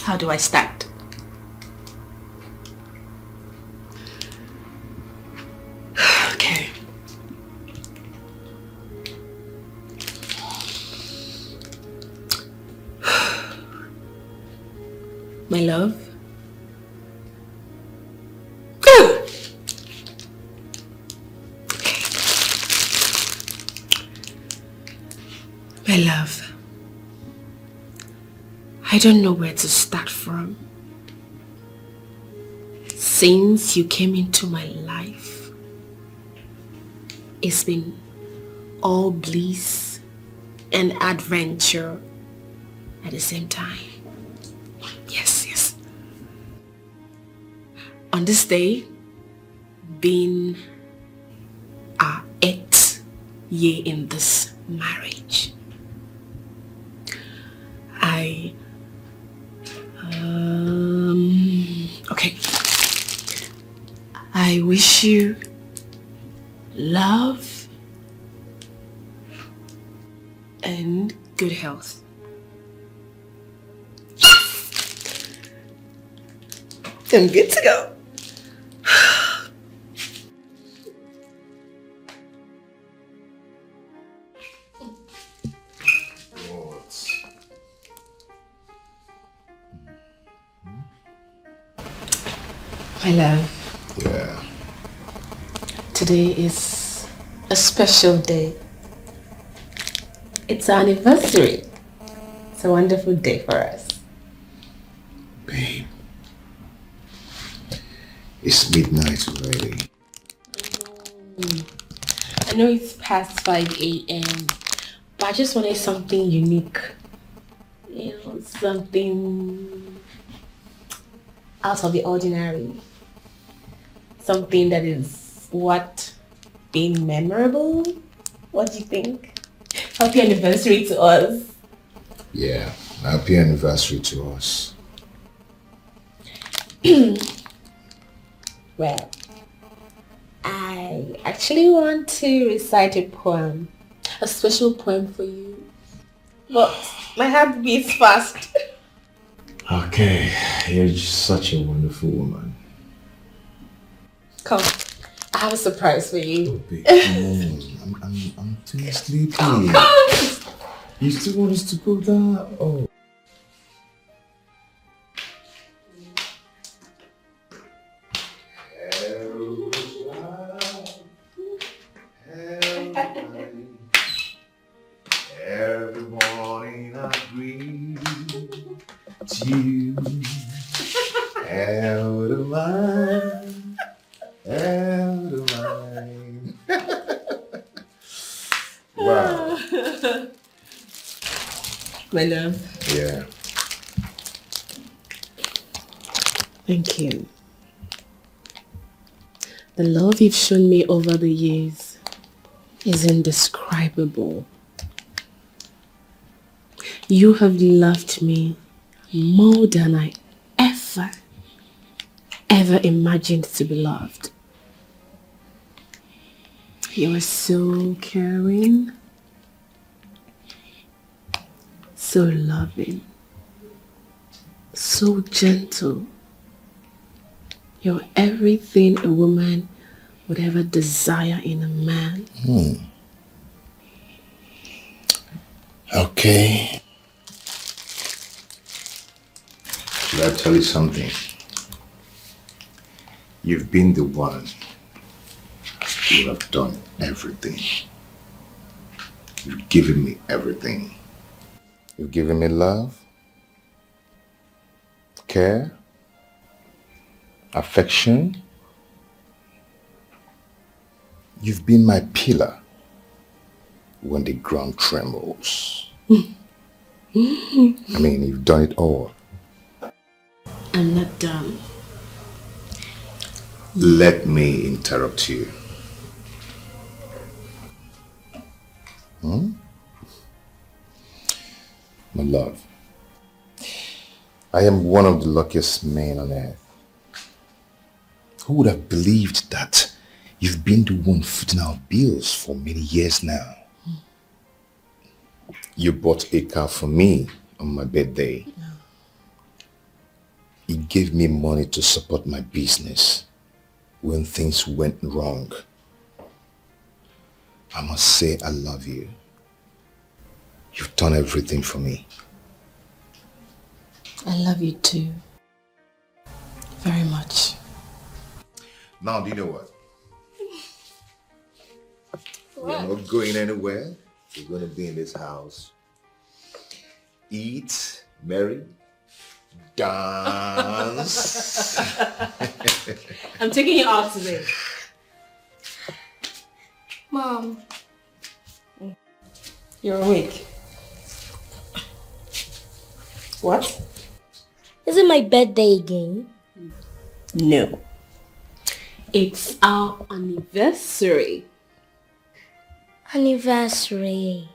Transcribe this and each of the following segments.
How do I start? Okay. My love. My love, I don't know where to start from. Since you came into my life, it's been all bliss and adventure at the same time. Yes. On this day, being our 8th year in this marriage, I wish you love and good health. I'm good to go. My love. Yeah. Today is a special day. It's our anniversary. It's a wonderful day for us. Babe. It's midnight already. I know it's past 5 a.m. but I just wanted something unique. Something out of the ordinary. Something that is being memorable. What do you think? Happy anniversary to us. Yeah, happy anniversary to us. Well, I actually want to recite a poem. A special poem for you. But my heart beats fast. Okay, you're just such a wonderful woman. Come, I have a surprise for you. Oh, babe, come on. I'm too sleepy. Come. You still want us to go down? Oh. Every morning I greet you. Out of mine, out of mine. Wow. My love. Yeah. Thank you. The love you've shown me over the years is indescribable. You have loved me more than I ever imagined to be loved. You are so caring, so loving, so gentle. You're everything a woman would ever desire in a man. Okay. Should I tell you something? You've been the one. You have done everything. You've given me everything. You've given me love, care, affection. You've been my pillar when the ground trembles. I mean, you've done it all. I'm not done. Let me interrupt you. My love, I am one of the luckiest men on earth. Who would have believed that you've been the one footing our bills for many years now? You bought a car for me on my birthday. He gave me money to support my business when things went wrong. I must say I love you. You've done everything for me. I love you too. Very much. Now, do you know what? We're not going anywhere. We're going to be in this house. Eat, marry, dance. I'm taking you out today. Mom. You're awake. What? Is it my birthday again? No. It's our anniversary. Anniversary.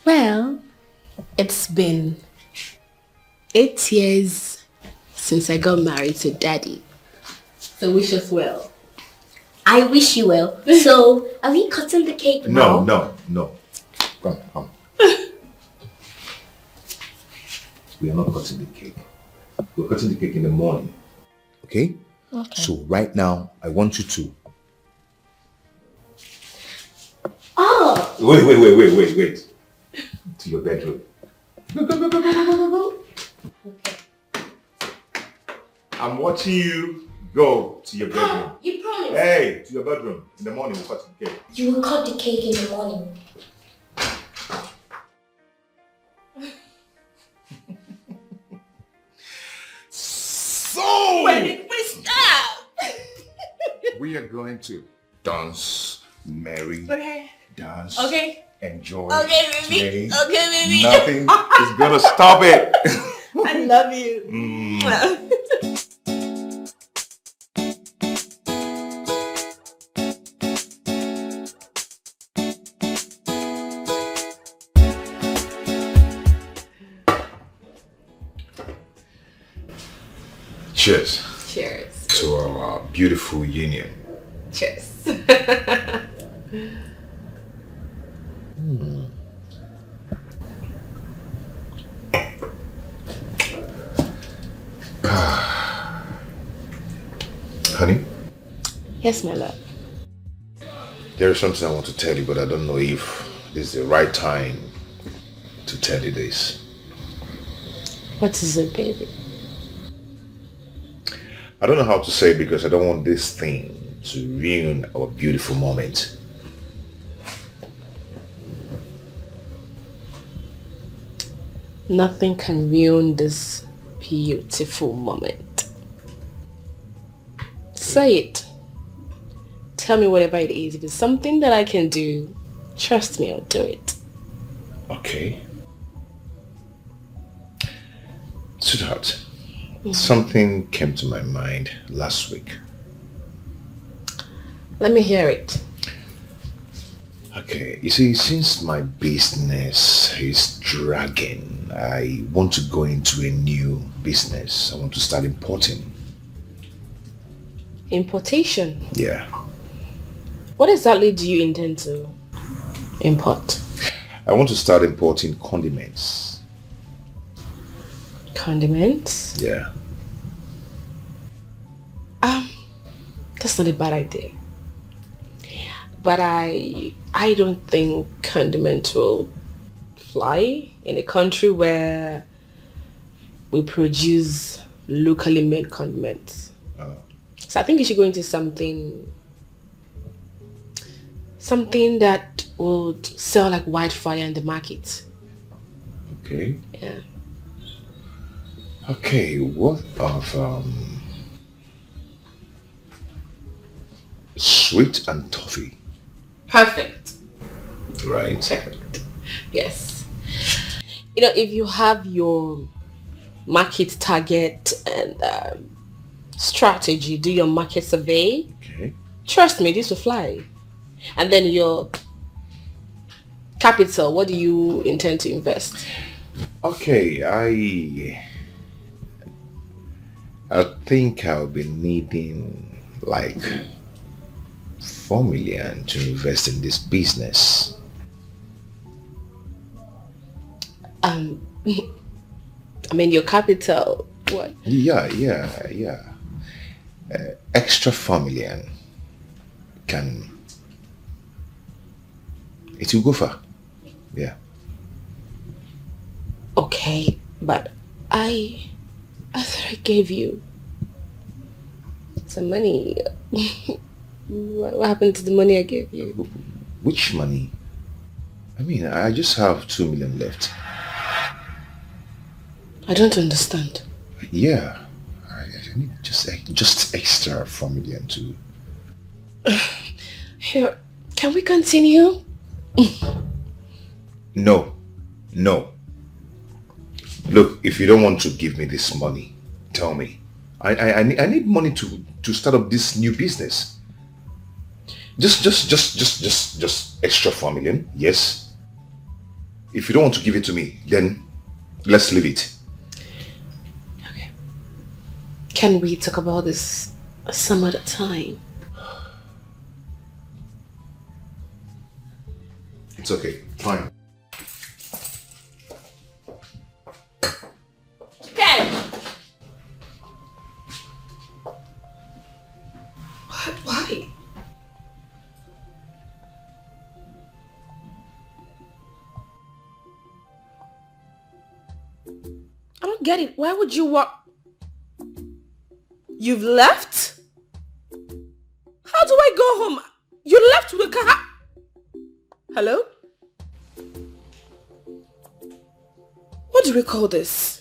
Well, it's been 8 years since I got married to Daddy. So wish us well. I wish you well. So, are we cutting the cake now? No. Come. We are not cutting the cake. We're cutting the cake in the morning. Okay? Okay. So right now, I want you to... Oh! Wait. To your bedroom. Go. Okay. I'm watching you. Go to your bedroom. You promised. Hey, to your bedroom. In the morning, we'll cut the cake. You will cut the cake in the morning. So! When did we stop? We are going to dance, marry, Okay. dance, Okay. enjoy. Okay, baby. Today. Okay, baby. Nothing is gonna stop it. I love you. Cheers Cheers. to our beautiful union. Cheers. Honey, Yes, my love. there is something I want to tell you, but I don't know if this is the right time to tell you this. What is it, baby? I don't know how to say it because I don't want this thing to ruin our beautiful moment. Nothing can ruin this beautiful moment. Say it. Tell me whatever it is. If it's something that I can do, trust me, I'll do it. Okay. Sweetheart, something came to my mind last week. Let me hear it. Okay, you see, since my business is dragging, I want to go into a new business. I want to start importing. Importation. Yeah. What exactly do you intend to import? I want to start importing condiments. Condiments? Yeah. That's not a bad idea. But I don't think condiments will fly in a country where we produce locally made condiments. So I think you should go into something that would sell like wildfire in the market. Okay. Yeah. Okay, what of sweet and toffee? Perfect. Right. Perfect. Yes. You know, if you have your market target and strategy, do your market survey, Okay. trust me, this will fly. And then your capital, what do you intend to invest? Okay, I think I'll be needing like 4 million to invest in this business. Um, I mean, your capital, what? Yeah. Extra familiar can... It will go far. Yeah. Okay, but I thought I gave you some money. What happened to the money I gave you? Which money? I mean, I just have 2 million left. I don't understand. Yeah. I need just extra 4 million too. Here, can we continue? No. Look, if you don't want to give me this money, tell me. I need money to start up this new business. Just extra 4 million. Yes. If you don't want to give it to me, then let's leave it. Okay. Can we talk about this some other time? It's okay. Fine. Ken! Why? I don't get it. Why would you walk? You've left? How do I go home? You left with a car? Hello? What do we call this?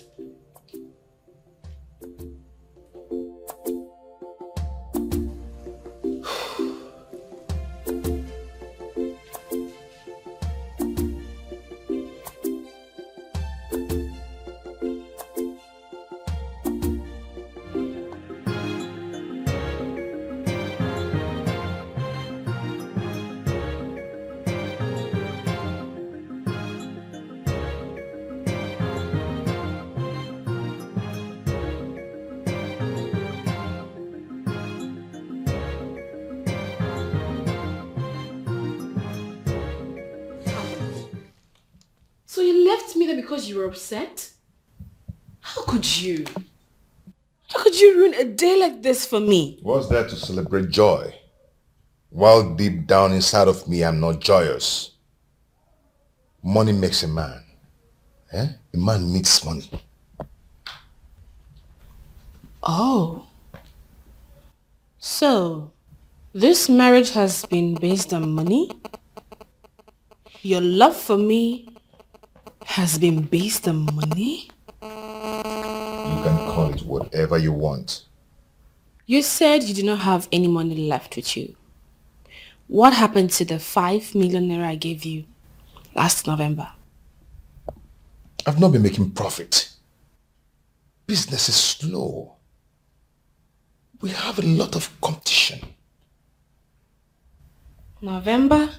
So you left me there because you were upset? How could you? How could you ruin a day like this for me? What's there to celebrate joy? While deep down inside of me, I'm not joyous. Money makes a man. A man needs money. Oh. So, this marriage has been based on money? Your love for me has been based on money? You can call it whatever you want. You said you did not have any money left with you. What happened to the 5 million naira I gave you last November? I've not been making profit. Business is slow. We have a lot of competition. November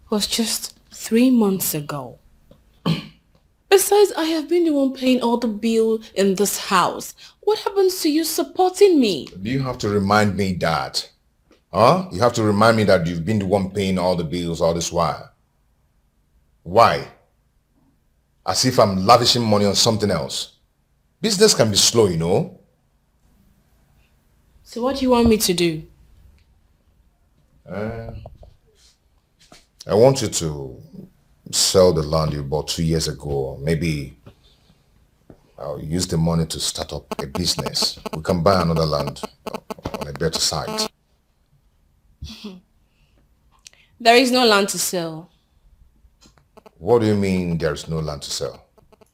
was just 3 months ago. Besides, I have been the one paying all the bill in this house. What happens to you supporting me? Do you have to remind me that? Huh? You have to remind me that you've been the one paying all the bills all this while. Why? As if I'm lavishing money on something else. Business can be slow, you know. So what do you want me to do? I want you to sell the land you bought 2 years ago. Maybe I'll use the money to start up a business. We can buy another land on a better site. There is no land to sell. What do you mean there's no land to sell?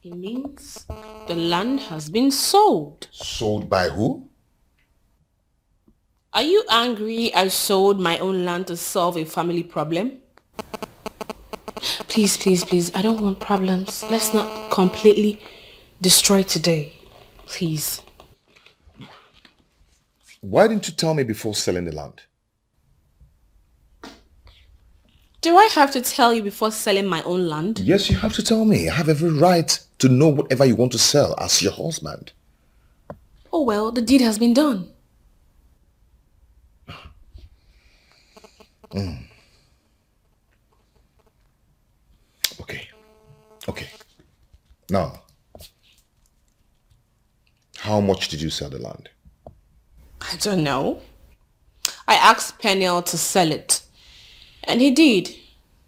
It means the land has been sold. Sold by who? Are you angry I sold my own land to solve a family problem? Please, I don't want problems. Let's not completely destroy today. Please. Why didn't you tell me before selling the land? Do I have to tell you before selling my own land? Yes, you have to tell me. I have every right to know whatever you want to sell as your husband. Oh well, the deed has been done. Okay. Now, how much did you sell the land? I don't know. I asked Peniel to sell it. And he did.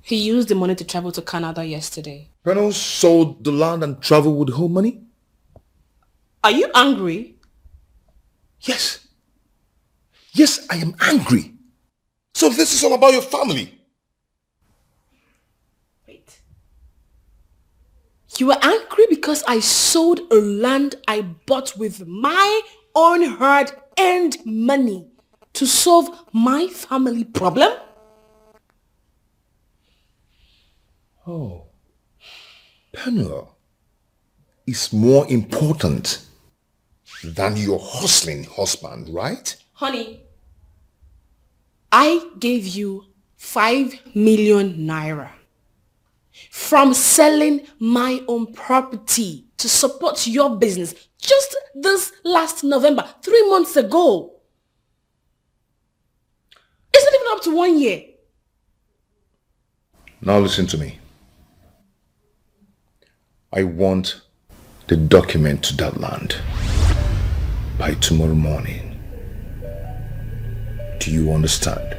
He used the money to travel to Canada yesterday. Peniel sold the land and traveled with whole money? Are you angry? Yes. Yes, I am angry. So this is all about your family. Wait. You are angry because I sold a land I bought with my own hard-earned money to solve my family problem? Oh. Peniel is more important than your hustling husband, right? Honey, I gave you 5 million naira from selling my own property to support your business just this last November, 3 months ago. It's not even up to 1 year. Now listen to me. I want the document to that land by tomorrow morning. Do you understand?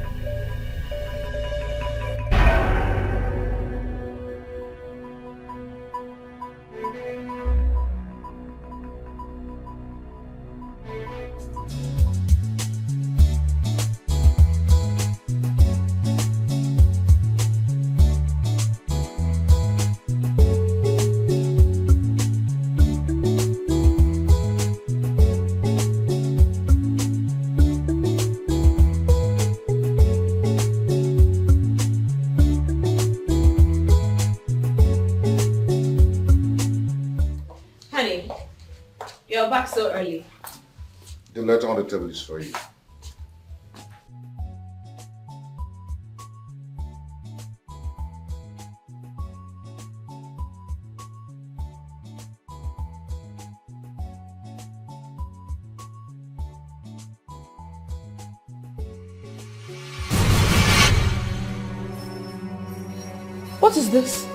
You're back so early. The letter on the table is for you. What is this?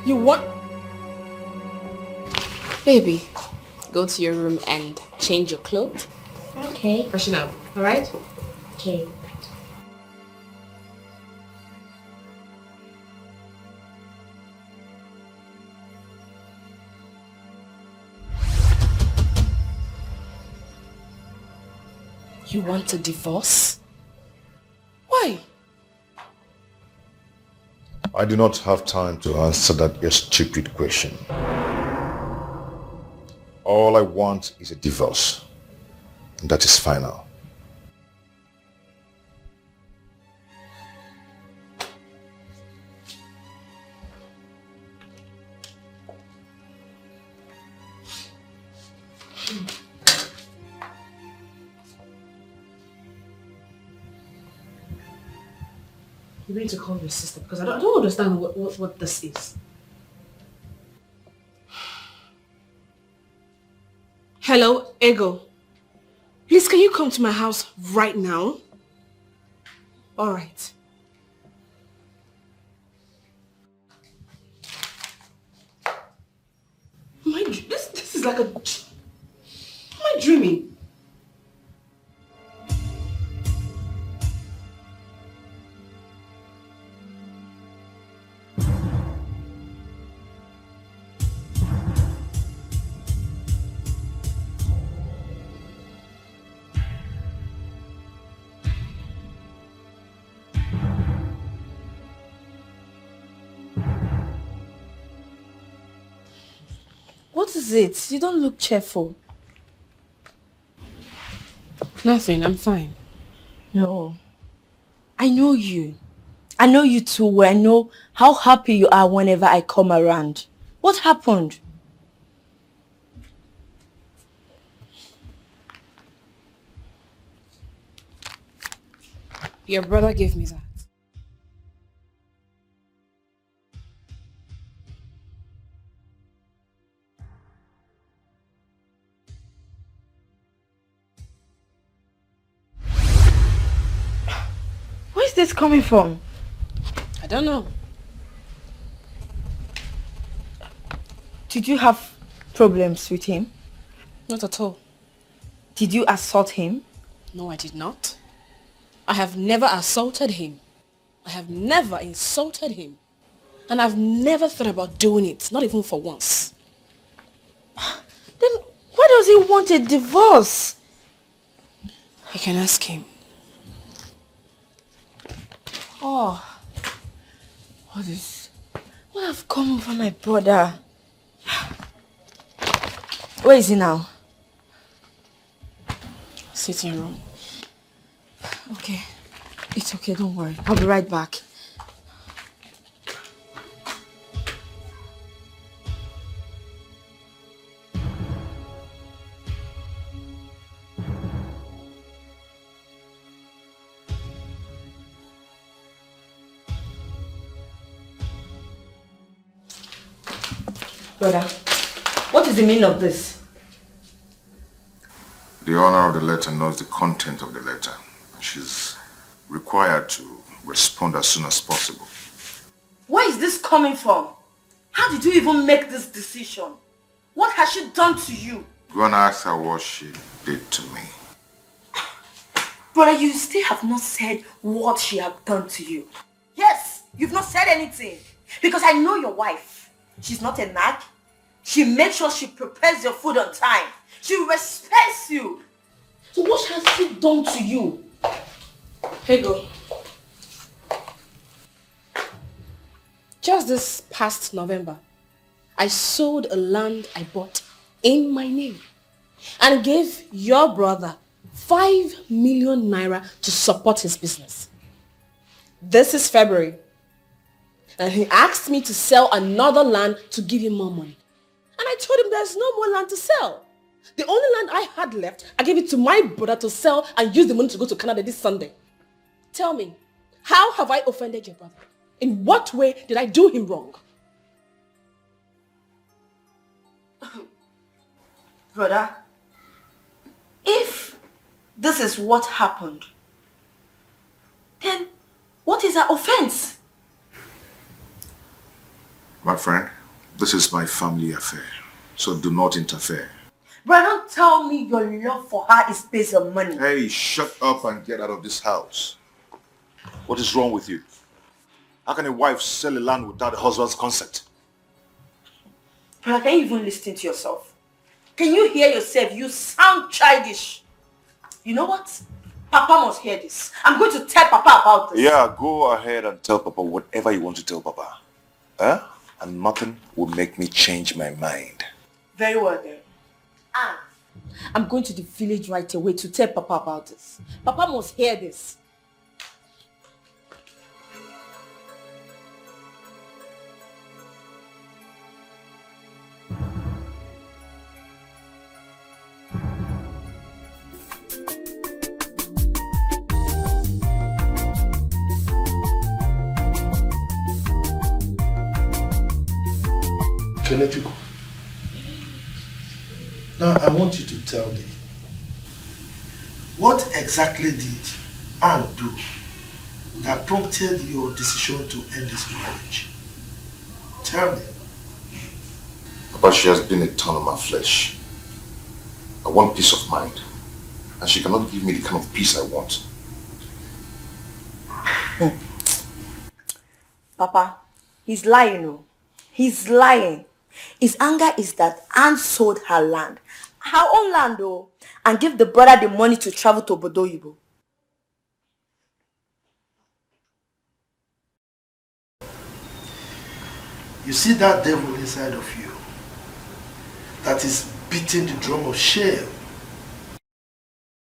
You want... Baby, go to your room and change your clothes. Okay. Freshen up, alright? Okay. You want a divorce? Why? I do not have time to answer that your stupid question. All I want is a divorce. And that is final. You need to call your sister because I don't understand what this is. Hello, Ego. Please, can you come to my house right now? All right. This is like a... Am I dreaming? What is it? You don't look cheerful. Nothing, I'm fine. No. I know you. I know you too well. I know how happy you are whenever I come around. What happened? Your brother gave me that. Where is this coming from? I don't know. Did you have problems with him? Not at all. Did you assault him? No, I did not. I have never assaulted him. I have never insulted him. And I've never thought about doing it, not even for once. Then why does he want a divorce? I can ask him. Oh, what have come over my brother? Where is he now? Sitting room. Okay. It's okay, don't worry. I'll be right back. Brother, what is the meaning of this? The owner of the letter knows the content of the letter. She's required to respond as soon as possible. Where is this coming from? How did you even make this decision? What has she done to you? Go and ask her what she did to me. Brother, you still have not said what she has done to you. Yes, you've not said anything. Because I know your wife. She's not a nag. She makes sure she prepares your food on time. She respects you. So what has she done to you? Here you go. Just this past November, I sold a land I bought in my name and gave your brother 5 million naira to support his business. This is February, and he asked me to sell another land to give him more money. And I told him there's no more land to sell. The only land I had left, I gave it to my brother to sell and use the money to go to Canada this Sunday. Tell me, how have I offended your brother? In what way did I do him wrong? Brother, if this is what happened, then what is her offense? My friend, this is my family affair, so do not interfere. Brother, don't tell me your love for her is based on money. Hey, shut up and get out of this house. What is wrong with you? How can a wife sell a land without a husband's consent? Brother, can you even listen to yourself? Can you hear yourself? You sound childish. You know what? Papa must hear this. I'm going to tell Papa about this. Yeah, go ahead and tell Papa whatever you want to tell Papa. Huh? And nothing will make me change my mind. Very well then. I'm going to the village right away to tell Papa about this. Papa must hear this. Can I let you go? Now I want you to tell me, what exactly did Anne do that prompted your decision to end this marriage? Tell me. But she has been a thorn in my flesh. I want peace of mind, and she cannot give me the kind of peace I want. Papa, he's lying, no? He's lying. His anger is that Anne sold her land, her own land though, and gave the brother the money to travel to Bodoyibo. You see that devil inside of you that is beating the drum of shame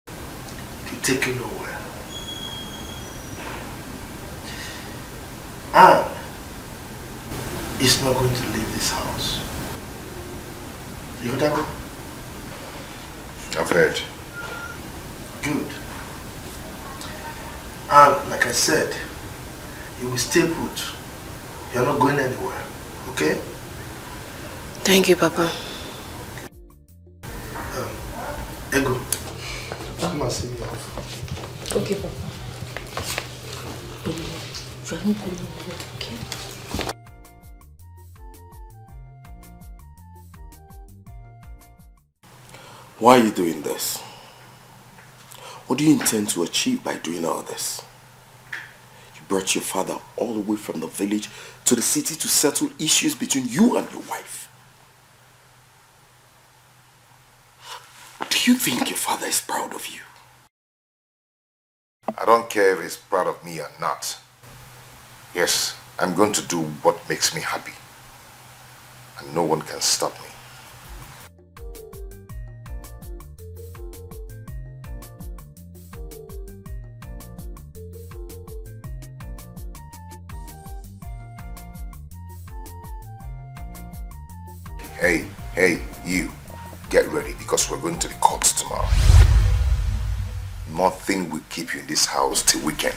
to take you nowhere. Anne is not going to leave this house. You heard that? I've heard. Good. And like I said, you will stay put. You're not going anywhere. Okay? Thank you, Papa. Ego, come and see me off. Okay, Papa. You are not going to okay? Why are you doing this? What do you intend to achieve by doing all this? You brought your father all the way from the village to the city to settle issues between you and your wife. Do you think your father is proud of you? I don't care if he's proud of me or not. Yes, I'm going to do what makes me happy. And no one can stop me. Hey, you. Get ready because we're going to the courts tomorrow. Nothing will keep you in this house till weekend.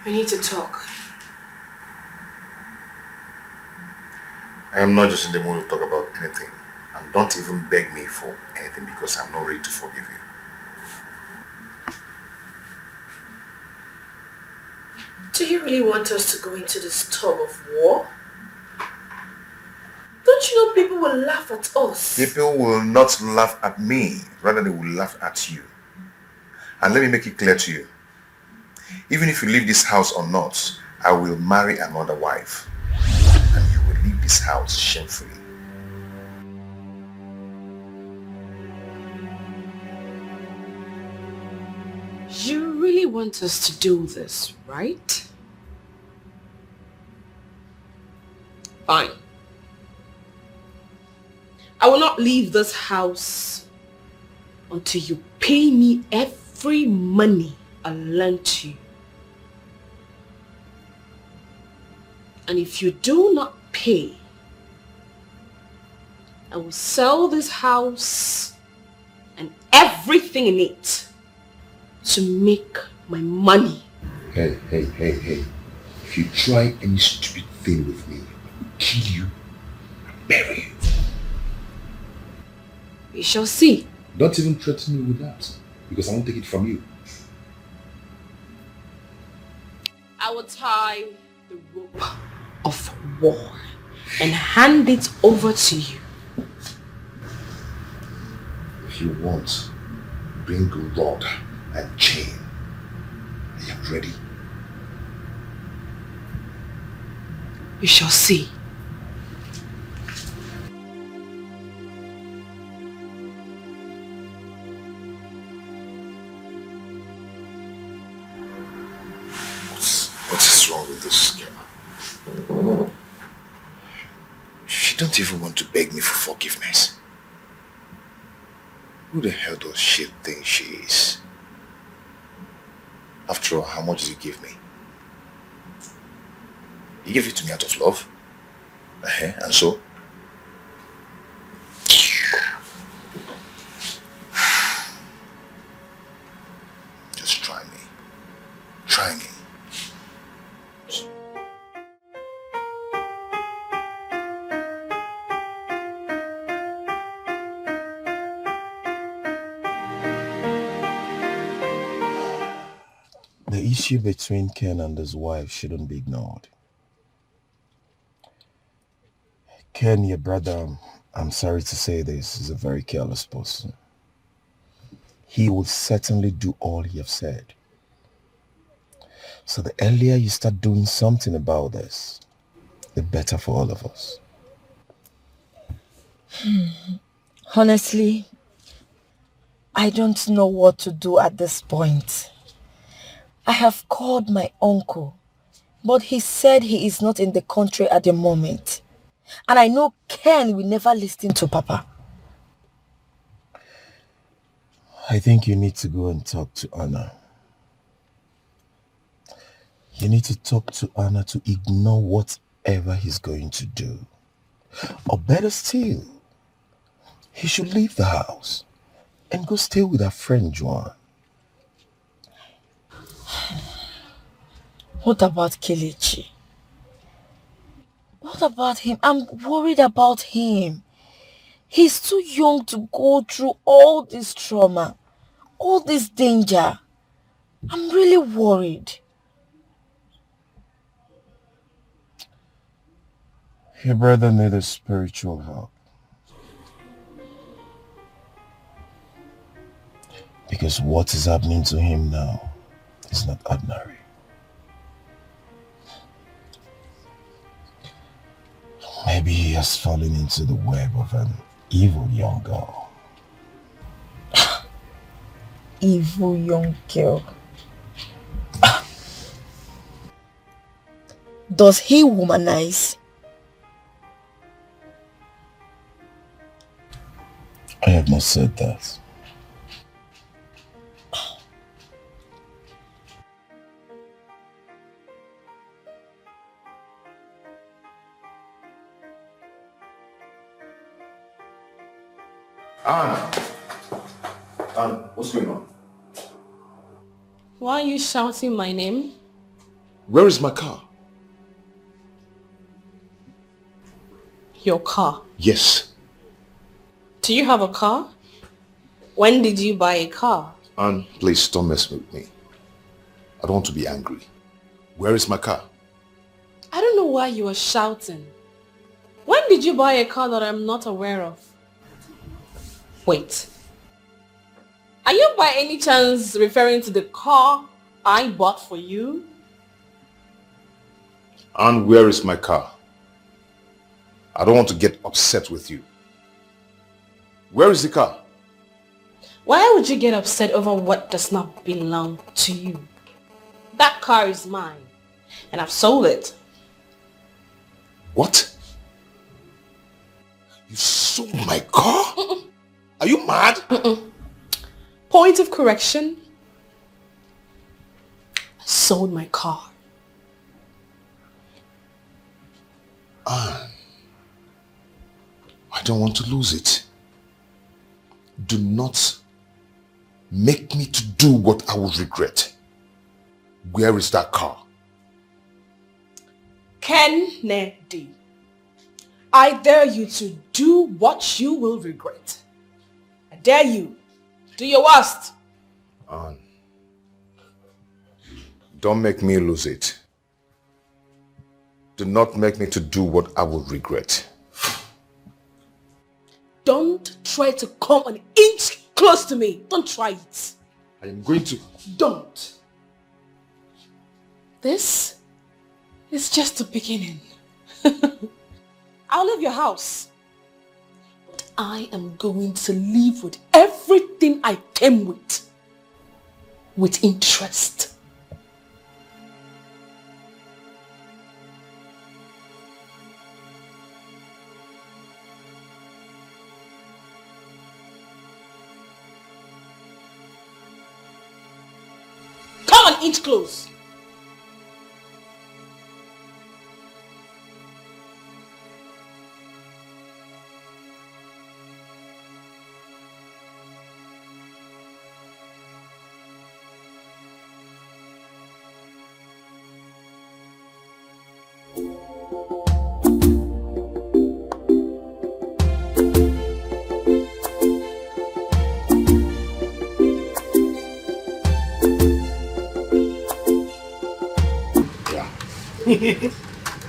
We need to talk. I am not just in the mood to talk about anything. And don't even beg me for anything because I'm not ready to forgive you. Do you really want us to go into this tug of war? Don't you know people will laugh at us? People will not laugh at me. Rather, they will laugh at you. And let me make it clear to you. Even if you leave this house or not, I will marry another wife. And you will leave this house shamefully. You really want us to do this, right? Fine. I will not leave this house until you pay me every money I lent you. And if you do not pay, I will sell this house and everything in it to make my money. Hey. If you try any stupid thing with me, I will kill you and bury you. We shall see. Don't even threaten me with that, because I won't take it from you. I will tie the rope of war and hand it over to you. If you want, bring a rod and chain. I am ready. We shall see. What is wrong with this girl? She don't even want to beg me for forgiveness. Who the hell does she think she is? After all, how much did you give me? You gave it to me out of love. And so? Just try me. Try me. The issue between Ken and his wife shouldn't be ignored. Ken, your brother, I'm sorry to say this, is a very careless person. He will certainly do all he has said. So the earlier you start doing something about this, the better for all of us. Honestly, I don't know what to do at this point. I have called my uncle, but he said he is not in the country at the moment. And I know Ken will never listen to Papa. I think you need to go and talk to Anna. You need to talk to Anna to ignore whatever he's going to do. Or better still, he should leave the house and go stay with her friend Joan. What about Kelechi? What about him? I'm worried about him. He's too young to go through all this trauma, all this danger. I'm really worried. Your brother needs spiritual help. Because what is happening to him now is not ordinary. Maybe he has fallen into the web of an evil young girl. Evil young girl. Does he womanize? I have not said that. Anne, what's going on? Why are you shouting my name? Where is my car? Your car. Yes. Do you have a car? When did you buy a car? Anne, please don't mess with me. I don't want to be angry. Where is my car? I don't know why you are shouting. When did you buy a car that I'm not aware of? Wait. Are you by any chance referring to the car I bought for you? Anne, where is my car? I don't want to get upset with you. Where is the car? Why would you get upset over what does not belong to you? That car is mine, and I've sold it. What? You sold my car? Are you mad? Point of correction. I sold my car. Anne, I don't want to lose it. Do not make me to do what I would regret. Where is that car? Kennedy, I dare you to do what you will regret. I dare you. Do your worst. Anne, don't make me lose it. Do not make me to do what I would regret. Don't try to come an inch close to me. Don't try it. I am going to... Don't. This is just the beginning. I'll leave your house. But I am going to leave with everything I came with. With interest. Come an inch close.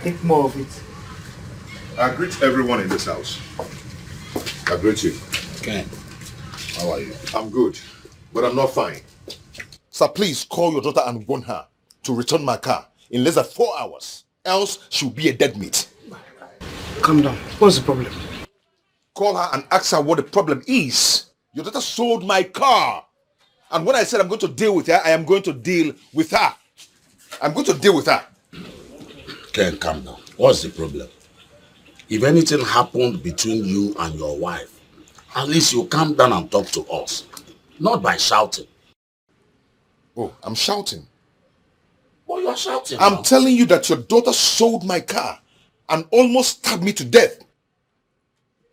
Think more of it. I greet everyone in this house. I greet you. Ken, how are you? I'm good, but I'm not fine. Sir, please call your daughter and warn her to return my car in less than 4 hours. Else, she'll be a dead meat. Calm down. What's the problem? Call her and ask her what the problem is. Your daughter sold my car. And when I said I'm going to deal with her, I am going to deal with her. I'm going to deal with her. Ken, calm down. What's the problem? If anything happened between you and your wife, at least you calm down and talk to us. Not by shouting. Oh, I'm shouting. Well, you're shouting. I'm telling you that your daughter sold my car and almost stabbed me to death.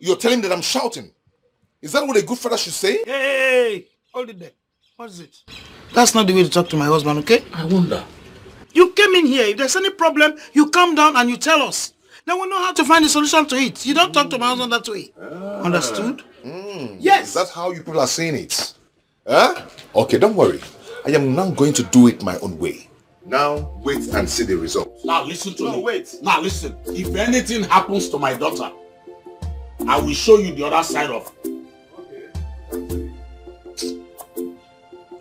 You're telling me that I'm shouting. Is that what a good father should say? Hey, hold it there. What is it? That's not the way to talk to my husband, okay? I wonder. You came in here. If there's any problem, you calm down and you tell us. Then we'll know how to find a solution to it. You don't talk to my husband that way. Understood? Yes. Is that how you people are saying it? Huh? Okay, don't worry. I am now going to do it my own way. Now, wait and see the result. Now, listen to me. No, wait. Now, listen. If anything happens to my daughter, I will show you the other side of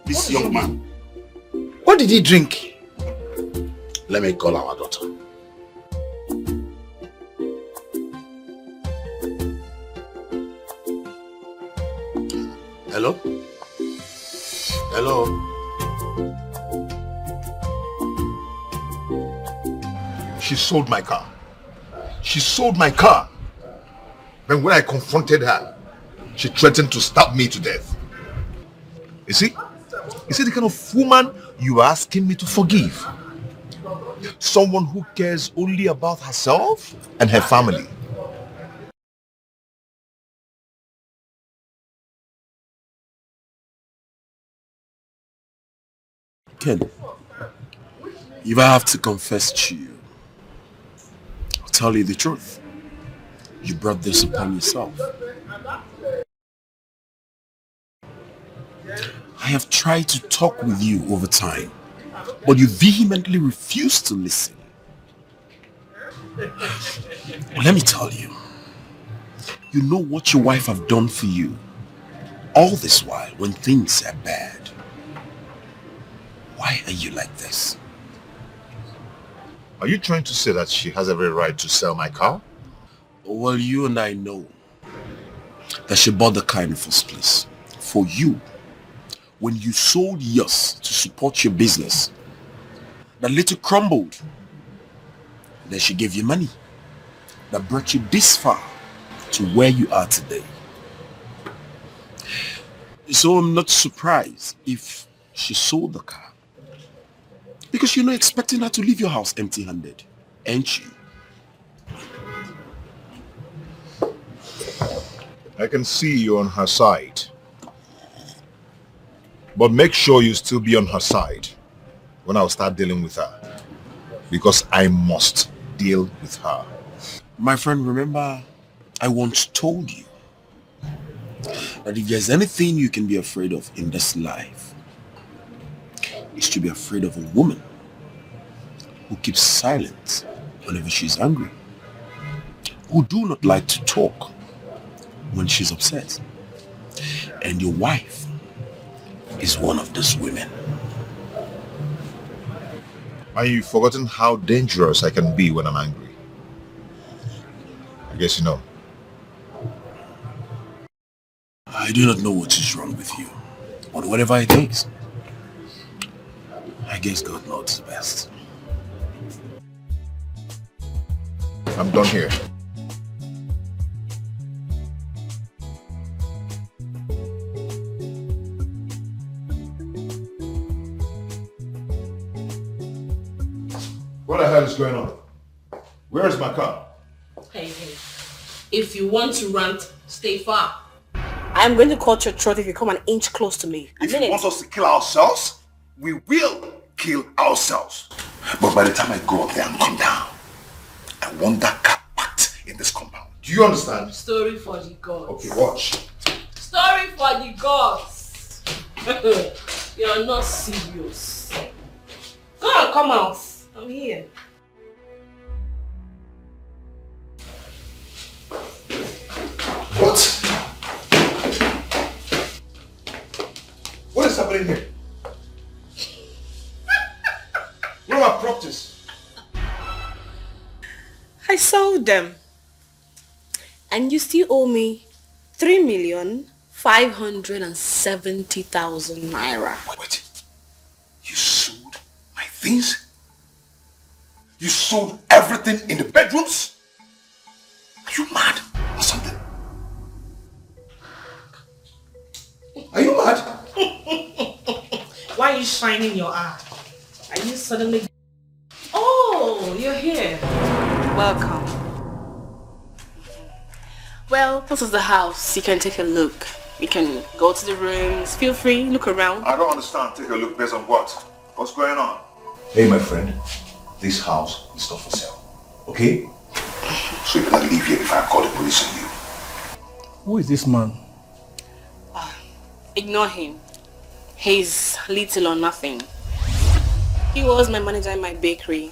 this young man. What did he drink? Let me call our daughter. Hello? Hello? She sold my car. She sold my car. Then when I confronted her, she threatened to stab me to death. You see? You see the kind of woman you are asking me to forgive? Someone who cares only about herself and her family. Ken, if I have to confess to you, I'll tell you the truth. You brought this upon yourself. I have tried to talk with you over time, but you vehemently refuse to listen. Well, let me tell you, you know what your wife have done for you all this while when things are bad. Why are you like this? Are you trying to say that she has every right to sell my car? Well, you and I know that she bought the car in the first place for you. When you sold yours to support your business, that little crumbled. Then she gave you money that brought you this far to where you are today. So I'm not surprised if she sold the car. Because you're not expecting her to leave your house empty-handed, ain't you? I can see you on her side. But make sure you still be on her side when I'll start dealing with her. Because I must deal with her. My friend, remember, I once told you that if there's anything you can be afraid of in this life, it's to be afraid of a woman who keeps silent whenever she's angry, who do not like to talk when she's upset. And your wife is one of those women. Are you forgotten how dangerous I can be when I'm angry? I guess you know. I do not know what is wrong with you, but whatever it is, I guess God knows the best. I'm done here. What the hell is going on? Where is my car? Hey, if you want to rant, stay far. I'm going to cut your throat if you come an inch close to me. If you want us to kill ourselves, we will kill ourselves. But by the time I go up there and come down, I want that car packed in this compound. Do you understand? Story for the gods. Okay, watch. Story for the gods. You're not serious. Go on, come out. I'm here. What? What is happening here? Where are my properties? I sold them. And you still owe me 3,570,000 naira. Wait. You sold my things? You sold everything in the bedrooms? Are you mad or something? Are you mad? Why are you shining your eye? Are you suddenly... Oh, you're here. Welcome. Well, this is the house. You can take a look. You can go to the rooms. Feel free, look around. I don't understand. Take a look based on what? What's going on? Hey, my friend. This house is not for sale. Okay? So you cannot leave here if I call the police on you. Who is this man? Ignore him. He's little or nothing. He was my manager in my bakery.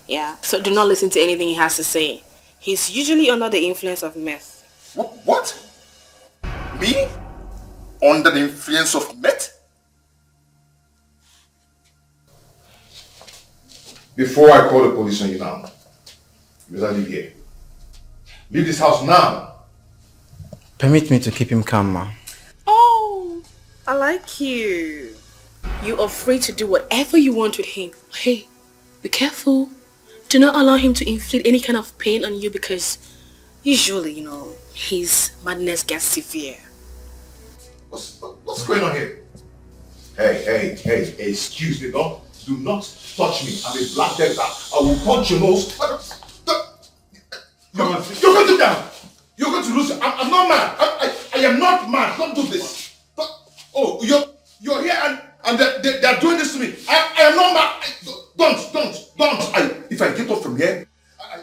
Yeah, so do not listen to anything he has to say. He's usually under the influence of meth. What? Me? Under the influence of meth? Before I call the police on you now, you better leave here. Leave this house now. Permit me to keep him calm, ma. Oh, I like you. You are free to do whatever you want with him. Hey, be careful. Do not allow him to inflict any kind of pain on you because usually, you know, his madness gets severe. What's going on here? Hey, excuse me, no? Do not touch me. I'm a black devil. I will punch your nose. You're going to down. You're going to lose. I'm not mad. I am not mad. Don't do this. Oh, you're here and they're doing this to me. I am not mad. Don't. If I get off from here, I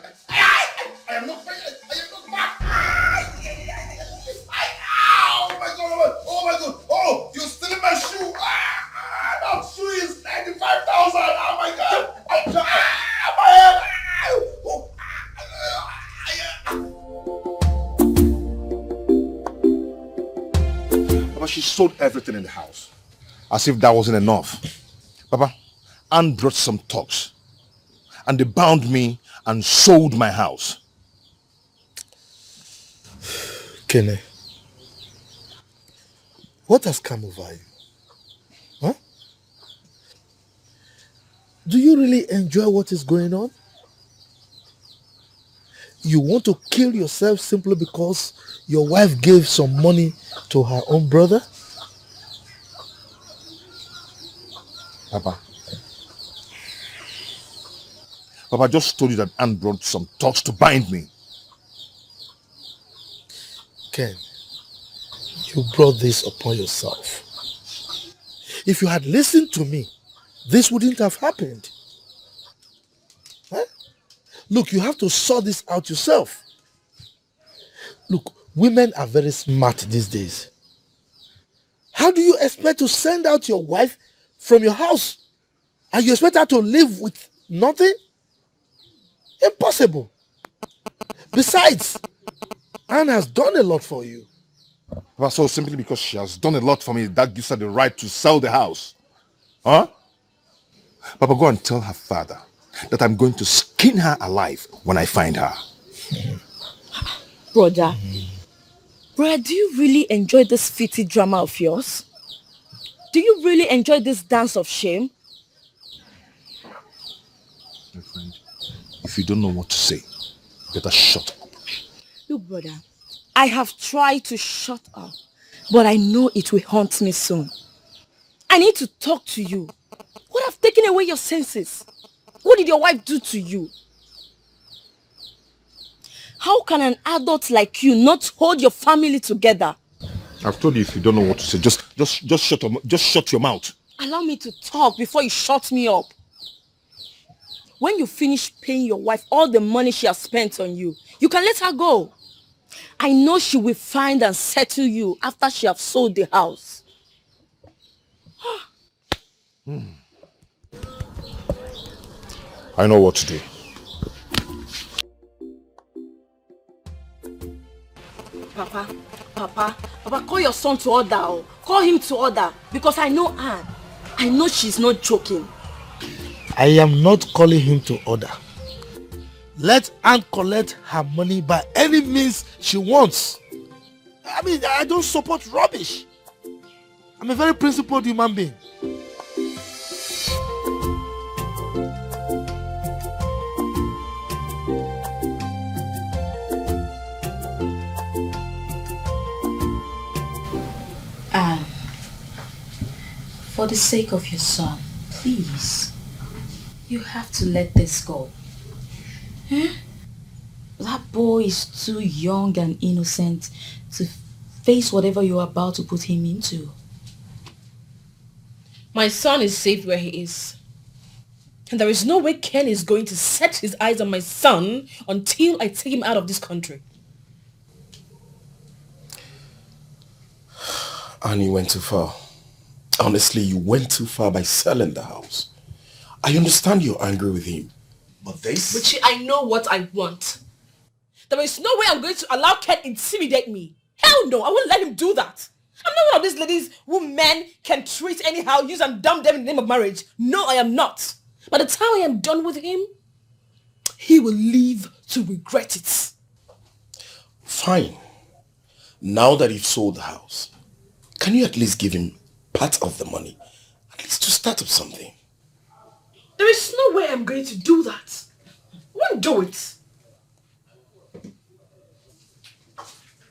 am not mad. Oh my god. Oh, you're stealing my shoe. That shoe is 95,000. Oh my god. My head. Papa, she sold everything in the house. As if that wasn't enough. Papa, Anne brought some thugs. And they bound me and sold my house. Kene, what has come over you? Huh? Do you really enjoy what is going on? You want to kill yourself simply because your wife gave some money to her own brother? Papa, I just told you that Anne brought some thugs to bind me. Ken, you brought this upon yourself. If you had listened to me, this wouldn't have happened. Huh? Look, you have to sort this out yourself. Look, women are very smart these days. How do you expect to send out your wife from your house and you expect her to live with nothing? Impossible. Besides, Anne has done a lot for you. But so simply because she has done a lot for me, that gives her the right to sell the house. Huh? Papa, go and tell her father that I'm going to skin her alive when I find her. Brother, do you really enjoy this fitty drama of yours? Do you really enjoy this dance of shame? My friend, if you don't know what to say, better shut up. Look, brother, I have tried to shut up, but I know it will haunt me soon. I need to talk to you. What have taken away your senses? What did your wife do to you? How can an adult like you not hold your family together? I've told you if you don't know what to say, just shut your mouth. Allow me to talk before you shut me up. When you finish paying your wife all the money she has spent on you, you can let her go. I know she will find and settle you after she has sold the house. I know what to do. Papa, call your son to order. Oh. Call him to order because I know Anne. I know she's not joking. I am not calling him to order. Let Anne collect her money by any means she wants. I mean, I don't support rubbish. I'm a very principled human being. For the sake of your son, please. You have to let this go. That boy is too young and innocent to face whatever you're about to put him into. My son is safe where he is. And there is no way Ken is going to set his eyes on my son until I take him out of this country. And you went too far. Honestly, you went too far by selling the house. I understand you're angry with him. But this... Richie, I know what I want. There is no way I'm going to allow Ken intimidate me. Hell no, I won't let him do that. I'm not one of these ladies who men can treat anyhow, use and dump them in the name of marriage. No, I am not. By the time I am done with him, he will live to regret it. Fine. Now that you've sold the house, can you at least give him part of the money? At least to start up something. There is no way I'm going to do that. I won't do it.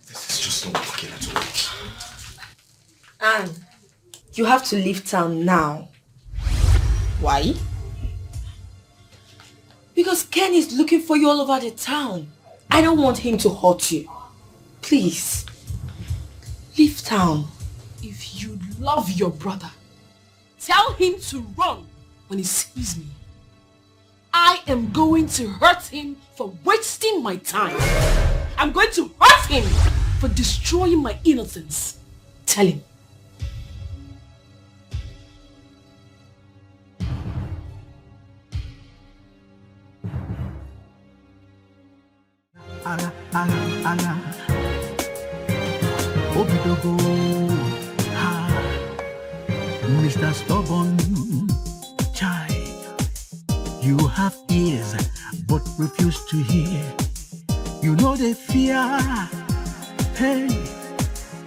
This is just not working at all. Anne, you have to leave town now. Why? Because Ken is looking for you all over the town. I don't want him to hurt you. Please, leave town. If you love your brother, tell him to run when he sees me. I am going to hurt him for wasting my time. I'm going to hurt him for destroying my innocence. Tell him. Obidogo, Mr. Stubborn, child, you have ears but refuse to hear. You know the fear, hey,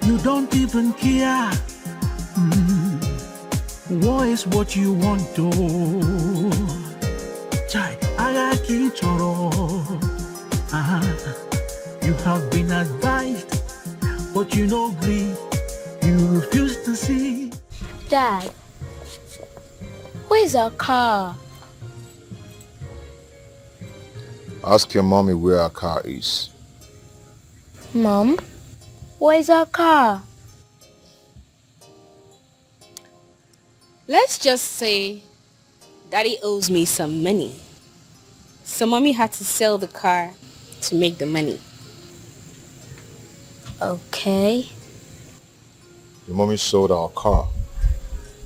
you don't even care. War is what you want to, child, Agaki Choro. You have been advised, but you know agree. You refuse to see. Dad, where's our car? Ask your mommy where our car is. Mom, where's our car? Let's just say Daddy owes me some money. So Mommy had to sell the car to make the money. Okay. Your mommy sold our car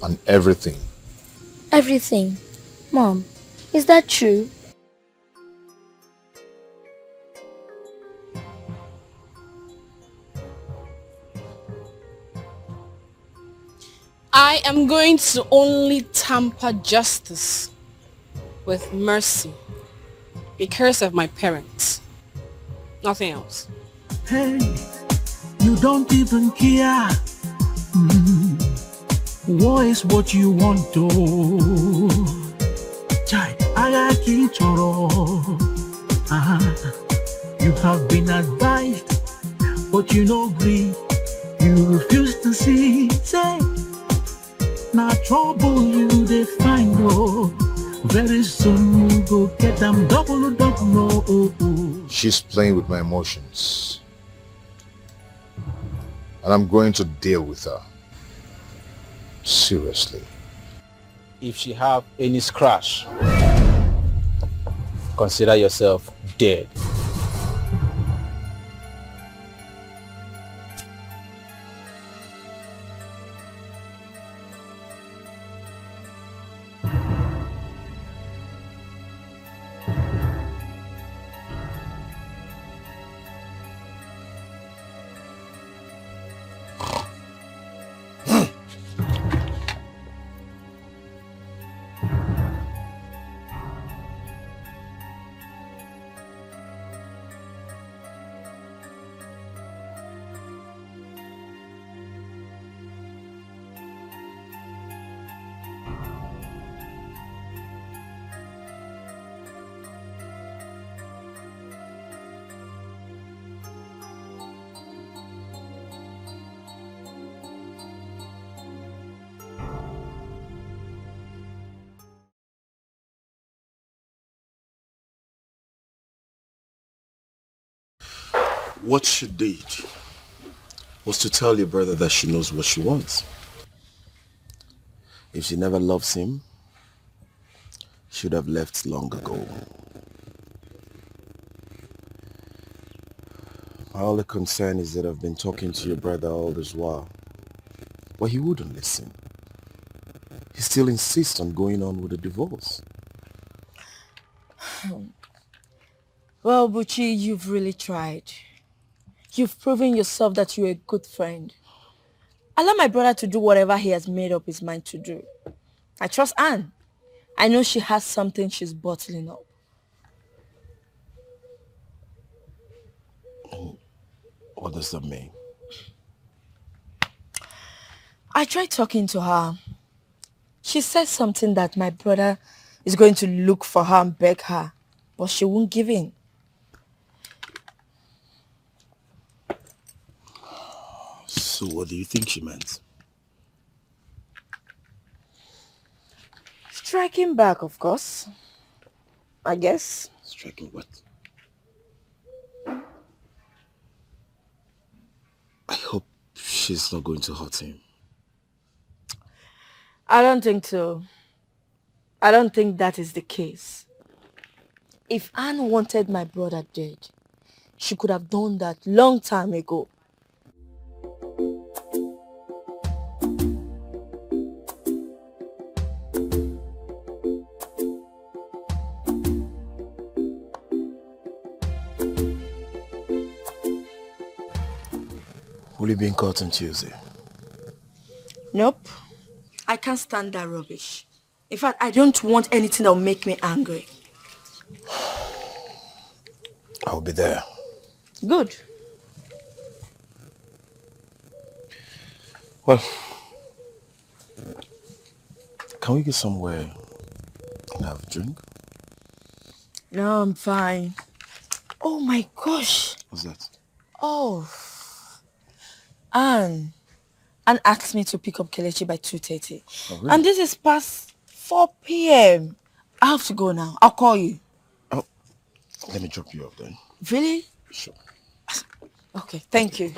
and everything. Everything. Mom, is that true? I am going to only tamper justice with mercy because of my parents. Nothing else. Hey, you don't even care. War is what you want to. Chai, Agaki Choro. You have been advised, but you know agree. You refuse to see. Say, now trouble you they find oh. Very soon you go get them double. She's playing with my emotions. And I'm going to deal with her. Seriously. If she have any scratch, consider yourself dead. What she did was to tell your brother that she knows what she wants. If she never loves him, she would have left long ago. My only concern is that I've been talking to your brother all this while, but he wouldn't listen. He still insists on going on with the divorce. Well, Buchi, you've really tried. You've proven yourself that you're a good friend. Allow my brother to do whatever he has made up his mind to do. I trust Anne. I know she has something she's bottling up. What does that mean? I tried talking to her. She said something that my brother is going to look for her and beg her, but she won't give in. So what do you think she meant? Striking back, of course. I guess. Striking what? I hope she's not going to hurt him. I don't think so. I don't think that is the case. If Anne wanted my brother dead, she could have done that long time ago. Will you be in court on Tuesday? Nope. I can't stand that rubbish. In fact, I don't want anything that will make me angry. I'll be there. Good. Well, can we get somewhere and have a drink? No, I'm fine. Oh my gosh. What's that? Oh. Anne asked me to pick up Kelechi by 2:30. Oh, really? And this is past 4 p.m. I have to go now. I'll call you. Oh, let me drop you off then. Really? Sure. Okay, thank you.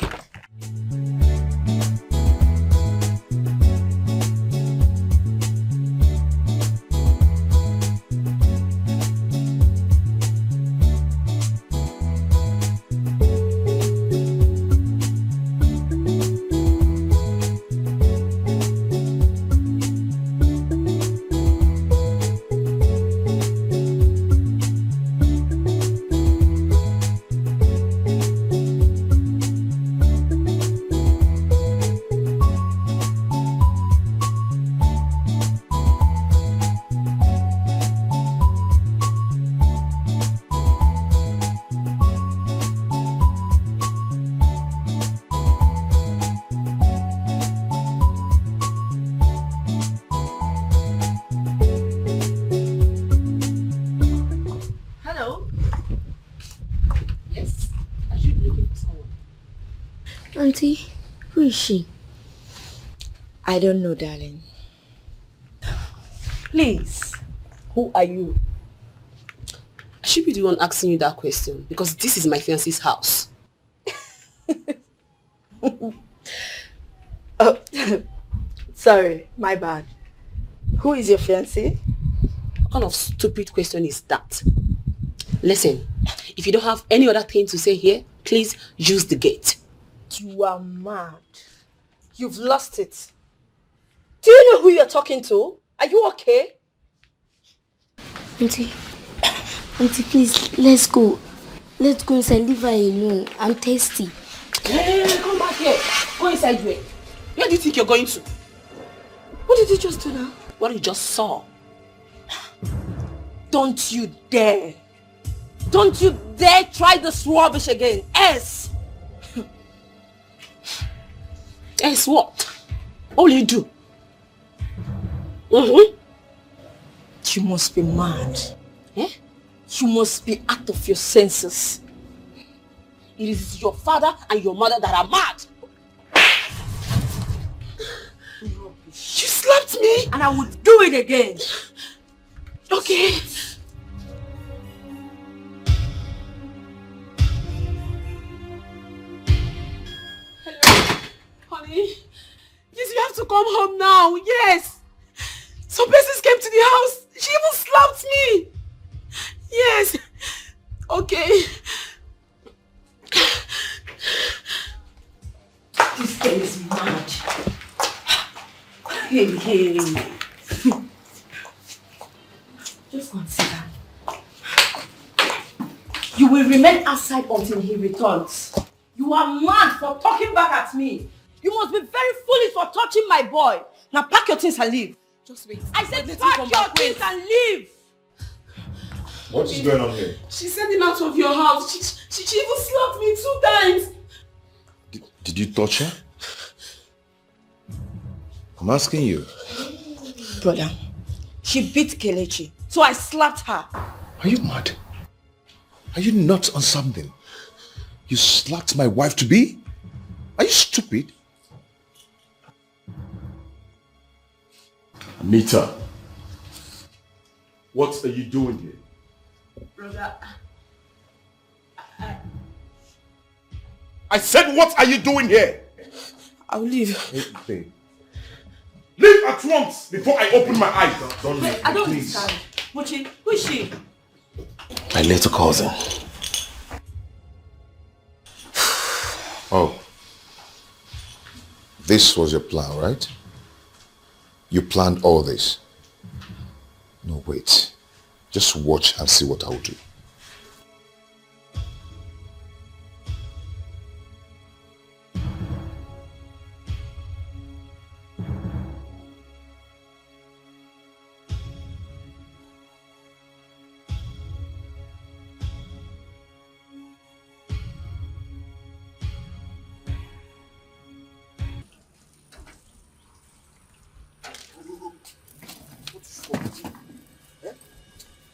Auntie, who is she? I don't know, darling. Please, who are you? I should be the one asking you that question because this is my fiancé's house. Oh, sorry, my bad. Who is your fiancé? What kind of stupid question is that? Listen, if you don't have any other thing to say here, please use the gate. You are mad. You've lost it. Do you know who you're talking to? Are you okay? Auntie, please, let's go. Let's go inside. Leave her alone. I'm thirsty. Hey, come back here. Go inside where? Where do you think you're going to? What did you just do now? What you just saw. Don't you dare. Don't you dare try this rubbish again. S. S what? All you do? You must be mad. Eh? You must be out of your senses. It is your father and your mother that are mad. You slapped me. And I would do it again. Okay. come home now. Yes. Some persons came to the house. She even slapped me. Yes. Okay. This girl is mad. Hey. Just go and sit down. You will remain outside until he returns. You are mad for talking back at me. You must be very foolish for touching my boy. Now pack your things and leave. Just wait. I said pack your things and leave. What is going on here? She sent him out of your house. She even slapped me 2 times. Did you touch her? I'm asking you. Brother, she beat Kelechi, so I slapped her. Are you mad? Are you nuts on something? You slapped my wife to be? Are you stupid? Anita, what are you doing here? Brother, I said, what are you doing here? I'll leave. Hey, babe. Leave at once before I open my eyes. Don't leave, I don't please. understand. Luchy, who is she? My little cousin. Oh. This was your plan, right? You planned all this. No, wait. Just watch and see what I'll do.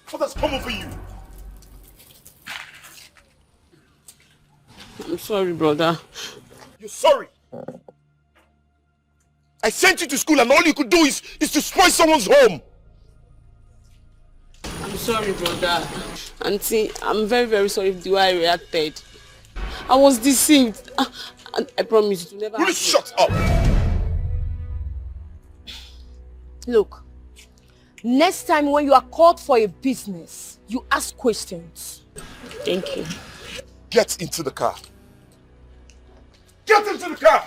What has come over you? I'm sorry, brother. You're sorry? I sent you to school and all you could do is to spoil someone's home. I'm sorry, brother. Auntie, I'm very, very sorry for the way I reacted. I was deceived. And I promise it will never happen. Shut up! Look, next time when you are called for a business, you ask questions. Thank you. Get into the car. Get into the car!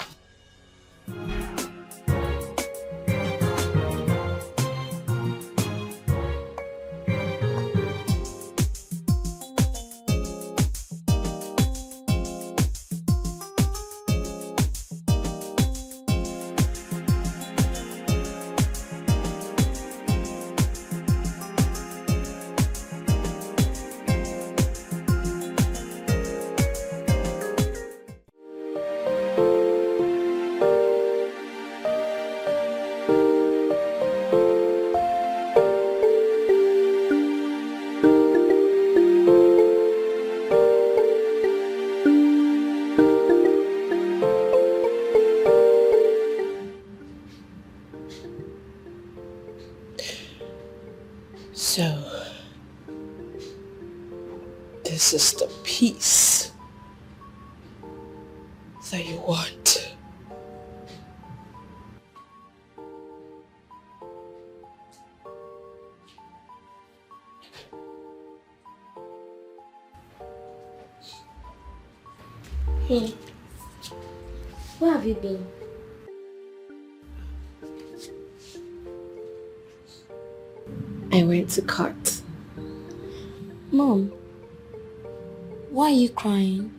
So, this is the peace that you want. Hey, where have you been? I went to court. Mom, why are you crying?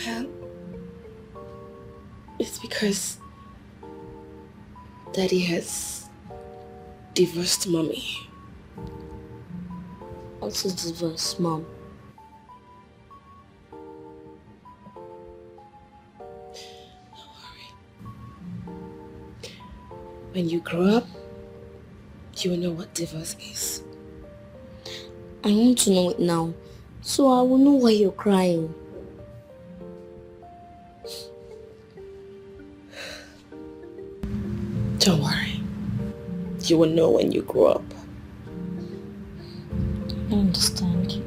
Well, it's because Daddy has divorced Mommy. Also divorced, Mom. When you grow up, you will know what divorce is. I want to know it now, so I will know why you're crying. Don't worry. You will know when you grow up. I understand you.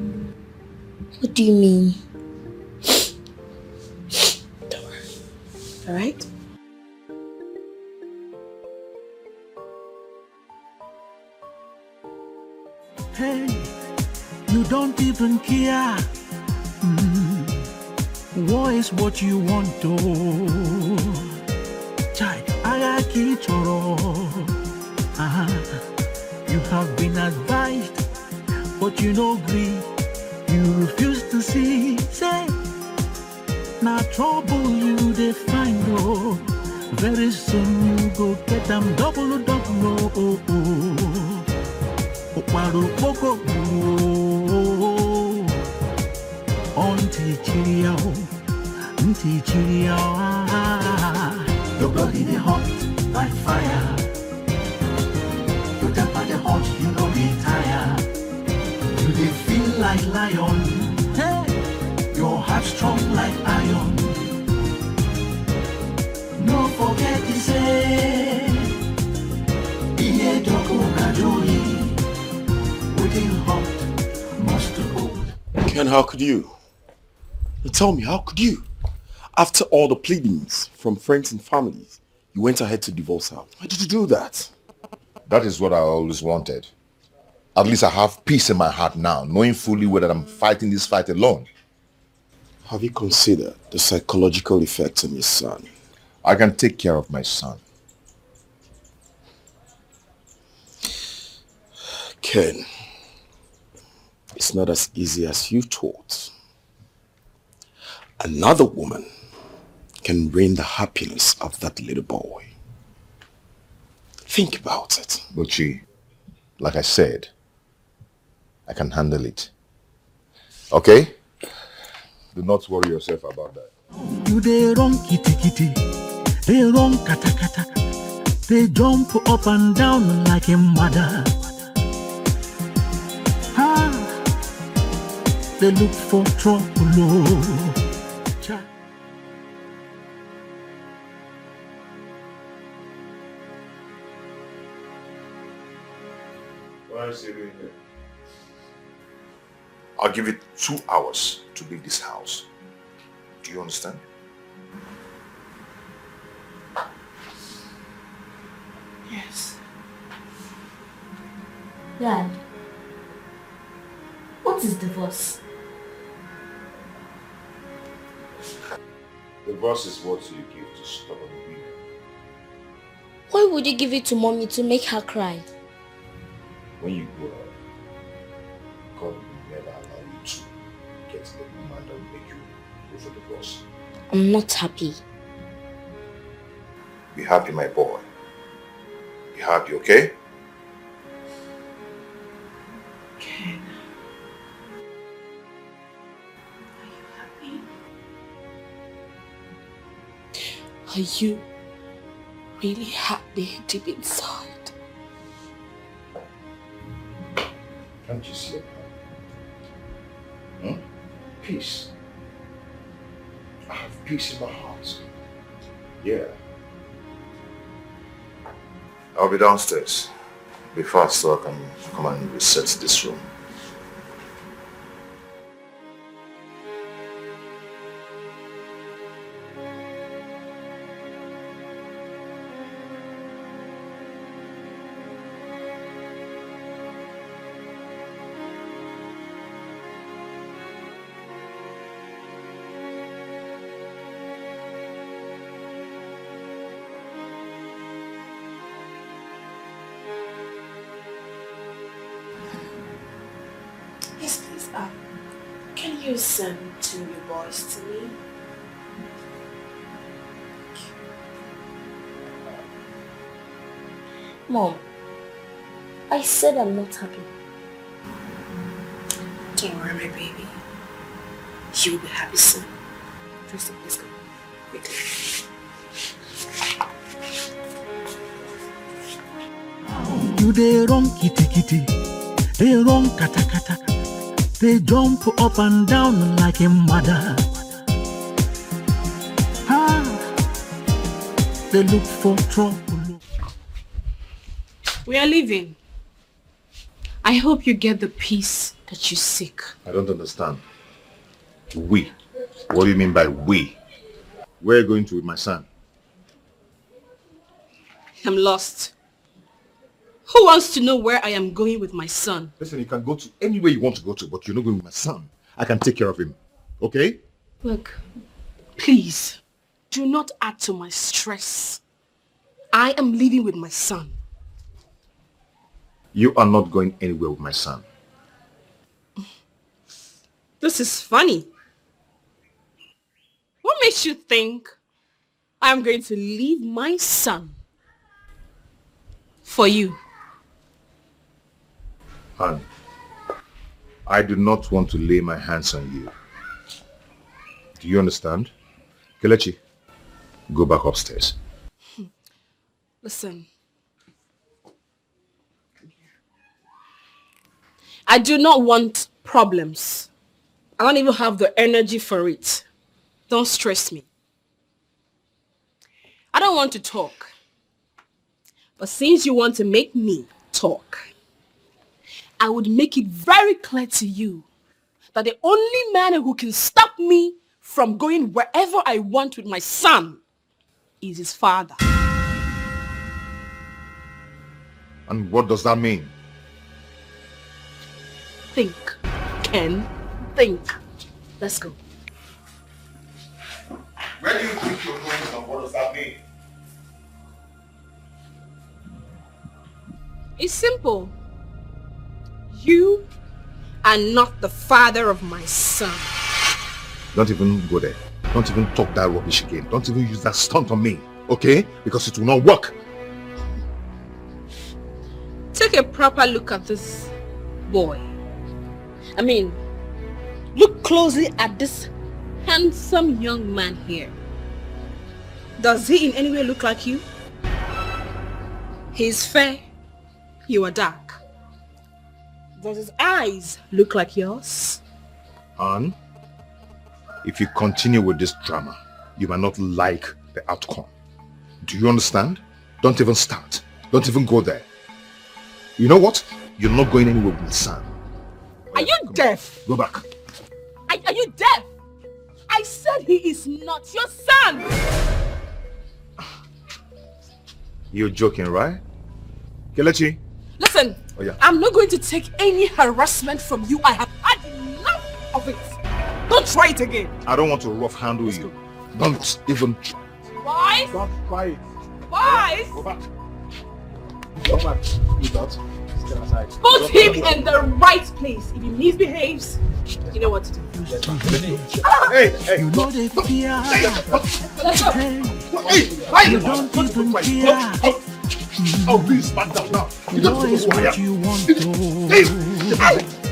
What do you mean? Hey, you don't even care. War is what you want to. Chai, Agaki Choro. You have been advised, but you no agree. You refuse to see. Say, now trouble you they find oh. Very soon you go get them double. Your blood is hot like fire. Your temper the hot, you know retire. You they feel like lion. Hey, your heart strong like iron. No forget to say, Ini Edo Kajoli. Within hot, must hold. Ken, how could you? Tell me, how could you? After all the pleadings from friends and families, you went ahead to divorce her. Why did you do that? That is what I always wanted. At least I have peace in my heart now, knowing fully whether I'm fighting this fight alone. Have you considered the psychological effects on your son? I can take care of my son. Ken, it's not as easy as you thought. Another woman can ruin the happiness of that little boy. Think about it. Luchy, like I said, I can handle it. Okay? Do not worry yourself about that. You they run kitty kitty, they run kata kata, they jump up and down like a mother. They look for trouble. What is he doing here? I'll give you 2 hours to leave this house. Do you understand? Yes. Dad, what is divorce? Divorce is what you give to stubborn women. Why would you give it to mommy to make her cry? When you grow up, God will never allow you to get the woman that will make you go for divorce. I'm not happy. Be happy, my boy. Be happy, okay? Ken, are you really happy deep inside? Can't you see it? Peace. I have peace in my heart. Yeah. I'll be downstairs. Be fast so I can come and reset this room. Can you send 2 new boys to me? Mom, I said I'm not happy. Don't worry, my baby. You will be happy soon. First up, let's go. Quickly. You they run kitty kitty, they run kata kata, they jump up and down like a mother. They look for trouble. We are leaving. I hope you get the peace that you seek. I don't understand. We? What do you mean by we? Where are you going to with my son? I'm lost. Who wants to know where I am going with my son? Listen, you can go to anywhere you want to go to, but you're not going with my son. I can take care of him. Okay? Look, please, do not add to my stress. I am leaving with my son. You are not going anywhere with my son. This is funny. What makes you think I'm going to leave my son for you? Honey, I do not want to lay my hands on you. Do you understand? Kelechi, go back upstairs. Listen. I do not want problems. I don't even have the energy for it. Don't stress me. I don't want to talk. But since you want to make me talk, I would make it very clear to you that the only man who can stop me from going wherever I want with my son is his father. And what does that mean? Think, Ken. Think. Let's go. Where do you think you're going and what does that mean? It's simple. You are not the father of my son. Don't even go there. Don't even talk that rubbish again. Don't even use that stunt on me. Okay? Because it will not work. Take a proper look at this boy. I mean, look closely at this handsome young man here. Does he in any way look like you? He's fair. You are dark. Does his eyes look like yours? Anne, if you continue with this drama, you might not like the outcome. Do you understand? Don't even start. Don't even go there. You know what? You're not going anywhere with my son. Are you deaf? Go back. Are you deaf? I said he is not your son. You're joking, right? Kelechi. Listen, I'm not going to take any harassment from you. I have had enough of it. Don't try it again. I don't want to rough handle you. Don't even try. Why? Stop quiet. Why? Go back. Go back. You don't. Stay aside. Put him in the right place. If he misbehaves, you know what to do. Hey. You know they fear. Let's go. Hey, you don't even care. Oh, please, back down now. You don't know who I am. You want to.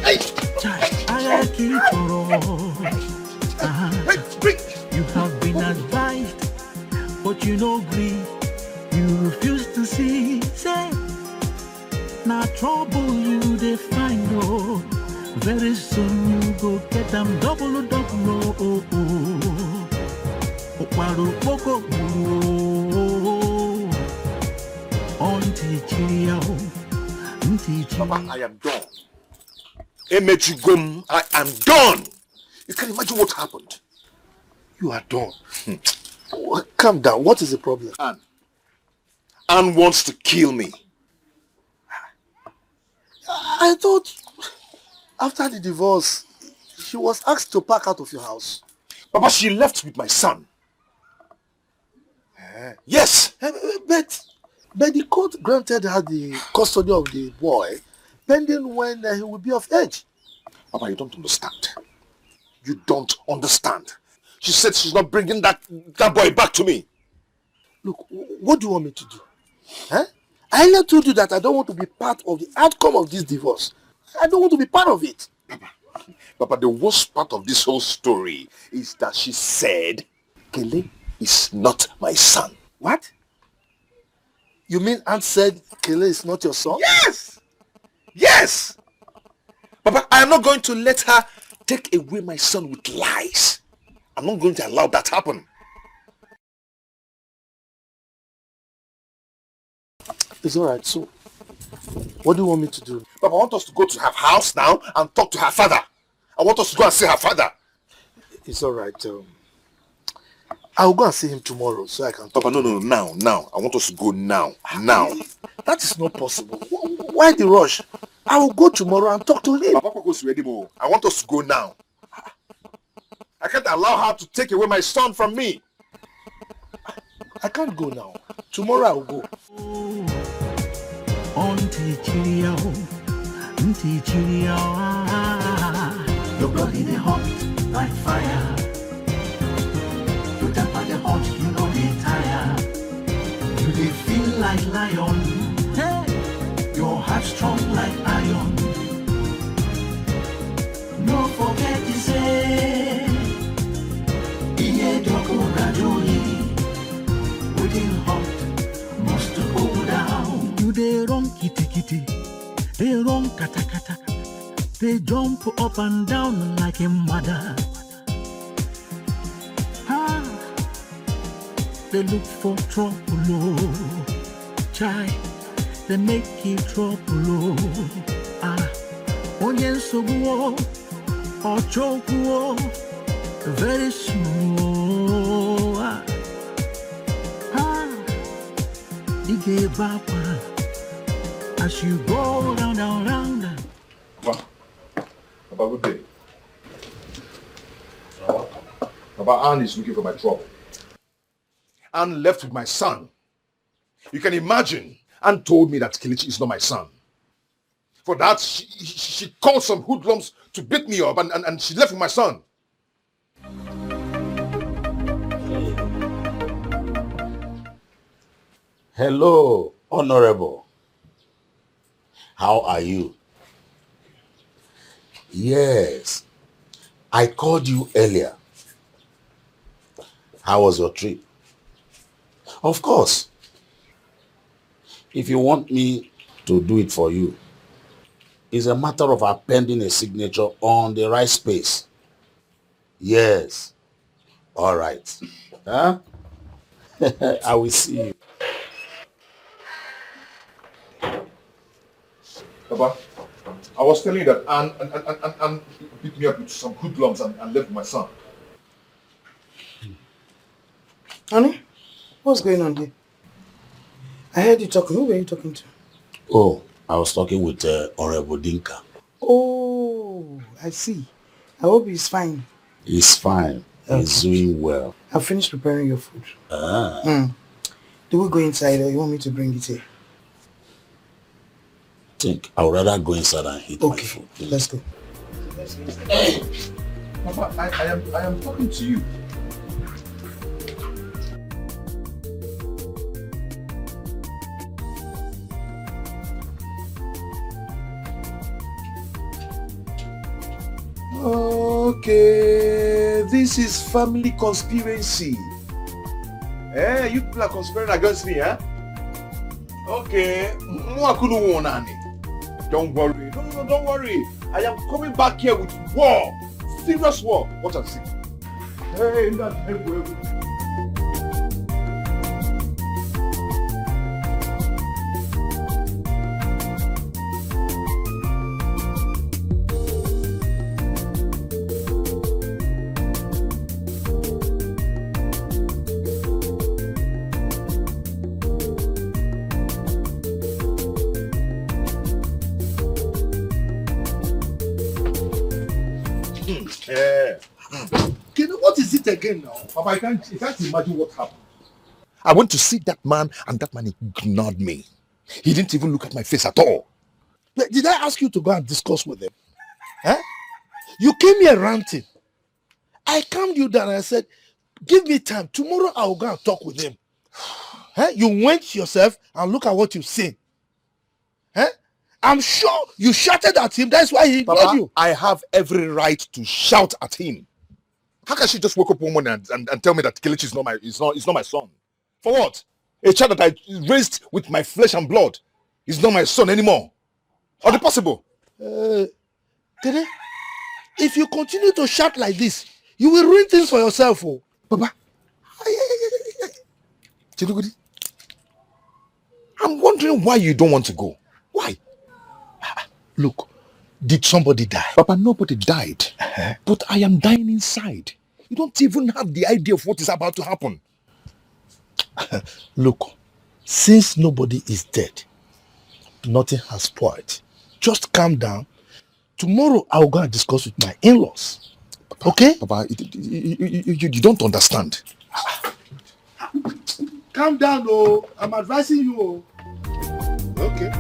I keep You have been advised, but you know grief. You refuse to see. Say, now trouble you they find oh. Very soon you go get them double. Papa, I am done. Emechigum, I am done. You can imagine what happened. You are done. Calm down. What is the problem? Anne wants to kill me. I thought after the divorce, she was asked to pack out of your house. Papa, she left with my son. Yes. But the court granted her the custody of the boy pending when he will be of age. Papa, you don't understand. You don't understand. She said she's not bringing that boy back to me. Look, what do you want me to do? Huh? I earlier told you that I don't want to be part of the outcome of this divorce. I don't want to be part of it. Papa, the worst part of this whole story is that she said Kele is not my son. What? You mean Aunt said Kele is not your son? Yes! Yes! Papa, I am not going to let her take away my son with lies. I'm not going to allow that happen. It's alright, so what do you want me to do? Papa, I want us to go to her house now and talk to her father. I want us to go and see her father. It's alright. I'll go and see him tomorrow so I can talk. Papa, no, now. I want us to go now. Now. That is not possible. Why the rush? I will go tomorrow and talk to him. Papa goes ready more. I want us to go now. I can't allow her to take away my son from me. I can't go now. Tomorrow I will go. Your body they hot like fire. You temper the hot, you know they tire. You they feel like lion. Hey, your heart strong like iron. No forget to say, Ini Edo within hot must go down. You they run kitty kitty, they run kata kata. They jump up and down like a mother. They look for trouble, oh. Chai, they make it trouble, oh. Onye sobuo, or chokuo, very soon, you gave up as you go round and round. Papa, good day. Papa, Anne is looking for my trouble. Anne left with my son. You can imagine, Anne told me that Kelechi is not my son. For that, she called some hoodlums to beat me up and she left with my son. Hello, Honorable. How are you? Yes, I called you earlier. How was your trip? Of course. If you want me to do it for you, it's a matter of appending a signature on the right space. Yes. All right. Huh? I will see you. Papa, I was telling you that Anne beat me up with some hoodlums and left with my son. Honey, what's going on here? I heard you talking. Who were you talking to? Oh, I was talking with Honorable Dikeh. Oh, I see. I hope he's fine. He's fine. Okay. He's doing well. I've finished preparing your food. Do we go inside or you want me to bring it here? I think I would rather go inside and eat my food. Let's go. Hey, Papa, I am talking to you. Okay, this is family conspiracy. Eh, you people are conspiring against me, eh? Okay, don't worry. No, don't worry. I am coming back here with war. Serious war. Watch and see. Hey, What is it again now? Papa, you can't imagine what happened. I went to see that man and that man ignored me. He didn't even look at my face at all. Did I ask you to go and discuss with him? Huh? You came here ranting. I calmed you down and I said, give me time. Tomorrow I will go and talk with him. Huh? You went yourself and look at what you've seen. Huh? I'm sure you shouted at him. That's why he ignored you. I have every right to shout at him. How can she just wake up one morning and tell me that Kelechi is not my son? For what? A child that I raised with my flesh and blood is not my son anymore. Are they possible? Dede, if you continue to shout like this, you will ruin things for yourself. Oh. Papa, I'm wondering why you don't want to go. Why? Look, did somebody die? Papa, nobody died. But I am dying inside. You don't even have the idea of what is about to happen. Look, since nobody is dead, Nothing has spoiled. Just calm down. Tomorrow I'll go and discuss with my in-laws. Okay? Papa, you don't understand. Calm down, oh. I'm advising you, oh. Okay.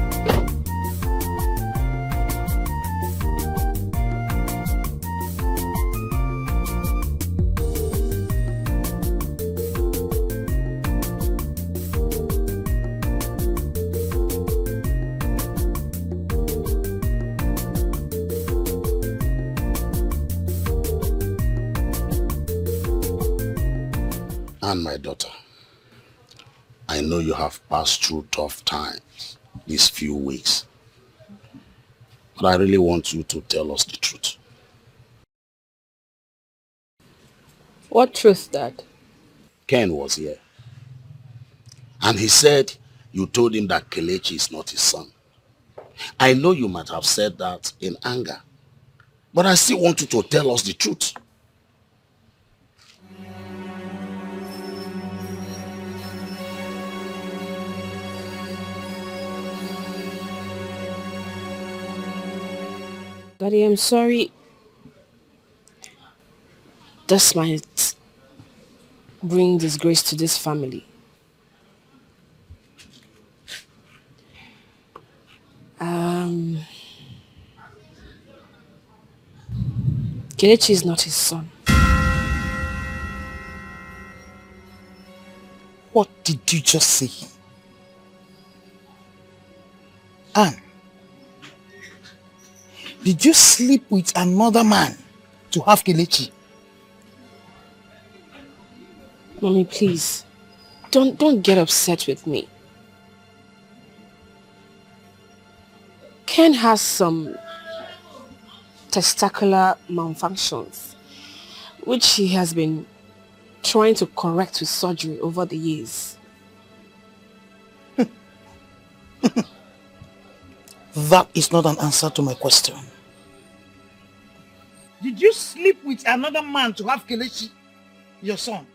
And my daughter, I know you have passed through tough times these few weeks. But I really want you to tell us the truth. What truth, Dad? Ken was here. And he said you told him that Kelechi is not his son. I know you might have said that in anger. But I still want you to tell us the truth. Daddy, I'm sorry. This might bring disgrace to this family. Kelechi is not his son. What did you just say? Anne, did you sleep with another man to have Kelechi? Mommy, please. Don't get upset with me. Ken has some testicular malfunctions, which he has been trying to correct with surgery over the years. That is not an answer to my question. Did you sleep with another man to have Kelechi, your son?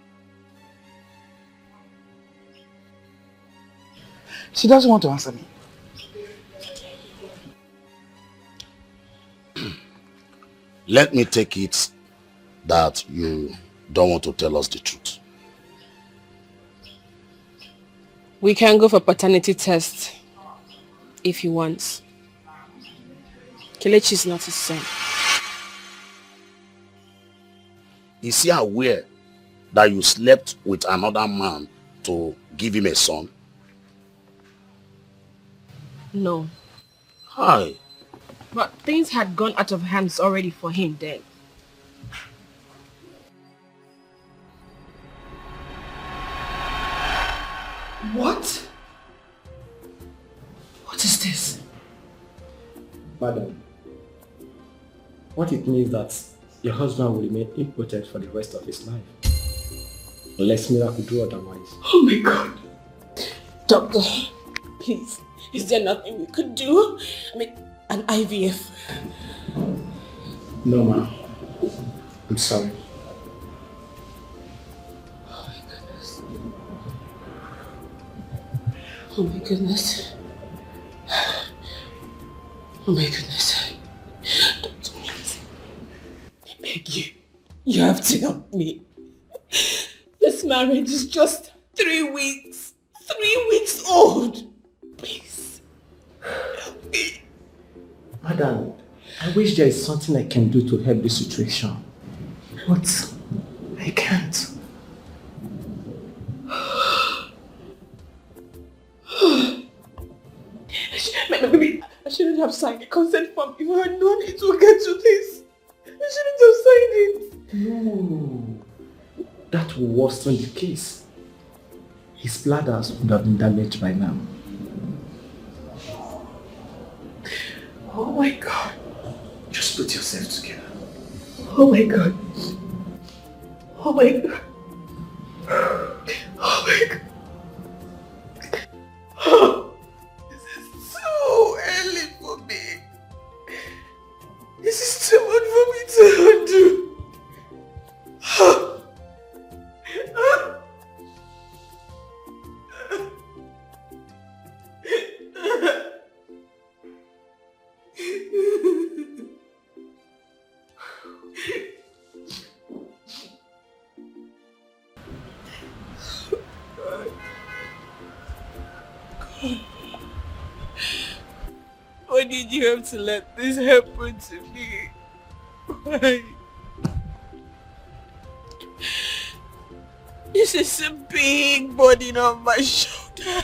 She doesn't want to answer me. Let me take it that you don't want to tell us the truth. We can go for paternity test if he wants. Kelechi is not his son. Is he aware that you slept with another man to give him a son? No. Hi. But things had gone out of hands already for him then. What? What is this? Madam, what it means that your husband will remain impotent for the rest of his life. Unless miracle do otherwise. Oh my God. Doctor, please, is there nothing we could do? I mean, an IVF. No, ma'am. I'm sorry. Oh my goodness. Oh my goodness. Doctor, please. I beg you. You have to help me. This marriage is just 3 weeks. 3 weeks old. Please. Help me. Madam, I wish there is something I can do to help this situation. But I can't. Maybe I shouldn't have signed the consent form if I had known it would get to this. I shouldn't have signed it. No. That will worsen the case. His bladders would have been damaged by now. Oh my God. Just put yourself together. Oh my God. Oh my God. Oh my God. Oh, this is too early for me. This is too much for me to undo. Why did you have to let this happen to me? Why? This is a big burden on my shoulder.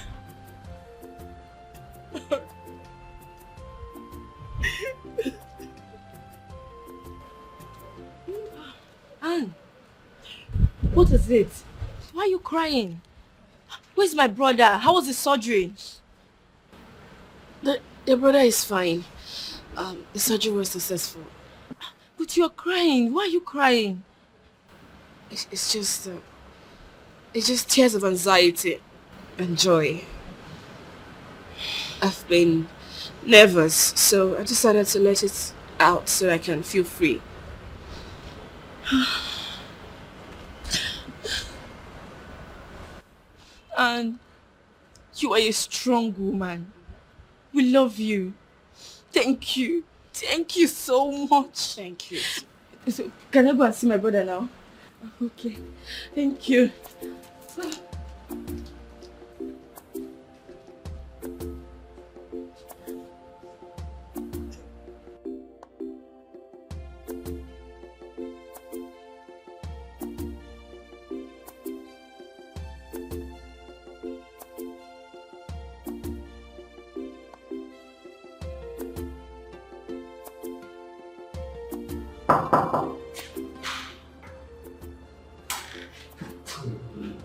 Anne, what is it? Why are you crying? Where's my brother? How was the surgery? The brother is fine. The surgery was successful. But you're crying. Why are you crying? It's just tears of anxiety and joy. I've been nervous, so I decided to let it out so I can feel free. And you are a strong woman. We love you. Thank you. Thank you so much. Thank you. So, can I go and see my brother now? Okay. Thank you.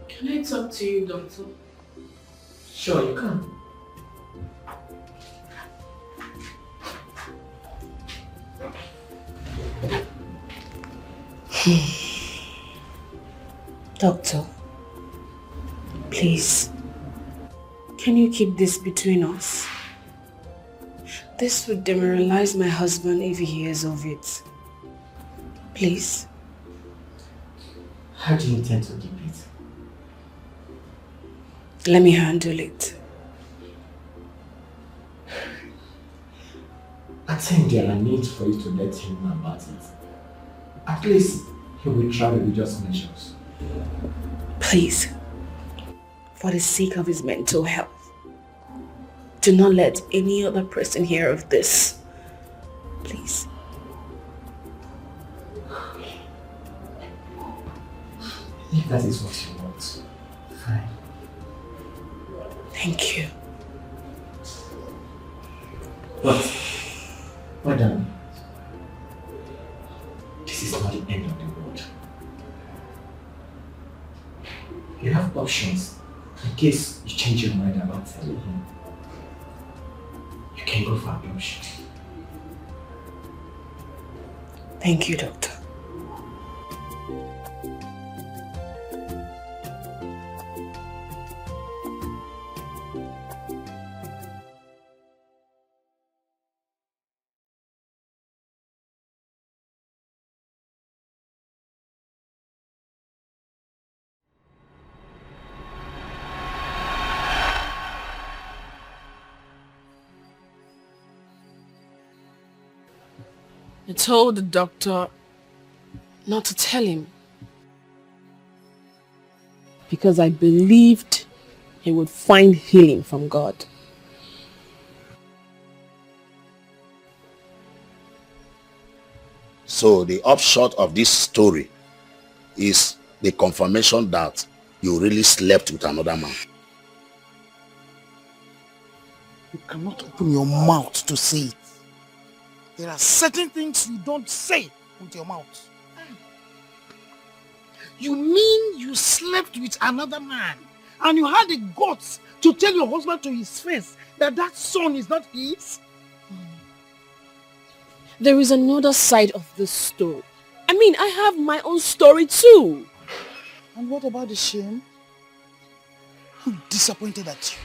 Can I talk to you, doctor? Sure, you can. Doctor, please, can you keep this between us? This would demoralize my husband if he hears of it. Please. How do you intend to keep it? Let me handle it. I think there are needs for you to let him know about it. At least he will try religious measures. Please, for the sake of his mental health, do not let any other person hear of this. Please. If that is what you want, fine. Thank you. But, madam, this is not the end of the world. You have options in case you change your mind about telling him. You can go for adoption. Thank you, doctor. I told the doctor not to tell him because I believed he would find healing from God. So the upshot of this story is the confirmation that you really slept with another man. You cannot open your mouth to say it. There are certain things you don't say with your mouth. You mean you slept with another man and you had the guts to tell your husband to his face that that son is not his? There is another side of this story. I mean, I have my own story too. And what about the shame? I'm disappointed at you.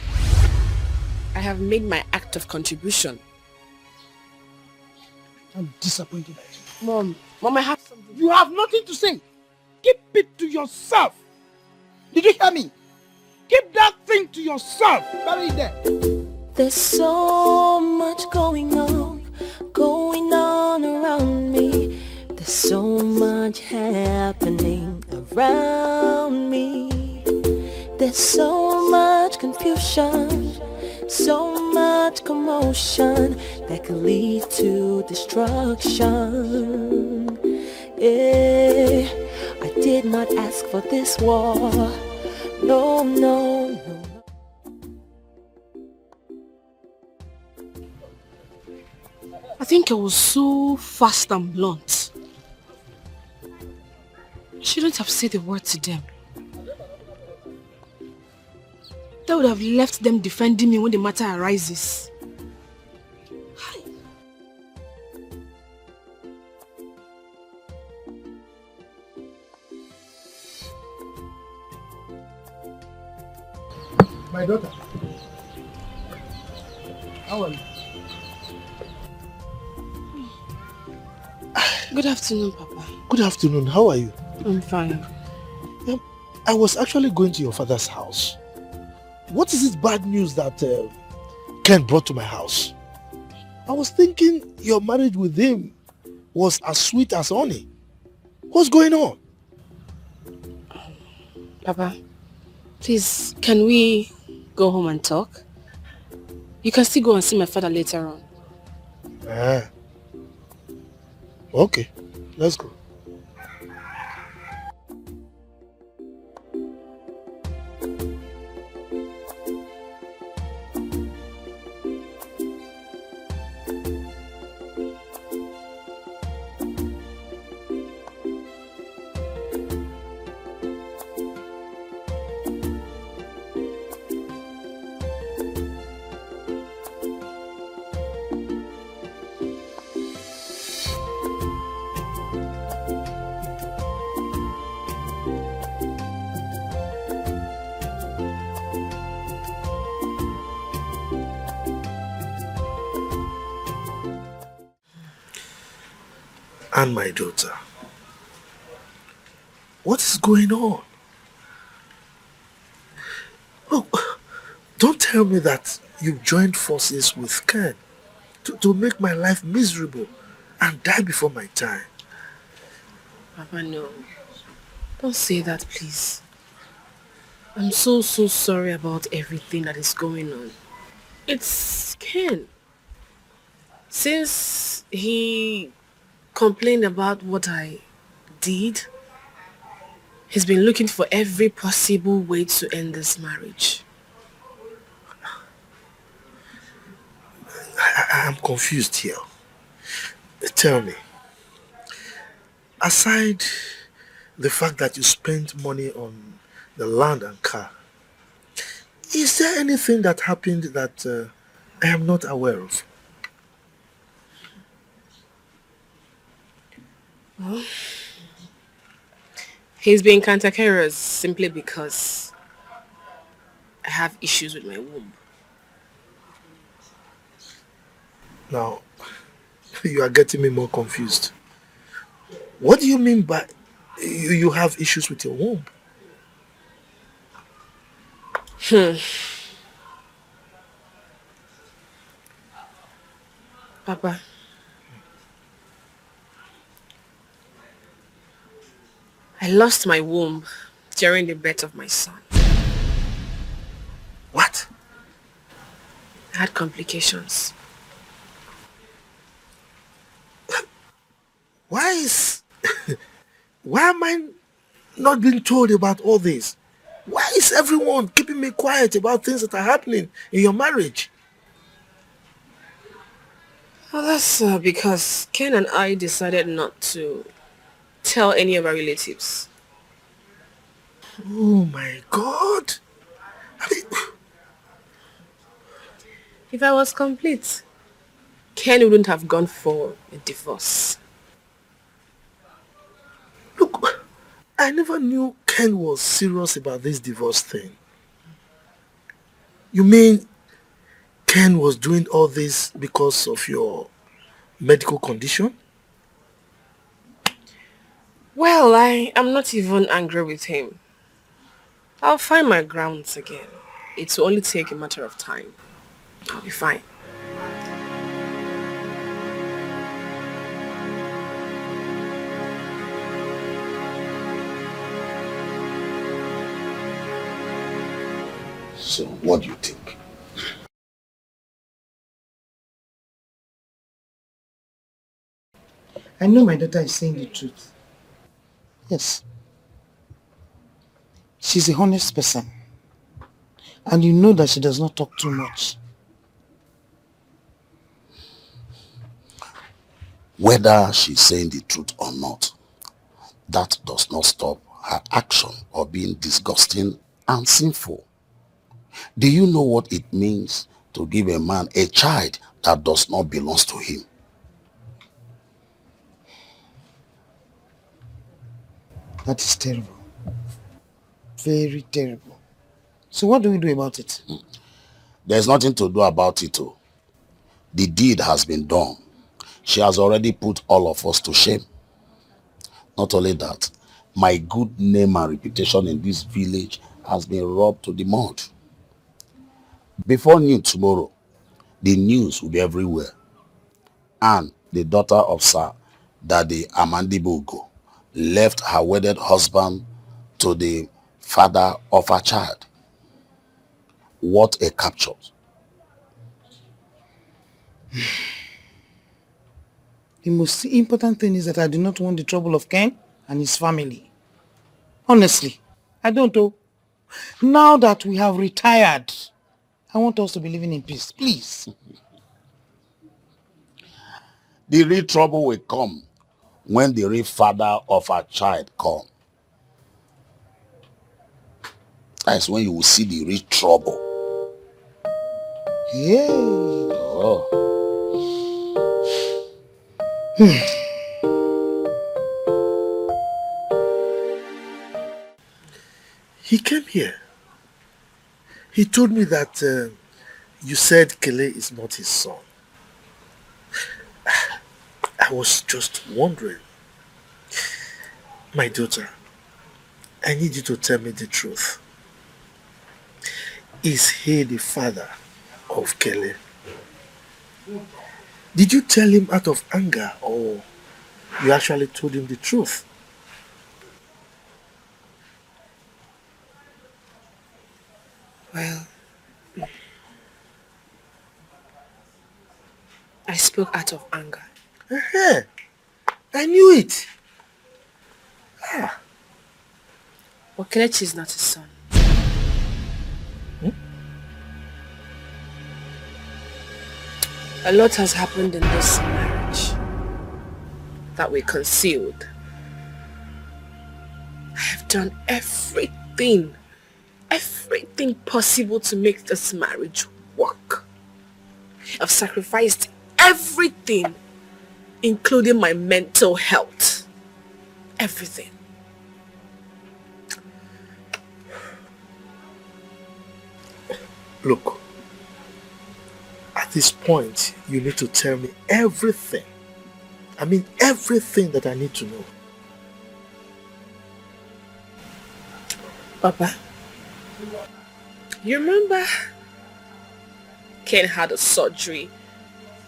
I have made my act of contribution. I'm disappointed at you. Mom, I have something. You have nothing to say. Keep it to yourself. Did you hear me? Keep that thing to yourself. Bury it there. There's so much going on around me. There's so much happening around me. There's so much confusion, so much much commotion that could lead to destruction. Yeah, I did not ask for this war. No, no, no. I think I was so fast and blunt. I shouldn't have said a word to them. That would have left them defending me when the matter arises. My daughter. How are you? Good afternoon, Papa. Good afternoon. How are you? I'm fine. I was actually going to your father's house. What is this bad news that Ken brought to my house? I was thinking your marriage with him was as sweet as honey. What's going on? Papa, please, can we go home and talk? You can still go and see my father later on. Okay, let's go. And my daughter, what is going on? Look, don't tell me that you've joined forces with Ken to make my life miserable and die before my time. Papa, no. Don't say that, please. I'm so sorry about everything that is going on. It's Ken. Since he complained about what I did, he's been looking for every possible way to end this marriage. I'm confused here. Tell me, aside the fact that you spent money on the land and car, is there anything that happened that I am not aware of? Well, he's being cantankerous simply because I have issues with my womb. Now, you are getting me more confused. What do you mean by you have issues with your womb? Papa, I lost my womb during the birth of my son. What? I had complications. Why am I not being told about all this? Why is everyone keeping me quiet about things that are happening in your marriage? Well, that's because Ken and I decided not to tell any of our relatives. Oh my God! If I was complete, Ken wouldn't have gone for a divorce. Look, I never knew Ken was serious about this divorce thing. You mean Ken was doing all this because of your medical condition? Well, I am not even angry with him. I'll find my grounds again. It will only take a matter of time. I'll be fine. So what do you think? I know my daughter is saying the truth. Yes. She's a honest person. And you know that she does not talk too much. Whether she's saying the truth or not, that does not stop her action or being disgusting and sinful. Do you know what it means to give a man a child that does not belong to him? That is terrible. Very terrible. So what do we do about it? There's nothing to do about it. Oh. The deed has been done. She has already put all of us to shame. Not only that, my good name and reputation in this village has been rubbed to the mud. Before noon tomorrow, the news will be everywhere. And the daughter of Sir Daddy Amandibogo left her wedded husband to the father of her child. What a capture. The most important thing is that I do not want the trouble of Ken and his family. Honestly, I don't know. Now that we have retired, I want us to be living in peace, please. The real trouble will come when the real father of her child comes. That's when you will see the real trouble. Yeah. Oh. He came here. He told me that you said Kele is not his son. I was just wondering. My daughter, I need you to tell me the truth. Is he the father of Kele? Did you tell him out of anger or you actually told him the truth? Well, I spoke out of anger. I knew it. But Kelechi is not his son. A lot has happened in this marriage that we concealed. I have done everything possible to make this marriage work. I've sacrificed everything, including my mental health. Everything. Look, at this point, you need to tell me everything. I mean everything that I need to know. Papa, you remember Ken had a surgery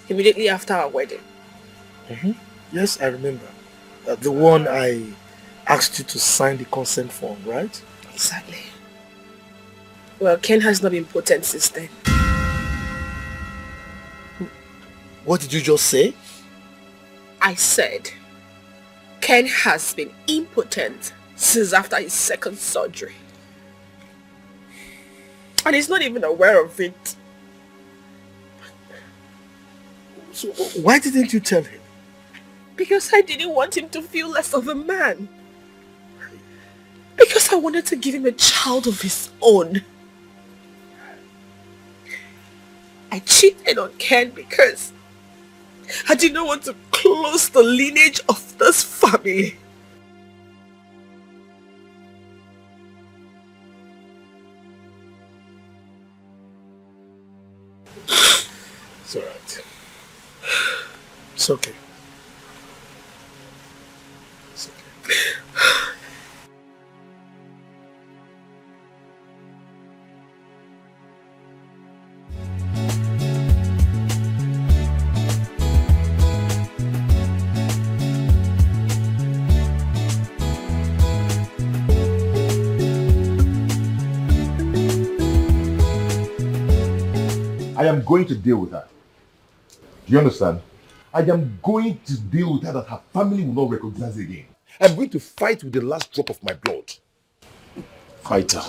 immediately after our wedding? Yes, I remember. The one I asked you to sign the consent form, right? Exactly. Well, Ken has not been potent since then. What did you just say? I said Ken has been impotent since after his second surgery. And he's not even aware of it. So why didn't you tell him? Because I didn't want him to feel less of a man. Because I wanted to give him a child of his own. I cheated on Ken because I did not want to close the lineage of this family. It's alright. It's okay. It's okay. I am going to deal with her. Do you understand? I am going to deal with her that her family will not recognize again. I'm going to fight with the last drop of my blood. Fighter.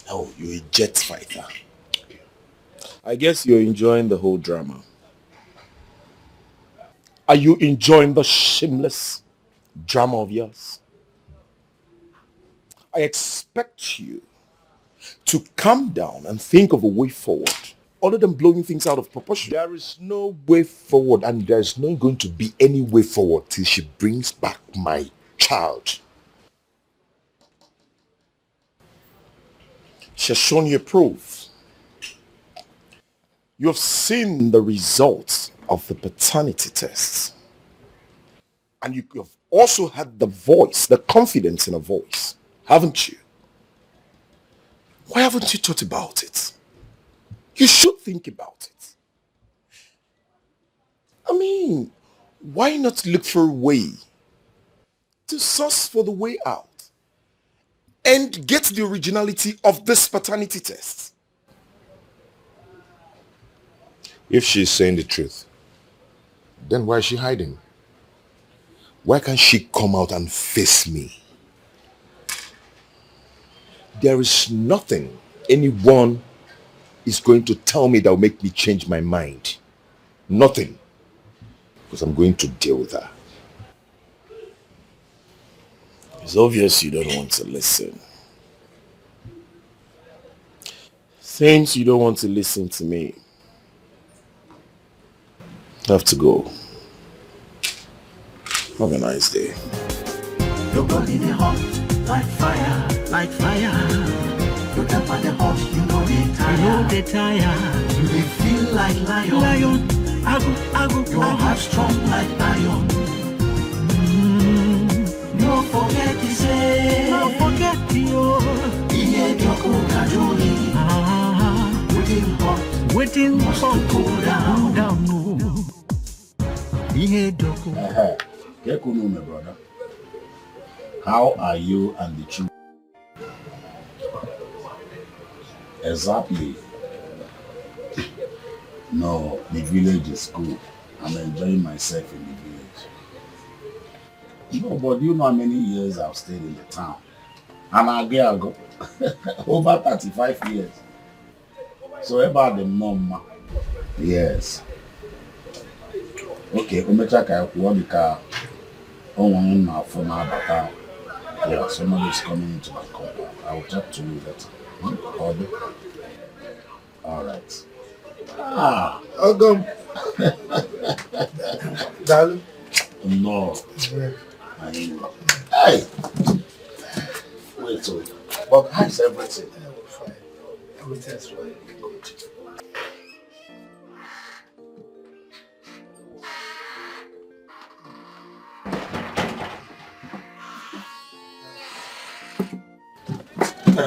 Oh, you're a jet fighter. I guess you're enjoying the whole drama. Are you enjoying the shameless drama of yours? I expect you to calm down and think of a way forward other than blowing things out of proportion. There is no way forward, and there's not going to be any way forward till she brings back my child. She has shown you proof. You have seen the results of the paternity tests. And you have also had the voice, the confidence in her voice, haven't you? Why haven't you thought about it? You should think about it. I mean, why not look for a way to source for the way out and get the originality of this paternity test? If she's saying the truth, then why is she hiding? Why can't she come out and face me? There is nothing anyone is going to tell me that will make me change my mind. Nothing. Because I'm going to deal with her. It's obvious you don't want to listen. Since you don't want to listen to me, I have to go. Have a nice day. Your body they hot like fire, like fire. Your temper they hot, you know they tire. You know they tire. You they feel like lion. Lion, agu. Your heart strong like iron. No forget to say. No forget you. Ihe doko kajuli. Waiting hot, to cool down. Ihe doko. My brother. How are you and the children? Exactly. No, the village is cool. I'm enjoying myself in the village. No, but you know how many years I've stayed in the town? And I go over 35 years. So about the mom. Yes. Okay, Umechaka, what the car? Oh, one now for my battle. Yeah, somebody is coming into my compound. I will talk to you later. All right. Welcome. Darling. No. Hey. Wait, but how's everything? Fine. Everything's fine. Good.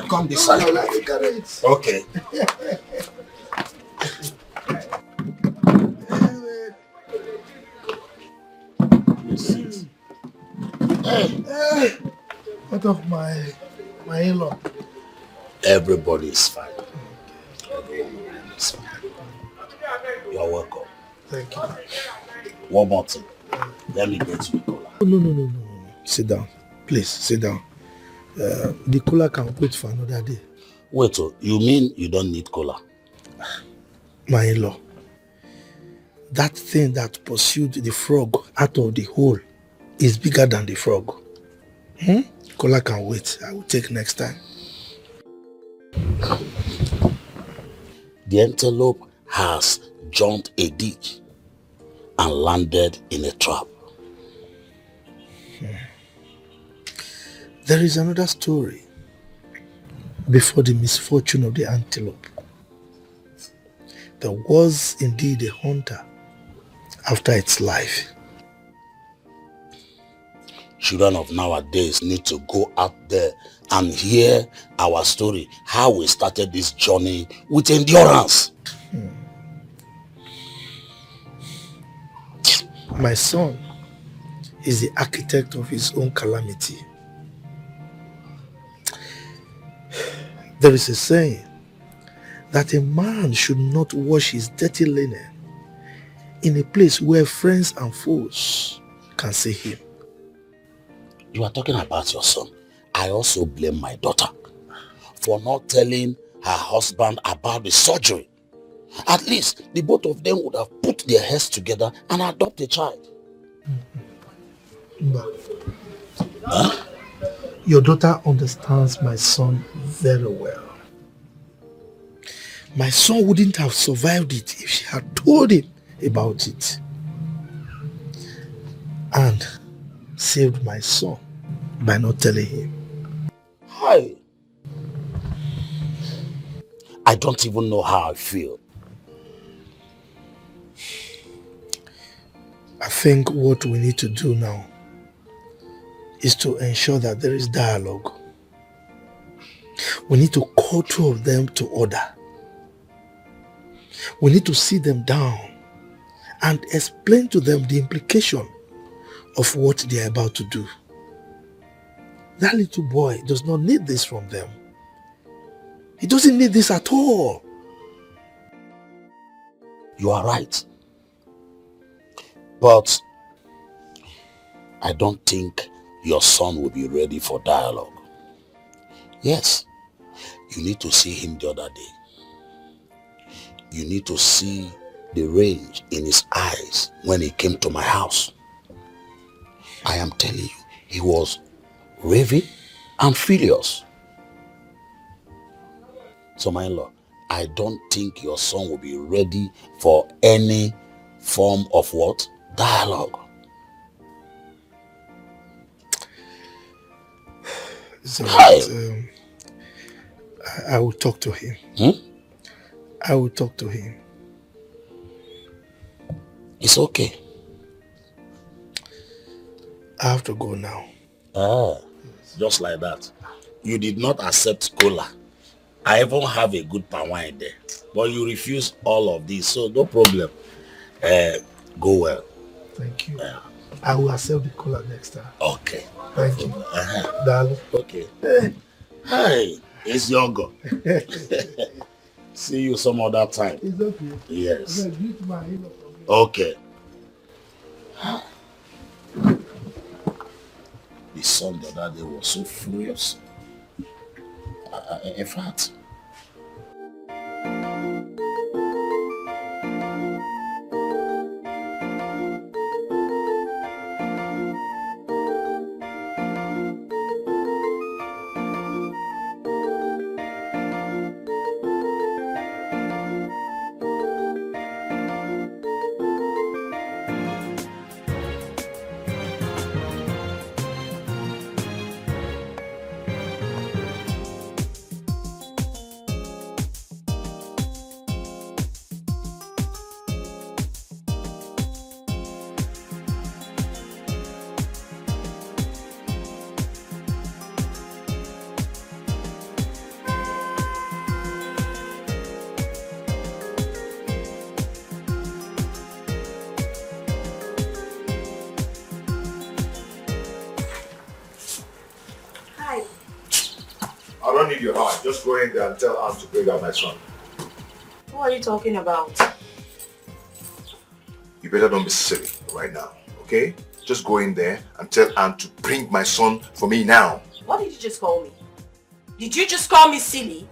Come this side. Okay. What of my in-law? Everybody is fine. Everyone is fine. You're welcome. Thank you. One more thing. Let me get you a cola. No. Sit down. Please, sit down. The cola can wait for another day. Wait, you mean you don't need cola? My in-law. That thing that pursued the frog out of the hole is bigger than the frog. Cola can wait. I will take next time. The antelope has jumped a ditch and landed in a trap. There is another story before the misfortune of the antelope. There was indeed a hunter after its life. Children of nowadays need to go out there and hear our story, how we started this journey with endurance. My son is the architect of his own calamity. There is a saying that a man should not wash his dirty linen in a place where friends and foes can see him. You are talking about your son. I also blame my daughter for not telling her husband about the surgery. At least the both of them would have put their heads together and adopt a child. Mba. Huh? Your daughter understands my son very well. My son wouldn't have survived it if she had told him about it. And saved my son by not telling him. Hi. I don't even know how I feel. I think what we need to do now is to ensure that there is dialogue. We need to call two of them to order. We need to sit them down and explain to them the implication of what they are about to do. That little boy does not need this from them. He doesn't need this at all. You are right. But I don't think your son will be ready for dialogue. Yes, you need to see him the other day. You need to see the rage in his eyes when he came to my house. I am telling you, he was raving and furious. So my in-law, I don't think your son will be ready for any form of what? Dialogue. So I will talk to him. I will talk to him. It's okay. I have to go now. Ah, just like that. You did not accept cola. I even have a good palm wine there. But you refuse all of this, so no problem. Go well. Thank you. I will accept the cola next time. Okay. Thank you. Darling. Okay. Hi, it's Yogo. See you some other time. It's okay. Yes. Okay. Okay. The son the other day was so furious. In fact, I don't need your heart. Just go in there and tell Aunt to bring out my son. What are you talking about? You better don't be silly right now, okay? Just go in there and tell Aunt to bring my son for me now. What did you just call me? Did you just call me silly?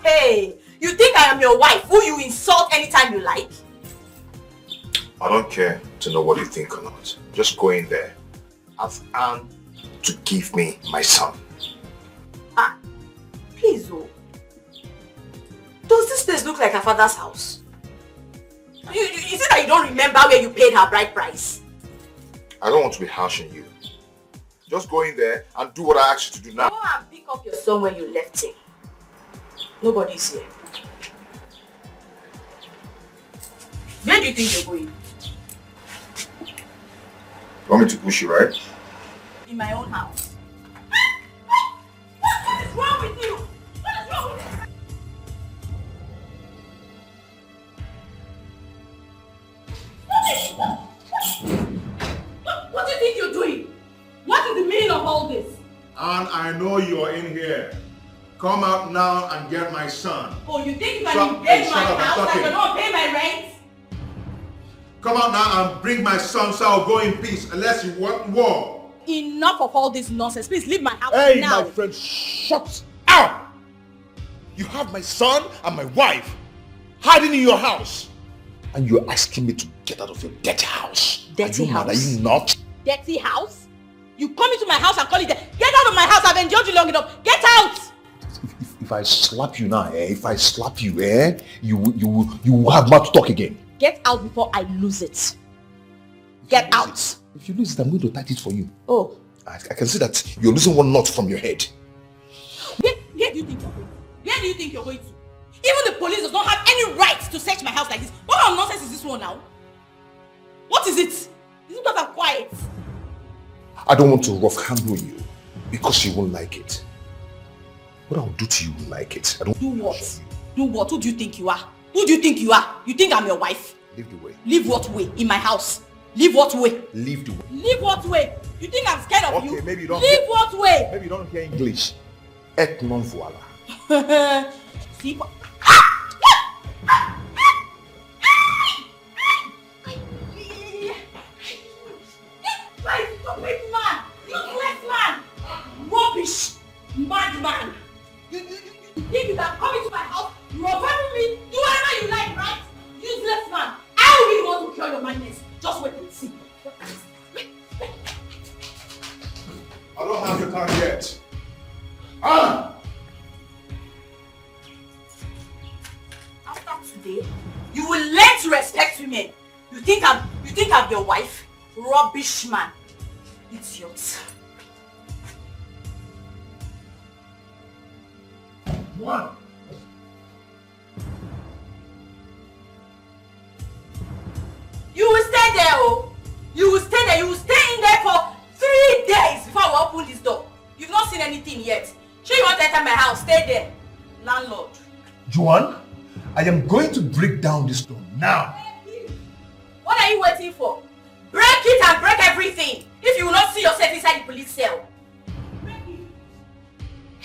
Hey, you think I am your wife who you insult anytime you like? I don't care to know what you think or not. Just go in there. Ask Aunt to give me my son. Ah, please, oh. Does this place look like her father's house? Is it that you don't remember where you paid her bride price? I don't want to be harsh on you. Just go in there and do what I asked you to do now. Go and pick up your son where you left him. Nobody's here. Where do you think you're going? You want me to push you, right? In my own house. What is wrong with you? What is wrong with you? What do you think you're doing? What is the meaning of all this? And I know you are in here. Come out now and get my son. Oh, you think you can invade my house and you don't pay my rent? Come out now and bring my son so I'll go in peace, unless you want war. Enough of all this nonsense. Please leave my house now. Hey, my friend, shut up! You have my son and my wife hiding in your house. And you're asking me to get out of your dirty house. Dirty house? Mad? Are you not? Dirty house? You come into my house and call it dirty. Get out of my house. I've enjoyed you long enough. Get out! If I slap you now, if I slap you, you will have mouth to talk again. Get out before I lose it. Get out. If you lose it, I'm going to tight it for you. Oh. I can see that you're losing one knot from your head. Where do you think you're going? Where do you think you're going to? Even the police does not have any right to search my house like this. What kind of nonsense is this one now? What is it? Is it because I'm quiet? I don't want to rough handle you because you won't like it. What I'll do to you will like it. I don't do what? Do what? Who do you think you are? Who do you think you are? You think I'm your wife? Leave the way. Leave what way? In my house. Leave what way? Leave the way. Leave what way? You think I'm scared of you? Okay, maybe you don't. Leave what way? Maybe you don't hear English. Et non voila. See what? Stupid man! Useless man! Rubbish! Madman! You think you can come into my house, robber me, do whatever you like, right? Useless man! I will be the one to cure your madness. Just wait and see. I don't have your time yet. Ah! After today, you will learn to respect women. You think I'm your wife? Rubbish man. Idiot. One. You will stay there, oh. You will stay there. You will stay in there for 3 days before I open this door. You've not seen anything yet. Sure you want to enter my house? Stay there. Landlord. Juan, I am going to break down this door now. What are you waiting for? Break it and break everything. If you will not see yourself inside the police cell.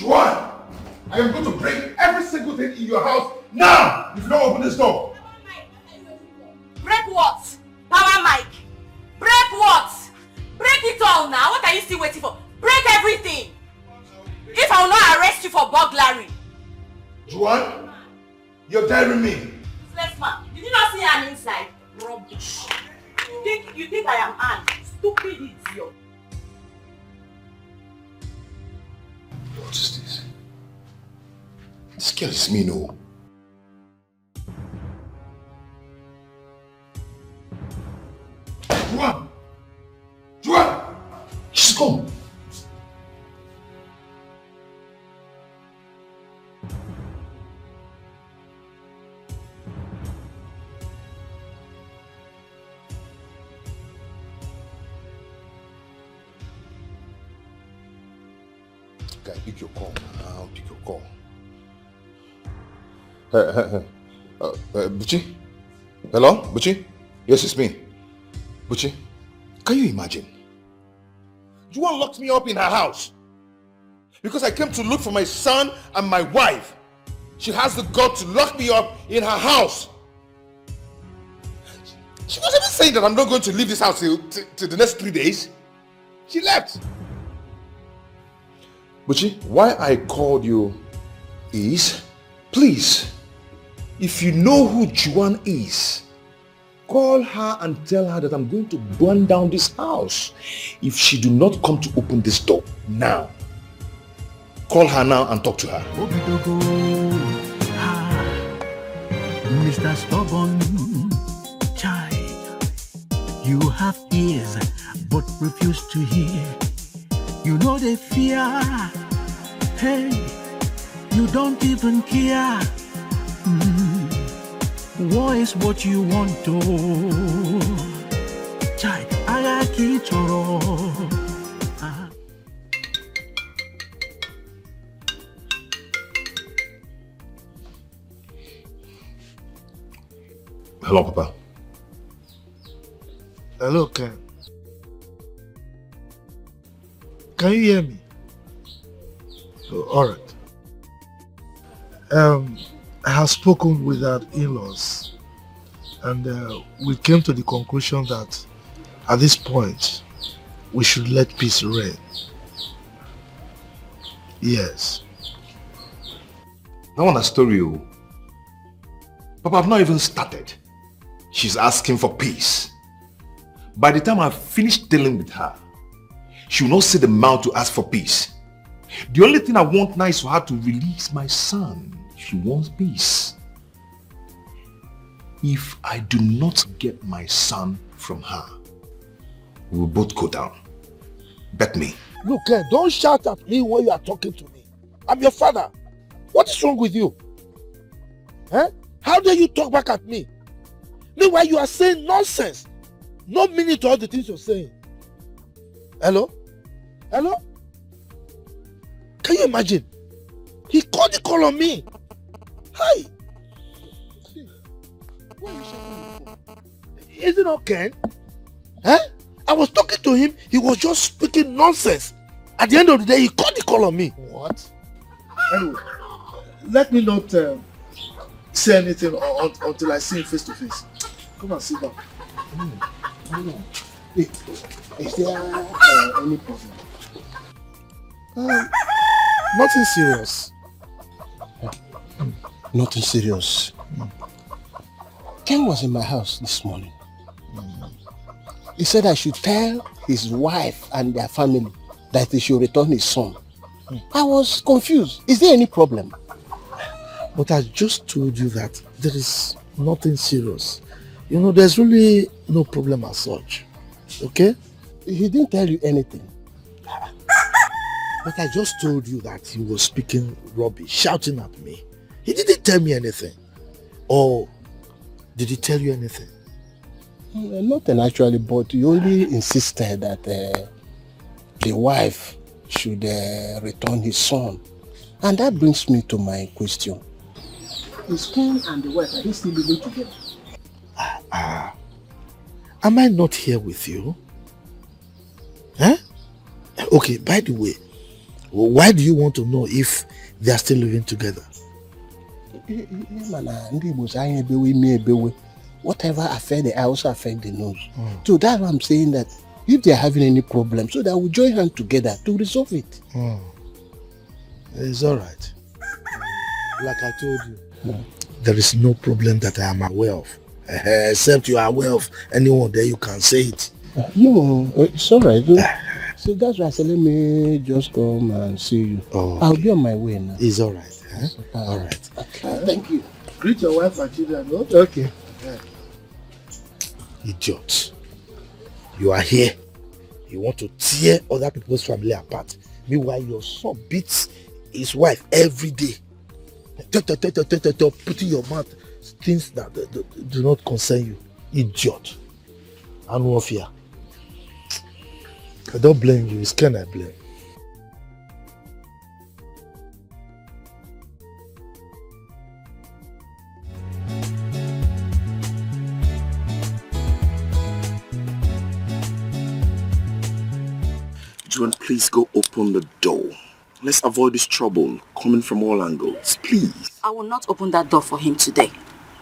Juan, I am going to break every single thing in your house now if you don't open this door. Break what? Power mic. Break what? Break it all now. What are you still waiting for? Break everything. If I will not arrest you for burglary. Juan, you're daring me. Useless man. Did you not see an inside? Rubbish. You think I am Anne? Stupid idiot. What is this? This girl is me, no. Juan! Juan! She's gone. Guy, pick your call now. Pick your call. Buchi? Hello, Buchi? Yes, it's me. Buchi, can you imagine? Juan locked me up in her house because I came to look for my son and my wife. She has the guts to lock me up in her house. She was even saying that I'm not going to leave this house till the next 3 days. She left. Buchi, why I called you is, please, if you know who Juan is, call her and tell her that I'm going to burn down this house if she do not come to open this door now. Call her now and talk to her. Mr. Stubborn Child, you have ears but refuse to hear. You know the fear. Hey, you don't even care. War is what you want to. Child, I can't choro. Hello, Papa. Hello, Ken. Can you hear me? Oh, all right. I have spoken with our in-laws And we came to the conclusion that at this point, we should let peace reign. Yes. I want a story. Papa, I've not even started. She's asking for peace. By the time I've finished dealing with her, she will not see the mouth to ask for peace. The only thing I want now is for her to release my son. She wants peace. If I do not get my son from her, we will both go down. Bet me. Look, don't shout at me when you are talking to me. I'm your father. What is wrong with you? Eh? How dare you talk back at me? Meanwhile, you are saying nonsense. No meaning to all the things you're saying. Hello? Hello? Can you imagine? He called the call on me. Hi. What are you shouting for? Is it okay? Eh? I was talking to him. He was just speaking nonsense. At the end of the day, he called the call on me. What? Anyway, let me not say anything until I see him face to face. Come and sit down. Is there any problem? Nothing serious. Nothing serious. Ken was in my house this morning. He said I should tell his wife and their family that they should return his son. I was confused. Is there any problem? But I just told you that there is nothing serious. You know, there's really no problem as such. Okay? He didn't tell you anything. But I just told you that he was speaking rubbish, shouting at me. He didn't tell me anything. Or did he tell you anything? Nothing actually, but he only insisted that the wife should return his son. And that brings me to my question. Is Ken and the wife, are they still living together? Am I not here with you? Huh? Okay, by the way, why do you want to know if they are still living together? Whatever affect the eye also affect the nose. So that's why I'm saying that if they are having any problem, so that we join hands together to resolve it. It's alright. Like I told you, there is no problem that I am aware of. Except you are aware of anyone there, you can say it. No, it's alright. So that's why I said, let me just come and see you. Oh, I'll be on my way now. It's alright. Alright. Okay, thank you. Greet your wife and children. No? Okay. Idiot. You are here. You want to tear other people's family apart. Meanwhile, your son beats his wife every day. Putting your mouth things that do not concern you. Idiot. And no fear. I don't blame you. It's Ken I blame. John, please go open the door. Let's avoid this trouble coming from all angles, please. I will not open that door for him today.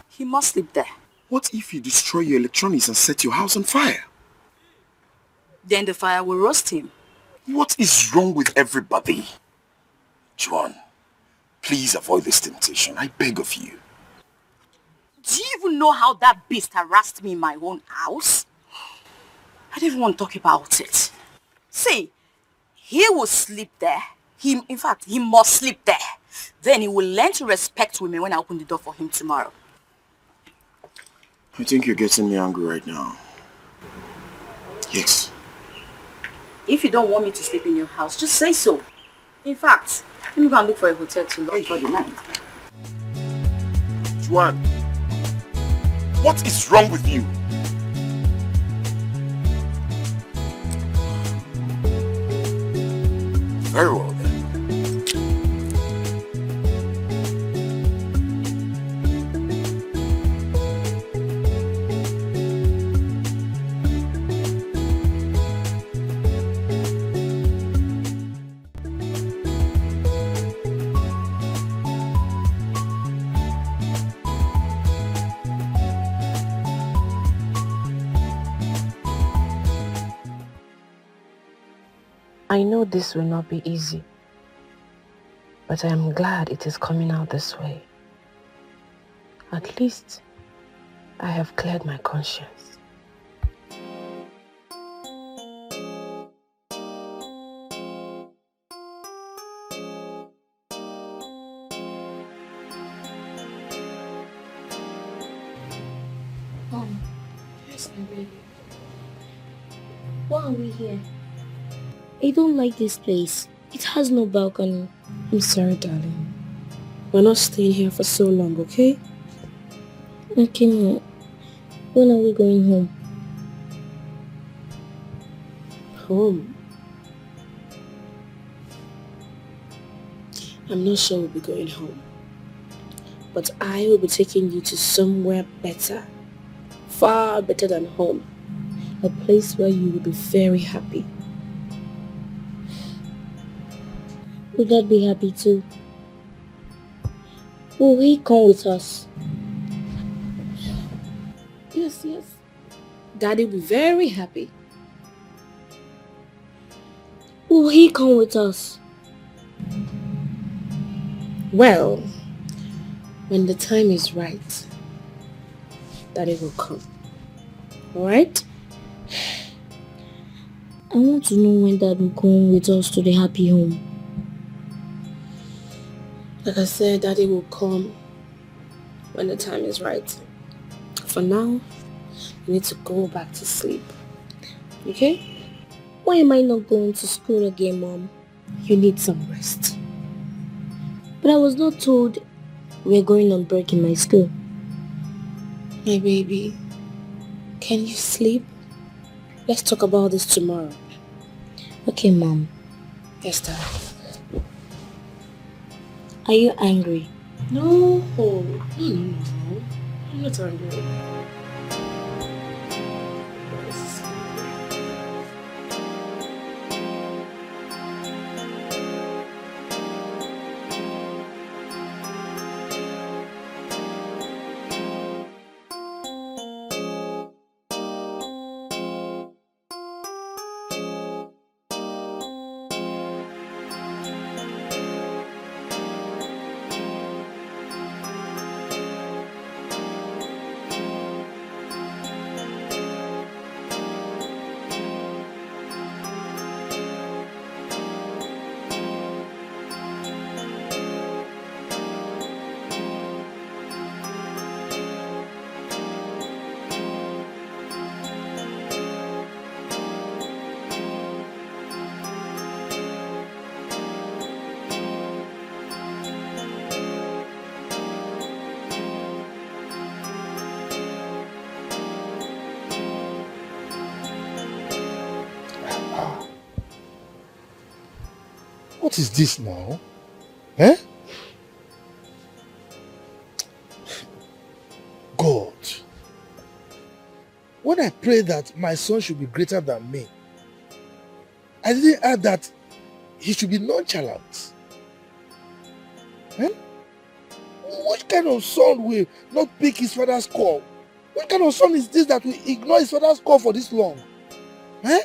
He must sleep there. What if you destroy your electronics and set your house on fire? Then the fire will roast him. What is wrong with everybody? John, please avoid this temptation. I beg of you. Do you even know how that beast harassed me in my own house? I don't even want to talk about it. See, he will sleep there. In fact, he must sleep there. Then he will learn to respect women when I open the door for him tomorrow. I think you're getting me angry right now. Yes. If you don't want me to sleep in your house, just say so. In fact, let me go and look for a hotel to lodge for the night. Juan, what is wrong with you? Very well then. I know this will not be easy, but I am glad it is coming out this way. At least, I have cleared my conscience. Yes, my baby. Why are we here? I don't like this place. It has no balcony. I'm sorry, darling. We're not staying here for so long, okay? Okay, Mom. When are we going home? Home? I'm not sure we'll be going home. But I will be taking you to somewhere better. Far better than home. A place where you will be very happy. Will Dad be happy too? Will he come with us? Yes. Daddy will be very happy. Will he come with us? Well, when the time is right, Daddy will come. Alright? I want to know when Dad will come with us to the happy home. Like I said, Daddy will come when the time is right. For now, you need to go back to sleep. Okay? Why am I not going to school again, Mom? You need some rest. But I was not told we're going on break in my school. My baby, can you sleep? Let's talk about this tomorrow. Okay, Mom. Yes, Dad. Are you angry? No. I'm not angry. What is this now? Eh? God, when I pray that my son should be greater than me, I didn't add that he should be nonchalant. Eh? What kind of son will not pick his father's call? What kind of son is this that will ignore his father's call for this long? Eh?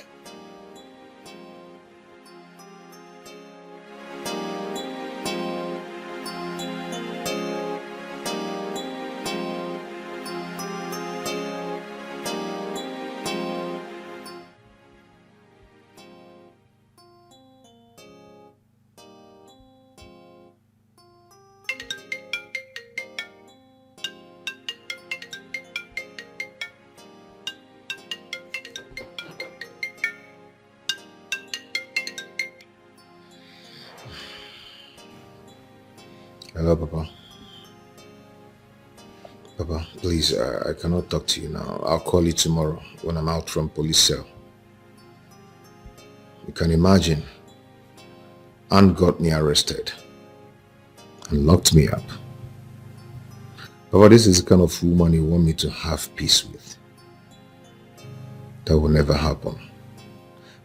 Hello, Papa. Papa, please, I cannot talk to you now. I'll call you tomorrow when I'm out from police cell. You can imagine, Aunt got me arrested and locked me up. Papa, this is the kind of woman you want me to have peace with. That will never happen.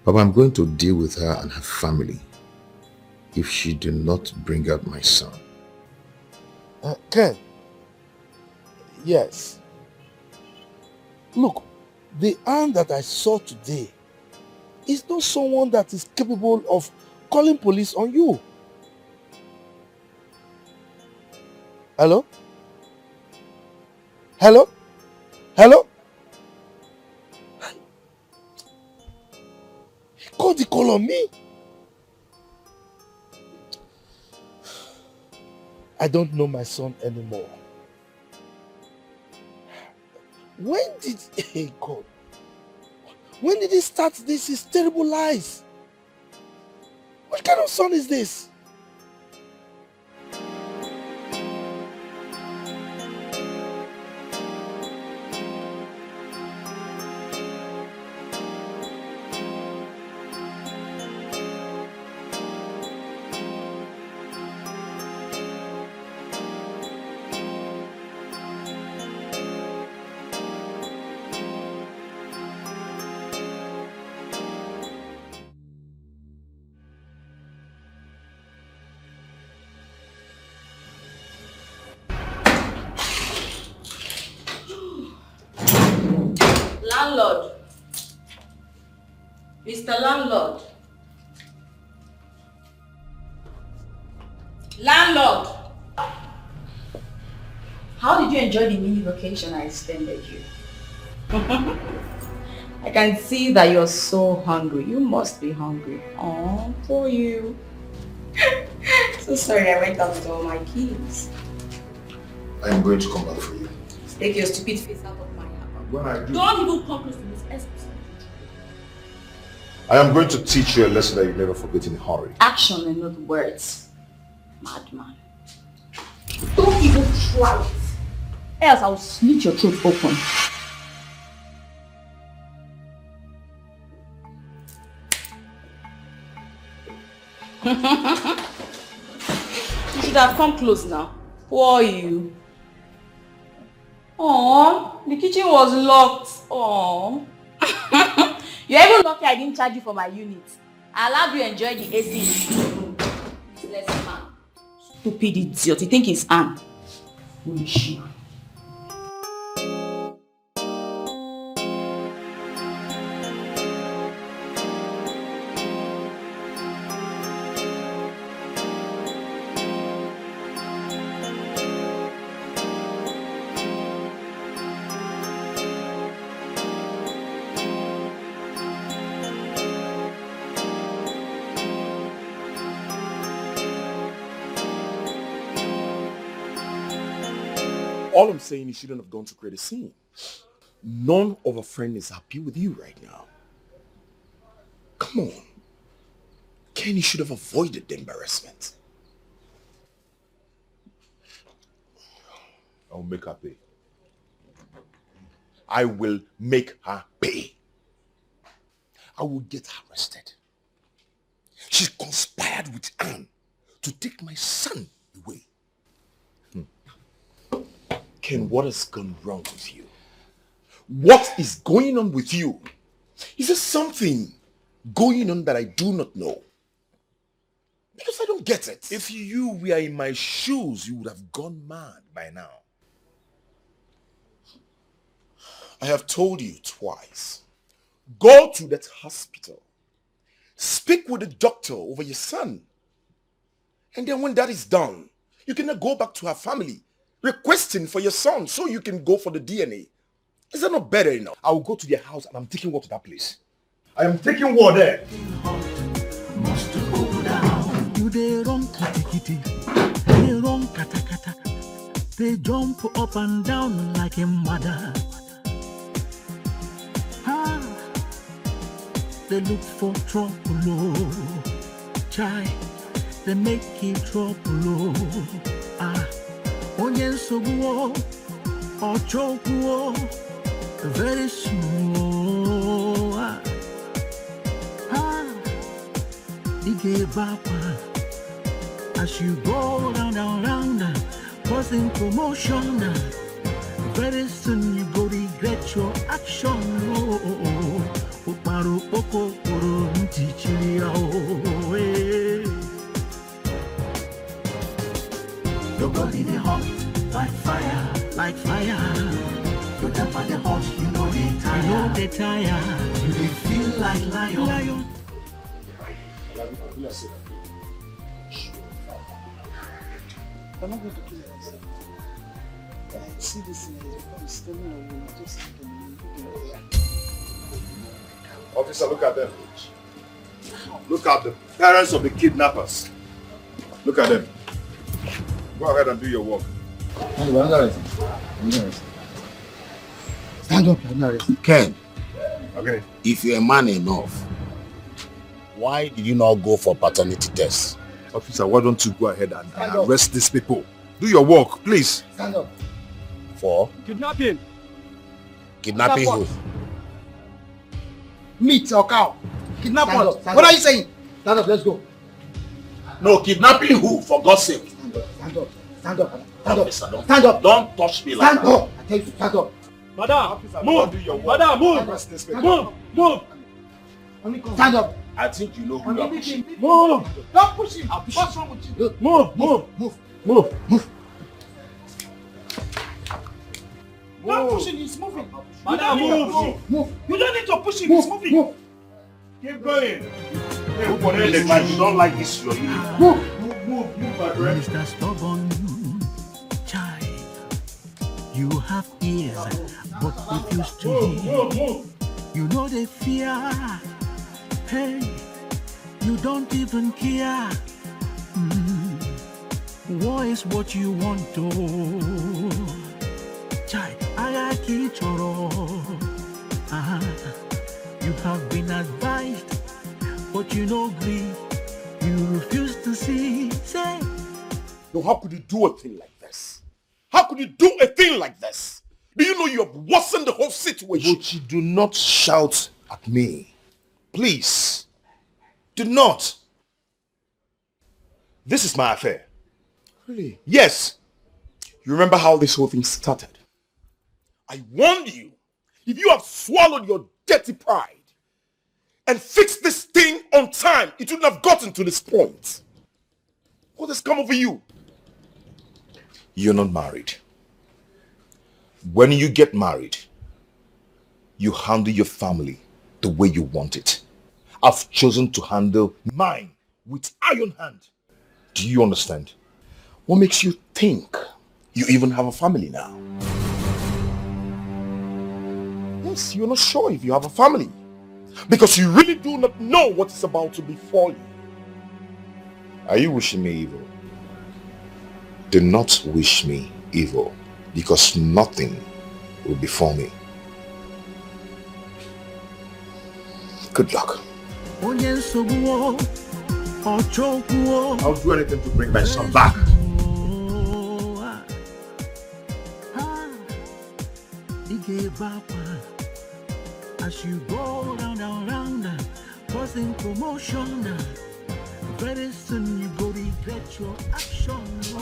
Papa, I'm going to deal with her and her family if she do not bring out my son. Ken, yes. Look, the aunt that I saw today is not someone that is capable of calling police on you. Hello? Hello? Hello? He called the call on me. I don't know my son anymore. When did hey God? When did he start this? His terrible lies. What kind of son is this? Landlord. Mr. Landlord. Landlord. How did you enjoy the mini vacation I extended you? I can see that you're so hungry. You must be hungry. Oh, poor you. So sorry I went out with all my keys. I am going to come back for you. Take your stupid face out of my house. When I do, Don't even come close to this ex. I am going to teach you a lesson that you never forget in a hurry. Action and not words. Madman. Don't even try it. Else I'll slit your throat open. You should have come close now. Who are you? Oh, the kitchen was locked. Oh. You're even lucky I didn't charge you for my unit. I allowed you to enjoy the AC in the room. Useless man. Stupid idiot. You think it's Anne? Foolish you. All I'm saying, you shouldn't have gone to create a scene. None of our friend is happy with you right now. Come on. Kenny should have avoided the embarrassment. I will make her pay. I will make her pay. I will get her arrested. She conspired with Anne to take my son away. Ken, what has gone wrong with you? What is going on with you? Is there something going on that I do not know? Because I don't get it. If you were in my shoes, you would have gone mad by now. I have told you twice. Go to that hospital. Speak with the doctor over your son. And then when that is done, you can now go back to her family, requesting for your son so you can go for the DNA. Is that not better enough? I will go to their house and I'm taking war to that place. I am taking war there. You they run kitty kitty, they run kata kata, they jump up and down like a mother. They look for trouble, oh. Chai, they make it trouble, oh. Onye soguo, or chokuo, very small. Dikeh bapa, as you go round, causing commotion. Very soon you go regret your action, oh. Uparu poko uru ntichiria, oh. Your body they hot like fire, like fire. Your temper they hot, you know they tire. You know they tire. You they feel like lion. I'm not going to kill myself. I see this is telling you just Officer, look at them. Look at the parents of the kidnappers. Look at them. Go ahead and do your work. Stand up, I'm not arrested. Ken, okay. If you're a man enough, why did you not go for paternity test? Officer, why don't you go ahead and arrest these people? Do your work, please. Stand up. For? Kidnapping. Kidnapping who? Meat or cow? Kidnap what? What are you saying? Stand up, let's go. No, kidnapping who? For God's sake. Stand up. Stand up. Stand up. Officer, Stand up. Don't touch me like Stand that. up. I tell you, stand up. Madam, move. Madam, move. Move. Stand up. I think you know who you are pushing. Move. Don't push him. What's wrong with you? Move. Don't push him. He's moving. Madam, move. You don't need to push him. He's moving. Keep going. You don't like this, you're leaving. Move, my friend. Mr. Stubborn child, you have ears, but refuse to hear. You know they fear. Hey, you don't even care. What is what you want to? Child, I keep you have been advised, but you know grief. You refuse to see. Say, No, how could you do a thing like this? How could you do a thing like this? Do you know you have worsened the whole situation? Luchy, do not shout at me. Please. Do not. This is my affair. Really? Yes. You remember how this whole thing started? I warned you. If you have swallowed your dirty pride and fixed this thing on time, it wouldn't have gotten to this point. What has come over you? You're not married. When you get married, you handle your family the way you want it. I've chosen to handle mine with iron hand. Do you understand? What makes you think you even have a family now? Yes, you're not sure if you have a family. Because you really do not know what is about to befall you. Are you wishing me evil? Do not wish me evil, because nothing will befall me. Good luck. I'll do anything to bring my son back. As you go round, causing commotion. Very soon you go regret your action. Should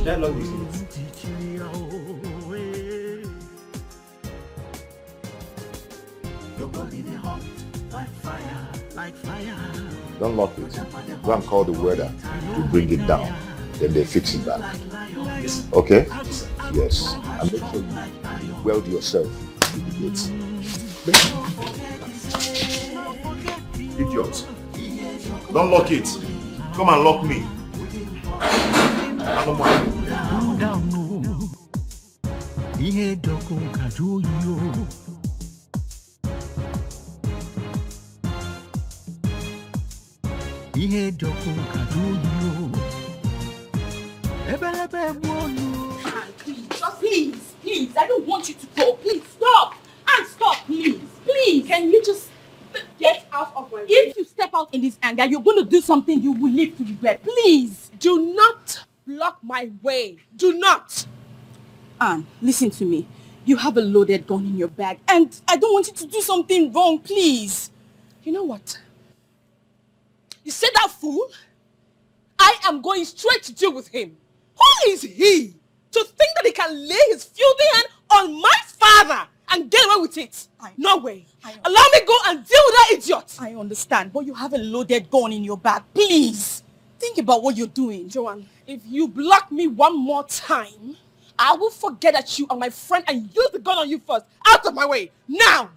I love this? Your body they hot like fire. Don't lock it. Go and call the weather to bring it down. Then they fix it back. Okay? Yes. And make sure you weld yourself to the gates. Idiot. Don't lock it. Come and lock me. I don't mind. Please, I don't want you to go. Please, stop. And stop, please. Please. Can you just get out of my way? If you step out in this anger, you're going to do something you will live to regret. Please. Do not block my way. Do not. Anne, listen to me. You have a loaded gun in your bag, and I don't want you to do something wrong, please. You know what? You said that fool? I am going straight to deal with him. Who is he to think that he can lay his filthy hand on my father and get away with it? No way. Allow me go and deal with that idiot. I understand, but you have a loaded gun in your bag. Please, think about what you're doing. Joanne, if you block me one more time, I will forget that you are my friend and use the gun on you first. Out of my way, now!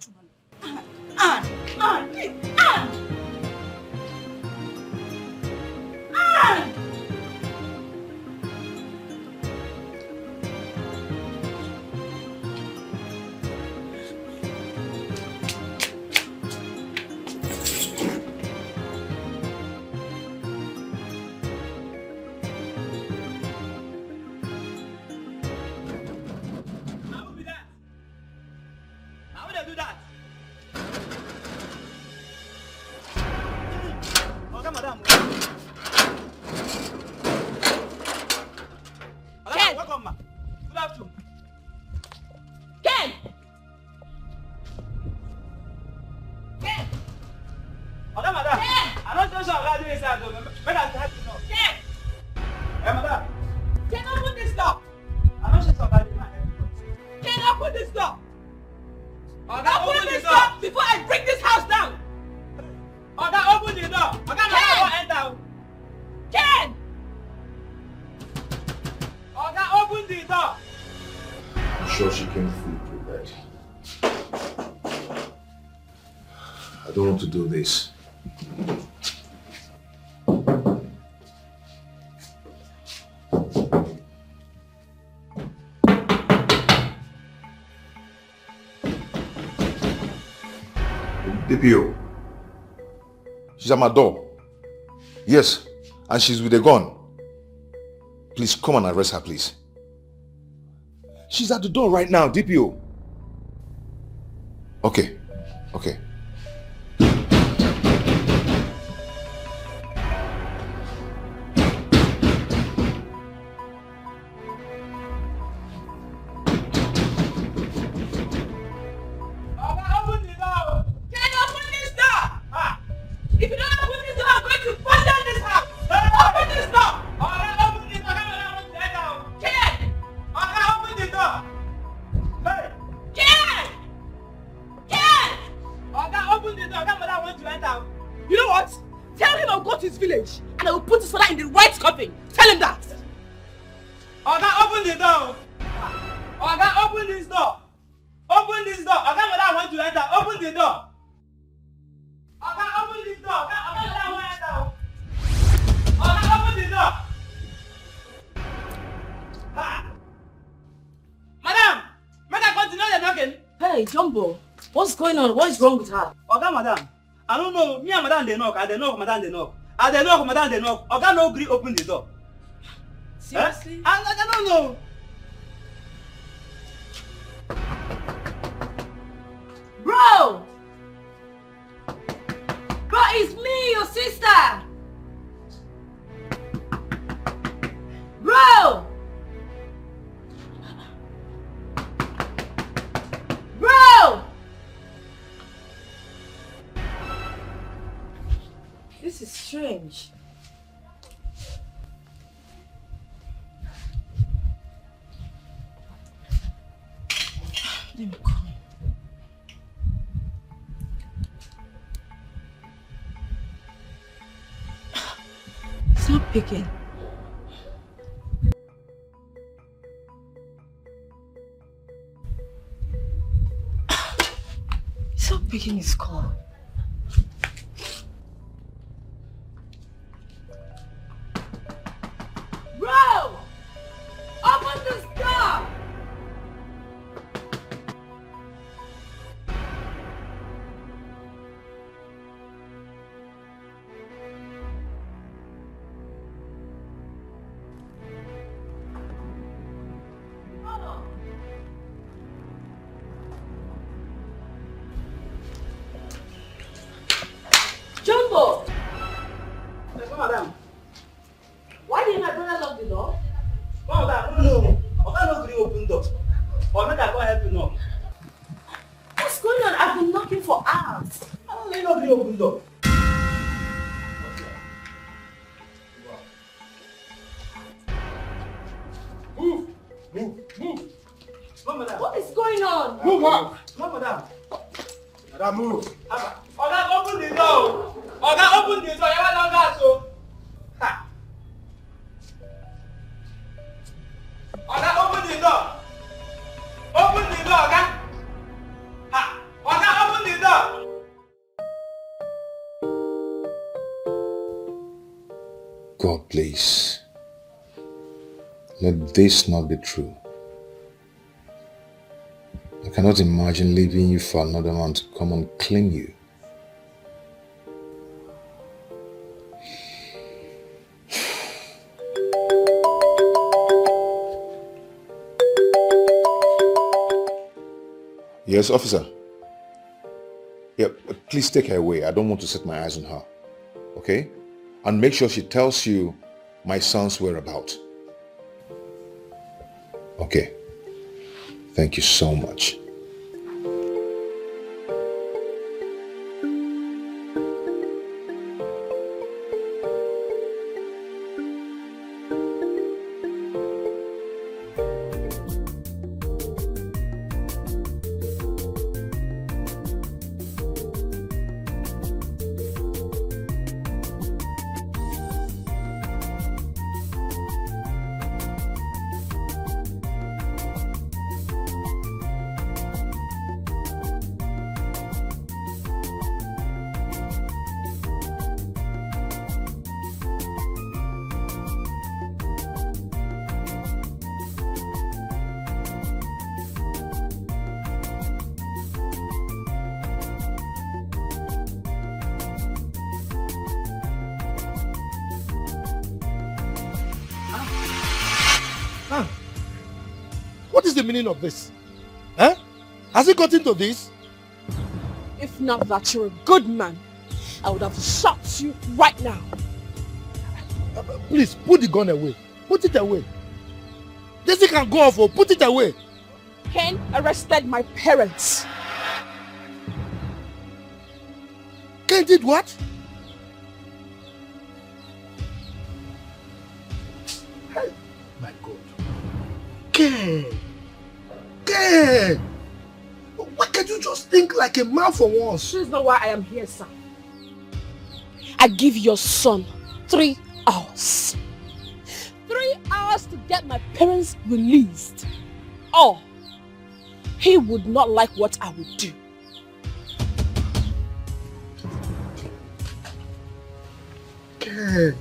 Sure she came fully prepared. I don't want to do this. DPO. She's at my door. Yes, and she's with a gun. Please come and arrest her, please. She's at the door right now, DPO. Okay. What's going on? What is wrong with her? Oga, madam. I don't know. Me and madam they knock. Madam they knock. Oga no agree open the door. Seriously? I don't know. Bro! Bro, it's me, your sister! Bro! Bro! This is strange. Let me call. It's not picking. It's not picking his call. Bro! Open this door! Jumbo! Yes, madam. Why did my brother lock the door? Madam, no. Oga no agree open door. Or make I go help you knock. What's going on? I've been knocking for hours. Oga no agree open door. Move. No, madam. What is going on? Move up. No, madam. Madam, move. Oga, open the door. Oga, open the door. You want to go? Ha. Oga, open the door. Open the door, Oga. Ha. Oga, open the door. God, please. Let this not be true. I cannot imagine leaving you for another man to come and claim you. Yes, officer. Yeah, please take her away. I don't want to set my eyes on her. Okay? And make sure she tells you my son's whereabouts. Okay. Thank you so much. What is the meaning of this? Huh? Has it got into this? If not that you're a good man, I would have shot you right now. Please, put the gun away. Put it away. This thing can go off, or put it away. Ken arrested my parents. Ken did what? My God. Ken! Ken! Why can't you just think like a man for once? This is not why I am here, sir. I give your son 3 hours. 3 hours to get my parents released. Or he would not like what I would do. Ken.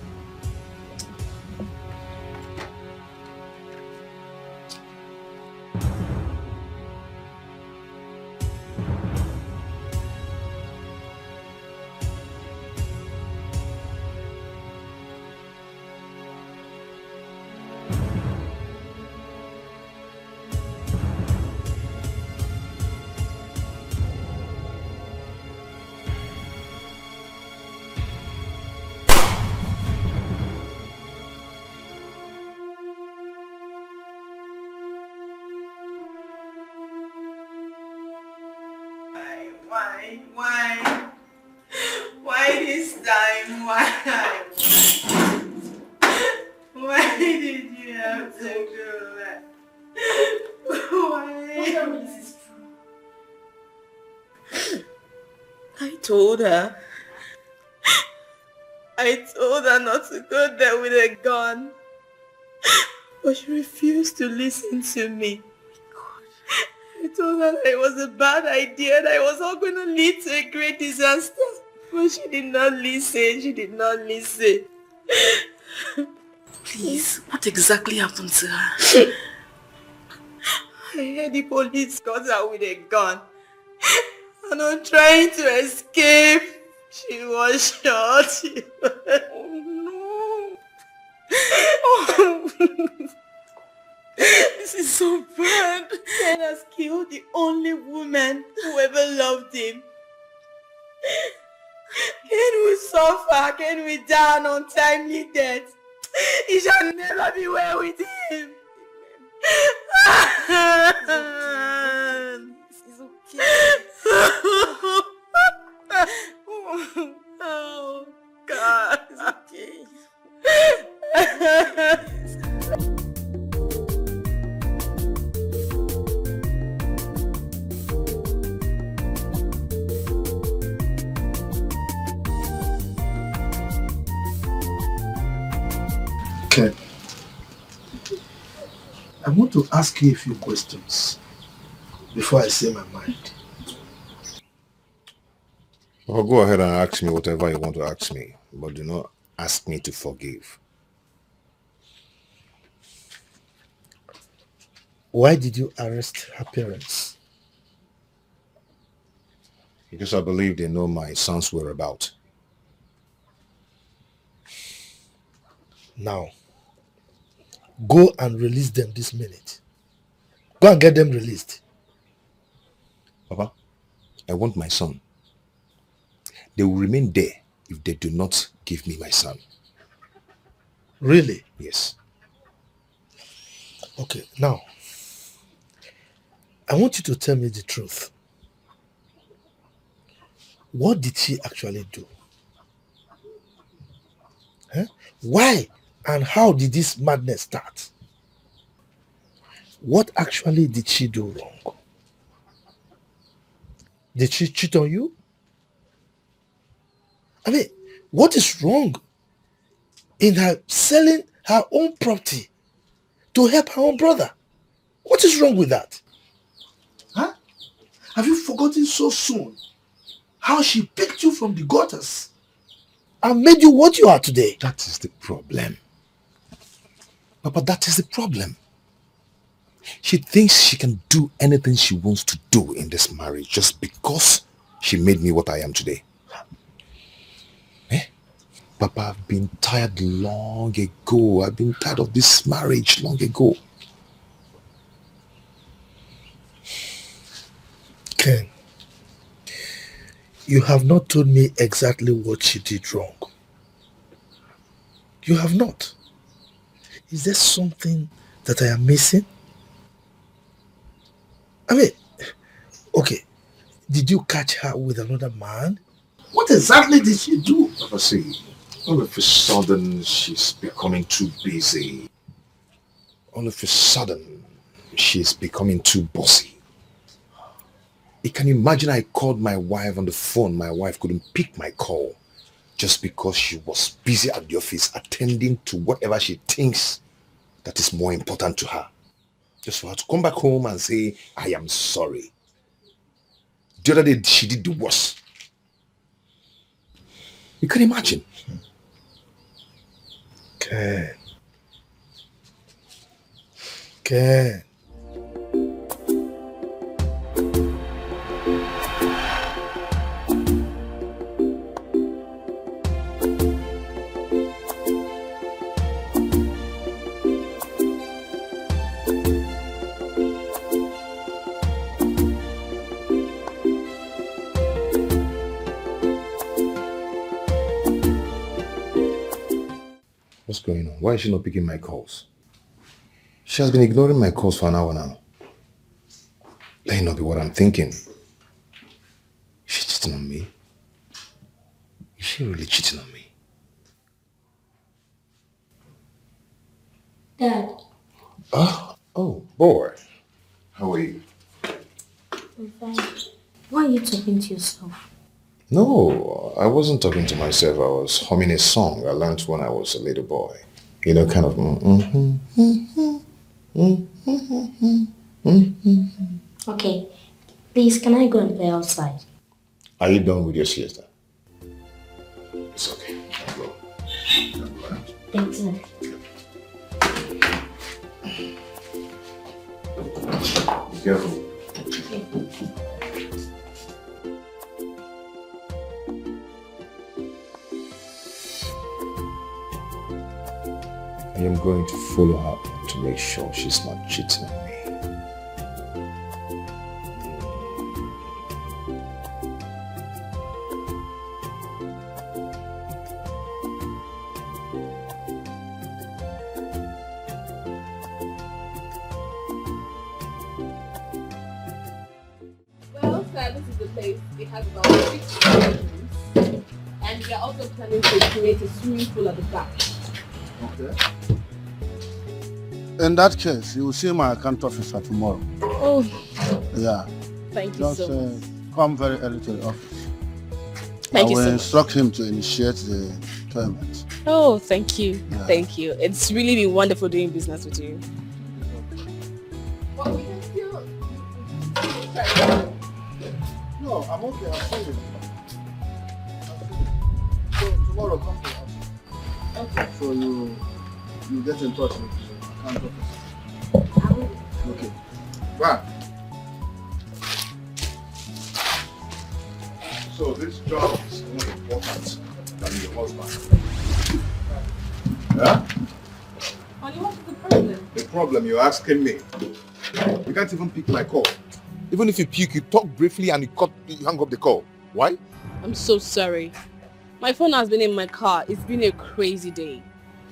Why this time? Why did you have to do that? Why? Tell me this is true. I told her not to go there with a gun. But she refused to listen to me. I told her that it was a bad idea, that it was all going to lead to a great disaster. But she did not listen. She did not listen. Please, what exactly happened to her? I heard the police got her with a gun. And on trying to escape, she was shot. Oh no. Oh. This is so bad. Ken has killed the only woman who ever loved him. Ken will suffer. Ken will die an untimely death. He shall never be well with him. This is okay. Oh God. It's okay. Okay. I want to ask you a few questions before I say my mind. Well, go ahead and ask me whatever you want to ask me, but do not ask me to forgive. Why did you arrest her parents? Because I believe they know my son's whereabouts. Now, go and release them this minute. Go and get them released. Papa, I want my son. They will remain there if they do not give me my son. Really? Yes. Okay, now, I want you to tell me the truth. What did she actually do? Huh? Why and how did this madness start? What actually did she do wrong? Did she cheat on you? I mean, what is wrong in her selling her own property to help her own brother? What is wrong with that? Huh? Have you forgotten so soon how she picked you from the gutters and made you what you are today? That is the problem. Papa, that is the problem. She thinks she can do anything she wants to do in this marriage just because she made me what I am today. Papa, I've been tired long ago. I've been tired of this marriage long ago. Ken, you have not told me exactly what she did wrong. You have not. Is there something that I am missing? I mean, okay, did you catch her with another man? What exactly did she do? Papa, see, all of a sudden she's becoming too busy. All of a sudden she's becoming too bossy. You can imagine I called my wife on the phone. My wife couldn't pick my call just because she was busy at the office attending to whatever she thinks that is more important to her. Just for her to come back home and say, I am sorry. The other day, she did the worst. You can imagine. Ken. What's going on? Why is she not picking my calls? She has been ignoring my calls for an hour now. Let it not be what I'm thinking. Is she cheating on me? Is she really cheating on me? Dad. Oh, boy. How are you? I'm fine. Why are you talking to yourself? No, I wasn't talking to myself. I was humming a song I learned when I was a little boy. You know, kind of... Okay, please, can I go and play outside? Are you done with your siesta? It's okay. I'll go. Thanks, sir. Be careful. I am going to follow her up to make sure she's not cheating on me. Well, sir, this is the place. It has about 6 bedrooms. And we are also planning to create a swimming pool at the back. Okay. In that case, you will see my account officer tomorrow. Oh, Yeah. thank you Just so much. come very early to the office. Thank I you will so much. instruct him to initiate the payment. Oh, thank you. Yeah. Thank you. It's really been wonderful doing business with you. Well, we can still... No, I'm okay. I'll see you. So tomorrow, come to the office. Okay. So you get in touch with the account officer. Okay. Fine. So this job is more important than your husband. Yeah? Only what's the problem? The problem you're asking me. You can't even pick my call. Even if you pick, you talk briefly and you hang up the call. Why? I'm so sorry. My phone has been in my car. It's been a crazy day.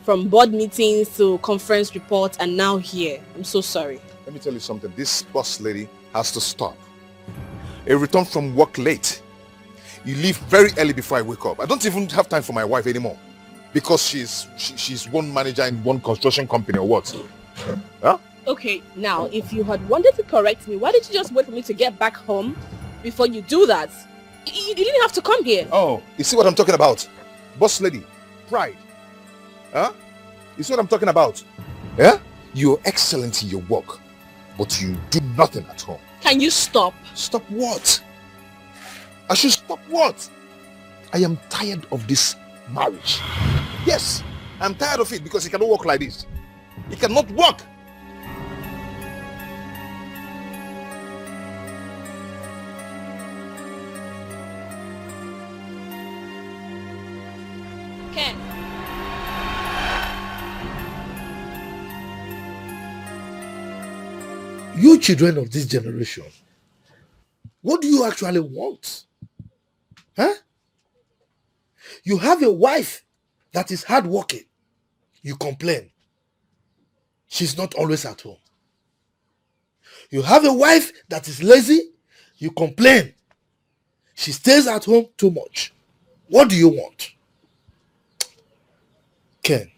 From board meetings to conference reports and now here. I'm so sorry. Let me tell you something. This boss lady has to stop. I return from work late. You leave very early before I wake up. I don't even have time for my wife anymore. Because she's one manager in one construction company or what? Huh? Okay, now, if you had wanted to correct me, why did you just wait for me to get back home before you do that? You didn't have to come here. Oh, you see what I'm talking about? Boss lady, pride. Huh? You see what I'm talking about? Yeah? You're excellent in your work, but you do nothing at home. Can you stop? Stop what? I should stop what? I am tired of this marriage. Yes, I'm tired of it because it cannot work like this. It cannot work. Ken. You children of this generation, what do you actually want? Huh? You have a wife that is hardworking. You complain. She's not always at home. You have a wife that is lazy. You complain. She stays at home too much. What do you want? Ken,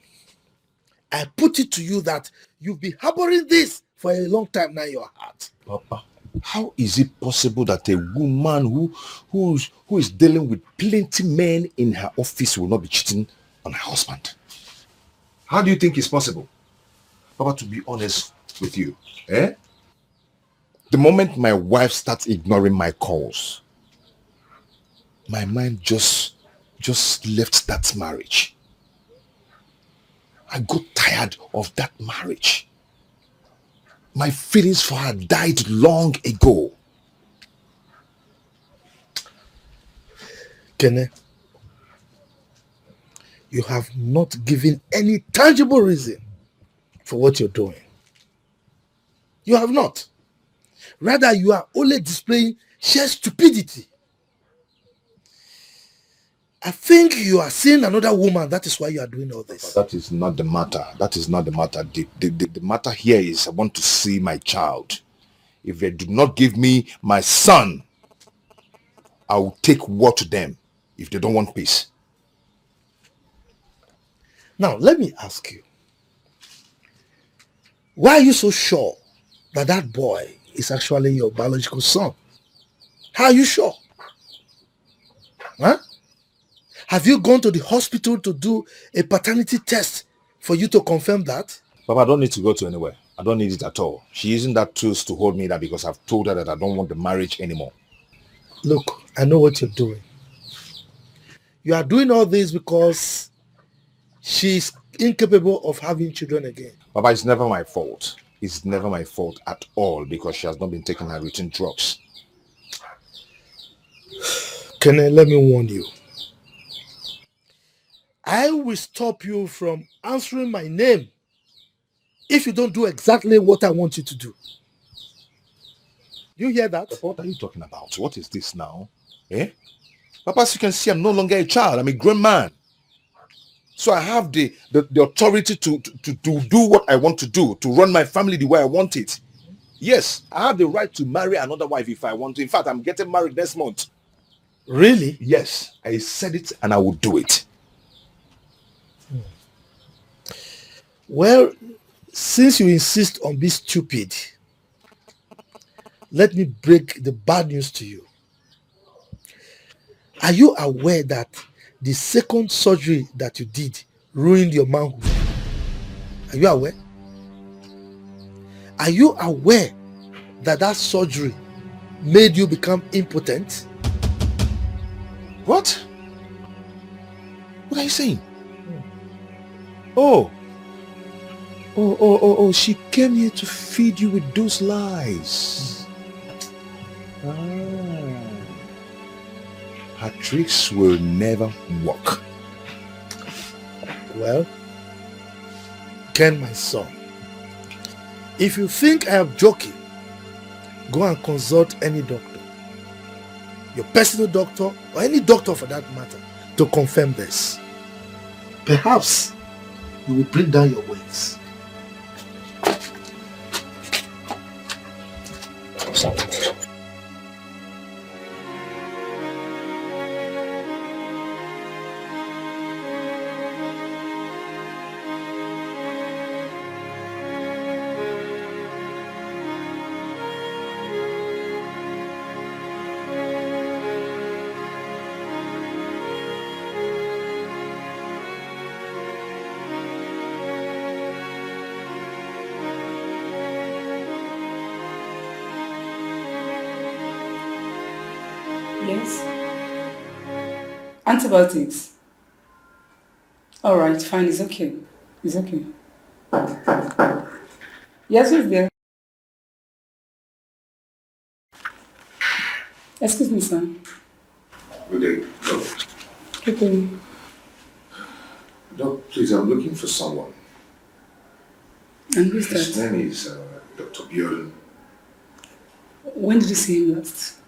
I put it to you that you've been harboring this for a long time now in your heart. Papa, how is it possible that a woman who is dealing with plenty men in her office will not be cheating on her husband? How do you think it's possible? Papa, to be honest with you, the moment my wife starts ignoring my calls, my mind just left that marriage. I got tired of that marriage. My feelings for her died long ago. Kene, you have not given any tangible reason for what you're doing. You have not. Rather, you are only displaying sheer stupidity. I think you are seeing another woman. That is why you are doing all this. That is not the matter. That is not the matter. The matter here is I want to see my child. If they do not give me my son, I will take war to them if they don't want peace. Now, let me ask you. Why are you so sure that that boy is actually your biological son? How are you sure? Huh? Have you gone to the hospital to do a paternity test for you to confirm that? Papa, I don't need to go to anywhere. I don't need it at all. She using that tools to hold me down because I've told her that I don't want the marriage anymore. Look, I know what you're doing. You are doing all this because she's incapable of having children again. Papa, it's never my fault. It's never my fault at all because she has not been taking her routine drugs. Kene, let me warn you. I will stop you from answering my name if you don't do exactly what I want you to do. You hear that? What are you talking about? What is this now? Papa, as you can see, I'm no longer a child. I'm a grown man. So I have the authority to do what I want to do, to run my family the way I want it. Yes, I have the right to marry another wife if I want to. In fact, I'm getting married next month. Really? Yes, I said it and I will do it. Well, since you insist on being stupid, let me break the bad news to you. Are you aware that the second surgery that you did ruined your manhood? Are you aware? Are you aware that that surgery made you become impotent? What? What are you saying? Oh, Oh, she came here to feed you with those lies. Her tricks will never work. Well, Ken, my son, if you think I am joking, go and consult any doctor, your personal doctor or any doctor for that matter, to confirm this. Perhaps you will bring down your weights. Yes. Antibiotics. All right, fine. It's okay. It's okay. Yes, who's there? Excuse me, sir. Good day. Look. Good day. Doc, please, I'm looking for someone. And who's that? His name is Dr. Bjorn. When did you see him last?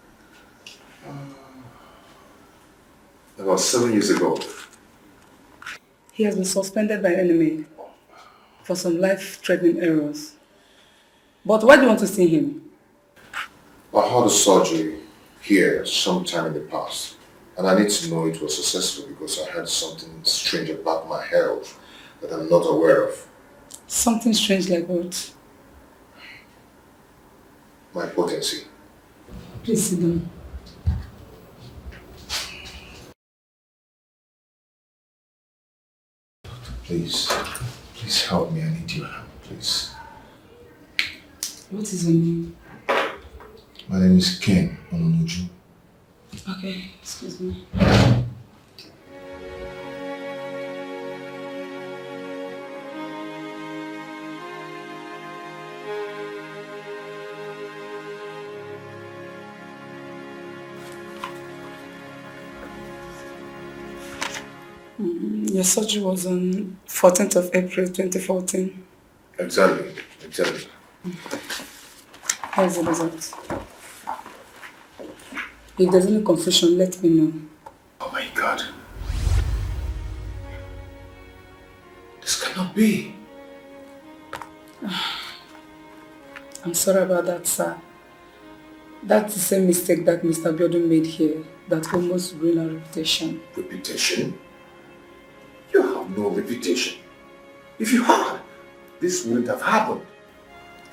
About 7 years ago. He has been suspended by enemy for some life-threatening errors. But why do you want to see him? I had a surgery here sometime in the past, and I need to know it was successful because I had something strange about my health that I'm not aware of. Something strange like what? My potency. Please sit down. Please help me. I need your help, please. What is your name? My name is Ken Ononuju. Okay, excuse me. Your surgery was on 14th of April 2014. Exactly. How's the result? If there's any confusion, let me know. Oh my God. This cannot be. I'm sorry about that, sir. That's the same mistake that Mr. Biodun made here that almost ruined our reputation. Reputation? You have no reputation. If you had, this wouldn't have happened.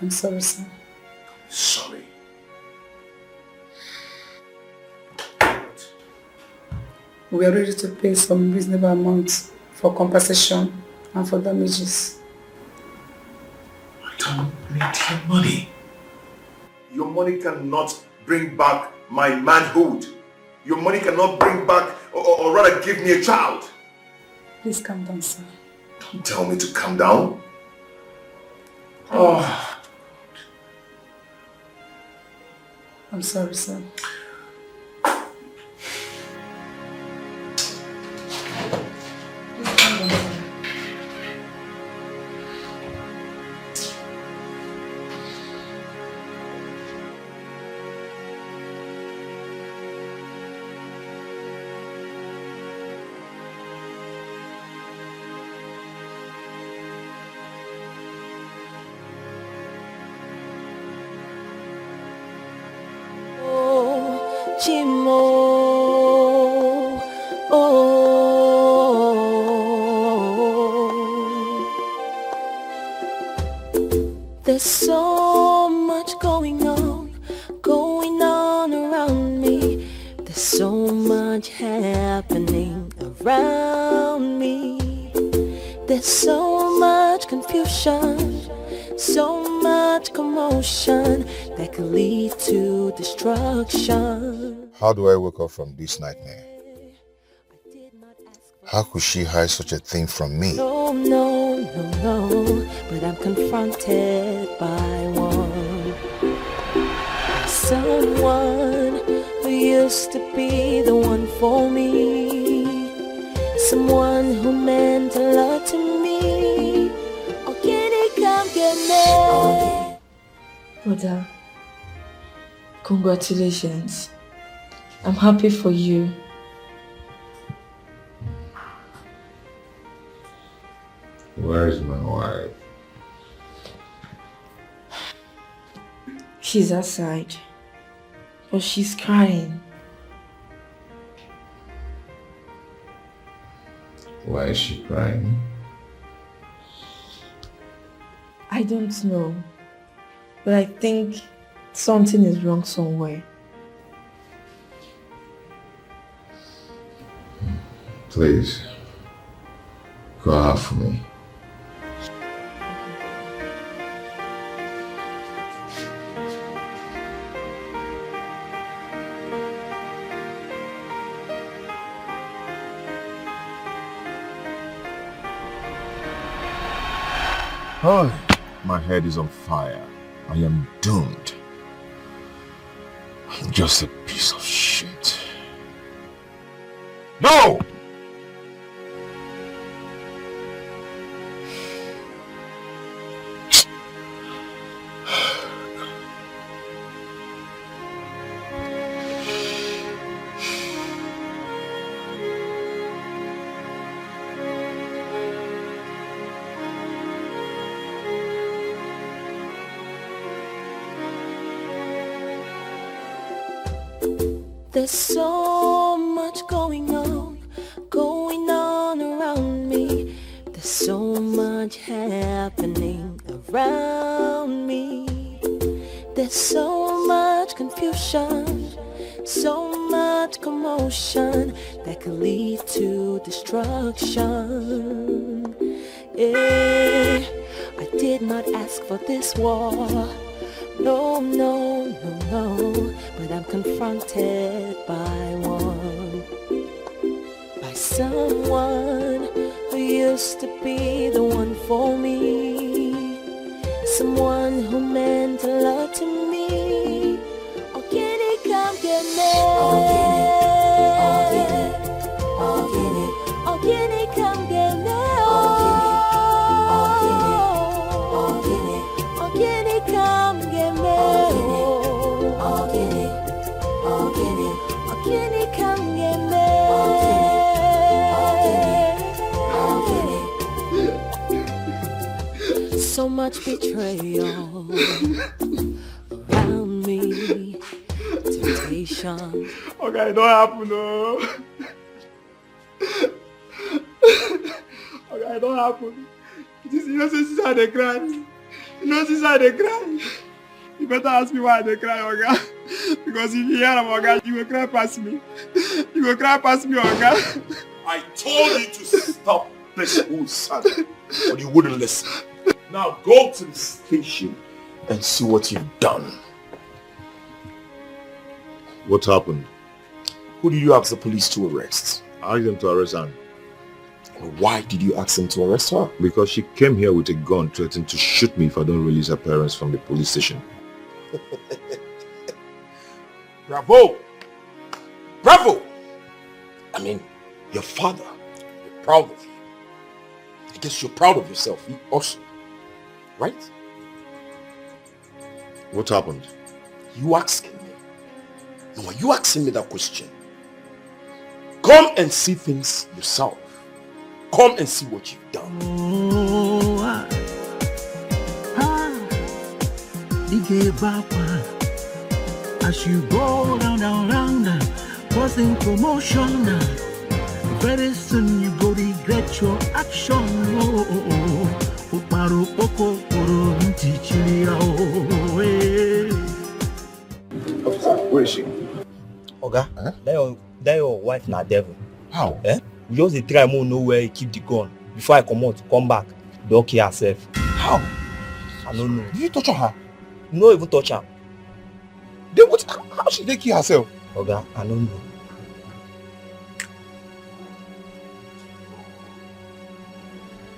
I'm sorry, sir. Sorry. We are ready to pay some reasonable amounts for compensation and for damages. I don't need your money. Your money cannot bring back my manhood. Your money cannot bring back, or rather give me a child. Please calm down, sir. Don't tell me to calm down. Oh. I'm sorry, sir. Please calm down, sir. Chimo, there's so much going on around me. There's so much happening around me. There's so much confusion, so much commotion that could lead to destruction. How do I wake up from this nightmare? How could she hide such a thing from me? No, no, but I'm confronted by one. Someone who used to be the one for me. Someone who meant a lot to me. Oh, can he come get me? Brother, congratulations. I'm happy for you. Where is my wife? She's outside, but she's crying. Why is she crying? I don't know, but I think something is wrong somewhere. Please, go out for me. Oh, my head is on fire. I am doomed. I'm just a piece of shit. No! There's so much going on around me. There's so much happening around me. There's so much confusion, so much commotion that could lead to destruction. Yeah, I did not ask for this war. No, no, no, no, but I'm confronted by one. By someone who used to be the one for me. Someone who meant a lot to me. Oh, can he come get me? Oh, get it, oh, get it, oh, get it, oh, can he come get me? Oh, get it, oh, can he come get me? Oh, get it, oh, get it, oh, can he come get me? So much betrayal around me, temptation. Okay, it don't happen, no. Okay, it don't happen. You know, since I dey cry. You know, since I dey cry. You better ask me why I dey cry, Oga. Because if you hear am, Oga, you will cry past me. You will cry past me, Oga. I told you to stop this bullshit, but you wouldn't listen. Now go to the station and see what you've done. What happened? Who did you ask the police to arrest? I asked them to arrest her. Why did you ask them to arrest her? Because she came here with a gun threatening to shoot me if I don't release her parents from the police station. Bravo! Bravo! I mean, your father, you're proud of you. I guess you're proud of yourself, you also. Right? What happened? You asking me? No, are you asking me that question? Come and see things yourself. Come and see what you've done. Dikeh backward. As you go round, causing commotion. Very soon you go regret your action. Where is she? Oga, that your wife na devil. How? We just dey try more know where he keep the gun. Before I come back, don't kill herself. How? I don't know. Did you touch her? No even touch her. Then what? How she dey kill herself? Oga, I don't know.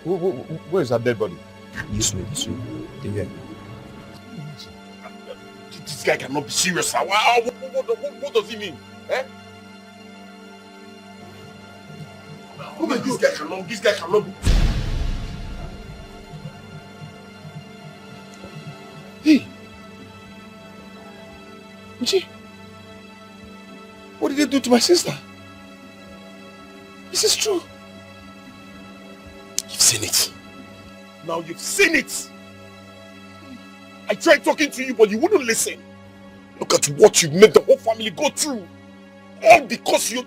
Where is that dead body? This way. Yeah. This guy cannot be serious. What does he mean? Eh? Oh my, this guy cannot be. Hey! Luchy! What did they do to my sister? This is true. You've seen it. Now you've seen it. I tried talking to you, but you wouldn't listen. Look at what you made the whole family go through. All because you...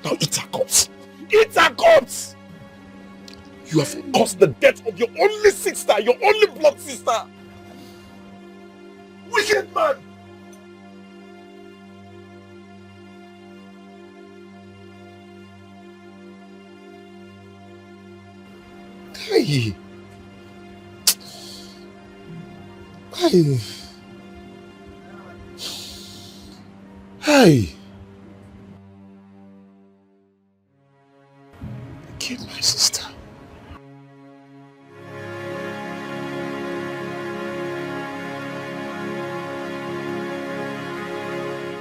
Now eat our guts. Eat our guts! You have caused the death of your only sister, your only blood sister. Wicked man! Hey! Hey! Hey! You killed my sister.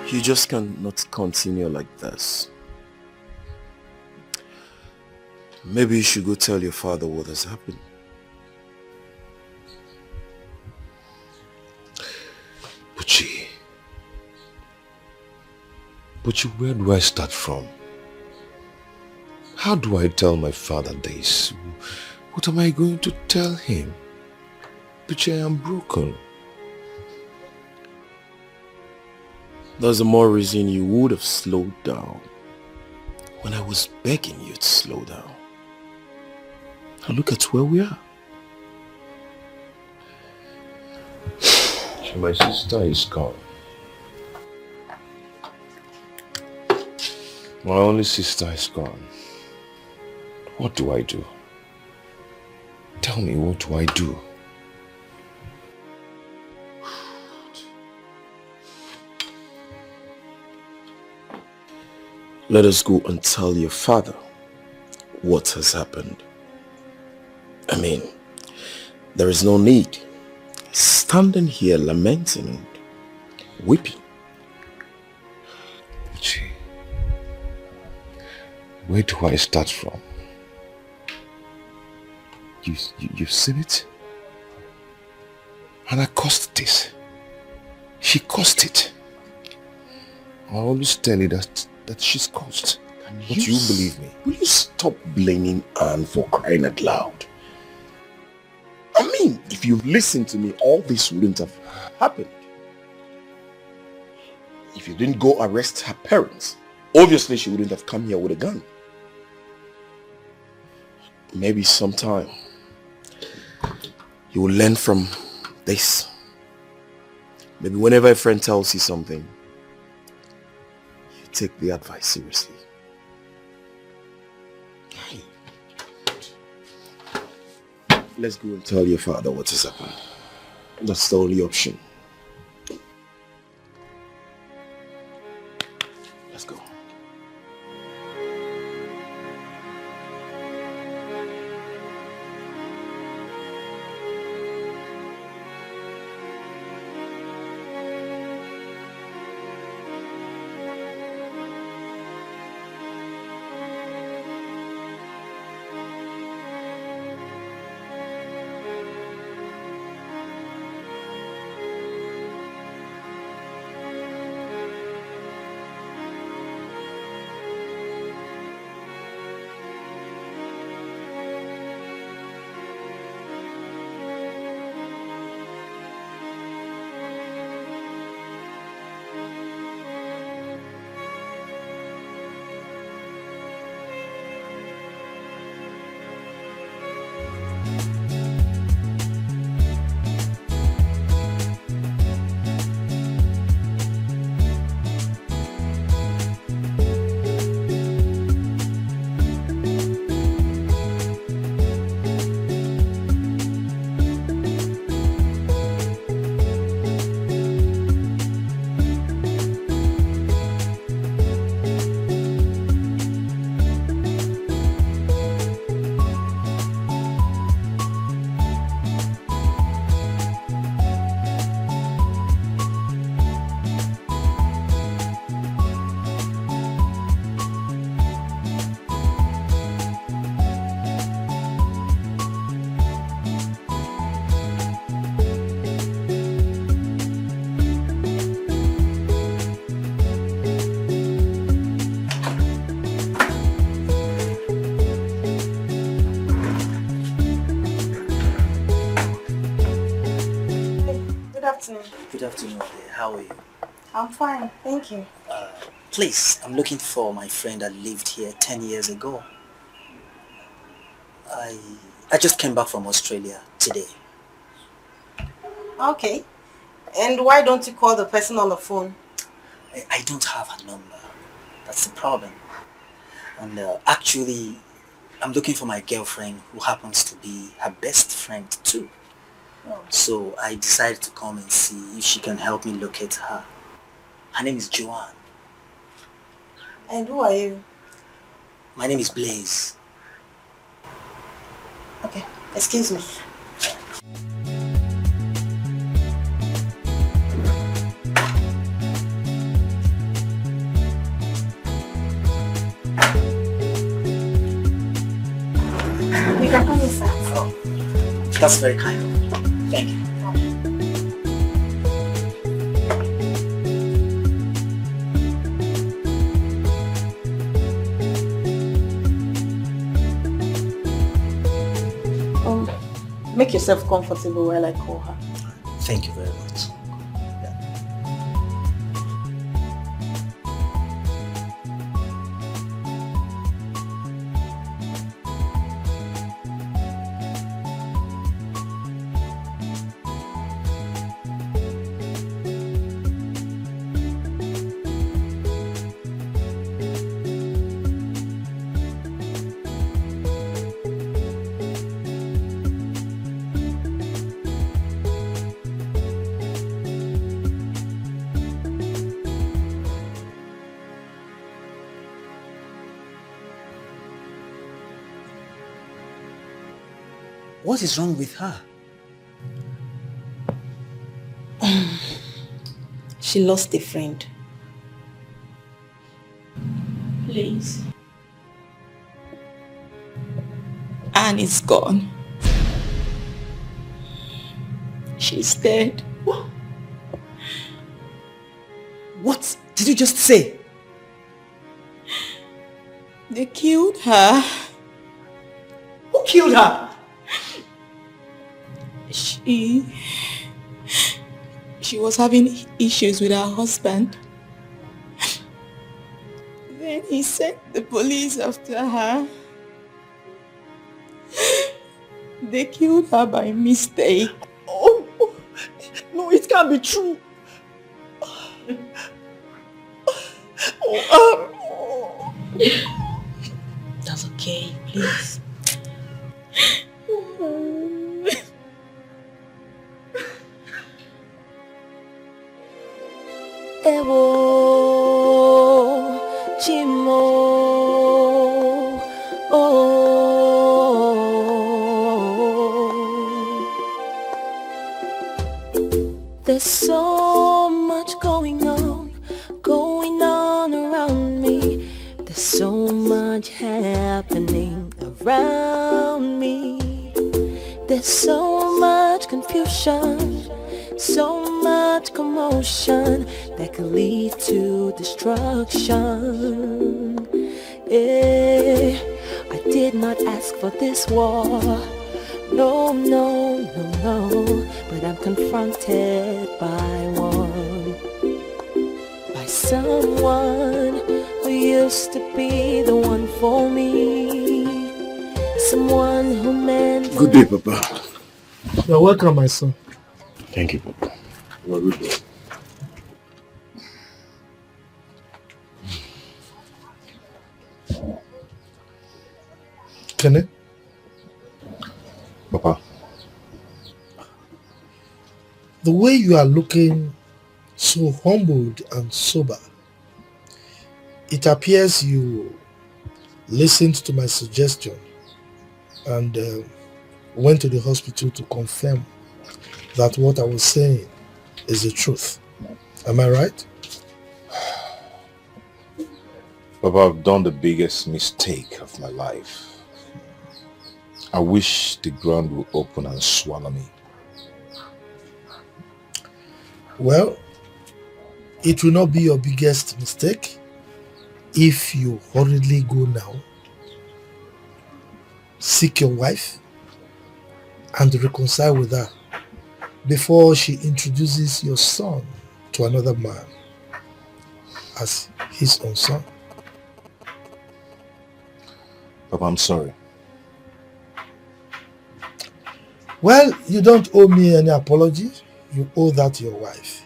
You just cannot continue like this. Maybe you should go tell your father what has happened. But where do I start from? How do I tell my father this? What am I going to tell him? But I am broken. There's a more reason you would have slowed down when I was begging you to slow down. Now look at where we are. My sister is gone. My only sister is gone. What do I do? Tell me, what do I do? Let us go and tell your father what has happened. I mean, there is no need standing here lamenting and weeping. Gee, where do I start from? You've seen it? And I caused this. She caused it. I always tell you that she's caused. But you believe me. Will you stop blaming Anne for crying out loud? I mean, if you listened to me, all this wouldn't have happened. If you didn't go arrest her parents, obviously she wouldn't have come here with a gun. Maybe sometime you will learn from this. Maybe whenever a friend tells you something, you take the advice seriously. Let's go and tell your father what has happened. That's the only option. Let's go. how are you? I'm fine, thank you. Please, I'm looking for my friend that lived here 10 years ago. I just came back from Australia today. Okay. And why don't you call the person on the phone? I don't have her number. That's the problem. And actually, I'm looking for my girlfriend who happens to be her best friend too. Oh. So I decided to come and see if she can help me locate her. Her name is Joanne. And who are you? My name is Blaze. Okay, excuse me. You can come inside. Oh, that's very kind of you. Thank you. Make yourself comfortable while I call her. Thank you very much. What is wrong with her? She lost a friend. Please. Anne is gone. She's dead. What did you just say? They killed her. Who killed her? She was having issues with her husband. Then he sent the police after her. They killed her by mistake. Oh, no, it can't be true. That's okay, please. Ewo Chimo There's so much going on around me. There's so much happening around me. There's so much confusion, so much commotion that could lead to destruction. I did not ask for this war. No, no, no, no. But I'm confronted by one. By someone who used to be the one for me. Someone who meant... Good day, Papa. You're welcome, my son. Thank you, Papa. You're good boy. Kenny? Papa. The way you are looking so humbled and sober, it appears you listened to my suggestion and went to the hospital to confirm that what I was saying is the truth. Am I right? Papa, I've done the biggest mistake of my life. I wish the ground would open and swallow me. Well, it will not be your biggest mistake if you hurriedly go now, seek your wife, and reconcile with her before she introduces your son to another man as his own son. Papa, I'm sorry. Well, you don't owe me any apology. You owe that to your wife.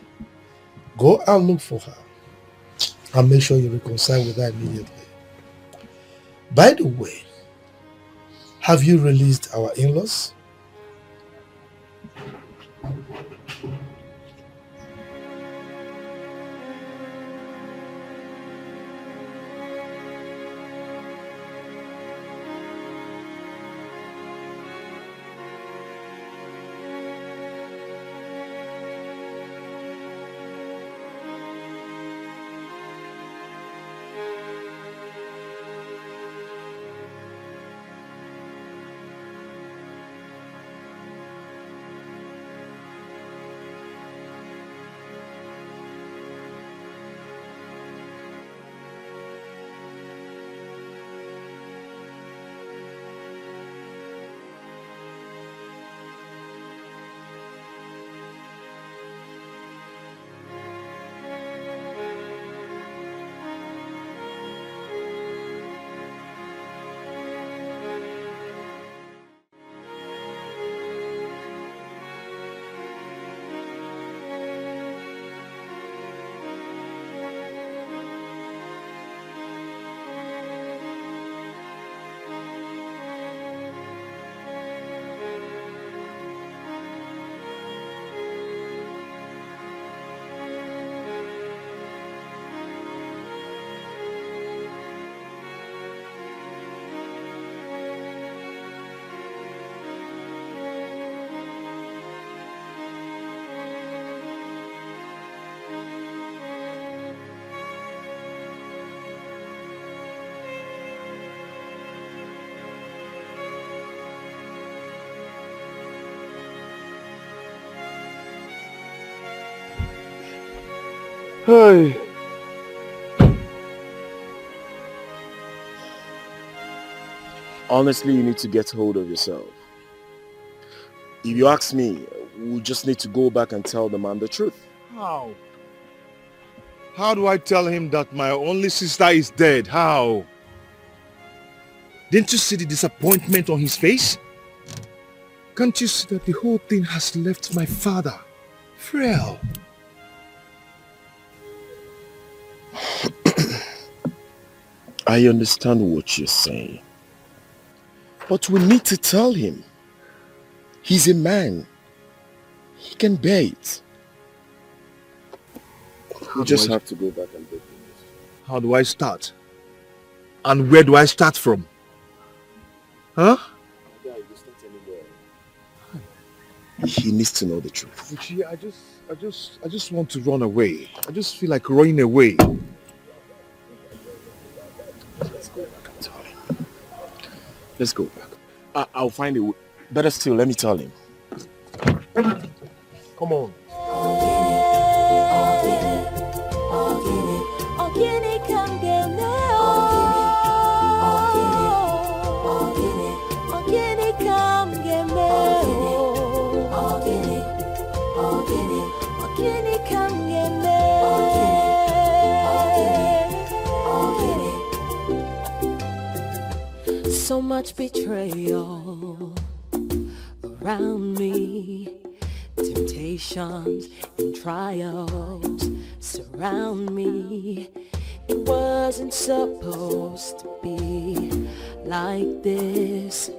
Go and look for her and make sure you reconcile with her immediately. By the way, have you released our in-laws? Hey. Honestly, you need to get hold of yourself. If you ask me, we just need to go back and tell the man the truth. How? How do I tell him that my only sister is dead? How? Didn't you see the disappointment on his face? Can't you see that the whole thing has left my father frail? I understand what you're saying. But we need to tell him. He's a man. He can bear it. We just have to go back and break the news. How do I start? And where do I start from? Huh? He needs to know the truth. Luchy, I just want to run away. I just feel like running away. Let's go back and tell him. Let's go back. I'll find a way. Better still, let me tell him. Come on. So much betrayal around me, temptations and trials surround me. It wasn't supposed to be like this.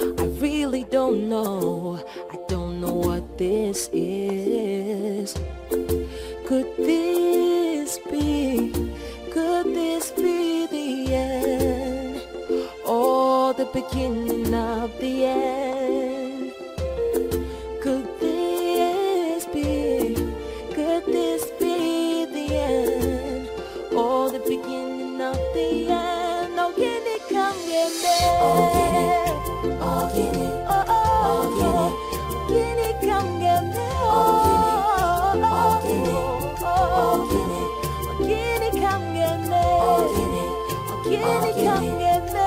I really don't know, I don't know what this is. Could this be the end? Or the beginning of the end? Could this be the end? Or the beginning of the end? Oh, can it come get me? Oh, can it? Oh, can it? Can it come get me? Oh, can it? Oh, can it? Can it come get me? Oh, can it come get me?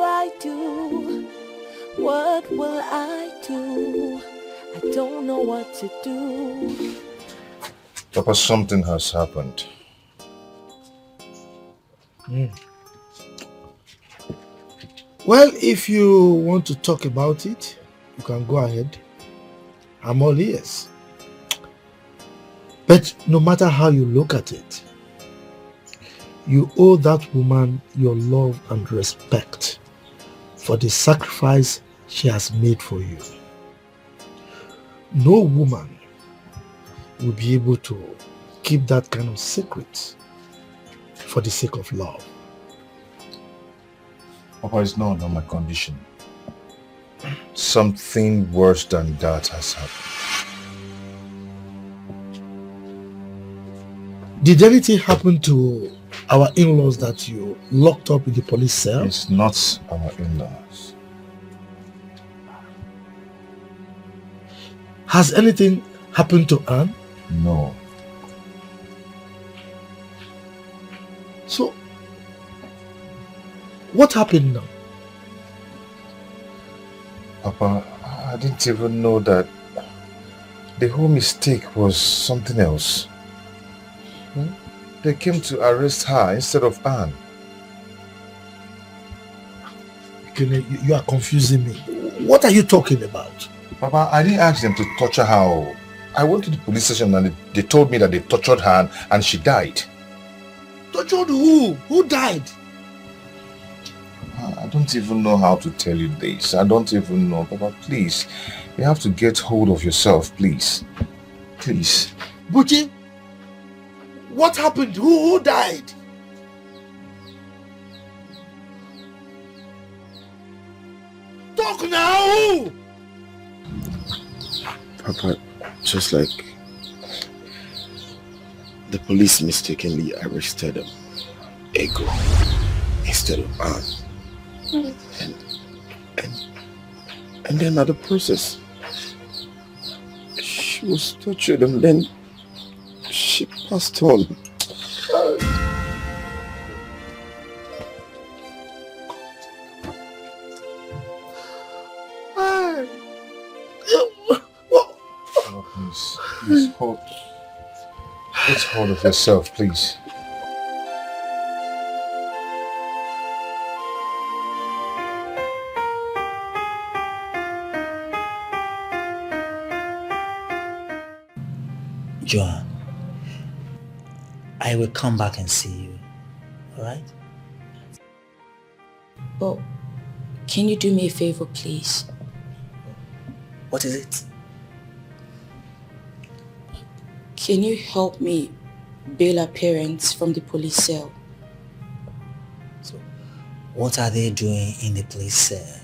I do? What will I do? I don't know what to do. Papa, something has happened. Well, if you want to talk about it, you can go ahead. I'm all ears. But no matter how you look at it, you owe that woman your love and respect for the sacrifice she has made for you. No woman will be able to keep that kind of secret for the sake of love. Papa, it's not on my condition. Something worse than that has happened. Did anything happen to our in-laws that you locked up in the police cell? It's not our in-laws. Has anything happened to Anne? No. So, what happened now? Papa, I didn't even know that the whole mistake was something else. They came to arrest her instead of Anne. You are confusing me. What are you talking about? Papa, I didn't ask them to torture her. I went to the police station and they told me that they tortured her and she died. Tortured who? Who died? I don't even know how to tell you this. I don't even know. Papa, please. You have to get hold of yourself, please. Please. Buchi, what happened? Who died? Talk now! Papa, just like the police mistakenly arrested Ego instead of Anne. And then at the process, she was tortured and then she passed on. Please hold. Get hold of yourself, please. Joan, I will come back and see you, alright? But can you do me a favor, please? What is it? Can you help me bail her parents from the police cell? So, what are they doing in the police cell?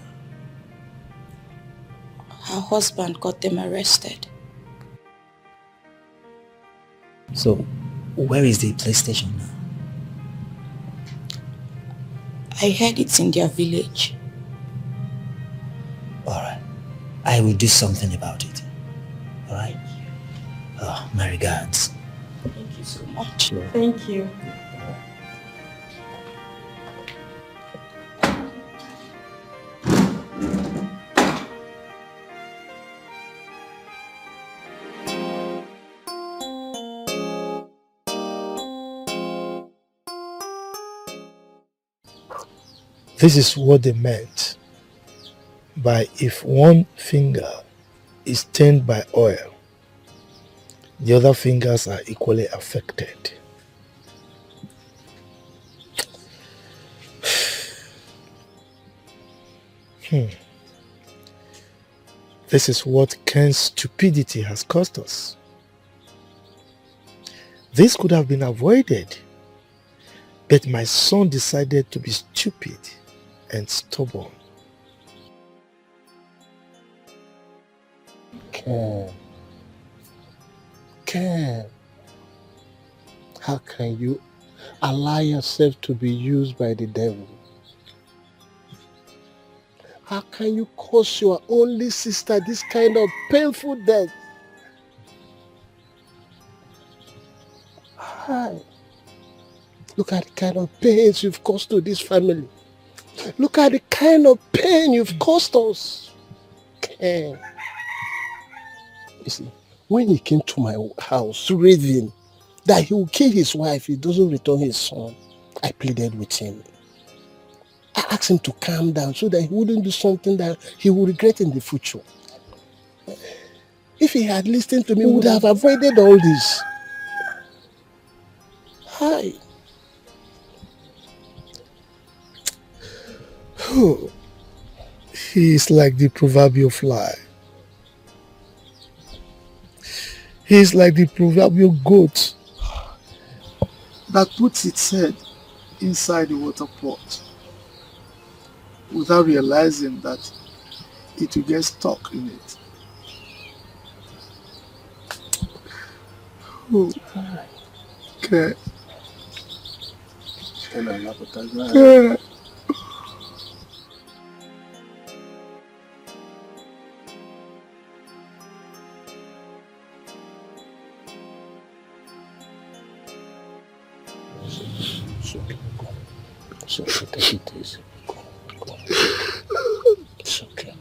Her husband got them arrested. So, where is the police station now? I heard it's in their village. Alright. I will do something about it. Alright? Oh, my regards. Thank you so much. Sure. Thank you. This is what they meant by if one finger is stained by oil, the other fingers are equally affected. This is what Ken's stupidity has cost us. This could have been avoided, but my son decided to be stupid and stubborn. Ken, how can you allow yourself to be used by the devil? How can you cause your only sister this kind of painful death? Hi. Look at the kind of pains you've caused to this family. Look at the kind of pain you've caused us. Ken. You see, when he came to my house raving that he will kill his wife if he doesn't return his son, I pleaded with him. I asked him to calm down so that he wouldn't do something that he would regret in the future. If he had listened to me, we would have avoided all this. Hi. He is like the proverbial fly. He is like the proverbial goat that puts its head inside the water pot without realizing that it will get stuck in it. Oh, okay. Yeah. It's okay, take it easy. It's okay.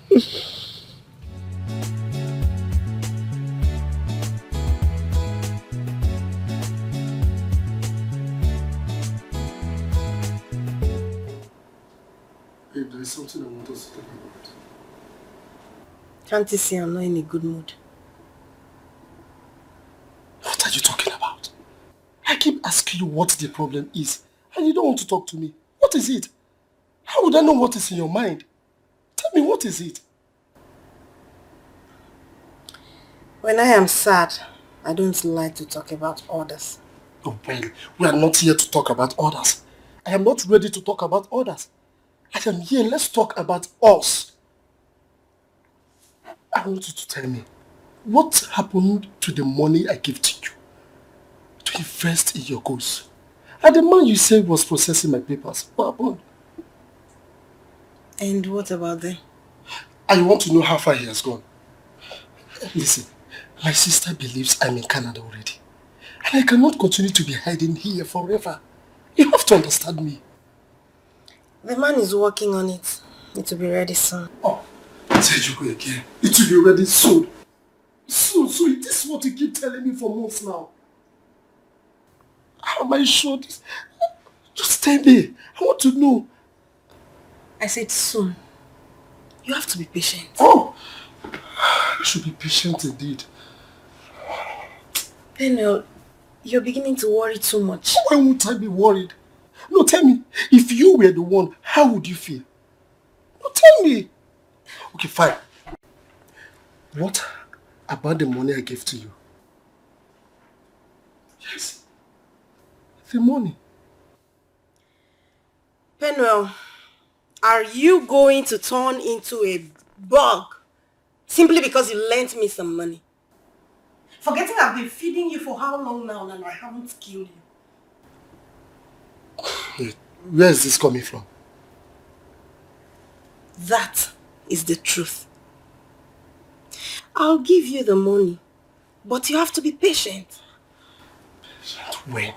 Babe, there is something I want us to talk about. Can't you see I'm not in a good mood? What are you talking about? I keep asking you what the problem is, and you don't want to talk to me. What is it? How would I know what is in your mind? Tell me, what is it? When I am sad, I don't like to talk about others. Oh, well, we are not here to talk about others. I am not ready to talk about others. I am here, let's talk about us. I want you to tell me, what happened to the money I gave to you to invest in your goals? And the man you said was processing my papers, what happened? And what about them? I want to know how far he has gone. Listen, my sister believes I'm in Canada already. And I cannot continue to be hiding here forever. You have to understand me. The man is working on it. It will be ready soon. Oh, said you go again. It will be ready soon. Soon, so this is what you keep telling me for months now. How am I sure this? Just tell me. I want to know. I said soon. You have to be patient. Oh, I should be patient indeed. Penel, you're beginning to worry too much. Why won't I be worried? No, tell me. If you were the one, how would you feel? No, tell me. Okay, fine. What about the money I gave to you? Yes. The money. Penel, are you going to turn into a bug simply because you lent me some money? Forgetting I've been feeding you for how long now and I haven't killed you. Where is this coming from? That is the truth. I'll give you the money, but you have to be patient. When?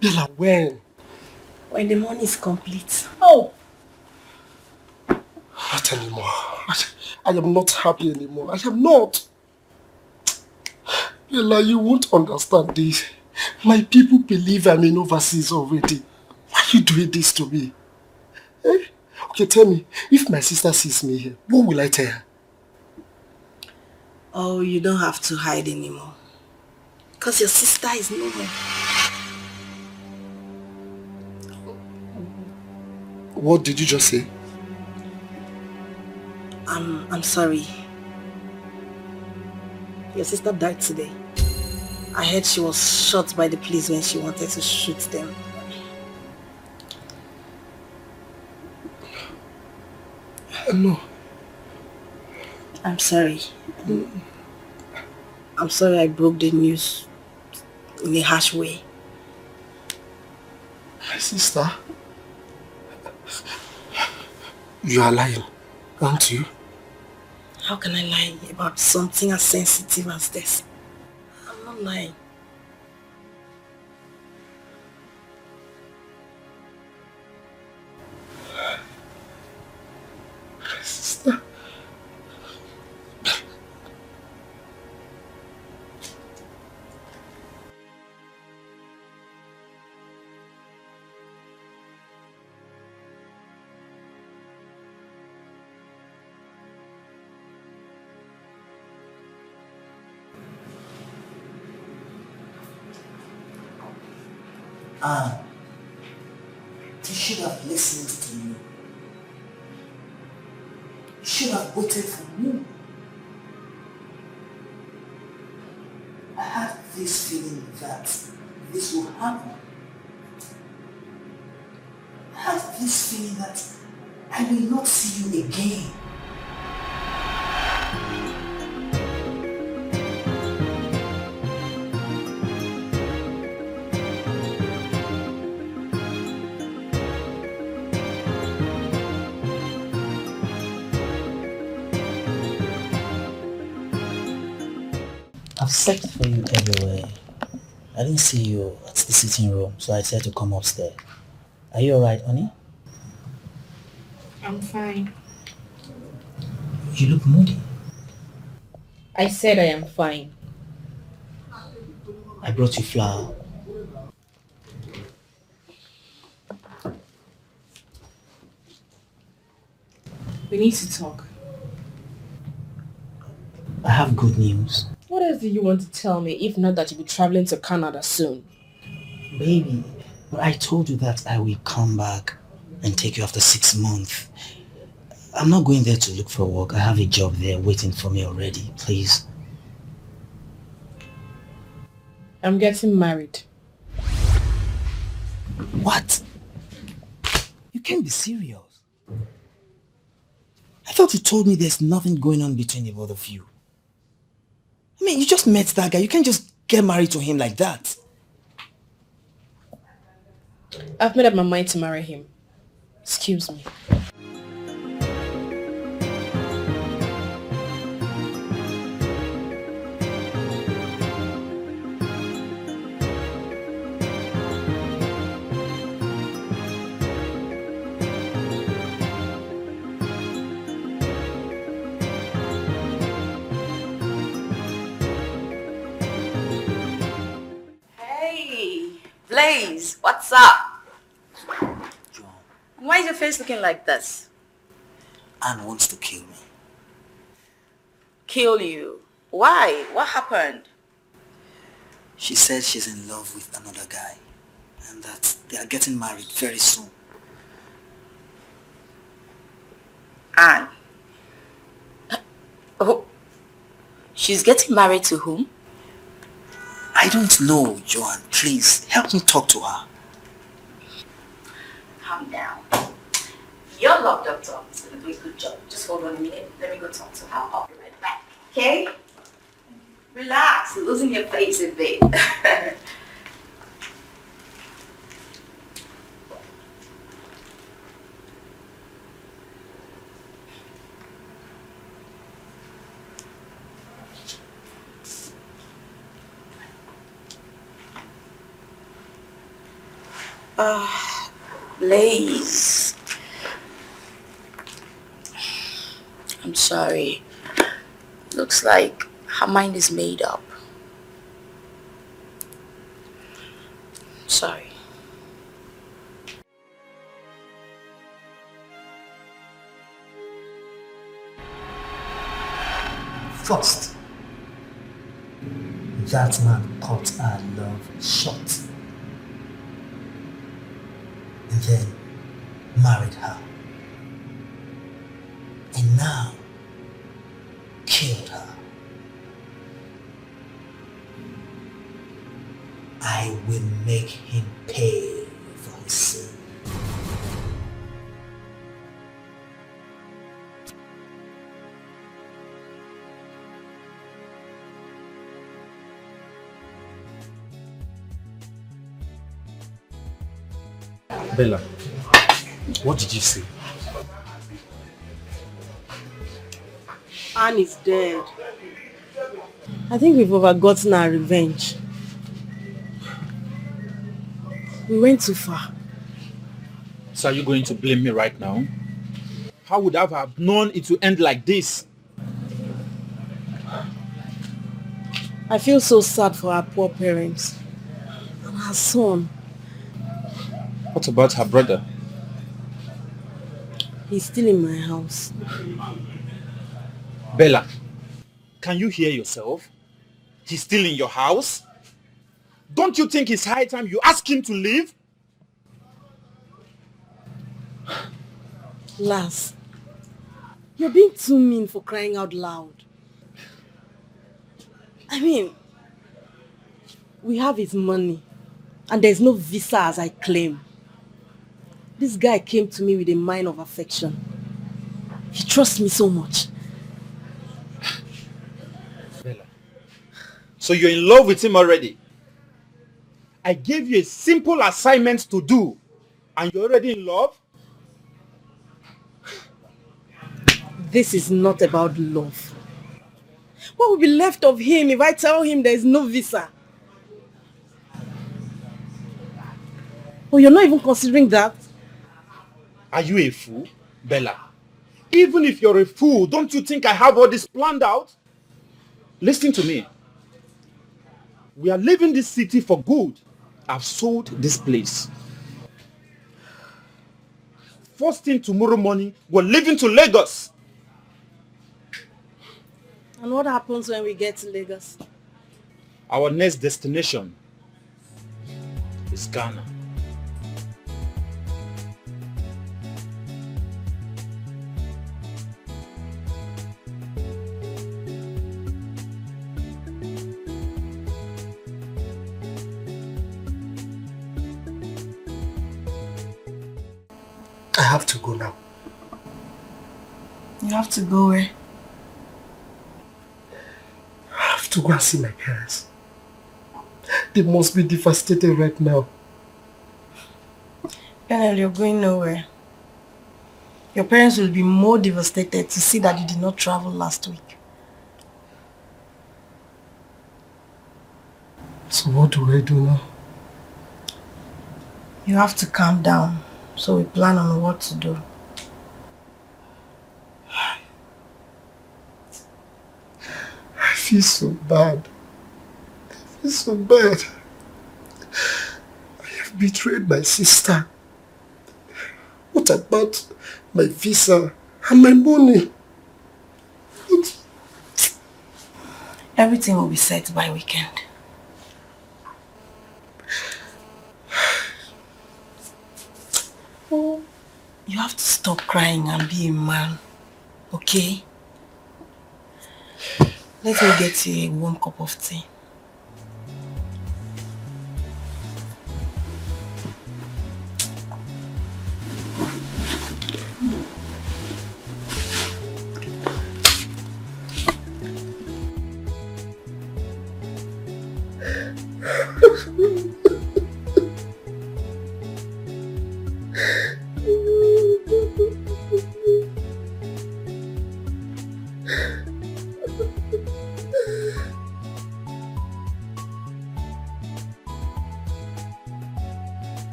Bella, when? When the money is complete. Oh! Not anymore. I am not happy anymore. I am not. Bella, you won't understand this. My people believe I'm in overseas already. Why are you doing this to me? Eh? Okay, tell me, if my sister sees me here, what will I tell her? Oh, you don't have to hide anymore. Because your sister is nowhere. What did you just say? I'm sorry. Your sister died today. I heard she was shot by the police when she wanted to shoot them. No. I'm sorry. I'm sorry I broke the news in a harsh way. My sister? You are lying, aren't you? How can I lie about something as sensitive as this? I'm not lying. And you should have listened to me. You should have waited for me. I had this feeling that this will happen. I had this feeling that I will not see you again. I've searched for you everywhere. I didn't see you at the sitting room, so I said to come upstairs. Are you alright, Onny? I'm fine. You look moody. I said I am fine. I brought you flour. We need to talk. I have good news. What else do you want to tell me, if not that you'll be traveling to Canada soon? Baby, I told you that I will come back and take you after 6 months. I'm not going there to look for work. I have a job there waiting for me already. Please. I'm getting married. What? You can't be serious. I thought you told me there's nothing going on between the both of you. I mean, you just met that guy. You can't just get married to him like that. I've made up my mind to marry him. Excuse me. Blaze, what's up? Why is your face looking like this? Anne wants to kill me. Kill you? Why? What happened? She says she's in love with another guy and that they are getting married very soon. Anne? Oh, she's getting married to whom? I don't know, Joanne. Please, help me talk to her. Calm down. You're locked up, Tom. It's going to do a good job. Just hold on a minute. Let me go talk to her. I'll be right back. Okay? Relax. You're losing your face a bit. Blaze. I'm sorry. Looks like her mind is made up. Sorry. First, that man cut her love short. And then married her. And now killed her. I will make him pay for his sin. Bella, what did you say? Anne is dead. I think we've overgotten our revenge. We went too far. So are you going to blame me right now? How would I have known it would end like this? I feel so sad for our poor parents and her son. What about her brother? He's still in my house. Bella, can you hear yourself? He's still in your house? Don't you think it's high time you ask him to leave? Lance, you're being too mean for crying out loud. I mean, we have his money and there's no visa as I claim. This guy came to me with a mind of affection. He trusts me so much. Bella, so you're in love with him already? I gave you a simple assignment to do and you're already in love? This is not about love. What will be left of him if I tell him there is no visa? Oh, you're not even considering that? Are you a fool, Bella? Even if you're a fool, don't you think I have all this planned out? Listen to me. We are leaving this city for good. I've sold this place. First thing tomorrow morning, we're leaving to Lagos. And what happens when we get to Lagos? Our next destination is Ghana. I have to go now. You have to go where? I have to go and see my parents. They must be devastated right now. Daniel, you're going nowhere. Your parents will be more devastated to see that you did not travel last week. So what do I do now? You have to calm down, so we plan on what to do. I feel so bad. I feel so bad. I have betrayed my sister. What about my visa and my money? Everything will be set by weekend. You have to stop crying and be a man, okay? Let me get you a warm cup of tea.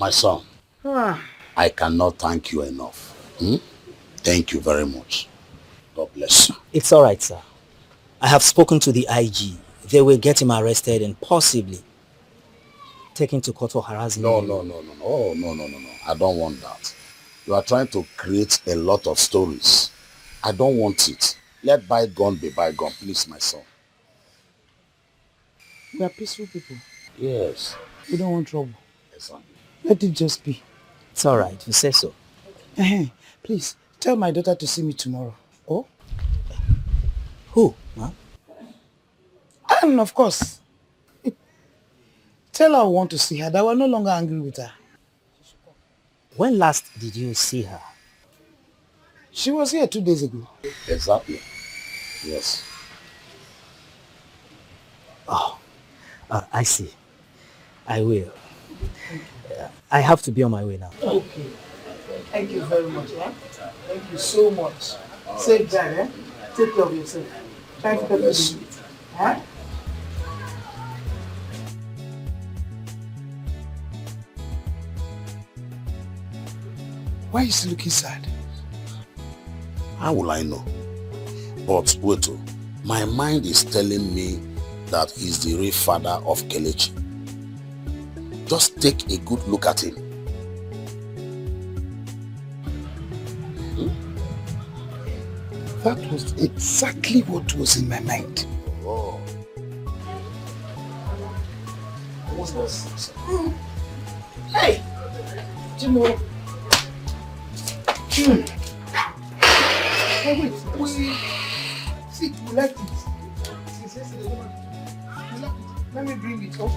My son, I cannot thank you enough. Thank you very much. God bless you. It's all right, sir. I have spoken to the IG. They will get him arrested and possibly taken to court for harassment. No. Oh, no. I don't want that. You are trying to create a lot of stories. I don't want it. Let bygone be bygone, please, my son. We are peaceful people. Yes. We don't want trouble. Exactly. Let it just be. It's all right. You say so. Please, tell my daughter to see me tomorrow. Oh? Who? Huh? And of course, tell her I want to see her, that we're no longer angry with her. When last did you see her? She was here 2 days ago. Exactly. Yes. Oh, I see. I will. I have to be on my way now. Okay. Thank you very much. Eh? Thank you so much. Safe drive, eh? Take care of yourself. Try to get this. Eh? Why is he looking sad? How will I know? But wait, my mind is telling me that he's the real father of Kelechi. Just take a good look at him. That was exactly what was in my mind. Oh. What's this? Hey! Jimo. Hey, wait. See, we like it. Since yesterday, we like it. Let me bring it up.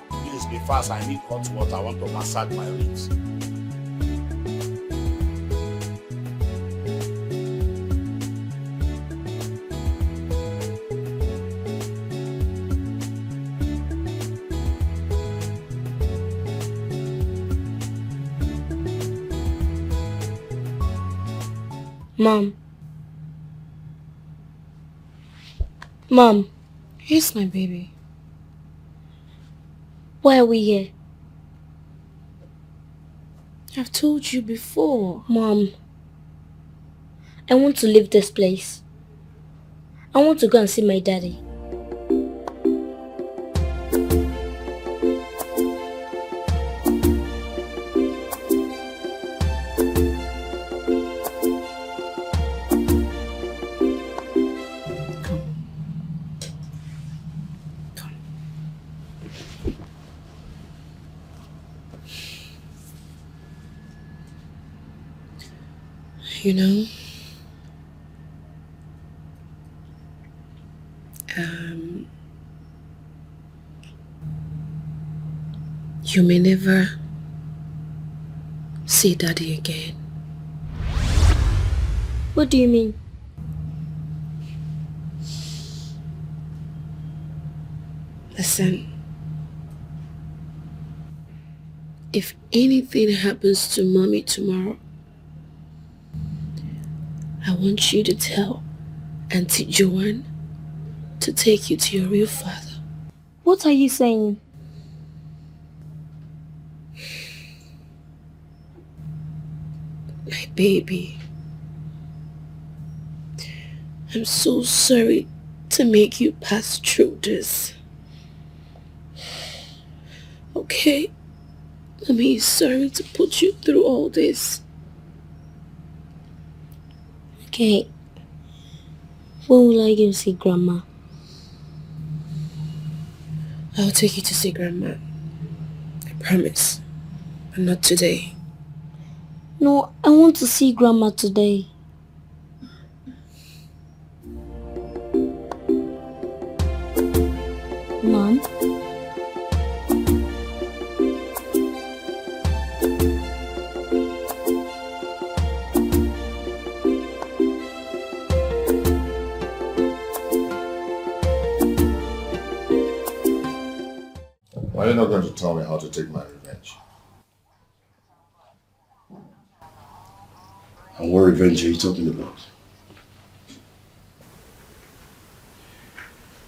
Please be fast. I need hot water. I want to massage my ribs. Mom. Mom. Yes, my baby. Why are we here? I've told you before. Mom. I want to leave this place. I want to go and see my daddy. You know, you may never see Daddy again. What do you mean? Listen, if anything happens to Mommy tomorrow, I want you to tell Auntie Joanne to take you to your real father. What are you saying? My baby, I'm so sorry to make you pass through this. Okay? Mommy is sorry to put you through all this. Okay. When will I go see Grandma? I'll take you to see Grandma. I promise. But not today. No, I want to see Grandma today. Mom? Why are you not going to tell me how to take my revenge? And what revenge are you talking about?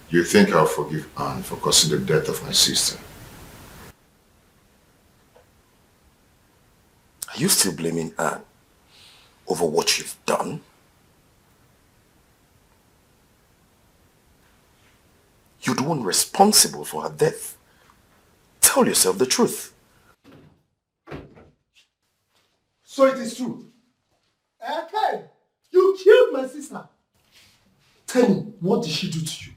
You think I'll forgive Anne for causing the death of my sister? Are you still blaming Anne over what you've done? You're the one responsible for her death. Tell yourself the truth. So it is true. Okay, you killed my sister. Tell me, what did she do to you?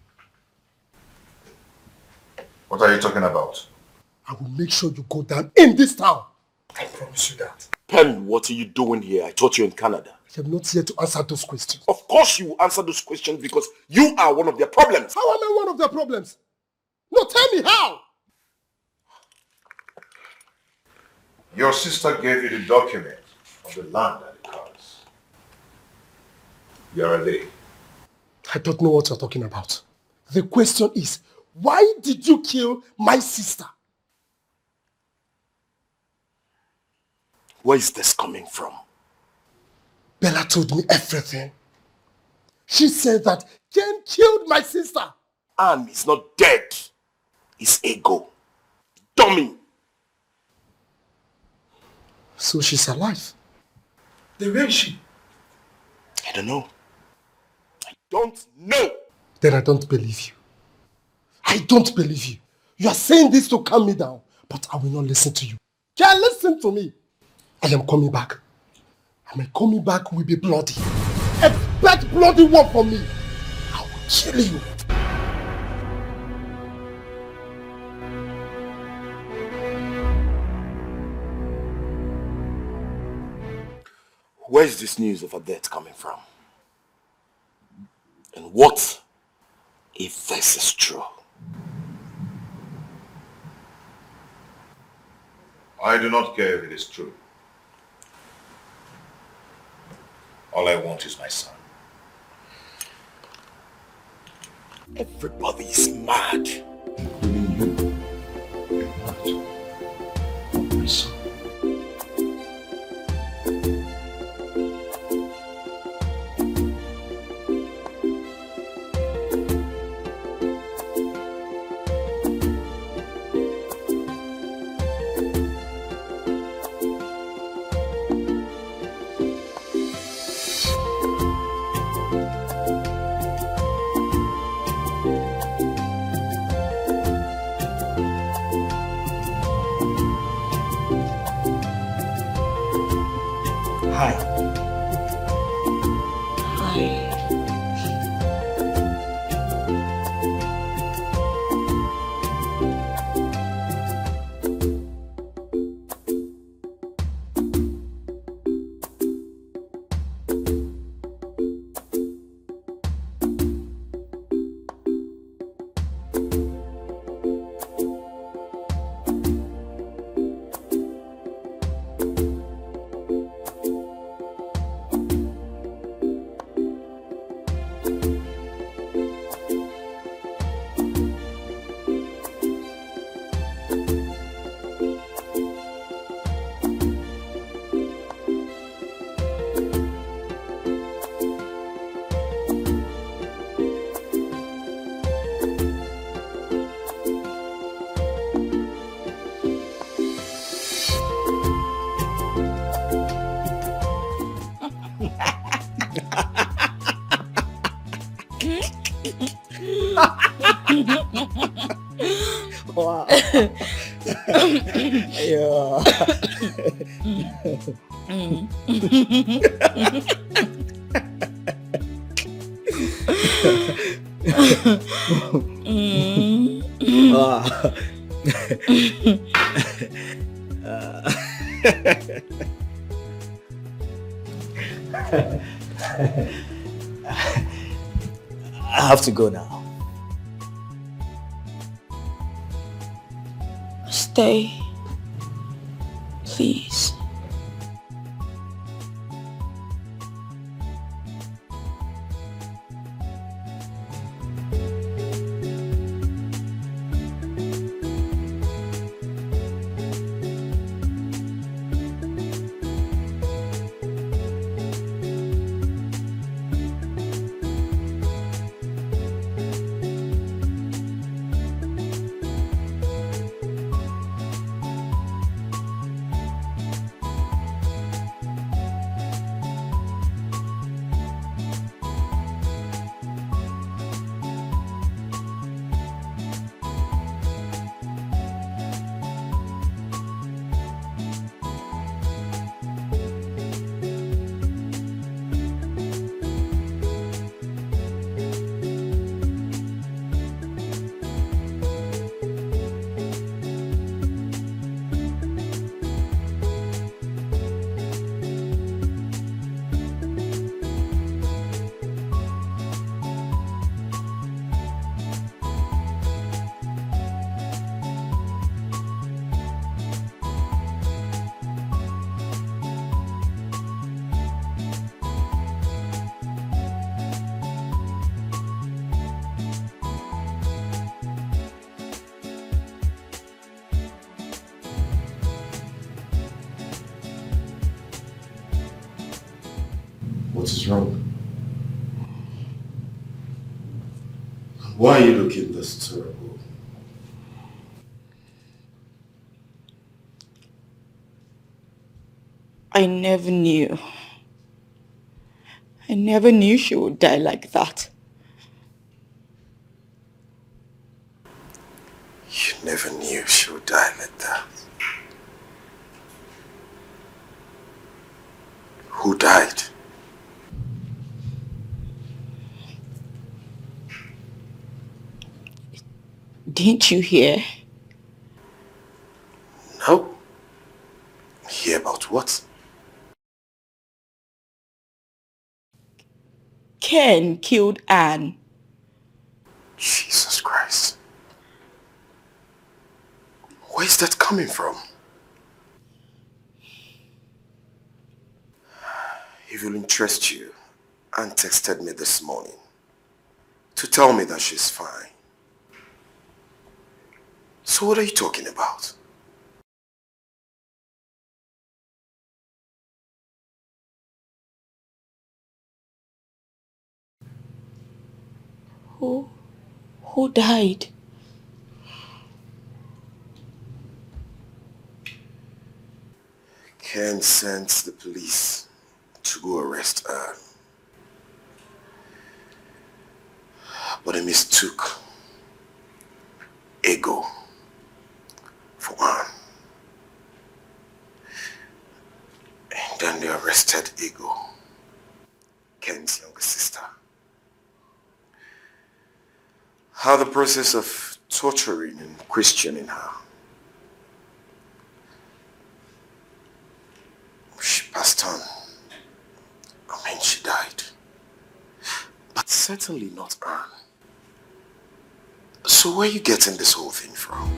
What are you talking about? I will make sure you go down in this town. I promise you that. Pen, what are you doing here? I thought you were in Canada. I am not here to answer those questions. Of course you will answer those questions because you are one of their problems. How am I one of their problems? No, tell me how! Your sister gave you the document of the land and the cars. Where are they? I don't know what you're talking about. The question is, why did you kill my sister? Where is this coming from? Bella told me everything. She said that Ken killed my sister. And he's not dead. He's ego. Dummy. So she's alive. Then where is she? I don't know. I don't know. Then I don't believe you. I don't believe you. You are saying this to calm me down, but I will not listen to you. Ken, listen to me. I am coming back. And my coming back will be bloody. Expect bloody one from me. I will kill you. Where is this news of her death coming from? And what if this is true? I do not care if it is true. All I want is my son. Everybody is mad. Including you. You're not. My son. Wow. Yeah. I have to go now. Stay. Please. What is wrong? Why are you looking this terrible? I never knew. I never knew she would die like that. You never knew she would die like that. Who died? Didn't you hear? No. Hear about what? Ken killed Anne. Jesus Christ. Where's that coming from? If it'll interest you, Anne texted me this morning to tell me that she's fine. So what are you talking about? Who died? Ken sent the police to go arrest Anne. But they mistook Ego for Anne. And then they arrested Ego, Ken's younger sister. How the process of torturing and questioning her. She passed on. I mean, she died. But certainly not Anne. So where are you getting this whole thing from?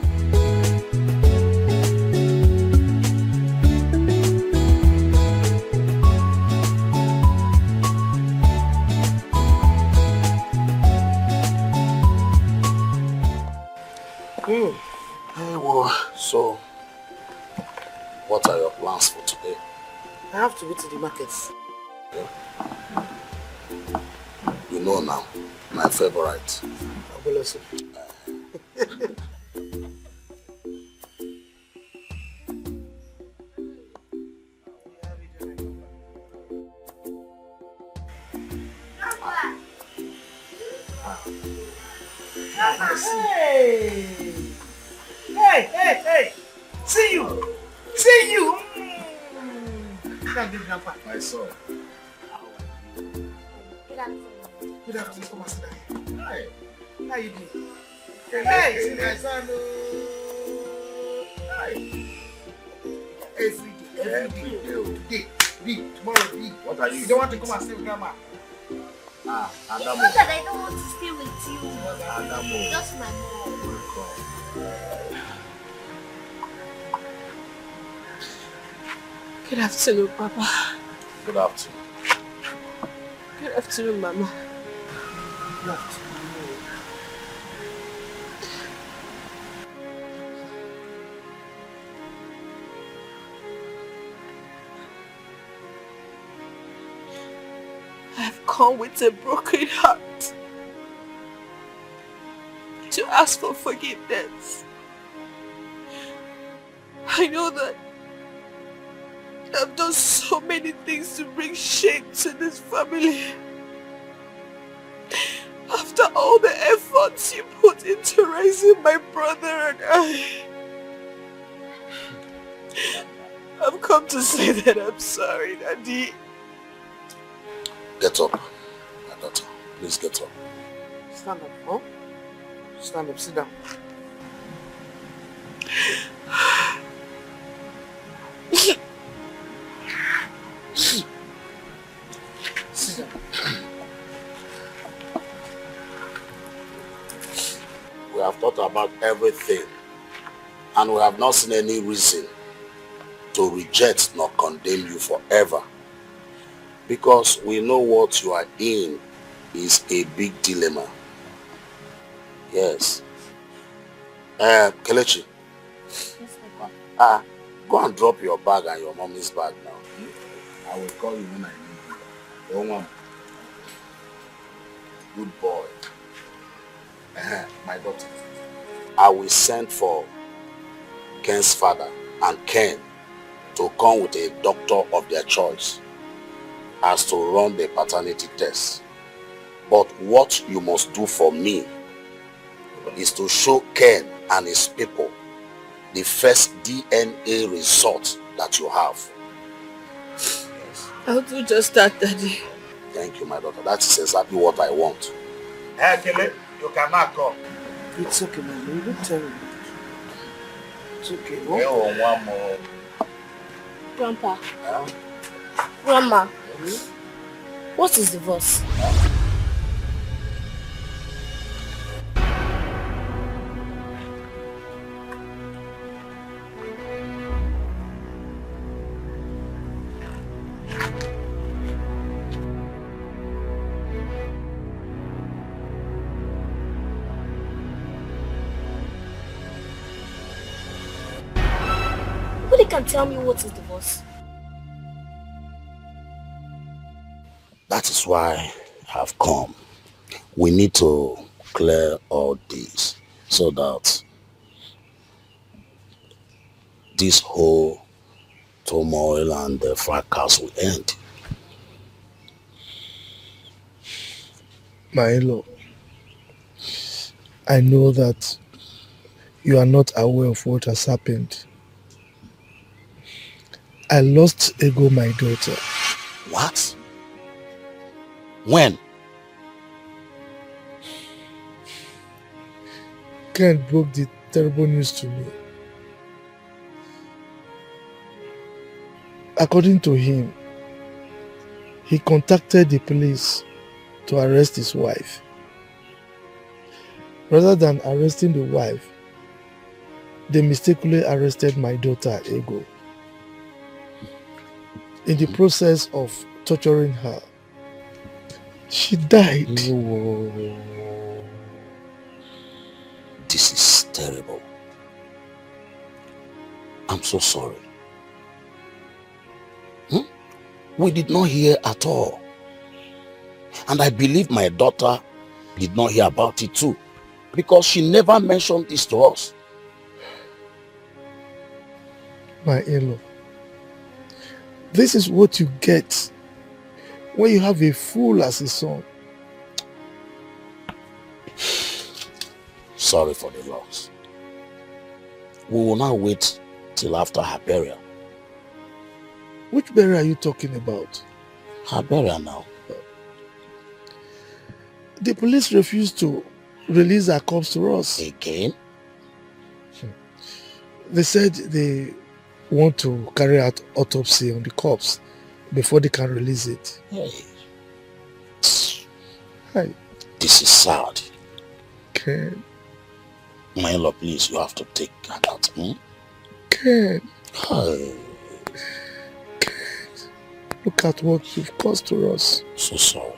Hey, well, so what are your plans for today? I have to go to the markets. Yeah. You know now, my favorite. Abuelo. Hey! Hey! See you! See you! Can't give grandpa. My son. Good afternoon. Come and sit down here. Hi. How you doing? Hey, see my son. Hi. Every day. Today. Tomorrow. What are you? You don't want to come and stay with grandma? It's not that I don't want to stay with you. Adamo. Just my mom. Good afternoon, Papa. Good afternoon. Good afternoon, Mama. Good afternoon. I've come with a broken heart to ask for forgiveness. I know that I've done so many things to bring shame to this family. After all the efforts you put into raising my brother and I, I've come to say that I'm sorry, Daddy. Get up, my daughter. Please get up. Stand up, huh? Stand up, sit down. Sit down. We have thought about everything and we have not seen any reason to reject nor condemn you forever. Because we know what you are in is a big dilemma. Yes. Kelechi. Go and drop your bag and your mommy's bag now. I will call you when I need you. Woman. Good boy. My daughter. I will send for Ken's father and Ken to come with a doctor of their choice as to run the paternity test. But what you must do for me is to show Ken and his people the first DNA result that you have. I'll do just that, Daddy. Thank you, my daughter. That is exactly what I want. Hey, Kele, you cannot come. It's okay, man. You don't tell me. It's okay. Oh, one more. Grandpa. Grandma. What is divorce? Nobody can tell me what is divorce. That is why I've come. We need to clear all this so that this whole turmoil and the fracas will end. My in-law, I know that you are not aware of what has happened. I lost Ego, my daughter. What? When? Ken broke the terrible news to me. According to him, he contacted the police to arrest his wife. Rather than arresting the wife, they mistakenly arrested my daughter, Ego. In the process of torturing her, she died. This is terrible. I'm so sorry. We did not hear at all. And I believe my daughter did not hear about it too, because she never mentioned this to us. My in-law, this is what you get when you have a fool as a son. Sorry for the loss. We will now wait till after her burial. Which burial are you talking about? Her burial now. The police refused to release her corpse to us. Again? They said they want to carry out autopsy on the corpse before they can release it. Hey. This is sad. Ken. My in-law, please, you have to take her out. Ken. Hey. Look at what you've caused to us. So sorry.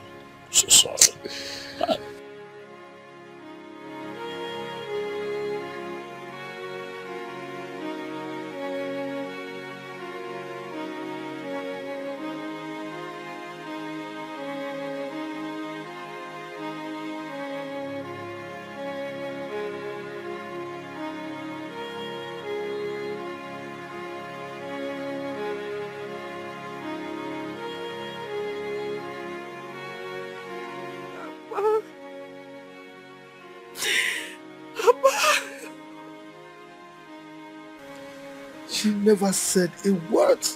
So sorry. She never said a word,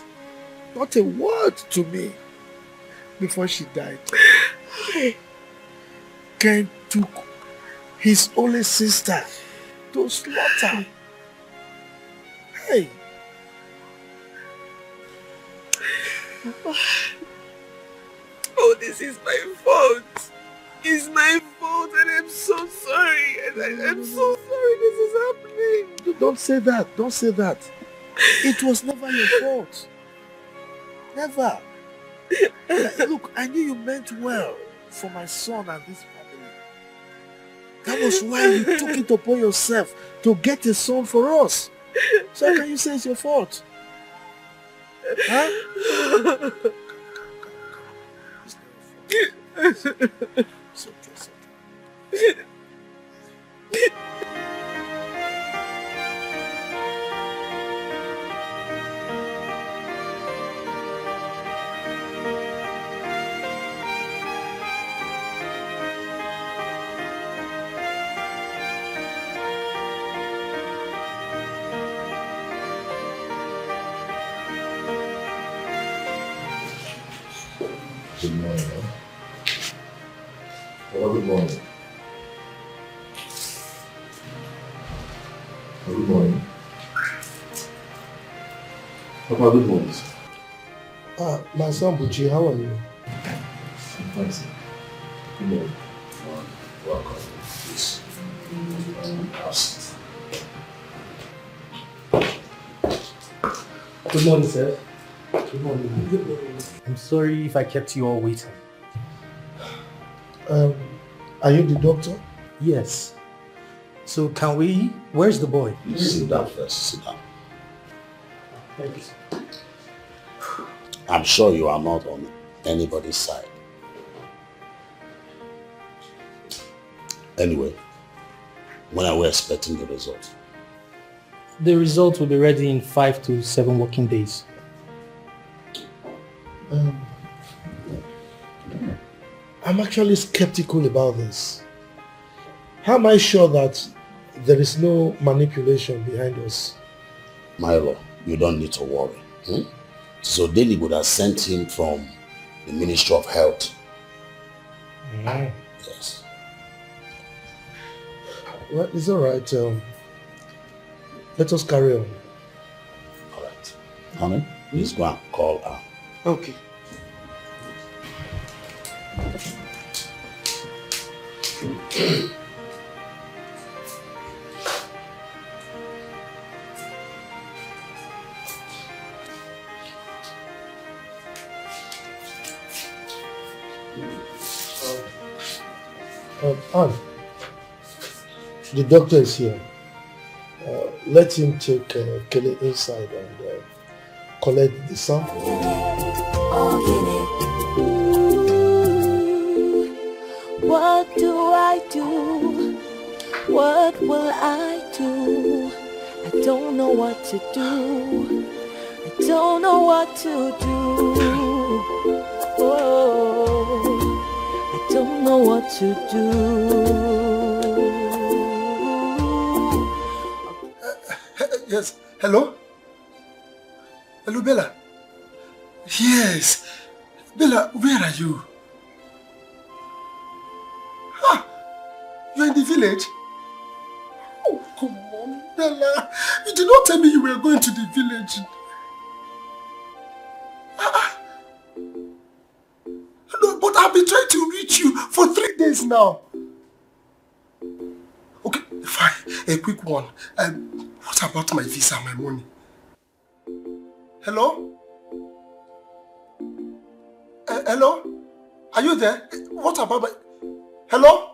not a word to me before she died. Ken took his only sister to slaughter. Hey. Oh, this is my fault. It's my fault and I'm so sorry. And I'm so sorry this is happening. Don't say that. Don't say that. It was never your fault. Never. Look, I knew you meant well for my son and this family. That was why you took it upon yourself to get a son for us. So how can you say it's your fault? Huh? It's okay, it's okay. Good morning, man. Well, good morning. Good morning. Papa, good morning. My son Luchy, how are you? I'm fine, sir. Good morning. Welcome. Please. Good morning, sir. Good morning. Good morning. I'm sorry if I kept you all waiting. Are you the doctor? Yes. So can we? Where's the boy? You sit down first, sit down. Thank you, sir. I'm sure you are not on anybody's side. Anyway, when are we expecting the result? The result will be ready in 5 to 7 working days. I'm actually skeptical about this. How am I sure that there is no manipulation behind us? Milo, you don't need to worry. So Daily would have sent him from the Ministry of Health. Yes. Well, it's all right. Let us carry on. All right. Honey, please go and call her. Okay. Anne, the doctor is here. Let him take Kelly inside and collect the sample. What do I do? What will I do? I don't know what to do. I don't know what to do. Oh, I don't know what to do. Yes, hello? Hello, Bella? Yes. Bella, where are you? You're in the village? Oh, come on, Bella. You did not tell me you were going to the village. No, but I've been trying to reach you for 3 days now. Okay, fine. A quick one. What about my visa and my money? Hello? Hello? Are you there? What about my... Hello?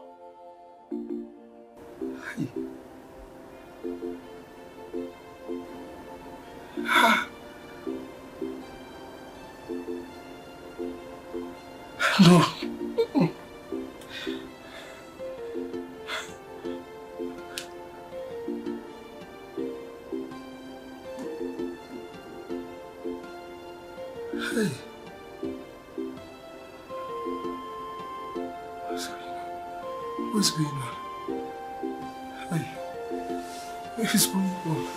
No. Hey. What's going on? Hey. What is going on?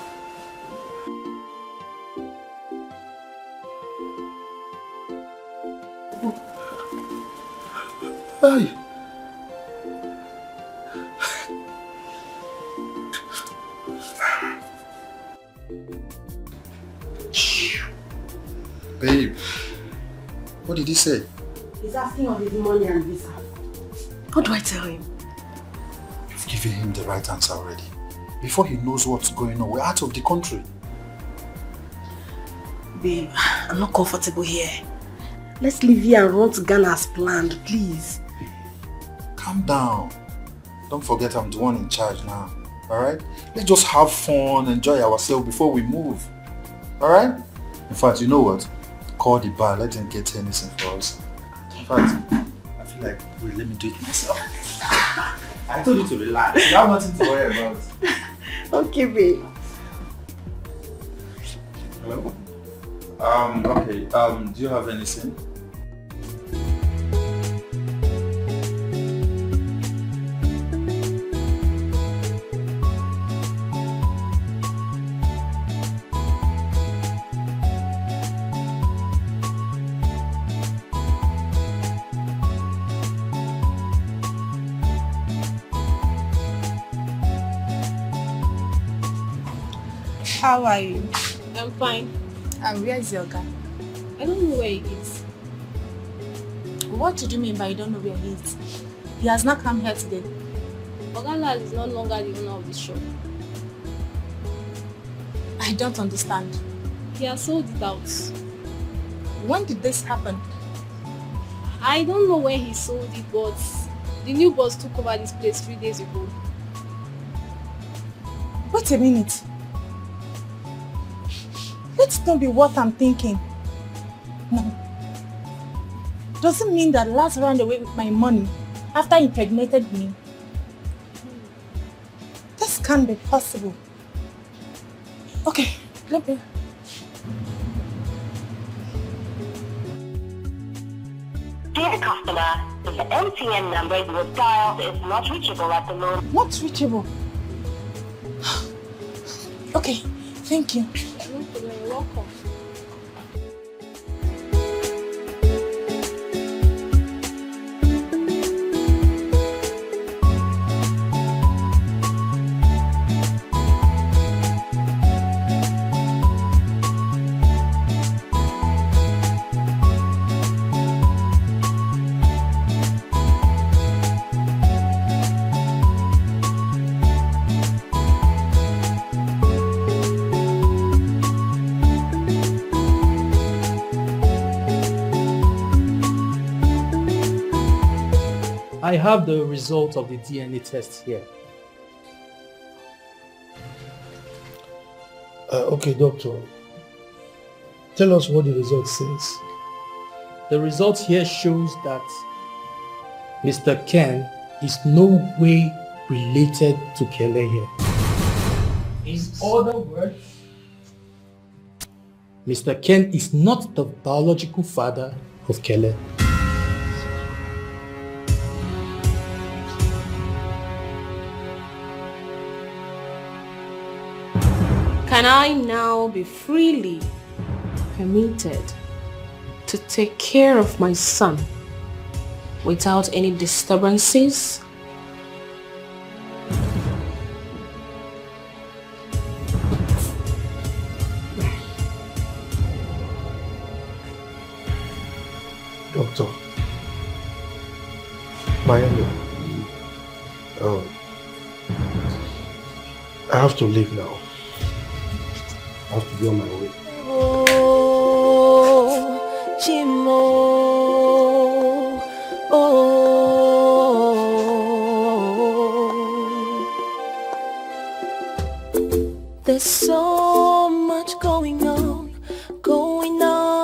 Hey. Babe, what did he say? He's asking of his money and visa. What do I tell him? You've given him the right answer already. Before he knows what's going on, we're out of the country. Babe, I'm not comfortable here. Let's leave here and run to Ghana as planned, please. Calm down. Don't forget I'm the one in charge now. Alright? Let's just have fun, enjoy ourselves before we move. Alright? In fact, you know what? Call the bar, let them get anything for us. In fact, feel like, wait, let me do it myself. I told you to relax. You have nothing to worry about. Okay, babe. Hello? Okay, do you have anything? How are you? I'm fine. And where is your guy? I don't know where he is. What do you mean by you don't know where he is? He has not come here today. Ogala is no longer the owner of the shop. I don't understand. He has sold it out. When did this happen? I don't know when he sold it, but the new boss took over this place 3 days ago. Wait a minute. Let's not be what I'm thinking. No. Doesn't mean that Lars ran away with my money after he impregnated me. This can't be possible. Okay, let me... Dear customer, the MTN number you have dialed is not reachable at the moment. Not reachable? Okay, thank you. You're welcome. I have the result of the DNA test here. Okay, doctor. Tell us what the result says. The result here shows that Mr. Ken is no way related to Kele here. In other words, Mr. Ken is not the biological father of Kele. Can I now be freely permitted to take care of my son without any disturbances? Doctor. Miami. I have to leave now. I have to be on my way. Oh, Chimo. Oh. There's so much going on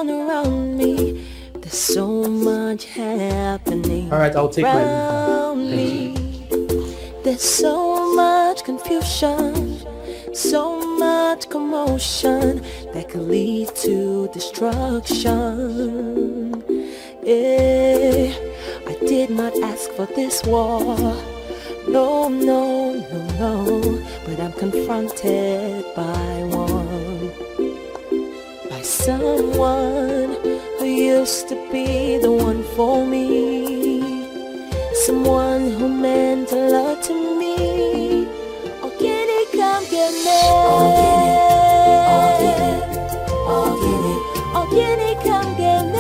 around me. There's so much happening. All right, I'll take my leave. There's so much confusion, so much commotion that could lead to destruction. Yeah, I did not ask for this war. No, no, no, no. But I'm confronted by one. By someone who used to be the one for me. Someone who meant a lot to me. Oh, can he come get me? Oh, can he come get me?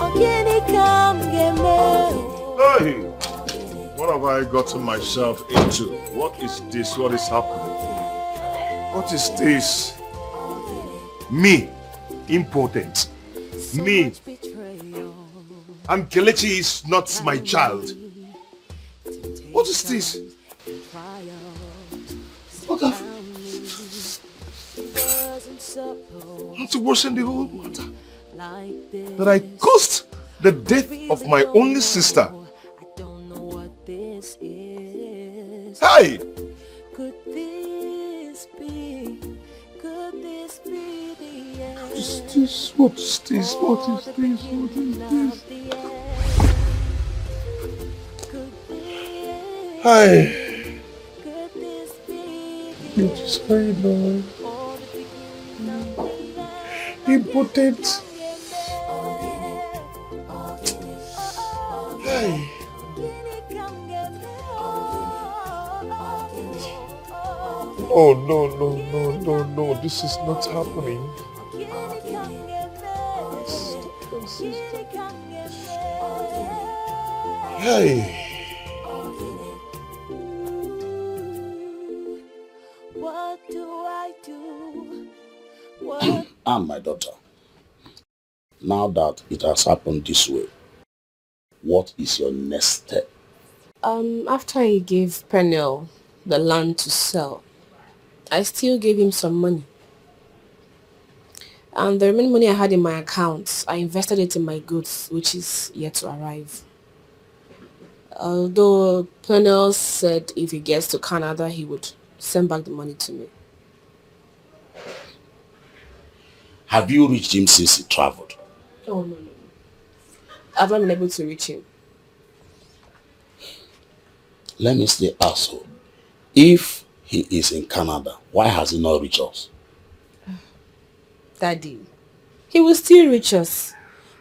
Oh, can he come get me? Hey! What have I gotten myself into? What is this? What is happening? What is this? Me, impotent. Me. And Kelechi is not my child. What is this? What have... I'm to worsen the whole matter. that I caused the death of my only sister. Hey! What is this? What is this? What is this? What is this? Hey! What is going on? Impotent. Hey! Oh no, this is not happening. Hey! What do I do? And my daughter, now that it has happened this way, what is your next step? After I gave Peniel the land to sell, I still gave him some money. And the remaining money I had in my accounts, I invested it in my goods, which is yet to arrive. Although Peniel said if he gets to Canada, he would send back the money to me. Have you reached him since he traveled? Oh, no. I've not been able to reach him. Let me stay asshole. If he is in Canada, why has he not reached us? Daddy, he will still reach us.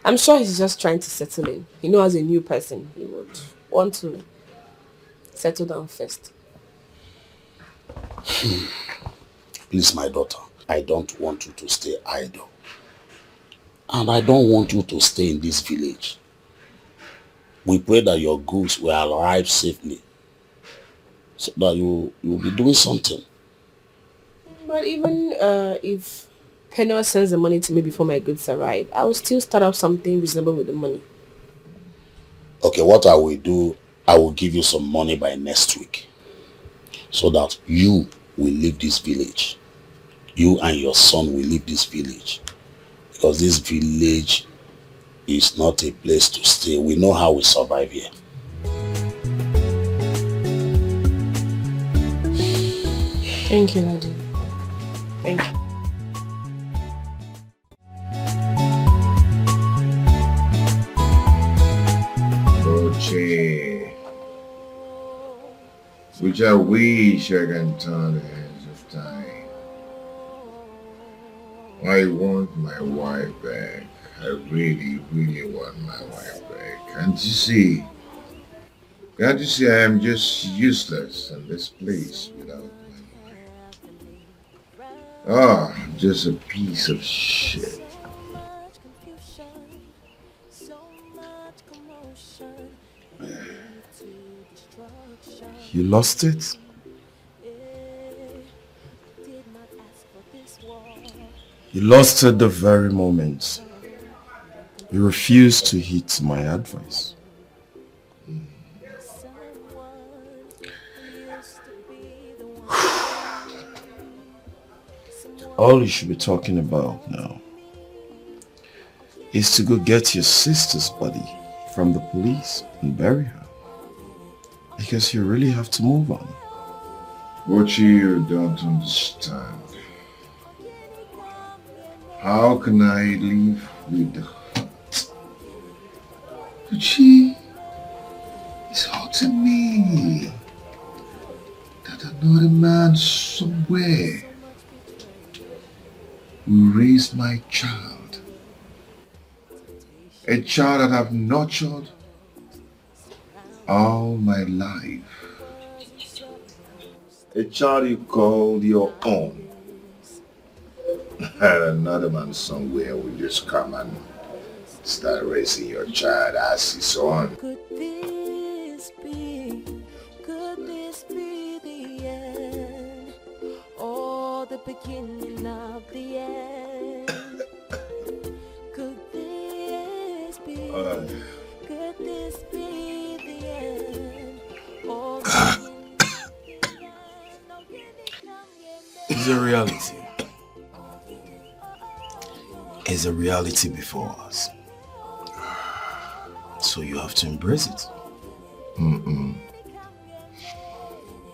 I'm sure he's just trying to settle in. You know, as a new person, he would want to settle down first. Please, my daughter, I don't want you to stay idle. And I don't want you to stay in this village. We pray that your goods will arrive safely, so that you will be doing something. But even if Peniel sends the money to me before my goods arrive, I will still start up something reasonable with the money. Okay, what I will do, I will give you some money by next week, so that you will leave this village. You and your son will leave this village, because this village is not a place to stay. We know how we survive here. Thank you, Daddy. Thank you. Luchy, which I wish I can turn the hands of time. I want my wife back. I really want my wife back. Can't you see? Can't you see I am just useless in this place without my wife? Ah, just a piece of shit. You lost it? You lost it the very moment you refused to heed my advice. All you should be talking about now is to go get your sister's body from the police and bury her. Because you really have to move on. What you don't understand. How can I live with the hurt? But she is hurting me. That another man somewhere will raise my child. A child that I've nurtured all my life. A child you called your own. And another man somewhere will just come and start raising your child as his own. Could this be the end? Or the beginning of the end? Could this be the end? Or It's a reality. is a reality before us. So you have to embrace it.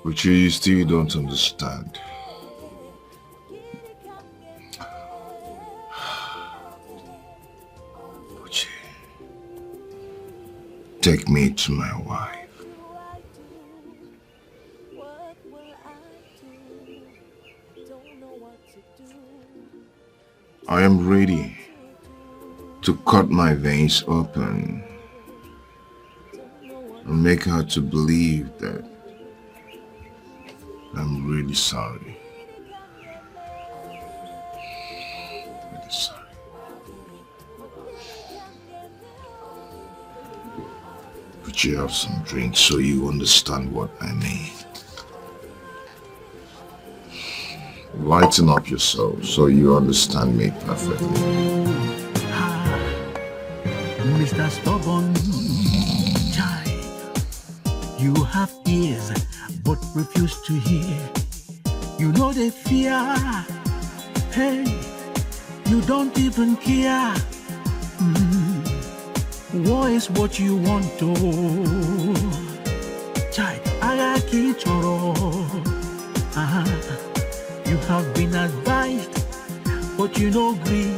But you still don't understand. Uche, take me to my wife. I am ready to cut my veins open and make her to believe that I'm really sorry. Really sorry. But you have some drinks so you understand what I mean. Lighten up yourself so you understand me perfectly. Mr. Stubborn, child, you have ears but refuse to hear. You know the fear. Hey, you don't even care. War is what you want to. Child, I got choro. You have been advised, but you no agree.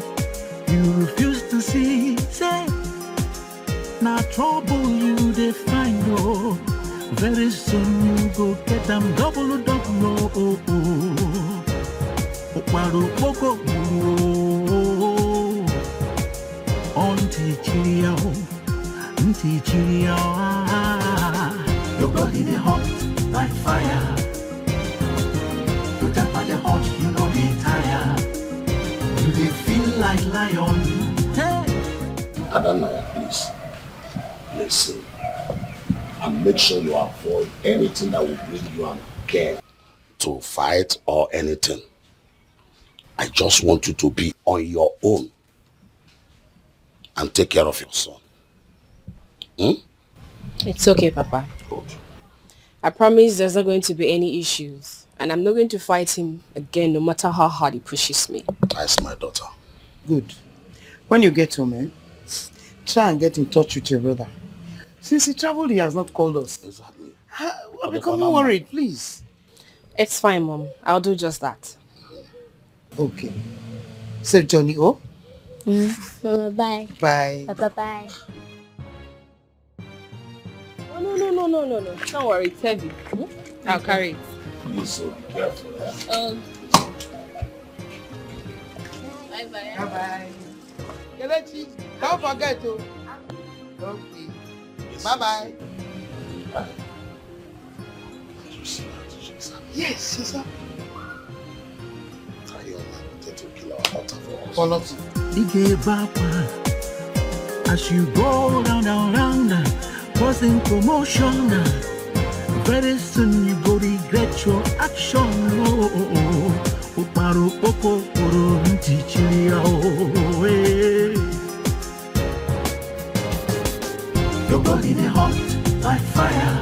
You refuse to see. Say, now trouble you they find oh. Very soon you go get them double. Your body they hot like fire. You tap at the hot, you know they tire. You they feel like lion. Hey. Adanaya, please. Listen. And make sure you avoid anything that will bring you and Ken to fight or anything. I just want you to be on your own and take care of your son. It's okay, Papa. Good. I promise there's not going to be any issues. And I'm not going to fight him again, no matter how hard he pushes me. That's my daughter. Good. When you get home, try and get in touch with your brother. Since he traveled, he has not called us. Exactly. I'm becoming worried, please. It's fine, Mom. I'll do just that. Okay. So, Johnny, oh? Bye. Bye. Bye. Oh, no. Don't worry, it's heavy. I'll carry it. Please, be careful. Bye. Bye. Kelechi, don't forget to. Okay. Bye. Yes, sir. Dikeh Bapa, as you go round, causing commotion. Very soon you go regret your action. Your body they hot like fire.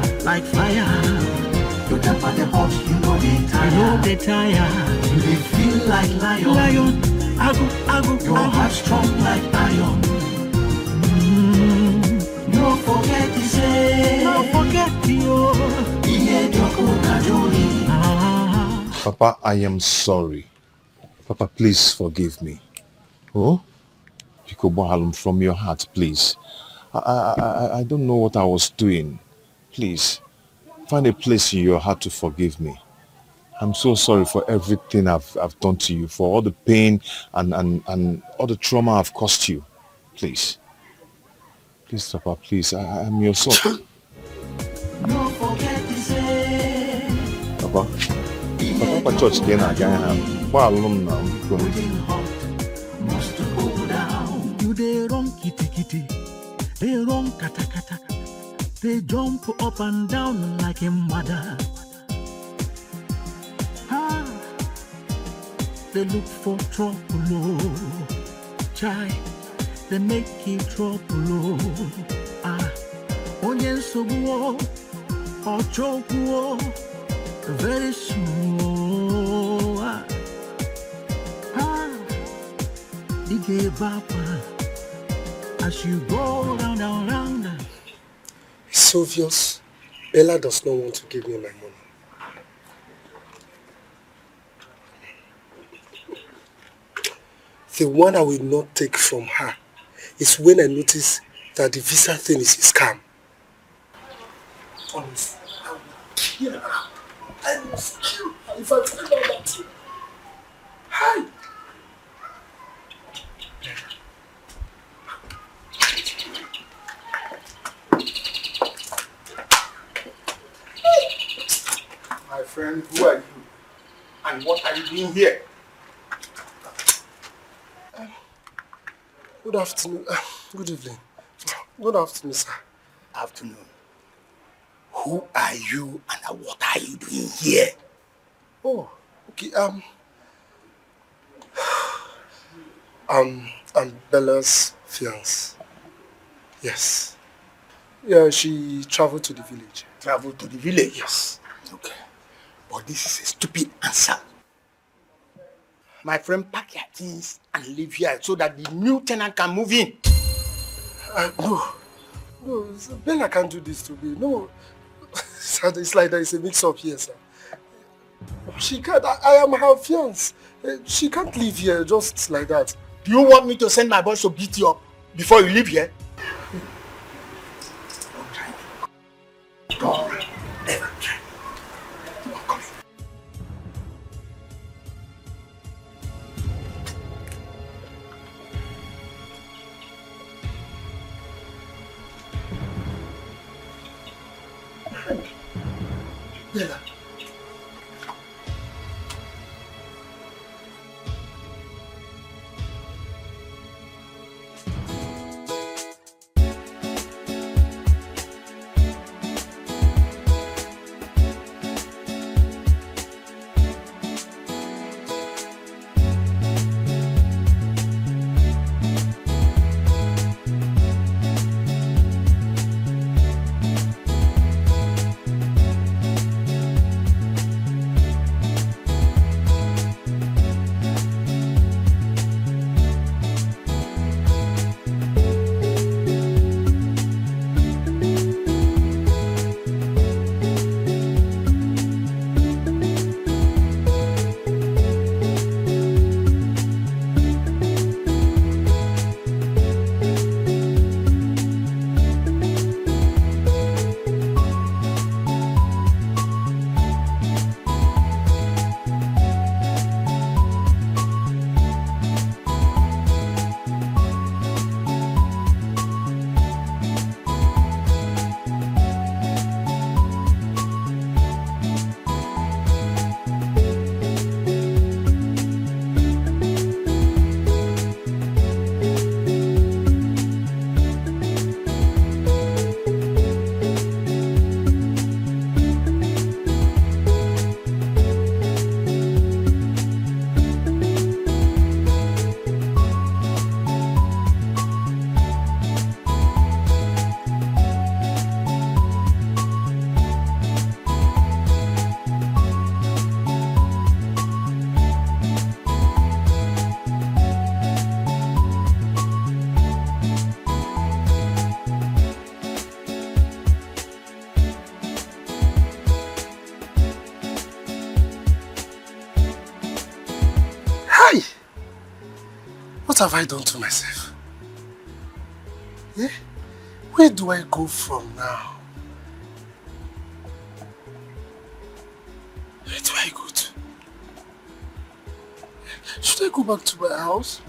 You tap at the hot, you know they tire. You they feel like lion. I go. Your heart strong like iron. No forget to say. No forget you. Papa, I am sorry. Papa, please forgive me. Oh? Pikobo from your heart, please. I don't know what I was doing. Please, find a place in your heart to forgive me. I'm so sorry for everything I've done to you, for all the pain and all the trauma I've caused you. Please. Please, Papa, please. I'm your son. No forget to say. Papa, church again, I can't have. Must go down. You they run kitty. They run kata. They jump up and down like a mother. They look for trouble, chai. They make it trouble. Onion so go or choke very soon. give bapa as you go round and round. It's obvious Bella does not want to give me my money. The one I will not take from her is when I notice that the visa thing is a scam. Honestly, I will kill her. I will kill her if I tell her that thing. Hi! My friend, who are you? And what are you doing here? Good afternoon. Good evening. Good afternoon, sir. Afternoon. Who are you and what are you doing here? Oh, okay. I'm Bella's fiance. Yes. Yeah, she traveled to the village. Traveled to the village? Yes. Okay. But this is a stupid answer. My friend, pack your things and leave here so that the new tenant can move in. No, Bella can't do this to me. No, sir, it's like there is a mix-up here, sir. She can't. I am her fiance. She can't leave here just like that. Do you want me to send my boys to beat you up before you leave here? Don't ever try. I'm coming. Bella. What have I done to myself? Yeah? Where do I go from now? Where do I go to? Should I go back to my house?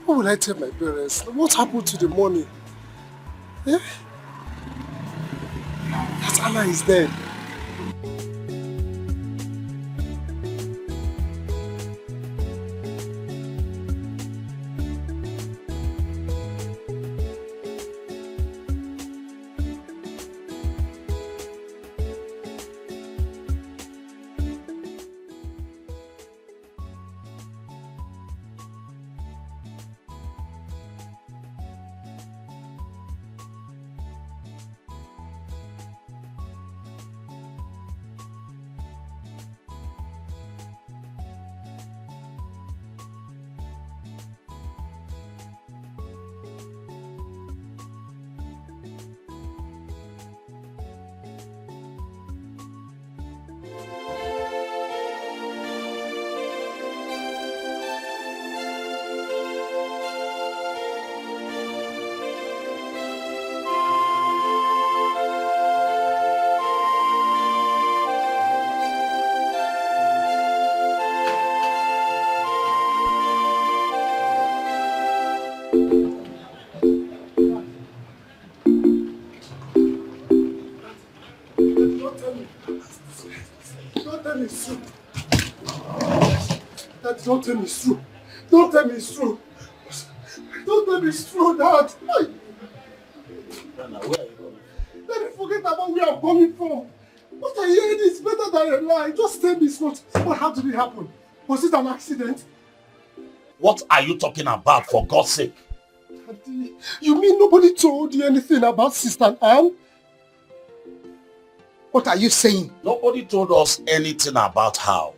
What will I tell my parents? What happened to the money? Yeah? That Allah is dead. Don't tell me it's true. Dad, don't tell me it's true. Don't tell me it's true. Don't tell me it's true, Dad. Daddy, forget about where I'm coming from. What I heard is better than a lie. Just tell me it's not. How did it happen? Was it an accident? What are you talking about, for God's sake? Daddy, you mean nobody told you anything about Sister Anne? What are you saying? Nobody told us anything about her.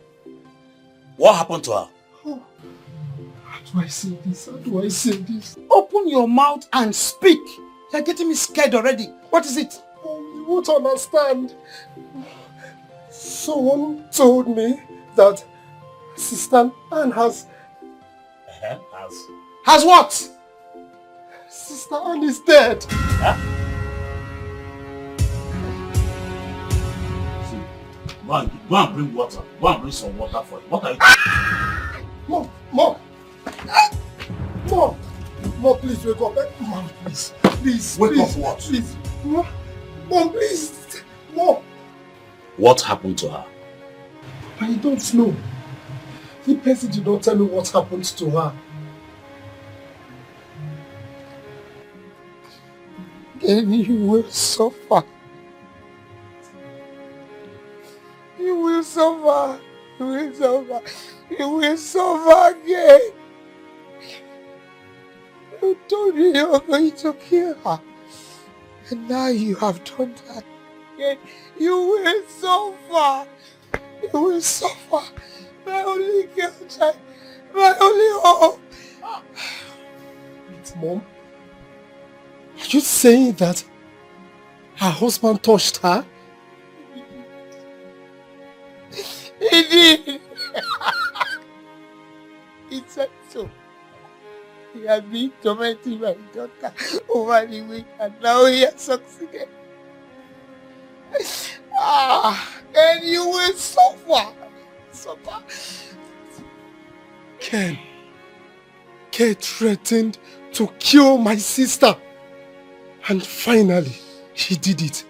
What happened to her? Oh, how do I say this? How do I say this? Open your mouth and speak. You're getting me scared already. What is it? Oh, you won't understand. Someone told me that Sister Anne has... Has what? Sister Anne is dead. Huh? Go and bring water. Go and bring some water for you. What are you doing? Mom, please wake up. Mom, please. Wake up what? Please. Mom, please. Mom. What happened to her? I don't know. The person did not tell me what happened to her. Then you will suffer. You will suffer. You will suffer. You will suffer again. You told me you were going to kill her. And now you have done that again. You will suffer. You will suffer. My only girl child. My only hope. Wait, Mom. Are you saying that her husband touched her? He did. He said so. He had been tormenting my daughter over the week and now he has succeeded. And you will suffer. Ken threatened to kill my sister. And finally, he did it.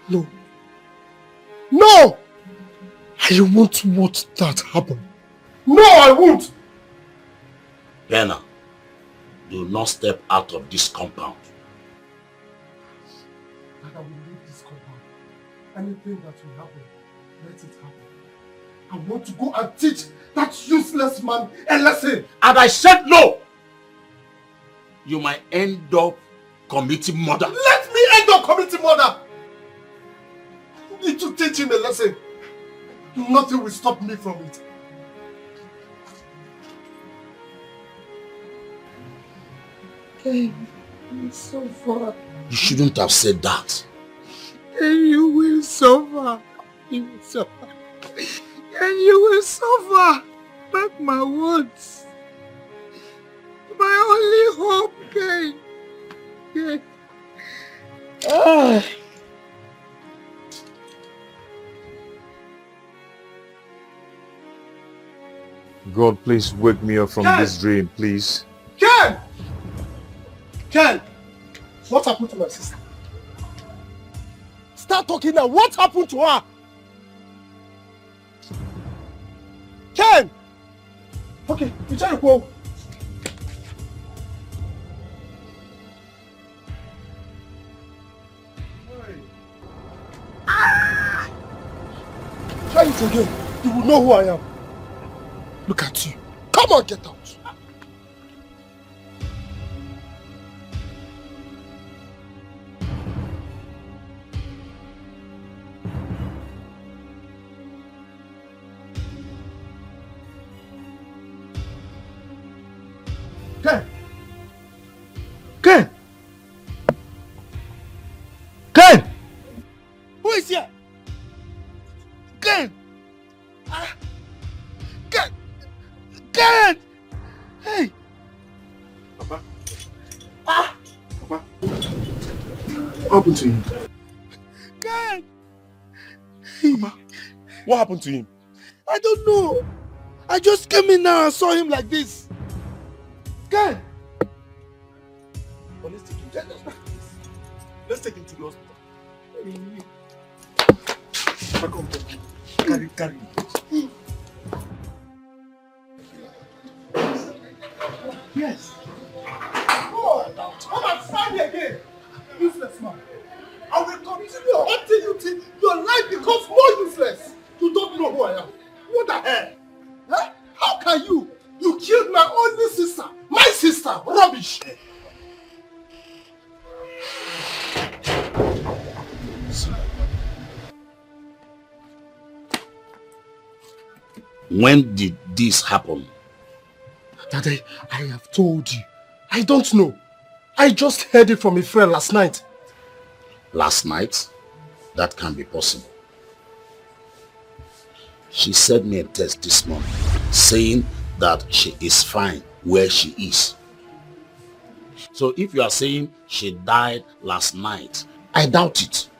No. I won't watch that happen. No, I won't. Benna, do not step out of this compound. That I will leave this compound. Anything that will happen, let it happen. I want to go and teach that useless man a lesson. And I said no! You might end up committing murder. Let me end up committing murder! I need to teach him a lesson. Nothing will stop me from it. Okay, you suffer. You shouldn't have said that. And you will suffer. You will suffer. And you will suffer. Mark my words. My only hope, Ken. God, please wake me up from this dream, please. Ken! What happened to my sister? Start talking now. What happened to her? Ken! Okay, you try to go. Try it again. You will know who I am. Look at you. Come on, get out. Ken! Who is here? Ken! Ken! Hey! Papa? Papa? What happened to him? Ken! Papa, what happened to him? I don't know. I just came in now and saw him like this. Ken! police station. Let's take him to the hospital. Come. Carry. Yes. Come and stand here again. Useless man. I will continue hunting you till your life becomes more useless. You don't know who I am. What the hell? Huh? How can you? You killed my only sister. My sister. Rubbish. When did this happen? Daddy, I have told you. I don't know. I just heard it from a friend last night. Last night? That can't be possible. She sent me a text this morning saying that she is fine where she is. So if you are saying she died last night, I doubt it.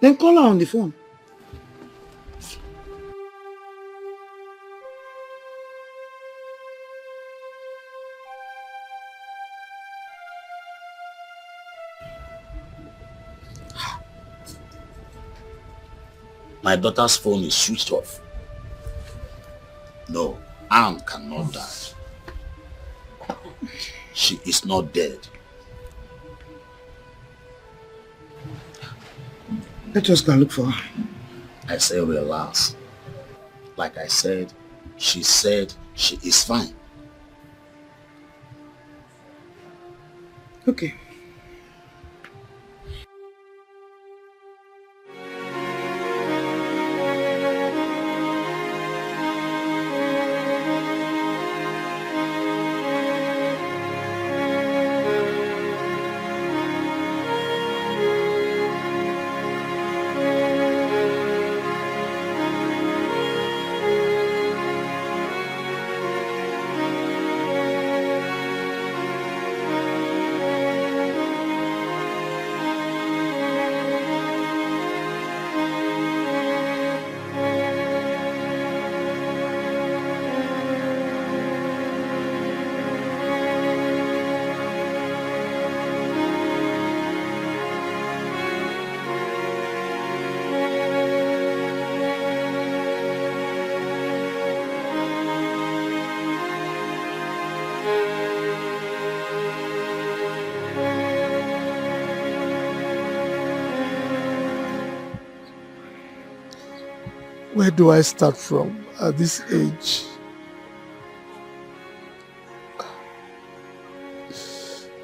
Then call her on the phone. My daughter's phone is switched off. No, Anne cannot die. She is not dead. Let us go look for her. I say relax. Like I said, she said she is fine. Okay. Where do I start from at this age?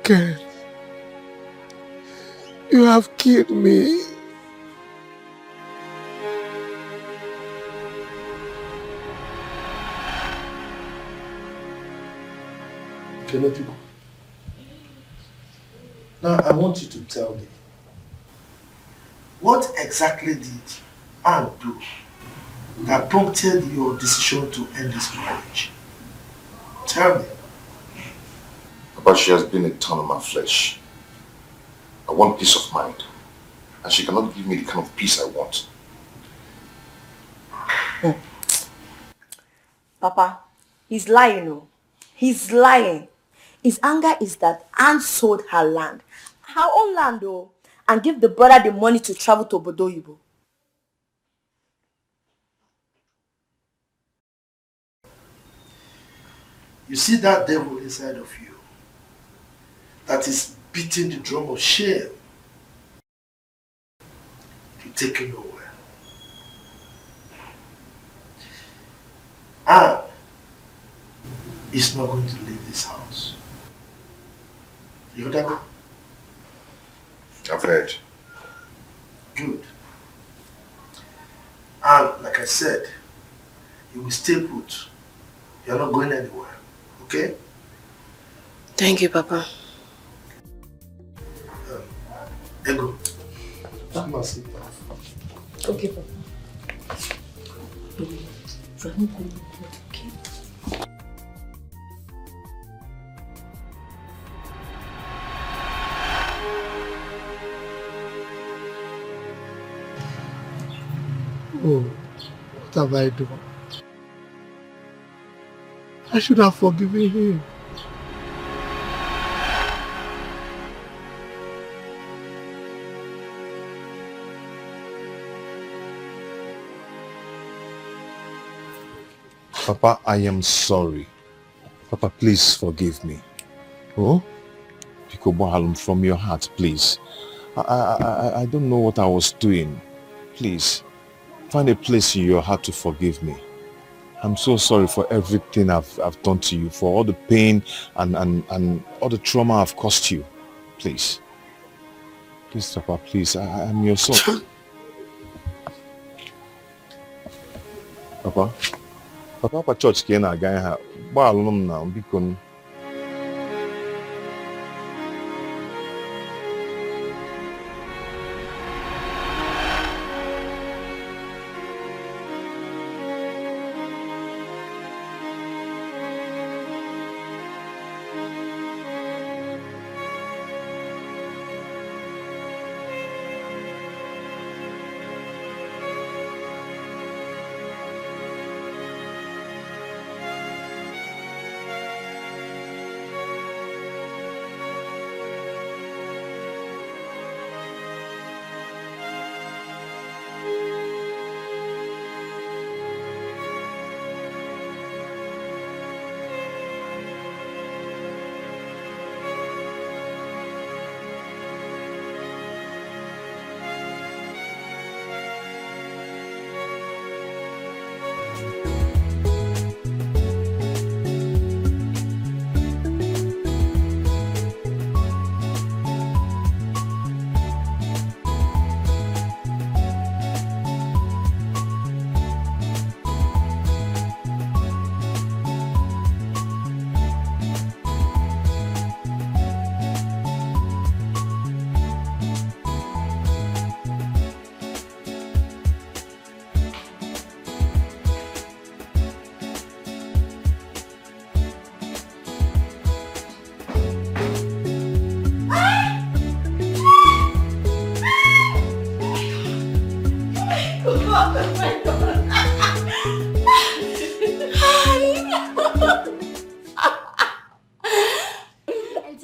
Ken, you have killed me. Kennedy, now I want you to tell me, what exactly did Anne do that prompted your decision to end this marriage? Tell me. But she has been a thorn on my flesh. I want peace of mind, and she cannot give me the kind of peace I want. Papa, he's lying, no? He's lying. His anger is that Anne sold her land, her own land though, and give the brother the money to travel to Obodo. You see that devil inside of you that is beating the drum of shame. You take it nowhere. Anne is not going to leave this house. You heard that? I've heard. Good. And like I said, you will stay put. You're not going anywhere. Okay? Thank you, Papa. Ego. Come and sit down. Okay, Papa. Oh, what have I done? I should have forgiven him. Papa, I am sorry. Papa, please forgive me. Oh? Pikobo Halum, from your heart, please. I don't know what I was doing. Please, find a place in your heart to forgive me. I'm so sorry for everything I've done to you, for all the pain and all the trauma I've caused you. Please. Please, Papa, please. I'm your son. Papa? Papa, church ka ị na-aga ha. Gbaalụ m na biko.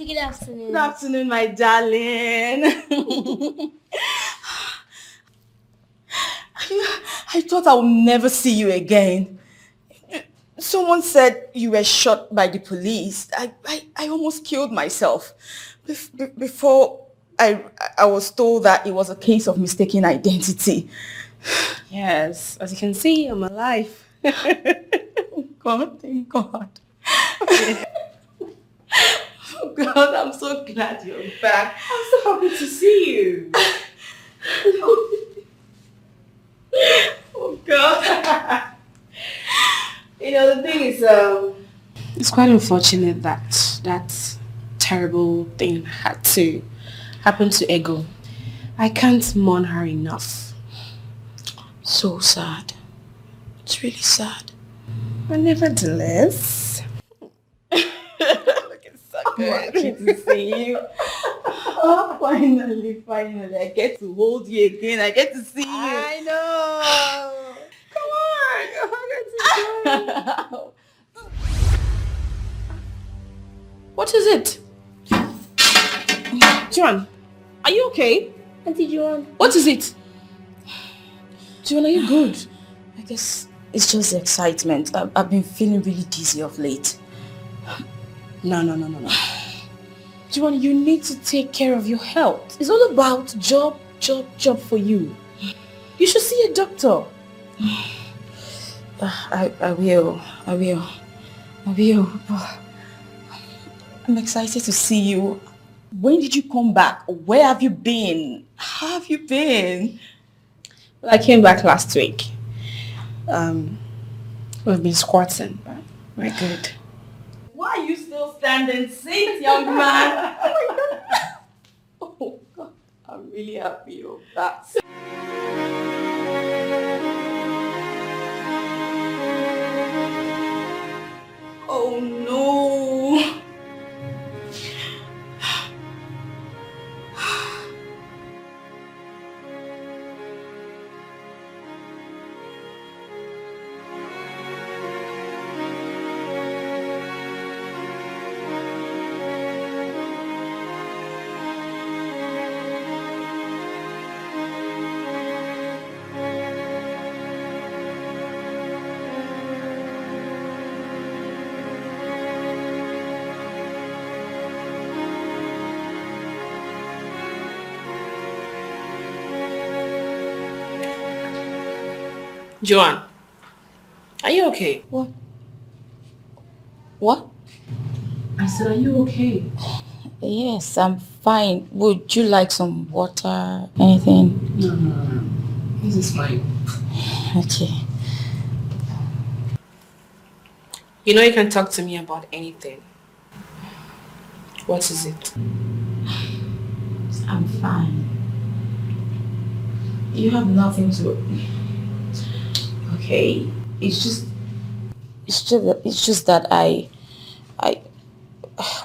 Good afternoon. Good afternoon, my darling. I thought I would never see you again. Someone said you were shot by the police. I almost killed myself before I was told that it was a case of mistaken identity. Yes, as you can see, I'm alive. God, thank God. Oh God, I'm so glad you're back. I'm so happy to see you. Oh God. You know, the thing is, it's quite unfortunate that that terrible thing had to happen to Ego. I can't mourn her enough. So sad. It's really sad. But nevertheless, Looking so good. Happy to see you. Oh, finally, I get to hold you again. I get to see you. I know. Come on. What is it? John, are you okay? Auntie Joan. What is it? John, are you good? I guess it's just the excitement. I've been feeling really dizzy of late. No. John, you need to take care of your health. It's all about job for you. You should see a doctor. I will. I'm excited to see you. When did you come back? Where have you been? How have you been? Well, I came back last week. We've been squatting, but we're good. Why are you still standing? Sit, young man. Oh my God. Oh God. I'm really happy of that. Oh no. Joanne, are you okay? What? What? I said, are you okay? Yes, I'm fine. Would you like some water? Anything? No. This is fine. Okay. You know you can talk to me about anything. What is it? I'm fine. You have nothing to... Okay. It's just that I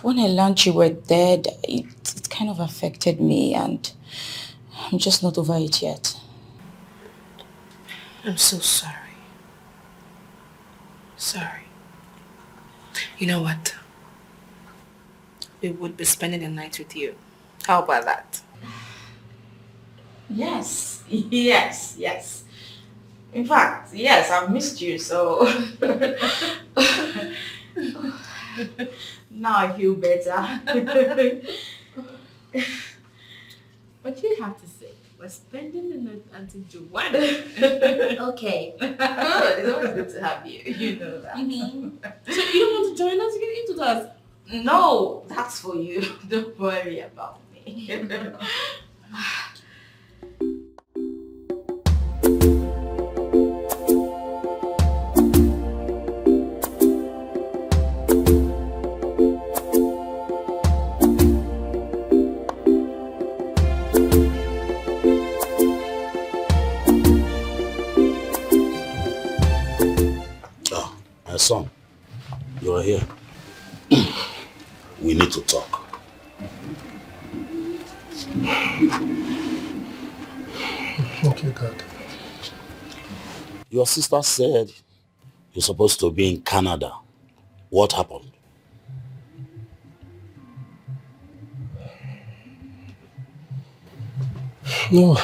when I learned you were dead, it kind of affected me, and I'm just not over it yet. I'm so sorry. Sorry. You know what? We would be spending the night with you. How about that? Yes. Yes. In fact, yes, I've missed you, so... Now I feel better. What you have to say? We're spending the night until Joanne. Okay. Good. It's always good to have you. You know that. So you don't want to join us to get into that? No, that's for you. Don't worry about me. My son, you are here. We need to talk. Okay, Dad. Your sister said you're supposed to be in Canada. What happened? No,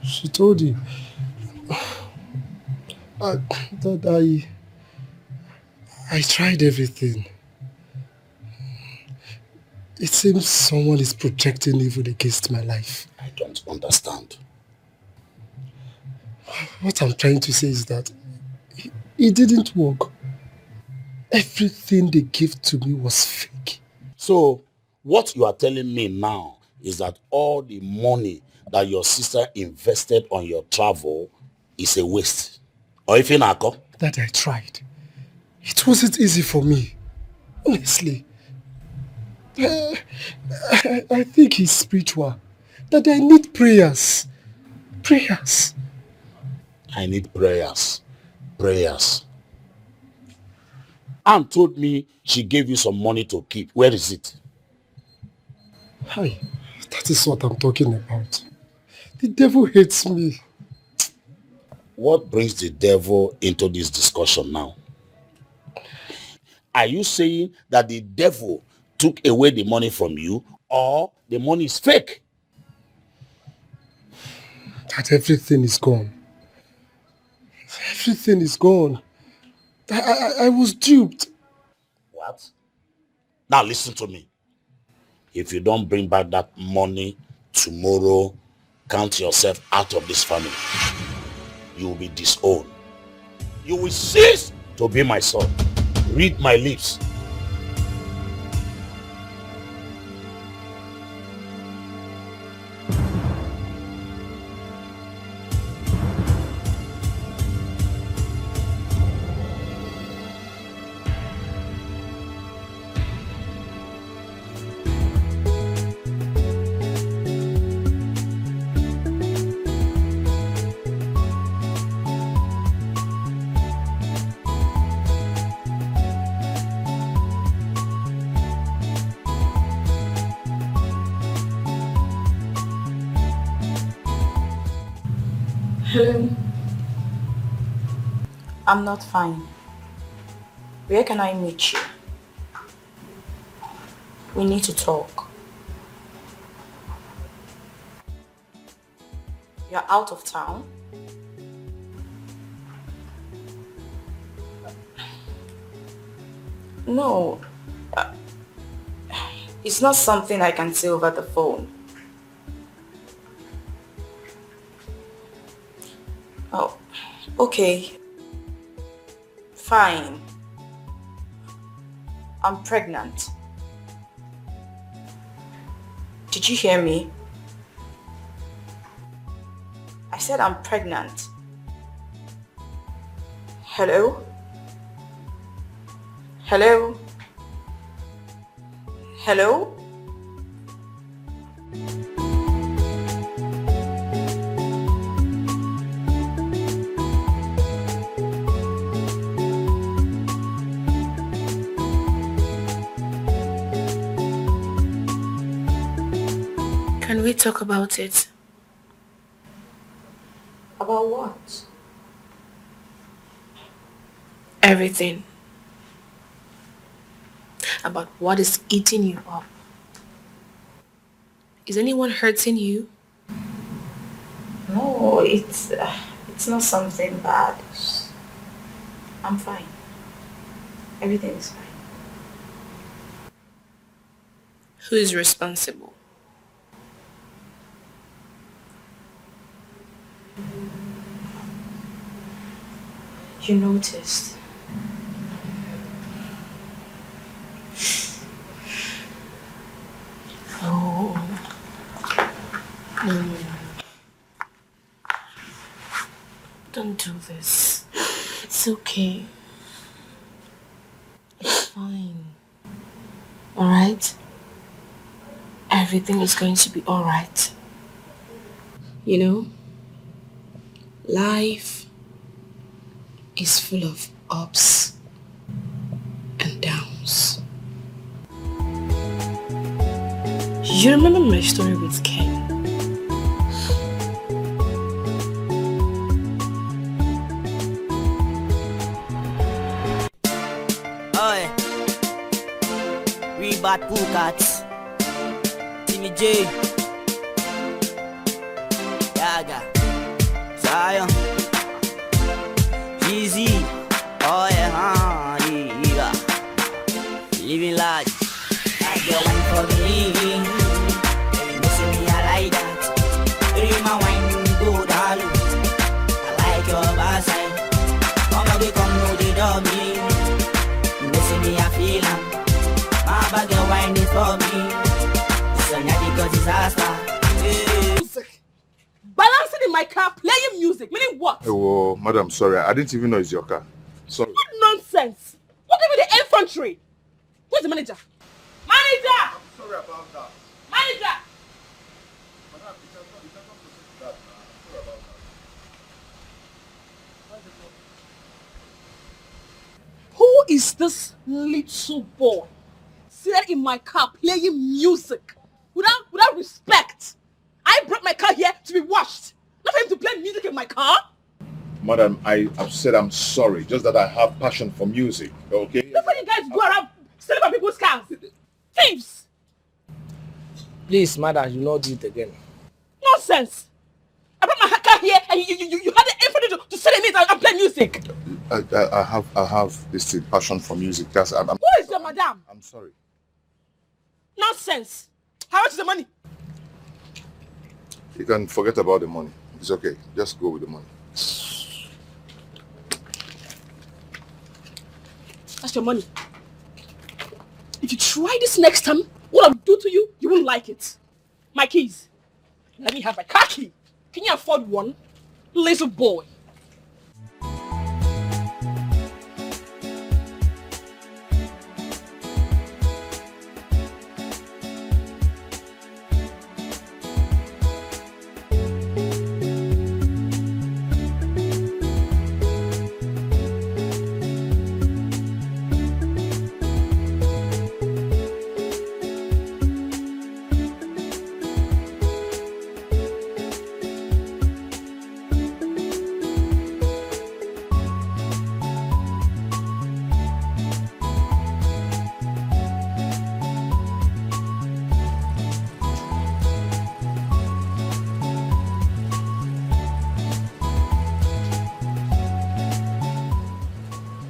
she told you. That I tried everything. It seems someone is projecting evil against my life. I don't understand. What I'm trying to say is that it didn't work. Everything they gave to me was fake. So, what you are telling me now is that all the money that your sister invested on your travel is a waste. Or if you know, that I tried. It wasn't easy for me. Honestly. I think he's spiritual. That I need prayers. Prayers. I need prayers. Prayers. Anne told me she gave you some money to keep. Where is it? Hi. That is what I'm talking about. The devil hates me. What brings the devil into this discussion now? Are you saying that the devil took away the money from you, or the money is fake? That everything is gone. Everything is gone. I was duped. What? Now listen to me. If you don't bring back that money tomorrow, count yourself out of this family. You will be disowned. You will cease to be my son. Read my lips. Hello. I'm not fine. Where can I meet you? We need to talk. You're out of town? No. It's not something I can say over the phone. Oh, Okay. Fine. I'm pregnant. Did you hear me? I said I'm pregnant. Hello? Hello? Hello? Can we talk about it? About what? Everything. About what is eating you up. Is anyone hurting you? No, it's not something bad. I'm fine. Everything is fine. Who is responsible? You noticed. Oh. No. Don't do this. It's okay. It's fine. Alright? Everything is going to be alright. You know, life is full of ups and downs. You remember my story with Ken? Oi, we bad pool cats. Timmy J, Yaga, Zion, Easy. Oh yeah, yeah. Living large. I get one for me. Baby, you see me, I like that. Bring my wine, go down. I like your backside. Come on, we come to the dummy. You see me, I feel am. My bag of wine is for me. So now because disaster. Music. Balancing in my car, playing music. Meaning what? Oh, madam, sorry. I didn't even know it's your car. Sorry. What nonsense? What gave you the infantry? Where's the manager? Manager! I'm sorry about that. Manager! Madam, you cannot proceed that. I'm sorry about that. Who is this little boy sitting in my car playing music without respect? I brought my car here to be washed, not for him to play music in my car. Madam, I've said I'm sorry. Just that I have passion for music, okay? That's why you guys go around stealing my people's cars. Thieves! Please, madam, you not do it again. Nonsense! I brought my car here and you had the infantry to sit in it and play music. I have this passion for music. Who is your madam? I'm sorry. Nonsense! How much is the money? You can forget about the money. It's okay. Just go with the money. That's your money. If you try this next time, what I'll do to you, you won't like it. My keys. Let me have my car key. Can you afford one? Little boy.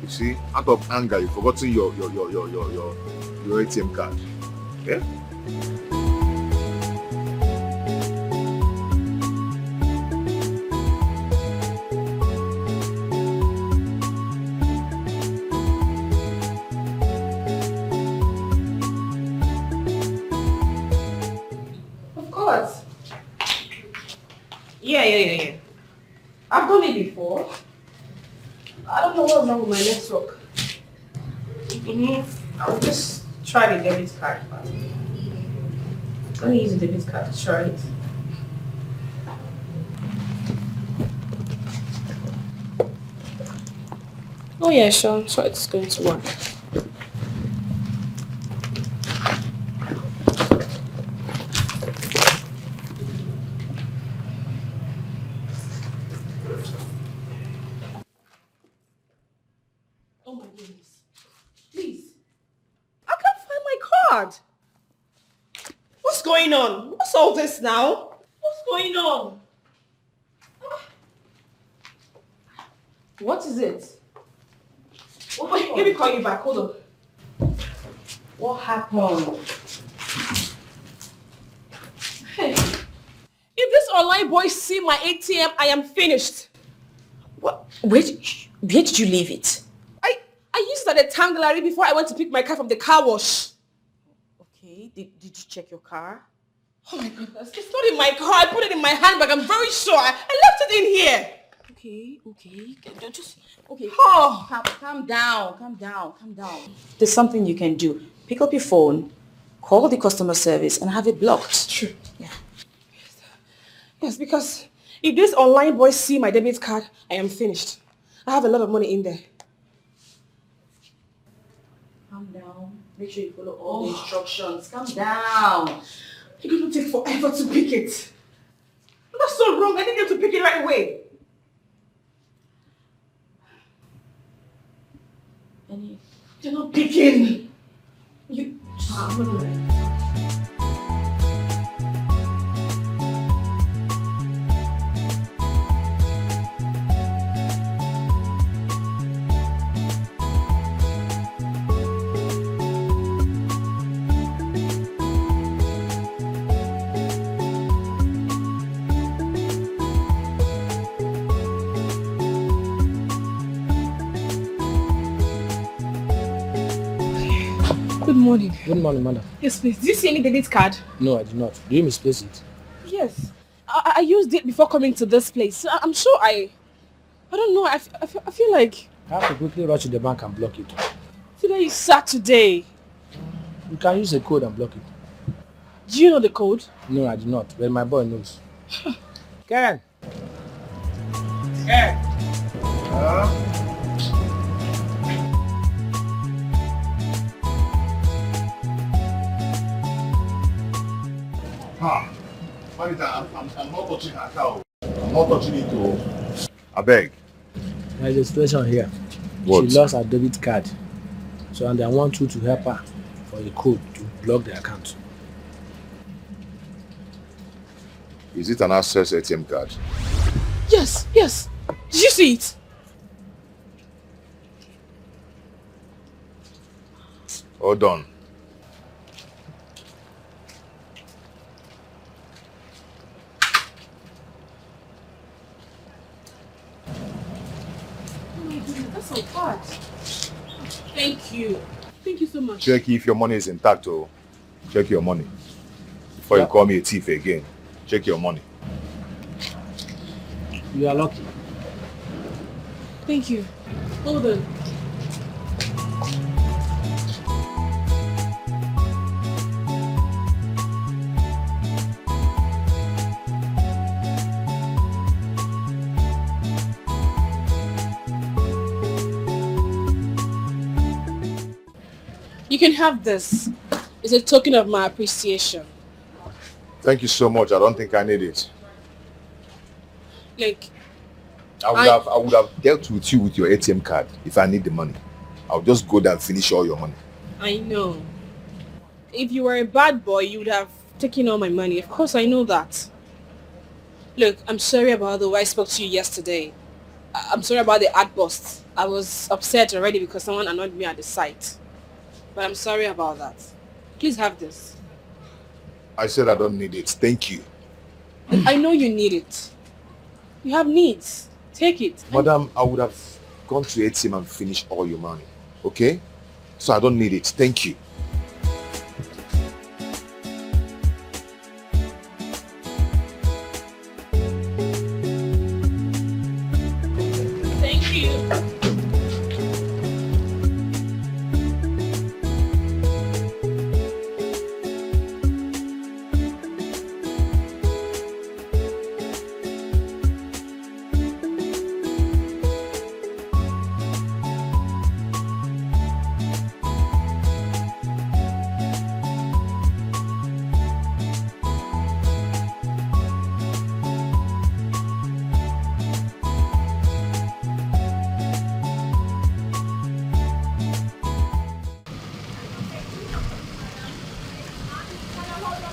See, out of anger, you forgotten your ATM card. Yeah? What? Yeah. I've done it before. I don't know what's wrong with my network. I'll just try the debit card. Let me use the debit card to try it. Oh yeah, sure. So it's going to work. Oh my goodness. Please. I can't find my card. What's going on? What's all this now? What's going on? What is it? Wait, let me call you back. Hold on. What happened? Hey. If this online boy see my ATM, I am finished. What? Where did you leave it? I used it at the town gallery before I went to pick my car from the car wash. Okay, did you check your car? Oh my goodness, it's not in my car. I put it in my handbag. I'm very sure. I left it in here. Okay. Just okay. Oh. Calm down. There's something you can do. Pick up your phone, call the customer service, and have it blocked. True. Yeah. Yes, because if this online boy see my debit card, I am finished. I have a lot of money in there. Calm down. Make sure you follow all the instructions. Calm down. It will take forever to pick it. That's so wrong. I need you to pick it right away. You're not picking. I'm gonna Good morning. Good morning, madam. Yes, please. Did you see any debit card? No, I did not. Do you misplace it? Yes. I used it before coming to this place. I'm sure I don't know. I feel like... I have to quickly rush to the bank and block it. Today is Saturday. You can use a code and block it. Do you know the code? No, I do not. But my boy knows. Karen! I'm not touching her cow. I'm not touching it too. I beg. There is a situation here. What? She lost her debit card. So and I want you to help her for a code to block the account. Is it an Access ATM card? Yes. Did you see it? Hold on. That's so bad. Thank you so much. Check if your money is intact, oh. Check your money. Before you call me a thief again. Check your money. You are lucky. Thank you. Hold on. You can have this. It's a token of my appreciation. Thank you so much. I don't think I need it. Like, I would have dealt with you with your ATM card if I need the money. I'll just go there and finish all your money. I know. If you were a bad boy, you would have taken all my money. Of course, I know that. Look, I'm sorry about the way I spoke to you yesterday. I'm sorry about the ad bust. I was upset already because someone annoyed me at the site. But I'm sorry about that. Please have this. I said I don't need it. Thank you. I know you need it. You have needs. Take it. Madam, I would have gone to ATM and finished all your money. Okay? So I don't need it. Thank you.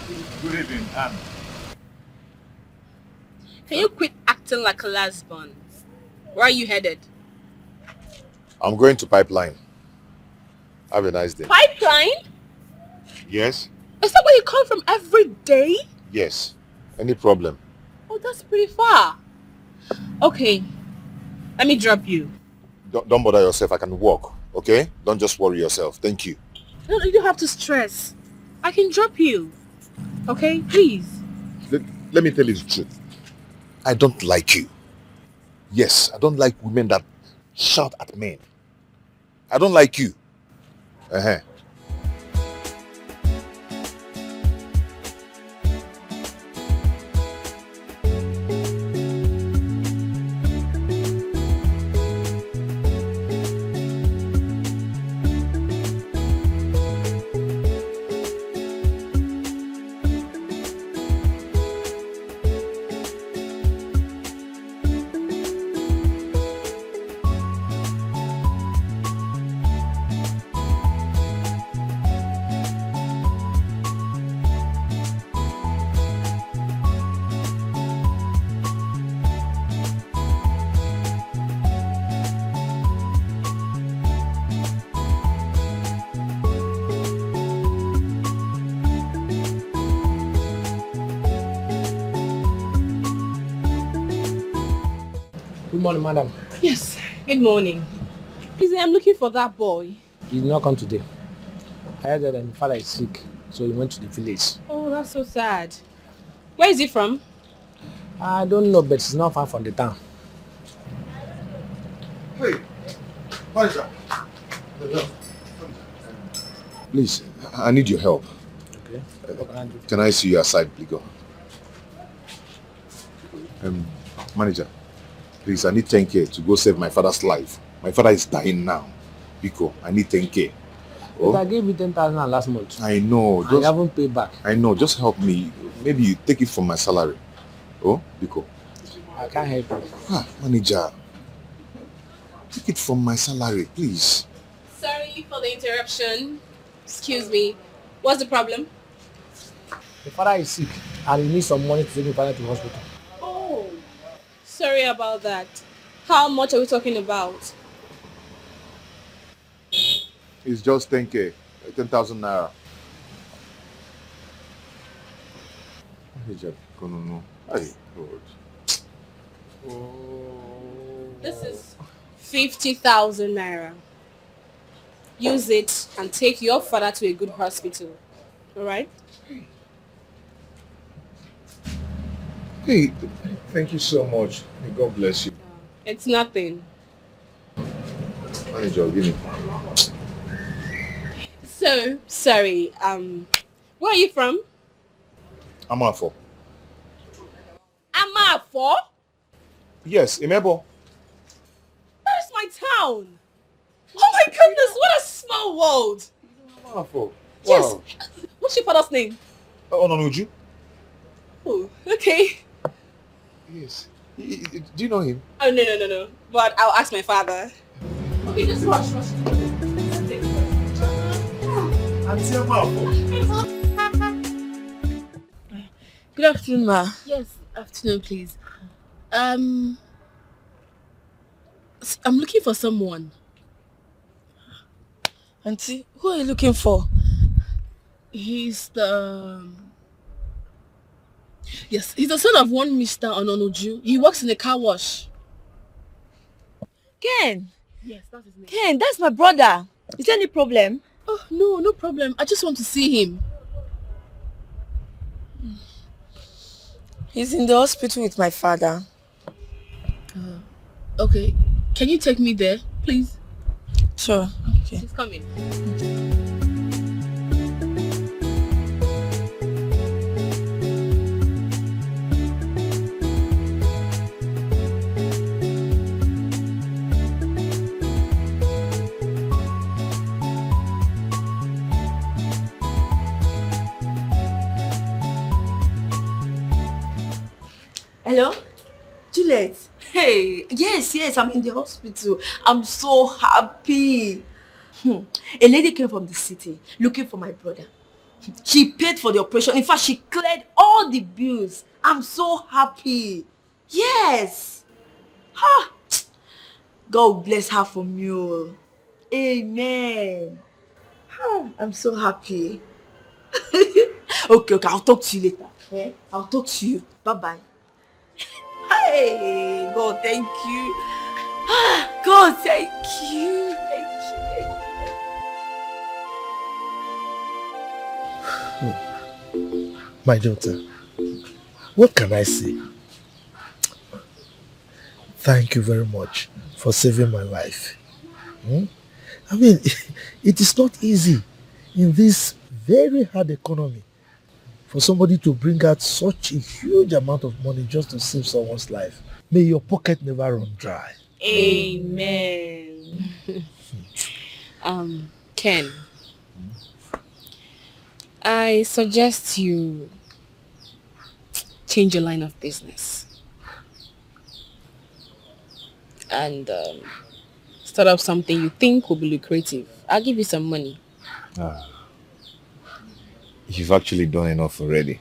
Good evening, Anne. Can you quit acting like a husband? Where are you headed? I'm going to Pipeline. Have a nice day. Pipeline? Yes? Is that where you come from every day? Yes. Any problem? Oh, that's pretty far. Okay, let me drop you. Don't bother yourself. I can walk, okay? Don't just worry yourself. Thank you. No, you don't have to stress. I can drop you. Okay, please. Let me tell you the truth. I don't like you. Yes, I don't like women that shout at men. I don't like you. Uh-huh. Good morning, madam. Yes, good morning. Please, I'm looking for that boy. He did not come today. I heard that my father is sick, so he went to the village. Oh, that's so sad. Where is he from? I don't know, but it's not far from the town. Hey, what is that? Please, I need your help. Okay. Can I see you aside, please? Go. Manager, please, I need 10K to go save my father's life. My father is dying now. Biko, I need 10K. But I gave you 10,000 last month. I know. I haven't paid back. I know. Just help me. Maybe you take it from my salary. Oh, Biko. I can't help you. Manager. Take it from my salary, please. Sorry for the interruption. Excuse me. What's the problem? The father is sick and he needs some money to take my father to the hospital. Oh, sorry about that. How much are we talking about? It's just 10K. 10,000 naira. Manager, no. Hey, God. This is 50,000 naira. Use it and take your father to a good hospital. Alright? Hey, thank you so much. May God bless you. It's nothing. Manager, give me. So, sorry, where are you from? Amafo. Amafo? Yes, Imebo. That is my town. Oh my goodness, what a small world. Amafo. Yes. Wow. What's your father's name? Ononuju. Oh, okay. Yes. Do you know him? Oh, no. But I'll ask my father. Okay, just rush. Good afternoon, ma. Yes, afternoon, please. I'm looking for someone. Auntie, who are you looking for? He's the... Yes, he's the son of one Mr. Ononuju. He works in a car wash. Ken! Yes, that's his name. Ken, that's my brother. Is there any problem? Oh, no problem. I just want to see him. He's in the hospital with my father. Okay. Can you take me there, please? Sure. Okay. He's coming. Hello? Juliet? Hey, yes, I'm in the hospital. I'm so happy. A lady came from the city looking for my brother. She paid for the operation. In fact, she cleared all the bills. I'm so happy. Yes. Ha. God bless her for me. Oh. Amen. I'm so happy. Okay, I'll talk to you later. Okay? I'll talk to you. Bye-bye. Hey, God, thank you. God, thank you. Thank you. My daughter, what can I say? Thank you very much for saving my life. I mean, it is not easy in this very hard economy for somebody to bring out such a huge amount of money just to save someone's life. May your pocket never run dry. Amen. Ken, I suggest you change your line of business and start up something you think will be lucrative. I'll give you some money. You've actually done enough already.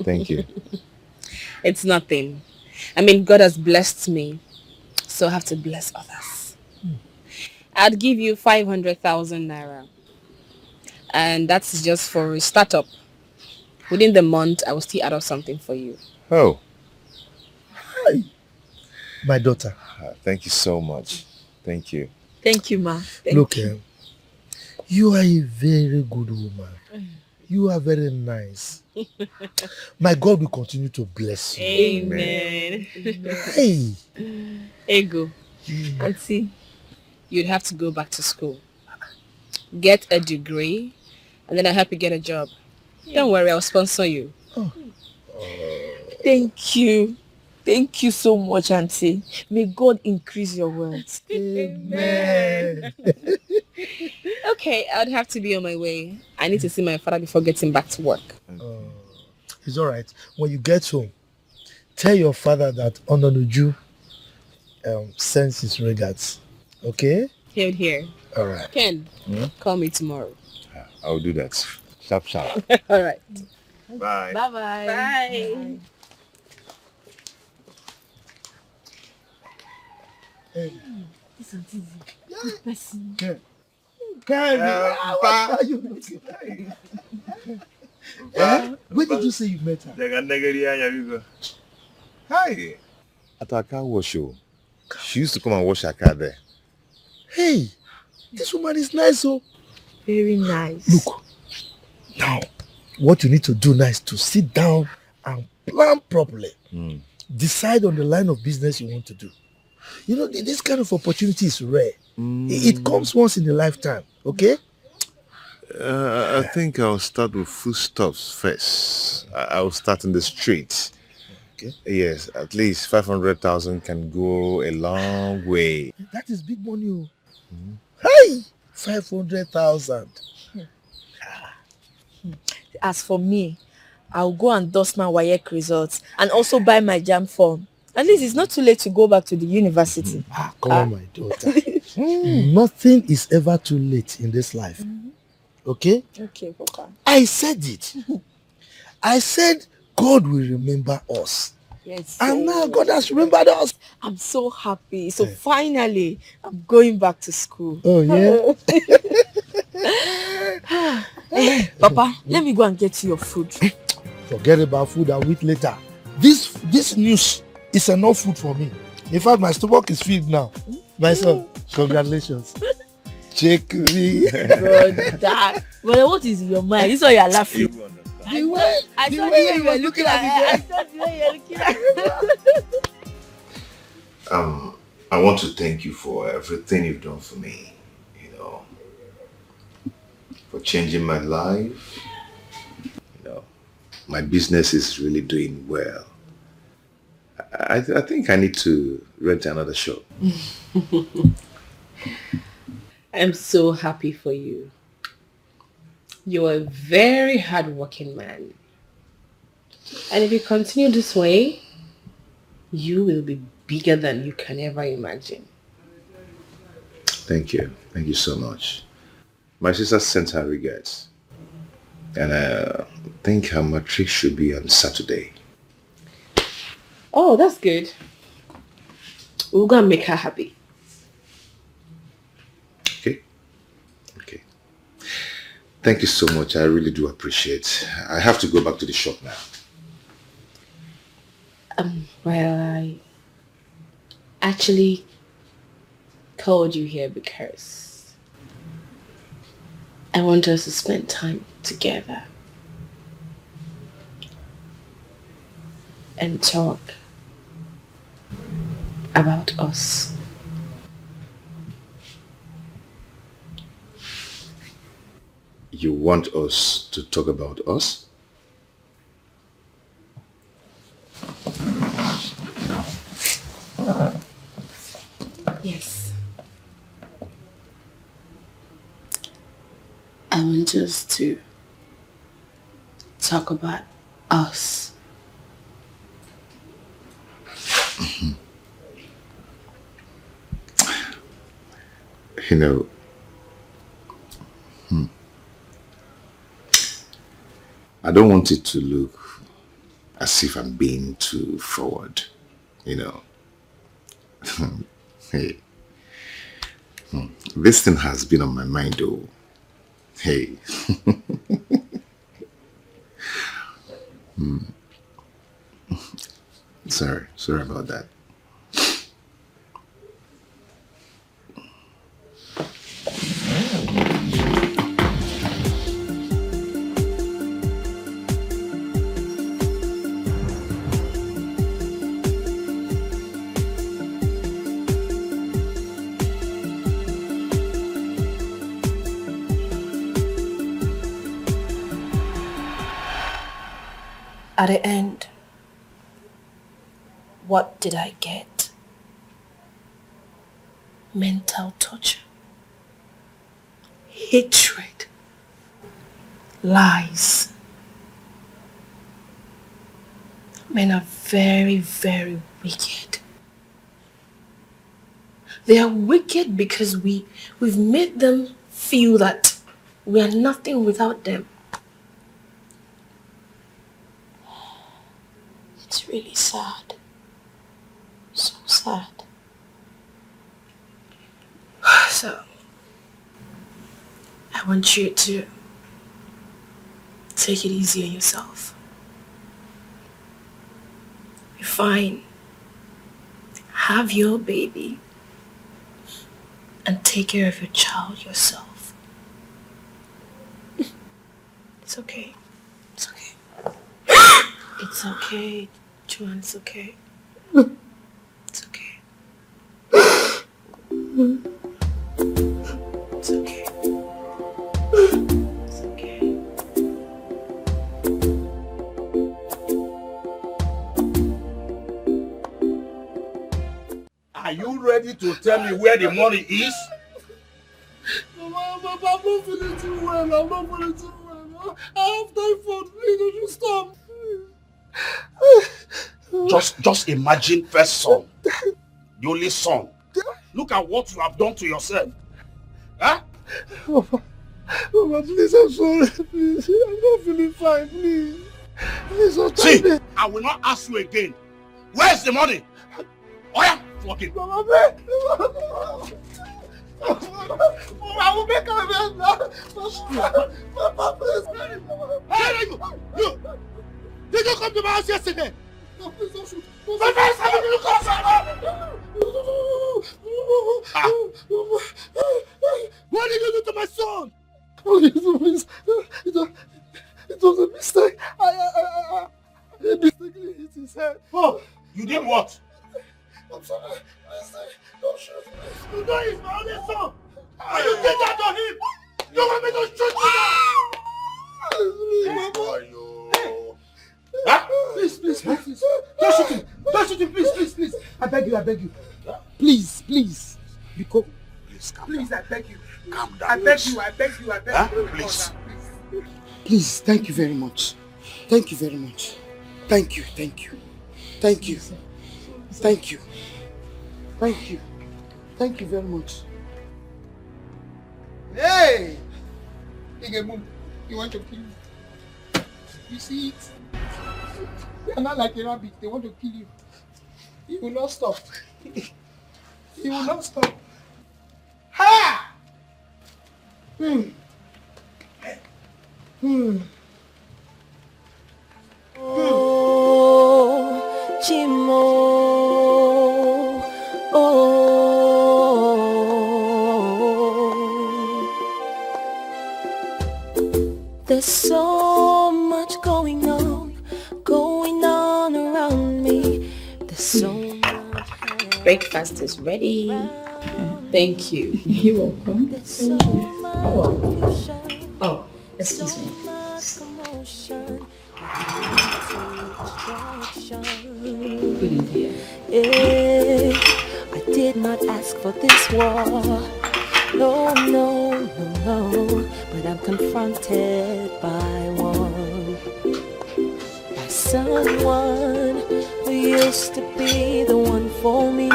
Thank you. It's nothing. I mean, God has blessed me, so I have to bless others. I'd give you 500,000 naira. And that's just for a startup. Within the month, I will still add up something for you. Oh. Hi. My daughter. Thank you so much. Thank you. Thank you, ma. Look, you are a very good woman. You are very nice. My God will continue to bless you. Amen. Hey. Ego. Auntie, you'd have to go back to school. Get a degree, and then I'll help you get a job. Don't worry, I'll sponsor you. Thank you. Thank you so much, Auntie. May God increase your wealth. Amen. Okay, I'd have to be on my way. I need to see my father before getting back to work. It's all right. When you get home, tell your father that Ononuju sends his regards. Okay? Here. All right. Ken, call me tomorrow. I'll do that. Sharp. All right. Bye. Bye-bye. Bye. Hey. This is easy. Good person. Where did you say you met her? Hi. At our car wash show. She used to come and wash her car there. Hey, this woman is nice, oh. Very nice. Look, now, what you need to do now is to sit down and plan properly. Decide on the line of business you want to do. You know, this kind of opportunity is rare. It comes once in a lifetime, okay? I think I'll start with foodstuffs first. I'll start in the streets. Okay. Yes, at least 500,000 can go a long way. That is big money, oh. Hey, 500,000. As for me, I'll go and dust my WAEC results and also buy my JAM form. At least it's not too late to go back to the university. Come on, my daughter. Nothing is ever too late in this life. Okay? Okay, Papa. I said it. I said God will remember us. Yes. And now God has remembered us. I'm so happy. So finally, I'm going back to school. Oh, yeah? Papa, let me go and get you your food. Forget about food, I'll eat later. This news is enough food for me. In fact, my stomach is filled now. My son, congratulations. Check me. Brother. Well, what is in your mind? This is why you are laughing. The way you were looking at me. I saw the way you were looking at me. I want to thank you for everything you've done for me. You know, for changing my life. You know, my business is really doing well. I think I need to rent another shop. I'm so happy for you. You're a very hardworking man. And if you continue this way, you will be bigger than you can ever imagine. Thank you. Thank you so much. My sister sent her regards. And I think her matric should be on Saturday. Oh, that's good. We're gonna make her happy. Okay? Okay. Thank you so much. I really do appreciate. I have to go back to the shop now. Well, I actually called you here because I want us to spend time together and talk about us. You want us to talk about us? Yes. I want us to talk about us. You know, I don't want it to look as if I'm being too forward, you know. Hey, this thing has been on my mind though. Hey. Sorry about that. At the end, what did I get? Mental torture, hatred, lies. Men are very, very wicked. They are wicked because we've made them feel that we are nothing without them. It's really sad. So sad. So, I want you to take it easy on yourself. Be fine. Have your baby and take care of your child yourself. It's okay. It's okay. It's okay, Joanne, it's okay. It's okay. It's okay. It's okay. Are you ready to tell me where the money is? Mama, I'm not feeling too well. I'm not feeling too well. I have typhoid. Please, don't you stop. Just imagine first son, the only son. Look at what you have done to yourself. Huh? Mama, please, I'm sorry. Please, I'm not feeling fine. Please. Please, don't See, me. I will not ask you again. Where's the money? Oh yeah, fuck it. Mama, I will make a mess now. Mama, please. Hey, you! Did you come to my house yesterday? No, please don't shoot. My face, how did you come, What did you do to my son? Please. It was a mistake. I mistakenly hit his head. Oh, you did what? I'm sorry. Please, don't shoot me. You know he's my only son. And you did that to him. You want me to shoot you now? Please. Don't shoot him. Don't shoot him, please. I beg you. Please. Because, please, I beg you. Calm down. I beg you. Please. Please, thank you very much. Thank you very much. Thank you. Thank you very much. Hey! Dikeh, move. You want to kill me. You see it? They are not like a rabbit. They want to kill you. You will not stop. You will not stop. Ha! Oh, Chimo. Oh, there's so much going on around me. There's so much. Breakfast is ready. Thank you. You're welcome. Oh, excuse me. I did not ask for this war. No, no, no, no. But I'm confronted by one. By someone who used to be the one for me.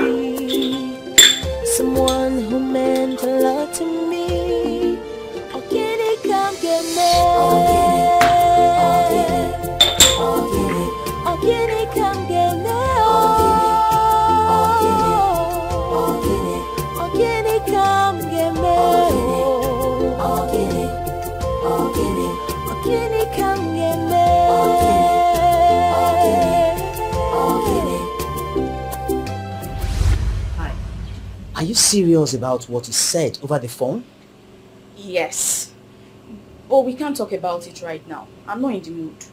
Someone who meant a lot to me. Oh, can he come get me? Oh, can he come get me? Oh, can he come get me? Oh, can he come get me? Are you serious about what you said over the phone? Yes. But we can't talk about it right now. I'm not in the mood.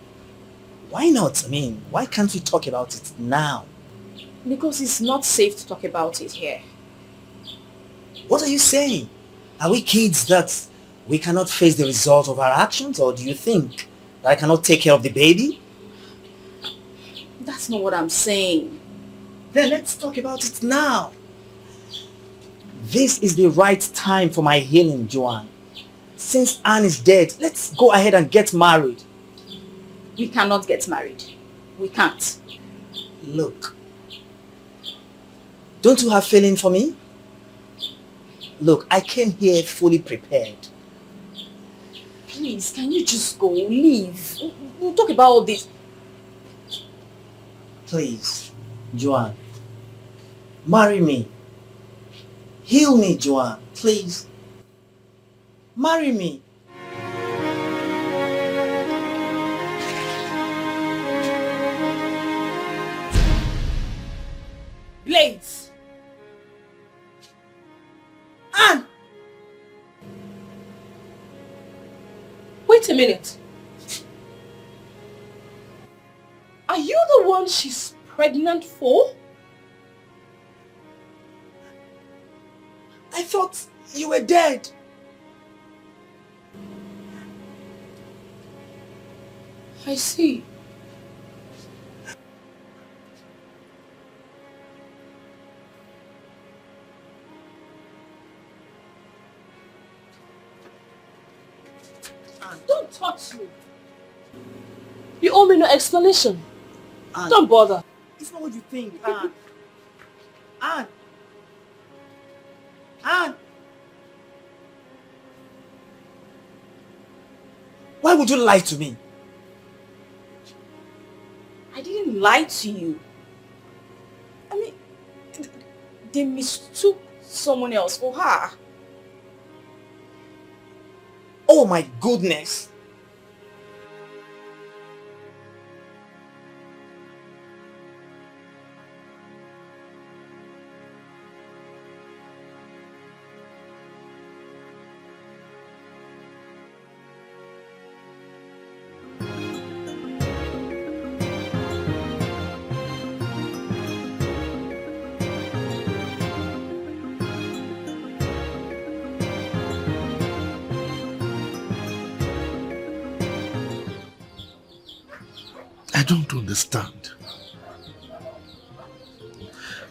Why not? I mean, why can't we talk about it now? Because it's not safe to talk about it here. What are you saying? Are we kids that we cannot face the result of our actions, or do you think that I cannot take care of the baby? That's not what I'm saying. Then let's talk about it now. This is the right time for my healing, Joanne. Since Anne is dead, let's go ahead and get married. We cannot get married. We can't. Look. Don't you have feeling for me? Look, I came here fully prepared. Please, can you just go? Leave. We'll talk about all this. Please, Joanne. Marry me. Heal me, Joanne. Please. Marry me. Blades! Anne! Wait a minute. Are you the one she's pregnant for? I thought you were dead. I see. Don't touch me. You owe me no explanation. Anne, don't bother. It's not what you think, Anne. Anne. Anne. Why would you lie to me? I didn't lie to you. I mean, they mistook someone else for her. Oh my goodness. I don't understand.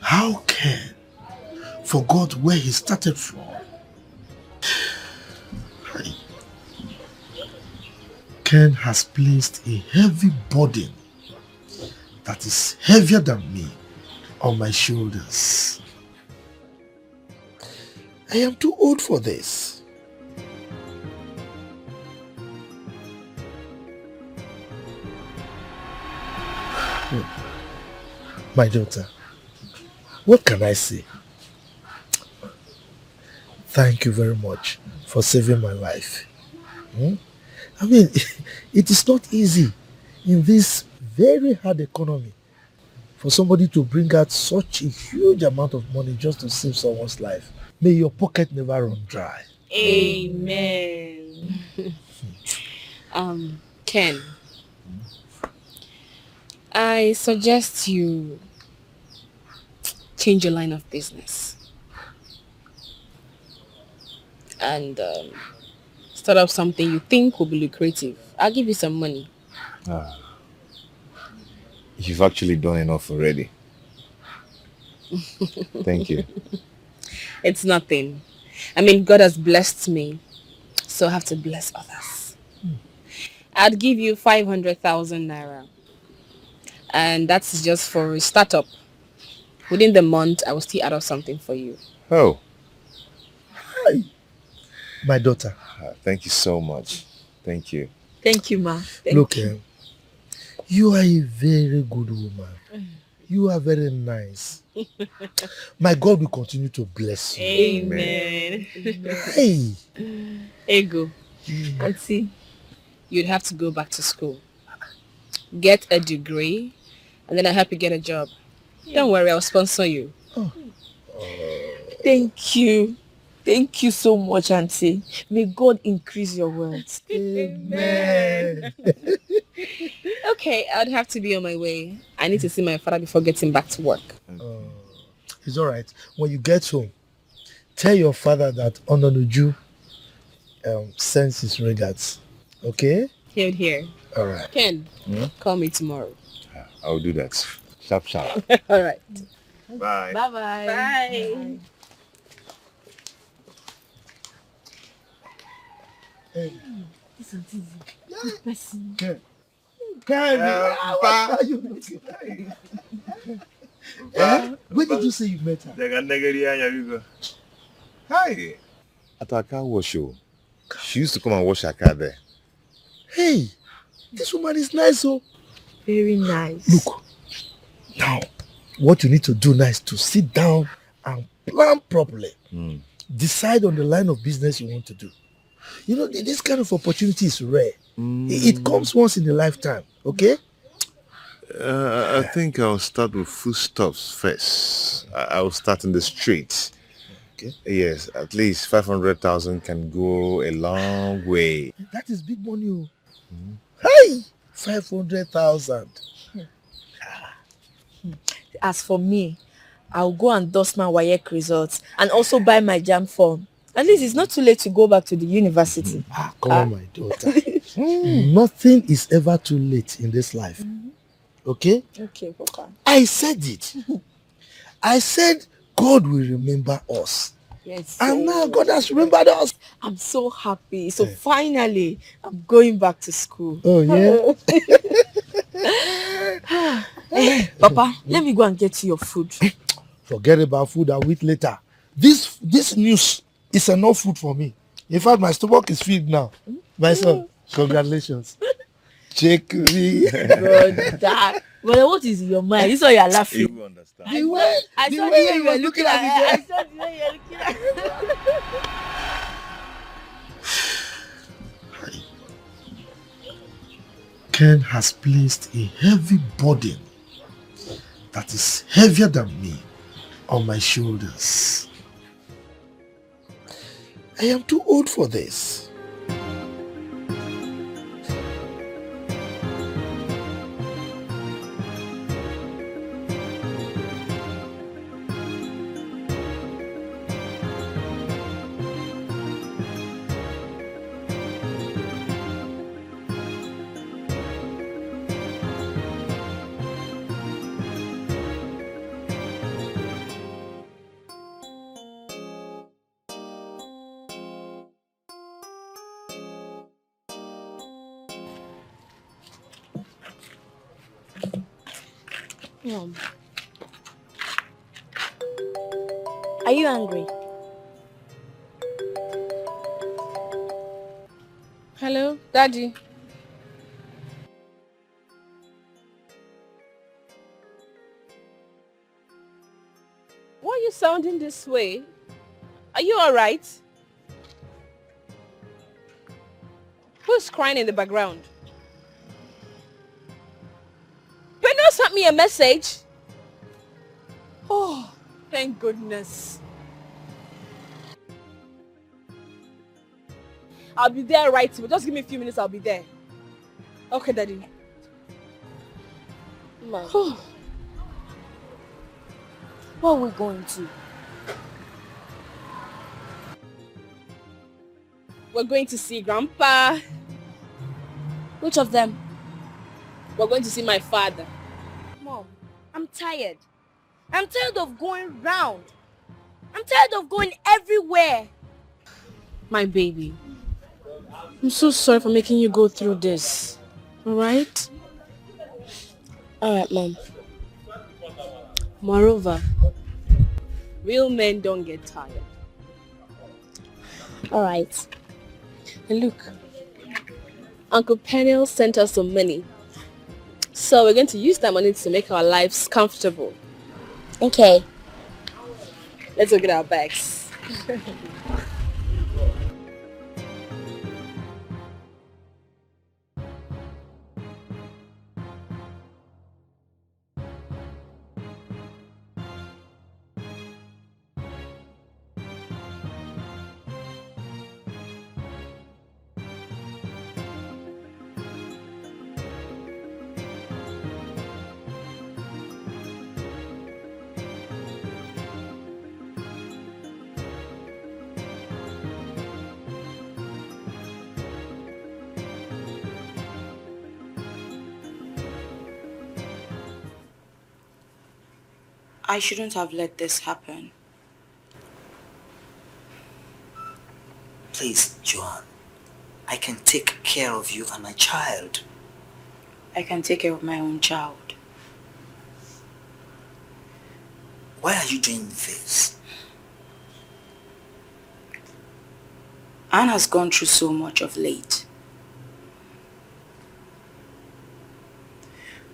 How Ken forgot where he started from? Ken has placed a heavy burden that is heavier than me on my shoulders. I am too old for this. My daughter, what can I say? Thank you very much for saving my life. I mean, it is not easy in this very hard economy for somebody to bring out such a huge amount of money just to save someone's life. May your pocket never run dry. Amen. Ken, I suggest you change your line of business and start up something you think will be lucrative. I'll give you some money. You've actually done enough already. Thank you. It's nothing. I mean, God has blessed me, so I have to bless others. I'd give you 500,000 naira. And that's just for a startup. Within the month, I will still add up something for you. Oh. Hi. My daughter. Thank you so much. Thank you. Thank you, ma. Look, you are a very good woman. You are very nice. My God will continue to bless you. Amen. Hey. Ego. Auntie, you'd have to go back to school. Get a degree, and then I'll help you get a job. Don't worry, I'll sponsor you. Thank you. Thank you so much, Auntie. May God increase your wealth. Amen. Okay, I'd have to be on my way. I need to see my father before getting back to work. It's all right. When you get home, tell your father that Ononuju sends his regards. Okay? Here. All right. Ken, call me tomorrow. I'll do that. Sharp. All right. Bye. Bye-bye. Bye. Hey. This is good person. Where did you say you met her? Hi. At our car wash show. She used to come and wash her car there. Hey, this woman is nice, oh. Very nice. Look, now, what you need to do now is to sit down and plan properly. Decide on the line of business you want to do. You know, this kind of opportunity is rare. It comes once in a lifetime, okay? I think I'll start with foodstuffs first. I'll start in the street. Okay. Yes, at least 500,000 can go a long way. That is big money, oh. Hey, 500,000. As for me, I'll go and dust my WAEC results and also buy my JAM form. At least it's not too late to go back to the university. Come on, my daughter. Nothing is ever too late in this life. Okay? Okay, Papa. I said it. I said God will remember us. Yes. And now God has remembered us. I'm so happy. So finally, I'm going back to school. Oh, yeah? Papa, let me go and get you your food. Forget about food, I'll eat later. This news is enough food for me. In fact, my stomach is filled now. My son, congratulations. Check me. Brother. But what is in your mind? This is why you are laughing. You will understand. The way you were looking at me. I saw the way you were looking at me. Ken has placed a heavy burden that is heavier than me on my shoulders. I am too old for this. Are you angry? Hello, Daddy. you sounding this way? Are you alright? Who's crying in the background? Pedro sent me a message. Oh, thank goodness. I'll be there right away. Just give me a few minutes, I'll be there. Okay, Daddy. Mom. What are we going to? We're going to see Grandpa. Which of them? We're going to see my father. Mom, I'm tired. I'm tired of going round. I'm tired of going everywhere. My baby. I'm so sorry for making you go through this. Alright? Alright, Mom. Moreover, real men don't get tired. Alright. And look, Uncle Peniel sent us some money. So we're going to use that money to make our lives comfortable. Okay. Let's go get our bags. I shouldn't have let this happen. Please, Joanne, I can take care of you and my child. I can take care of my own child. Why are you doing this? Anne has gone through so much of late.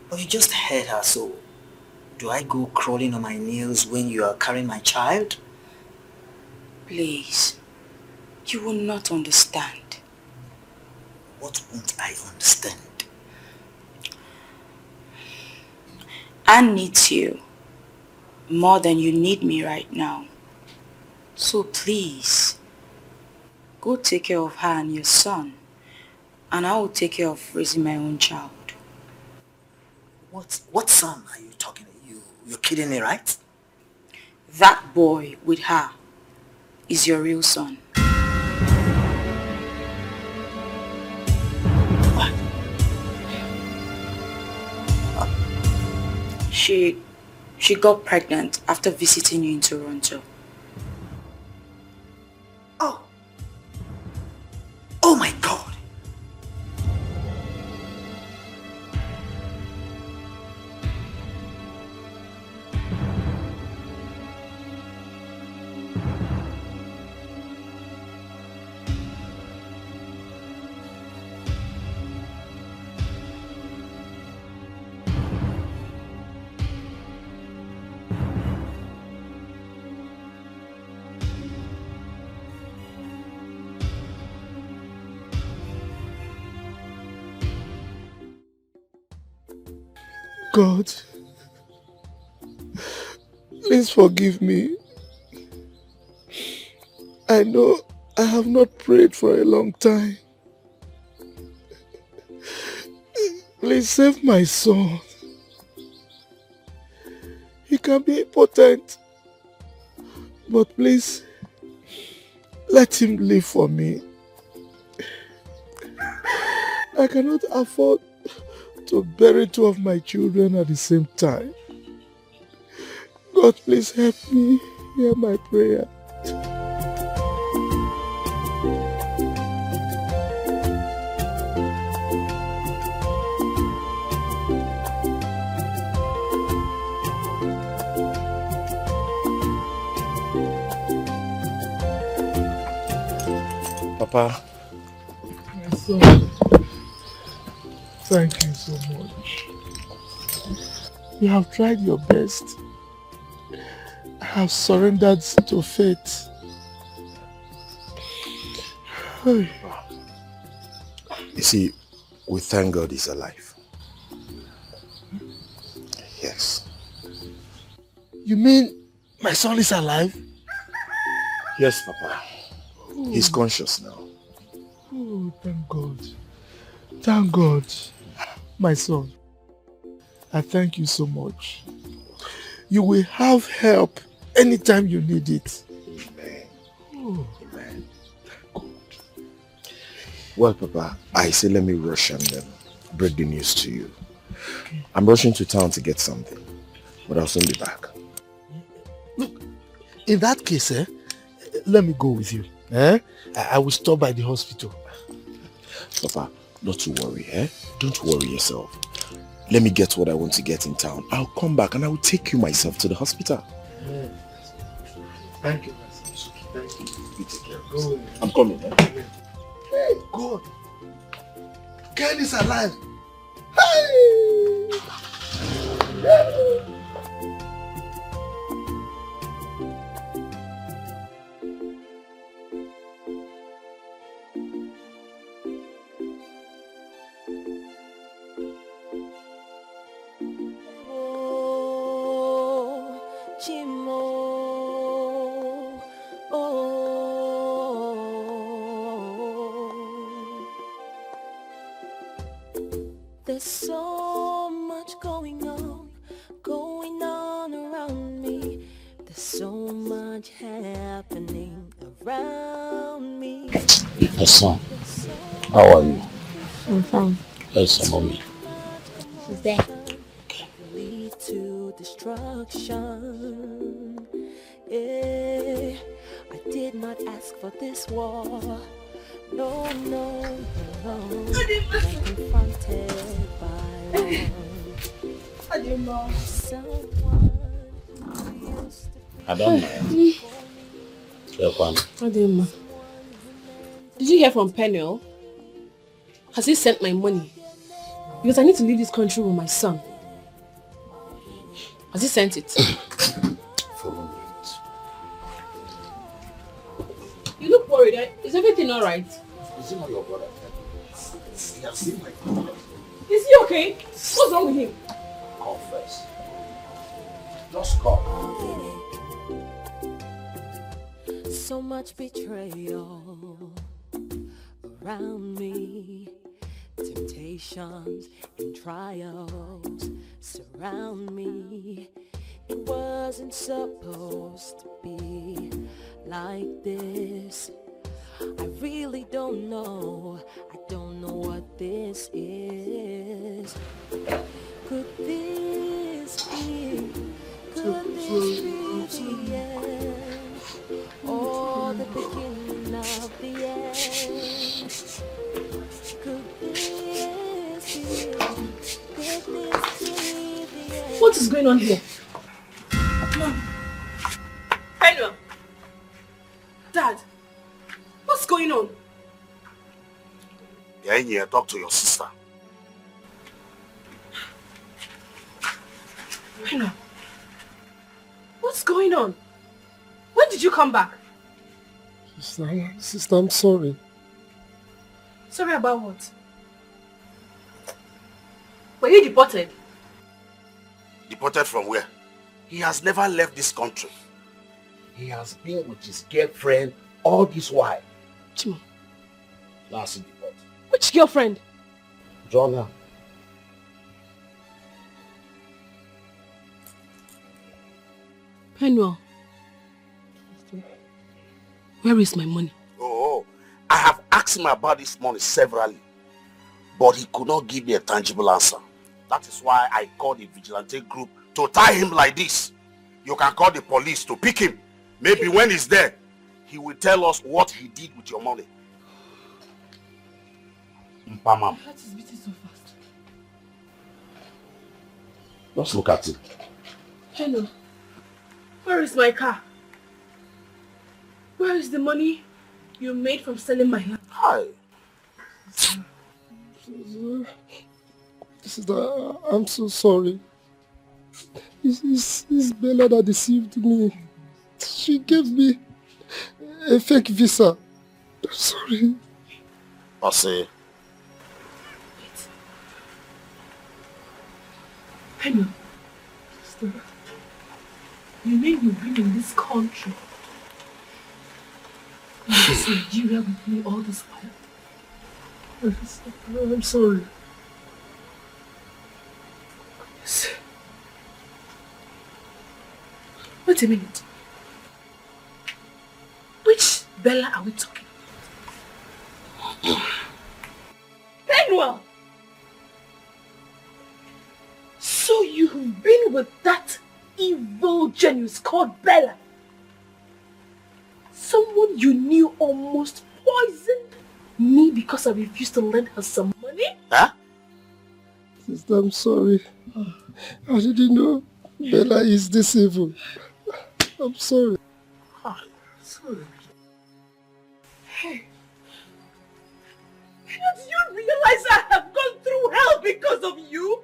But you just heard her, so do I go crawling on my nails when you are carrying my child? Please, you will not understand. What won't I understand? Anne needs you more than you need me right now. So please, go take care of her and your son, and I will take care of raising my own child. What son are you talking about? You're kidding me, right? That boy with her is your real son. What? She got pregnant after visiting you in Toronto. Oh my God! God, please forgive me. I know I have not prayed for a long time. Please save my son. He can be impotent, but please let him live for me. I cannot afford to bury two of my children at the same time. God, please help me. Hear my prayer. Papa. My son. Thank you so much. You have tried your best. I have surrendered to fate. You see, we thank God he's alive. Yes. You mean my son is alive? Yes, Papa. He's conscious now. Oh, thank God. Thank God. My son, I thank you so much. You will have help anytime you need it. Amen. Oh. Amen. Well, Papa, I say let me rush and break the news to you. I'm rushing to town to get something, but I'll soon be back. Look, in that case, let me go with you. I will stop by the hospital. Papa, not to worry, Don't worry yourself. Let me get what I want to get in town. I'll come back and I will take you myself to the hospital. Thank you, my son. Thank you. You take care of Go. yourself. I'm coming, Hey, God. Ken is alive. Hey! There's so much going on around me. There's so much happening around me. Yes, son. How are you? I'm fine. Yes, mommy. Who's there? Lead to destruction. Yeah, I did not ask for this war. No, no, no. I'm confronted by someone who used to I don't know. Adema, did you hear from Penuel? Has he sent my money? Because I need to leave this country with my son. Has he sent it? For a moment. You look worried. Is everything alright? Is it not your brother? He has seen my brother. Is he okay? What's wrong with him? Come first. Just come. So much betrayal around me. Temptations and trials surround me. It wasn't supposed to be like this. I really don't know. I don't know what this is. Could this be? Could this be the end? Or the beginning of the end? Could this be? Could this be the end? What is going on here? Mom. Penuel. Dad. What's going on? You're in here, talk to your sister. Penuel. What's going on? When did you come back? Sister, I'm sorry. Sorry about what? Were you deported? Deported from where? He has never left this country. He has been with his girlfriend all this while. Chimo. Now see deported. Which girlfriend? Jonah. Penuel. Where is my money? Oh, I have asked him about this money severally, but he could not give me a tangible answer. That is why I called the vigilante group to tie him like this. You can call the police to pick him. Maybe when he's there, he will tell us what he did with your money. Mpamam. My heart is beating so fast. Just look at it. Penuel. Where is my car? Where is the money you made from selling my land? Hi. Sister, I'm so sorry. It's Bella that deceived me. She gave me a fake visa. I'm sorry. I say, Penny, you mean you've been in this country, in this Nigeria with me all this while? I'm sorry. Yes. Wait a minute. Which Bella are we talking about? Penwell! So you've been with that evil genius called Bella? Someone you knew almost poisoned me because I refused to lend her some money? Huh? Sister, I'm sorry. I didn't know Bella is this evil. I'm sorry. Sorry. Hey. Don't you realize I have gone through hell because of you?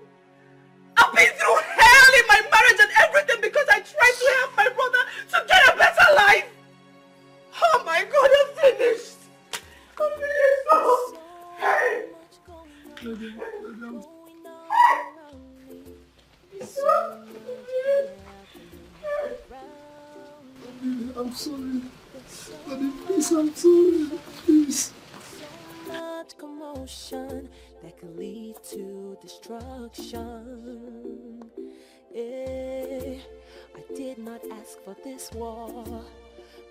I've been through hell in my marriage and everything because I tried to help my brother to get a better life. Oh my God, I'm finished. I'm finished. Oh. Hey. I'm sorry. Daddy, please, I'm sorry. Please. Much commotion that could lead to destruction. I did not ask for this war.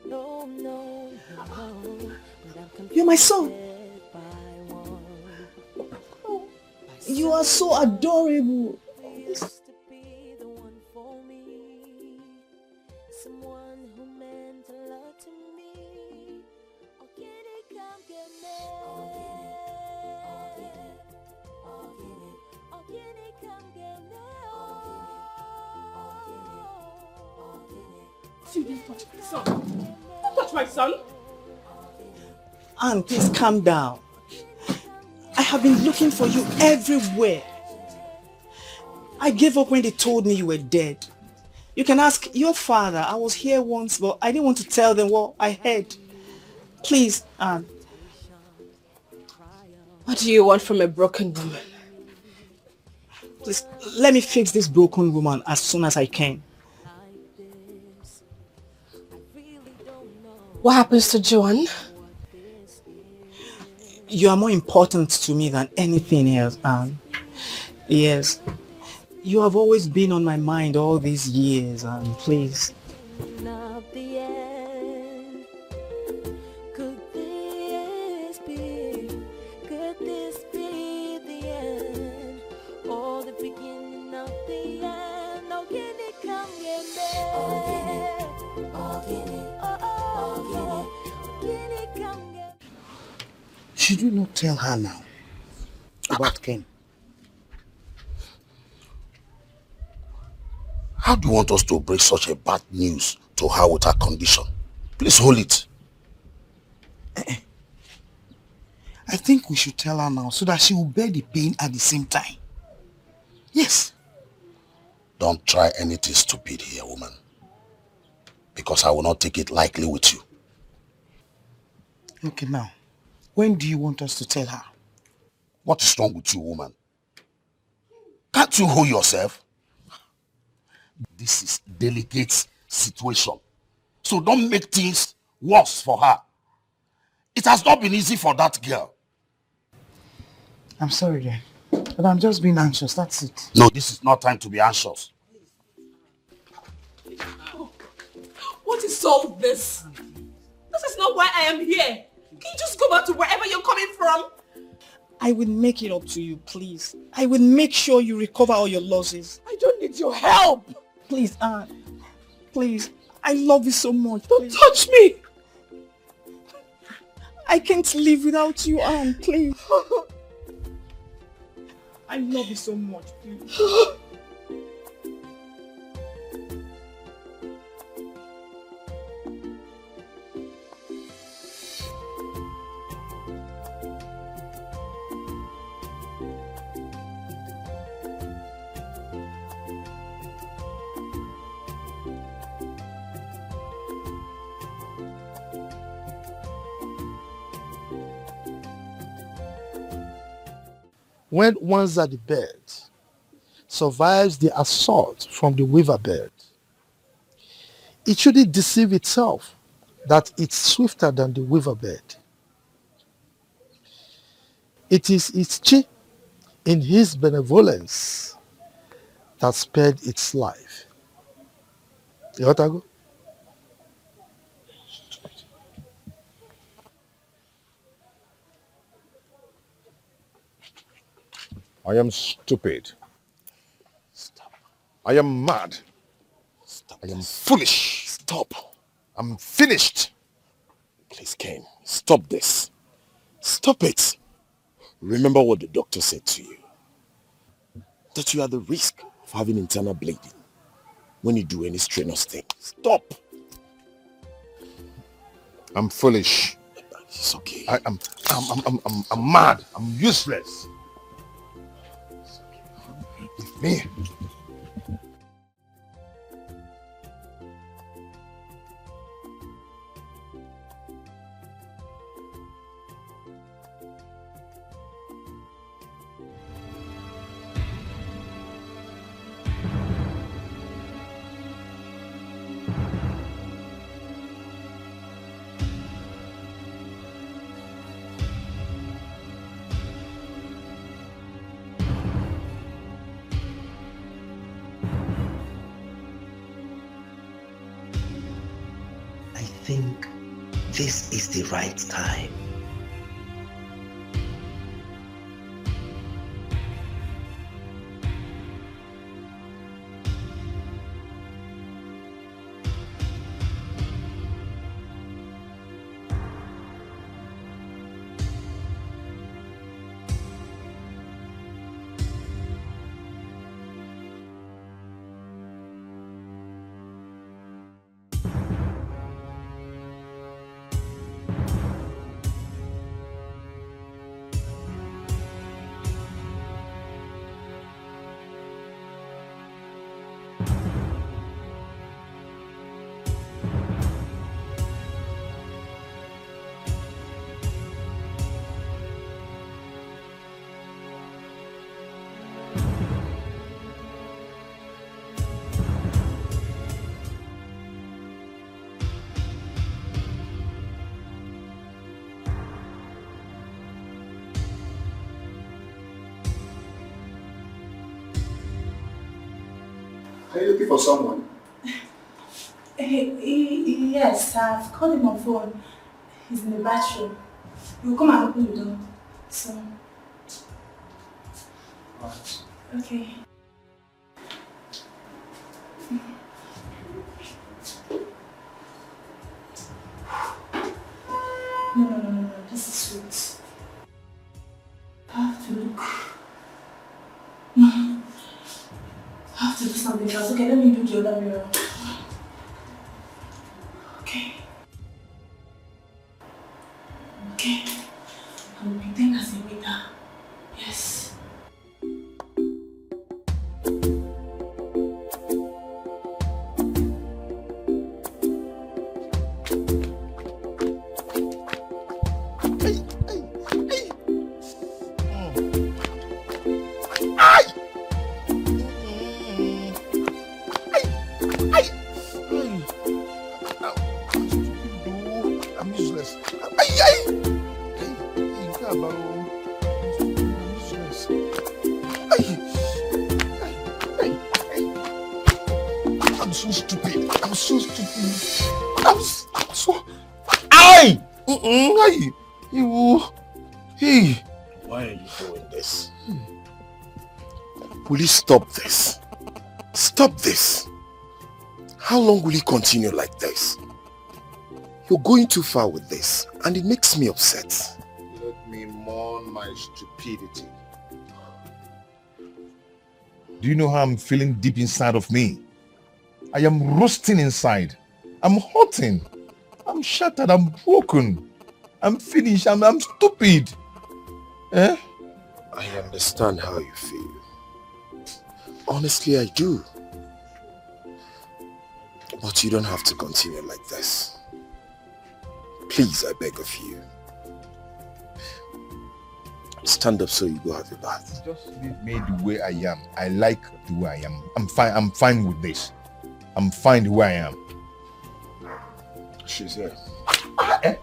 No, no, no, no. But You're my son. by one. You are so adorable. Someone who meant a lot to me. Oh, get it, come get me. Oh, get it. Oh, get it. Oh, get it, come get me. Oh, get it. You didn't touch my son. Don't touch my son. Anne, please calm down. I have been looking for you everywhere. I gave up when they told me you were dead. You can ask your father. I was here once, but I didn't want to tell them what I heard. Please, Anne. What do you want from a broken woman? Please, let me fix this broken woman as soon as I can. What happens to Joan? You are more important to me than anything else, Anne. Yes. You have always been on my mind all these years, Anne. Please. Not the end. Could this be the end? Or the beginning of the end? Oh, can it come get me? Oh, can it? Oh, can it? Oh, can it come get me? Should you not tell her now about Ken? how do you want us to break such a bad news to her with her condition? Please hold it. I think we should tell her now so that she will bear the pain at the same time. Yes. Don't try anything stupid here, woman. Because I will not take it lightly with you. Okay, now, when do you want us to tell her? What is wrong with you, woman? Can't you hold yourself? This is a delicate situation. So don't make things worse for her. It has not been easy for that girl. I'm sorry then, but I'm just being anxious, that's it. No, this is not time to be anxious. What is all this? This is not why I am here. Can you just go back to wherever you're coming from? I will make it up to you, please. I will make sure you recover all your losses. I don't need your help. Please, Anne. Please. I love you so much. Don't touch me. I can't live without you, Anne. Please. I love you so much, please. when once at the bed, survives the assault from the weaver bird, it shouldn't deceive itself that it's swifter than the weaver bird. It is its chi in his benevolence that spared its life. You want to go? I am stupid. Stop. I am mad. Stop. I am foolish. Stop. I'm finished. Please, Ken, stop this. Stop it. Remember what the doctor said to you. That you are the risk of having internal bleeding when you do any strenuous thing. Stop. I'm foolish. It's okay. I'm mad. I'm useless. It's me. I think this is the right time. Are you looking for someone? Yes, I've called him on phone. He's in the bathroom. He'll come and open the door. So. Okay. No. This is sweet. I have to look. I have to do something else. Okay, let me do the other mirror. Okay. I will pretend as a waiter. Yes. Why are you doing this? Will you stop this? Stop this! How long will you continue like this? You're going too far with this, and it makes me upset. Let me mourn my stupidity. Do you know how I'm feeling deep inside of me? I am roasting inside. I'm hurting. I'm shattered. I'm broken. I'm finished. I'm stupid. Eh? I understand how you feel. Honestly, I do. But you don't have to continue like this. Please, I beg of you. Stand up so you go have a bath. Just leave me the way I am. I like the way I am. I'm fine. I'm fine with this. I'm fine the way I am. She's here. Eh?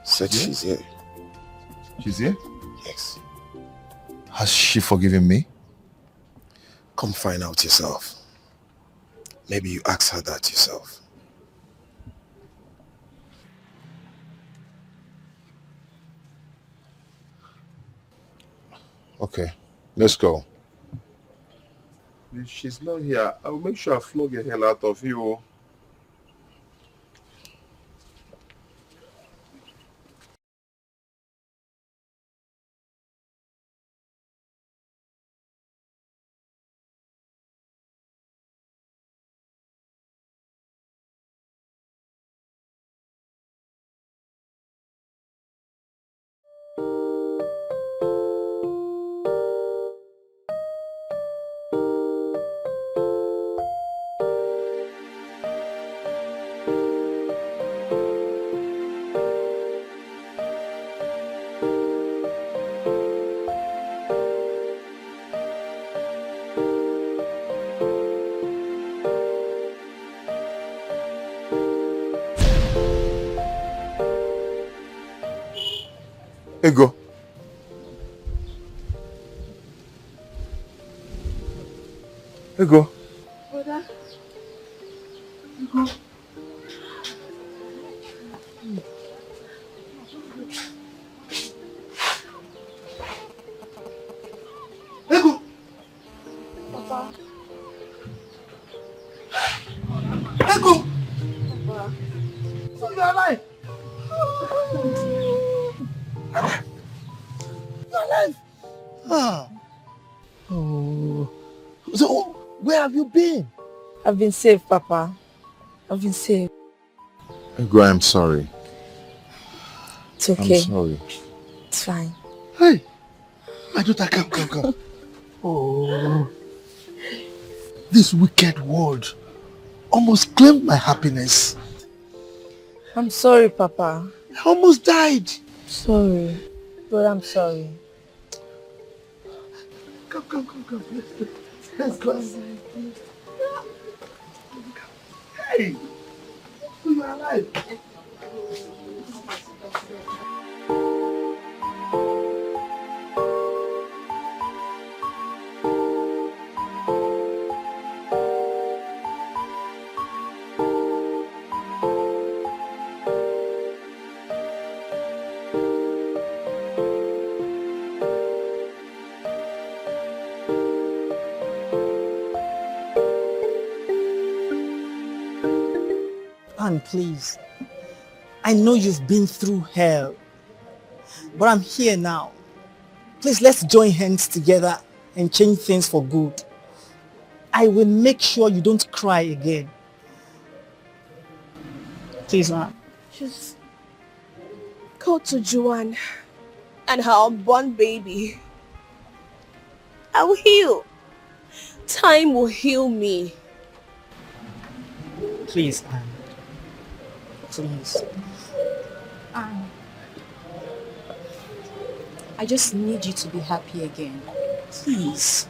Said she's here. She's here? Yes. Has she forgiven me? Come find out yourself. Maybe you ask her that yourself. Okay, let's go. If she's not here, I'll make sure I flog the hell out of you. Ego. Ego. Brother. Ego. Ego. Papa. Ego. Papa. So you are alive. You're alive. Ah. Oh. So where have you been? I've been safe, Papa. I've been safe. Ego, I'm sorry. It's okay. I'm sorry. It's fine. Hey. My daughter, come. Oh. This wicked world almost claimed my happiness. I'm sorry, Papa. I almost died. Sorry. But I'm sorry. Come. Let's go. Hey. You are alive. Anne, please. I know you've been through hell, but I'm here now. Please, let's join hands together and change things for good. I will make sure you don't cry again. Please, Anne. Just go to Joanne and her unborn baby. I will heal. Time will heal me. Please, Anne. Please. I just need you to be happy again. Please.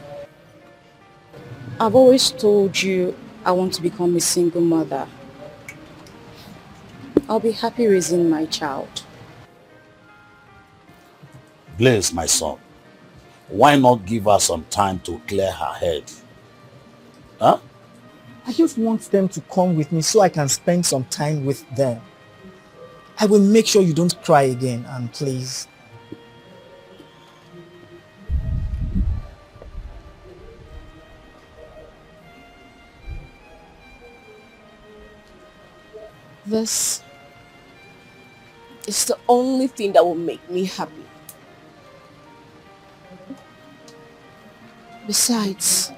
I've always told you I want to become a single mother. I'll be happy raising my child. Blaze, my son, why not give her some time to clear her head? Huh? I just want them to come with me so I can spend some time with them. I will make sure you don't cry again, and please. This is the only thing that will make me happy. Besides,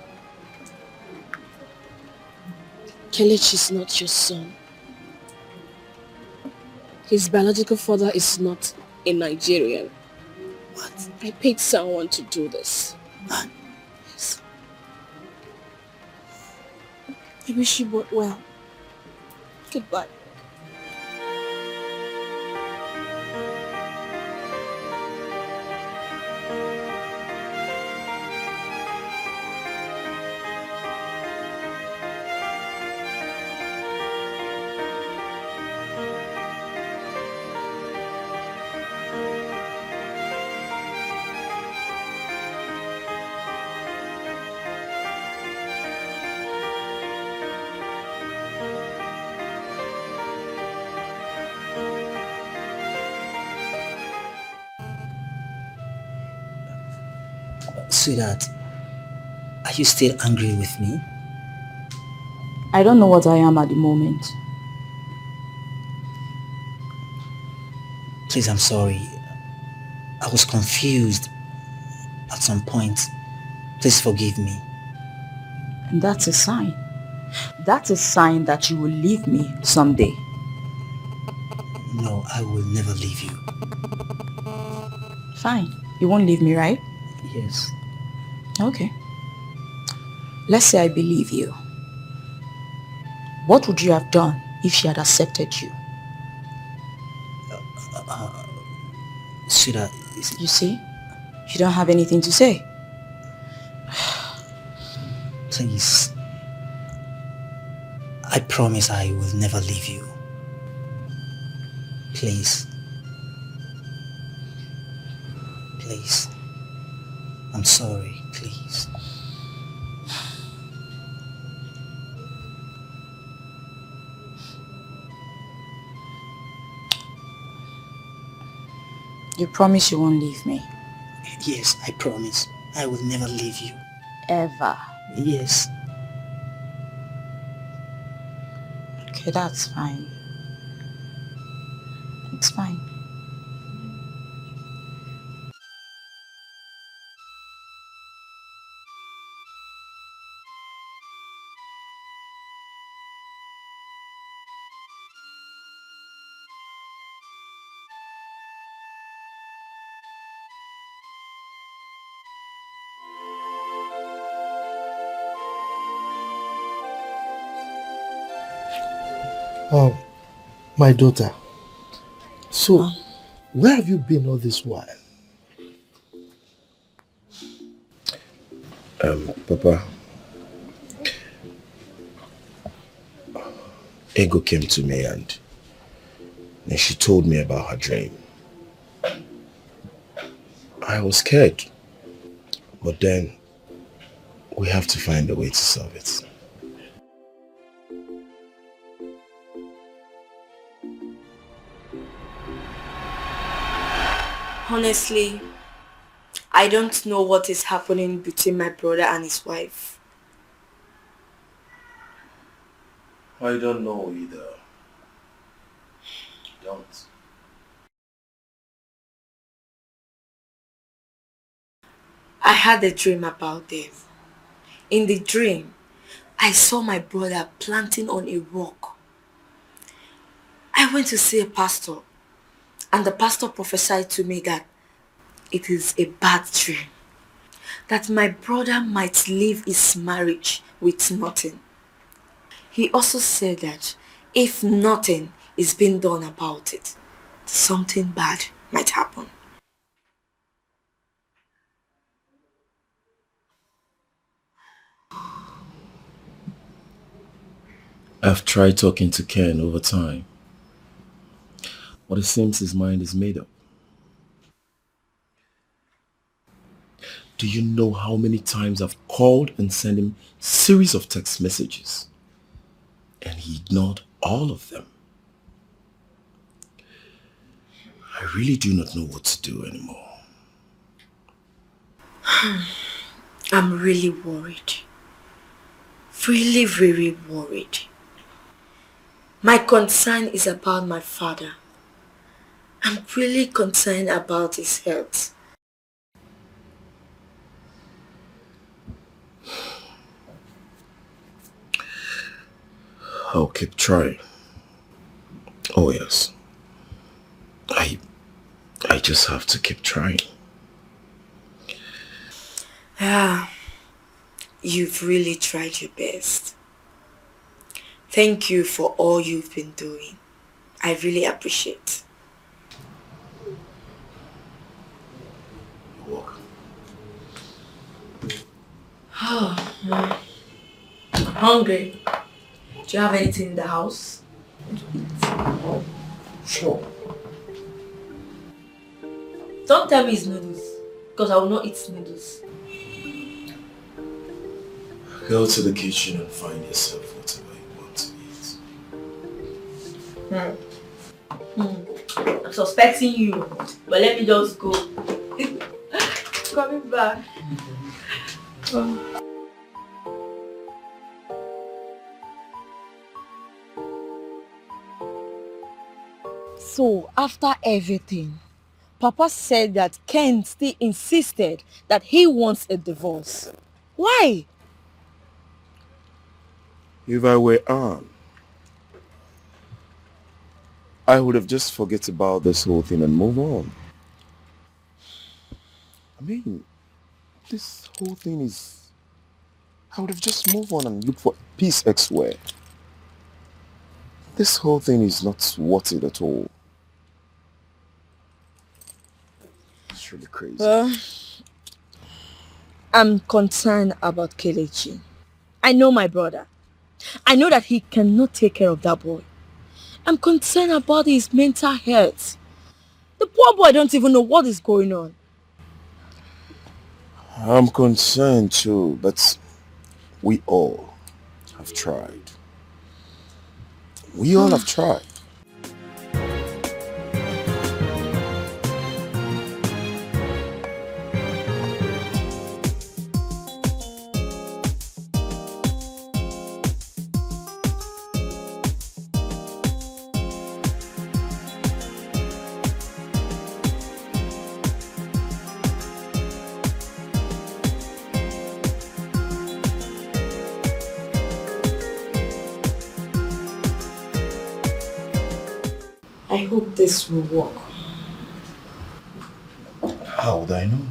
Kelechi is not your son. His biological father is not a Nigerian. What? I paid someone to do this. Yes. I wish you both well. Goodbye. Sweetheart, are you still angry with me? I don't know what I am at the moment. Please, I'm sorry. I was confused at some point. Please forgive me. And that's a sign. That's a sign that you will leave me someday. No, I will never leave you. Fine. You won't leave me, right? Yes. Okay. Let's say I believe you. What would you have done if she had accepted you? Sweetheart, you see? You don't have anything to say. Please. I promise I will never leave you. Please. Please. I'm sorry, please. You promise you won't leave me? Yes, I promise. I will never leave you. Ever? Yes. Okay, that's fine. It's fine. Oh, my daughter. So, where have you been all this while? Papa, Ego came to me and then she told me about her dream. I was scared, but then we have to find a way to solve it. Honestly, I don't know what is happening between my brother and his wife. I don't know either. Don't. I had a dream about them. In the dream, I saw my brother planting on a rock. I went to see a pastor, and the pastor prophesied to me that it is a bad dream, that my brother might leave his marriage with nothing. He also said that if nothing is being done about it, something bad might happen. I've tried talking to Ken over time, but it seems his mind is made up. Do you know how many times I've called and sent him series of text messages? And he ignored all of them. I really do not know what to do anymore. I'm really worried. Really, really worried. My concern is about my father. I'm really concerned about his health. I'll keep trying. Oh yes. I just have to keep trying. Yeah, you've really tried your best. Thank you for all you've been doing. I really appreciate. You're welcome. Oh, I'm hungry. Do you have anything in the house? Sure. Don't tell me it's noodles, because I will not eat noodles. Go to the kitchen and find yourself whatever you want to eat. I'm suspecting you, but let me just go. coming back. So, after everything, Papa said that Ken still insisted that he wants a divorce. Why? If I were Anne, I would have just forget about this whole thing and move on. I mean, this whole thing is... I would have just moved on and looked for peace elsewhere. This whole thing is not worth it at all. It's really crazy. I'm concerned about Kelechi. I know my brother. I know that he cannot take care of that boy. I'm concerned about his mental health. The poor boy don't even know what is going on. I'm concerned too, but we all have tried. We all have tried. I hope this will work. How would I know?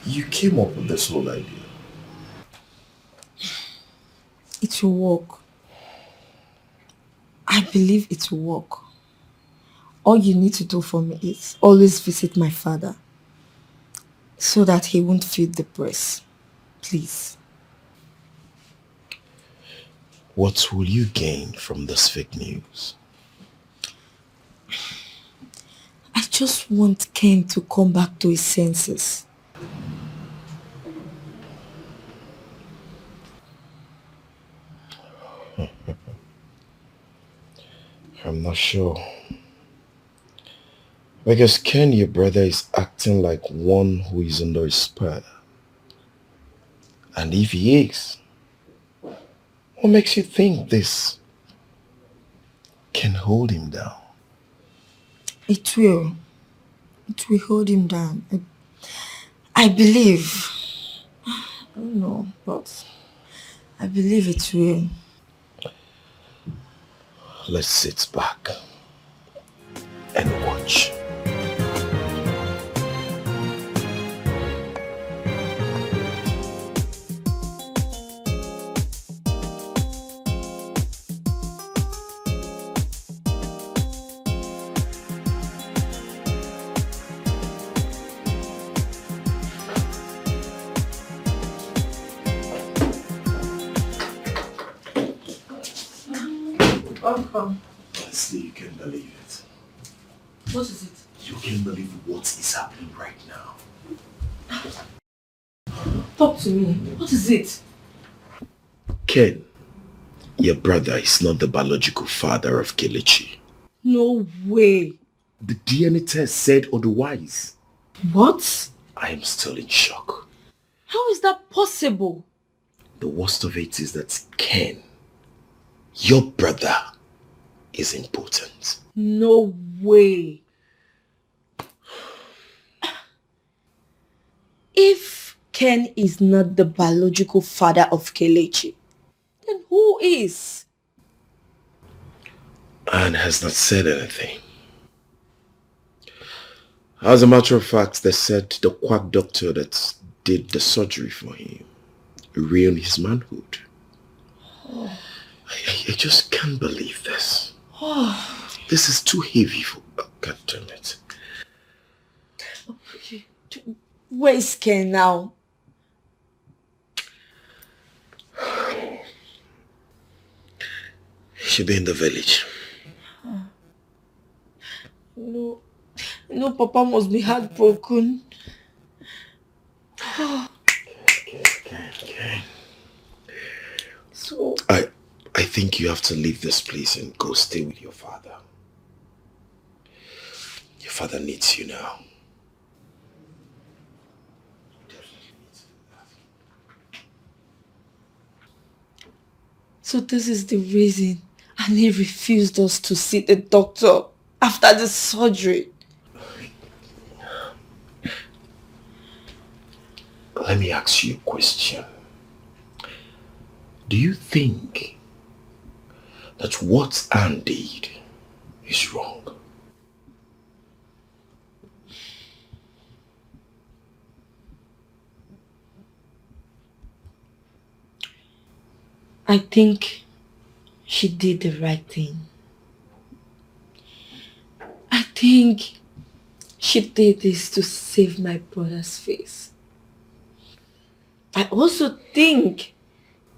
You came up with this whole idea. It will work. I believe it will work. All you need to do for me is always visit my father so that he won't feel depressed. Please. What will you gain from this fake news? I just want Ken to come back to his senses. I'm not sure. Because Ken, your brother, is acting like one who is under a spell. And if he is, what makes you think this can hold him down? It will. It will hold him down. I believe. I don't know, but I believe it will. Let's sit back and watch. Welcome. Honestly, you can't believe it. What is it? You can't believe what is happening right now. Talk to me. What is it? Ken, your brother is not the biological father of Kelechi. No way. The DNA test said otherwise. What? I am still in shock. How is that possible? The worst of it is that Ken, your brother, is important. No way. If Ken is not the biological father of Kelechi, then who is? Anne has not said anything. As a matter of fact, they said the quack doctor that did the surgery for him ruined his manhood. I just can't believe this. This is too heavy for... Oh, God damn it. Where is Ken now? He should be in the village. No, Papa must be heartbroken. Okay. So... I think you have to leave this place and go stay with your father. Your father needs you now. So this is the reason Annie refused us to see the doctor after the surgery. Let me ask you a question. Do you think that what Anne did is wrong? I think she did the right thing. I think she did this to save my brother's face. I also think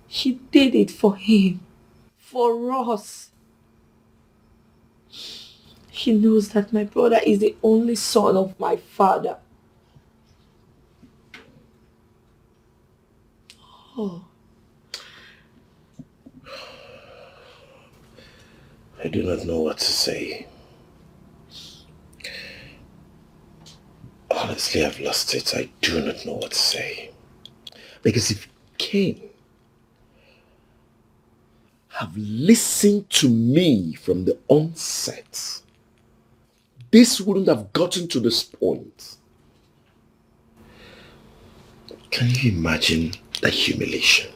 she did it for him, for us. She knows that my brother is the only son of my father. Oh. I do not know what to say. Honestly, I've lost it. I do not know what to say. Because if Cain have listened to me from the onset, this wouldn't have gotten to this point. Can you imagine the humiliation?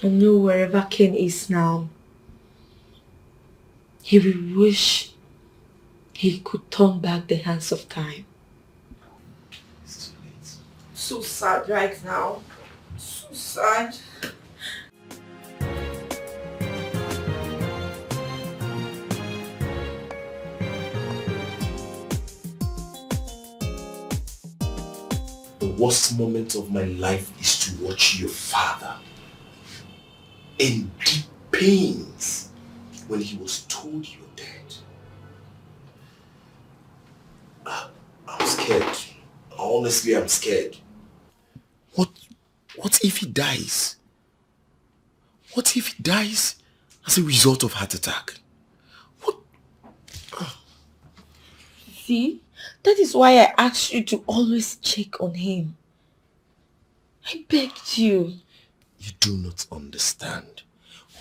I know wherever Ken is now, he will wish he could turn back the hands of time. So sad right now. So sad. The worst moment of my life is to watch your father in deep pains when he was told you were dead. I'm scared. Honestly, I'm scared. What if he dies? What if he dies as a result of heart attack? See, that is why I asked you to always check on him. I begged you. You do not understand.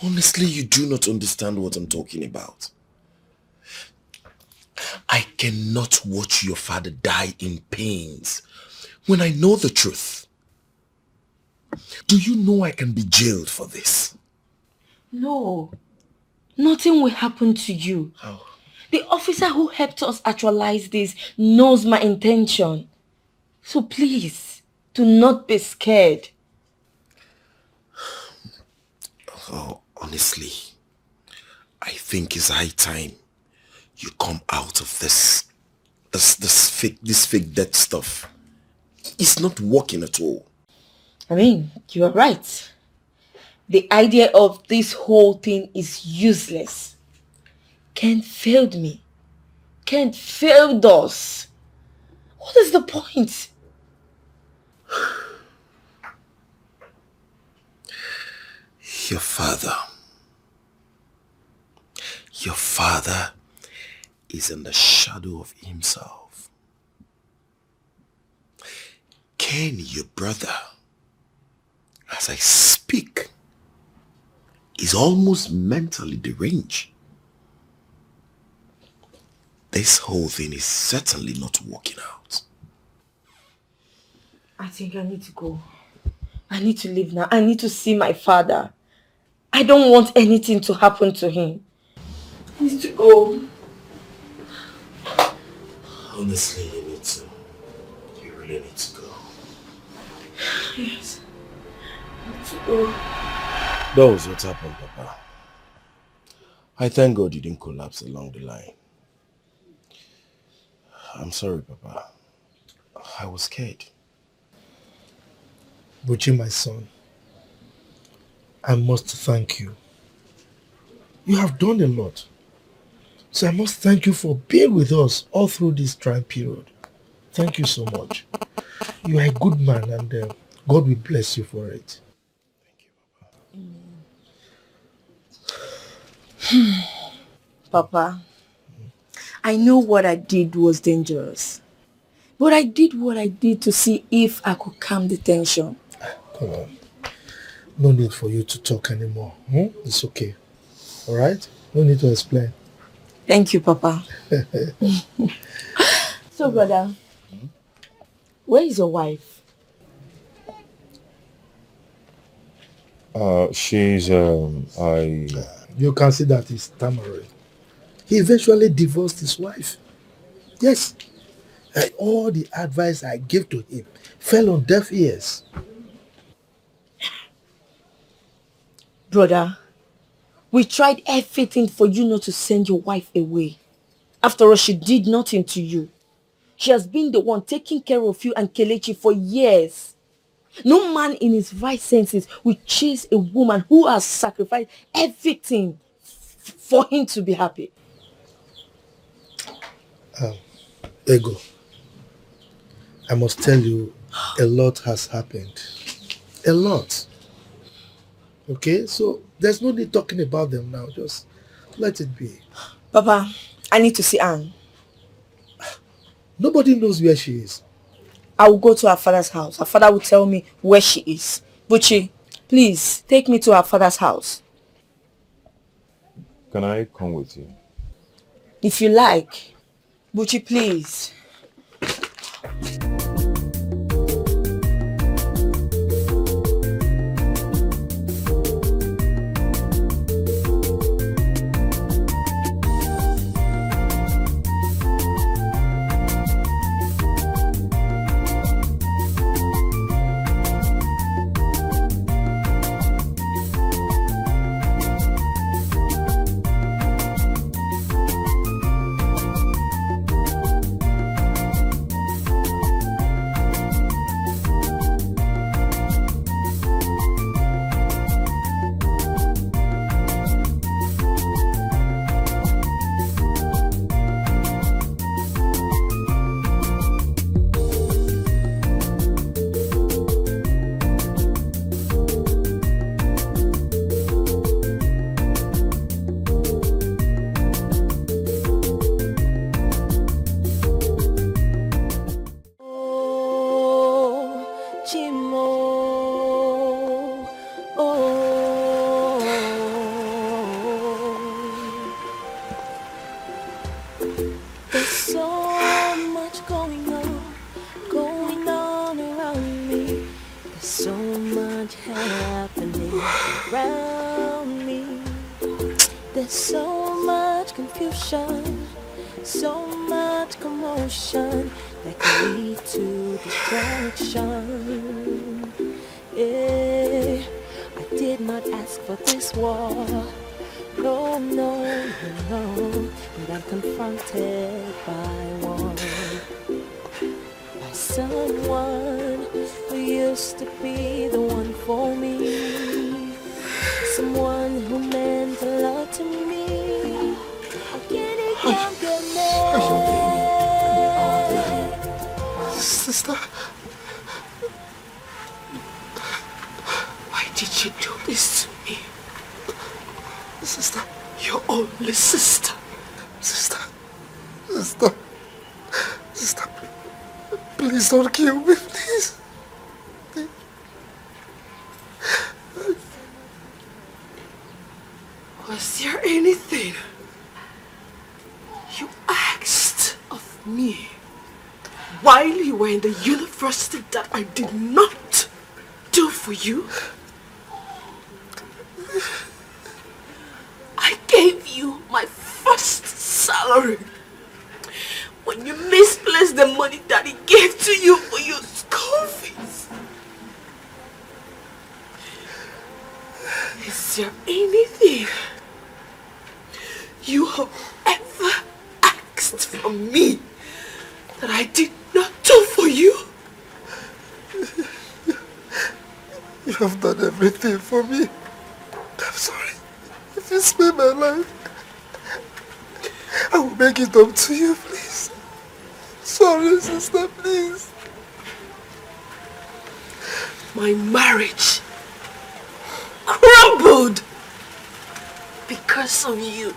Honestly, you do not understand what I'm talking about. I cannot watch your father die in pains when I know the truth. Do you know I can be jailed for this? No, nothing will happen to you. How? The officer who helped us actualize this knows my intention. So please, do not be scared. Oh, honestly, I think it's high time you come out of this fake death stuff. It's not working at all. I mean, you are right. The idea of this whole thing is useless. Ken failed me. Ken failed us. What is the point? Your father is in the shadow of himself. Ken, your brother, as I speak, is almost mentally deranged. This whole thing is certainly not working out. I think I need to go. I need to leave now. I need to see my father. I don't want anything to happen to him. I need to go. Honestly, you need to. You really need to go. Yes. I need to go. That was what happened, Papa. I thank God you didn't collapse along the line. I'm sorry, Papa. I was scared. Luchy, my son, I must thank you. You have done a lot. So I must thank you for being with us all through this trying period. Thank you so much. You are a good man and God will bless you for it. Papa, I know what I did was dangerous. But I did what I did to see if I could calm the tension. Come on. No need for you to talk anymore. It's okay. Alright? No need to explain. Thank you, Papa. So, brother, where is your wife? She's, You can see that he's stammering. He eventually divorced his wife. Yes. And all the advice I gave to him fell on deaf ears. Brother, we tried everything for you not to send your wife away. After all, she did nothing to you. She has been the one taking care of you and Kelechi for years. No man in his right senses will chase a woman who has sacrificed everything for him to be happy. Ego, I must tell you, a lot has happened. A lot. Okay, so there's no need talking about them now. Just let it be. Papa, I need to see Anne. Nobody knows where she is. I will go to her father's house. Her father will tell me where she is. Buchi, please take me to her father's house. Can I come with you? If you like. Buchi, please. Sister, why did you do this to me? Sister, your only sister. Sister, please don't kill me, please. Was there anything you asked of me while you were in the university that I did not do for you? I gave you my first salary when you misplaced the money that he gave to you for your school fees. Is there anything you have ever asked from me that I did not do for you? You have done everything for me. I'm sorry. If you spare my life, I will make it up to you, please. Sorry, sister, please. My marriage crumbled because of you.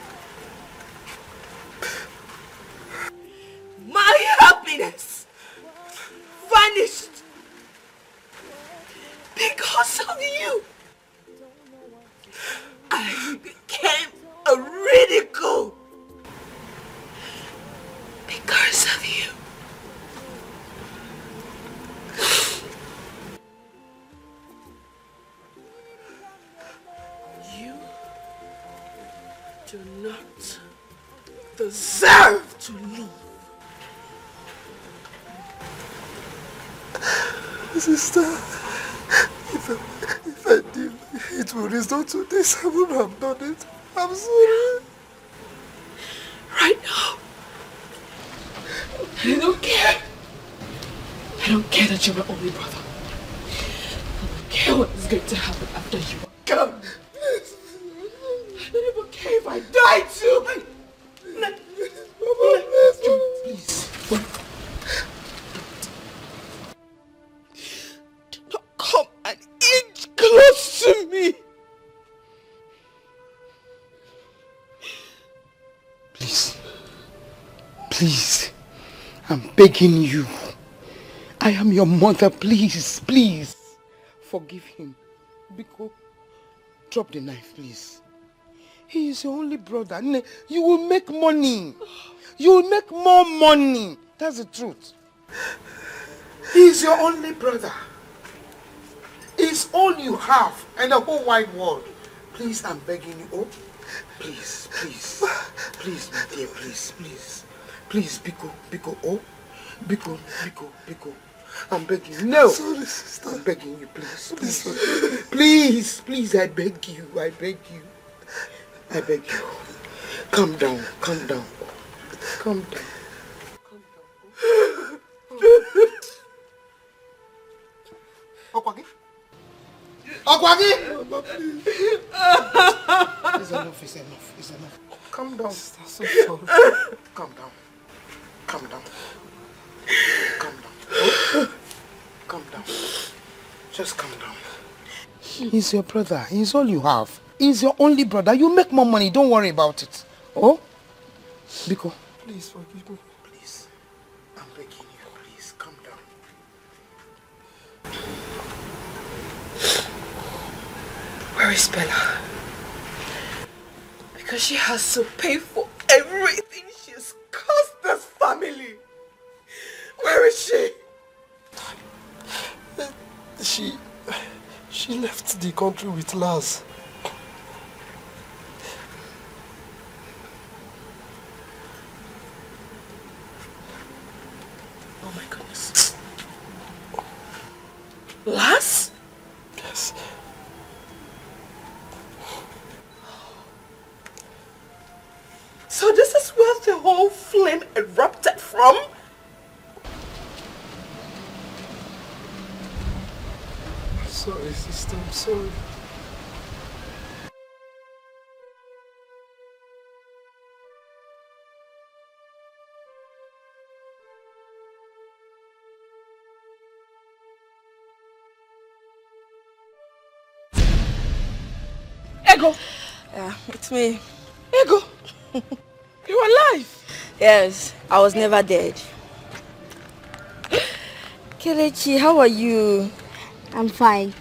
My happiness punished because of you. I became a ridicule because of you. You do not deserve to live. Sister, if I did it would result to this, I would have done it. I'm sorry. Right now, I don't care. I don't care that you're my only brother. I don't care what is going to happen after you are gone. I don't even care if I die too. Please. Do not come an inch close to me. Please, I'm begging you. I am your mother, please, please. Forgive him. Biko, drop the knife, please. He is your only brother. You will make money. You will make more money. That's the truth. He is your only brother. It's all you have in the whole wide world. Please, I'm begging you. Oh, please, please. Please, my dear, please, please. Please, Biko, Biko, oh. Biko, Biko, Biko. I'm begging you. No. Sorry, sister. I'm begging you, please. Please, please, please, I beg you. I beg you. I beg you. Calm down, calm down. Calm down. Okwagi? Okwagi! It's enough, it's enough, it's enough. Calm down. Sister, so sorry. Calm down. Calm down. Calm down. Oh. Calm down. Just calm down. He's your brother. He's all you have. He's your only brother. You make more money. Don't worry about it. Oh? Biko. Please forgive me. Please. I'm begging you. Please, calm down. Where is Bella? Because she has to pay for everything she's caused this family. Where is she? She left the country with Lars. Oh my goodness. Lars? Yes. So this is where the whole flame erupted from? Sorry, sister, I'm sorry. Ego! Yeah, it's me. Ego! You're alive! Yes, I was never dead. Kelechi, how are you? I'm fine.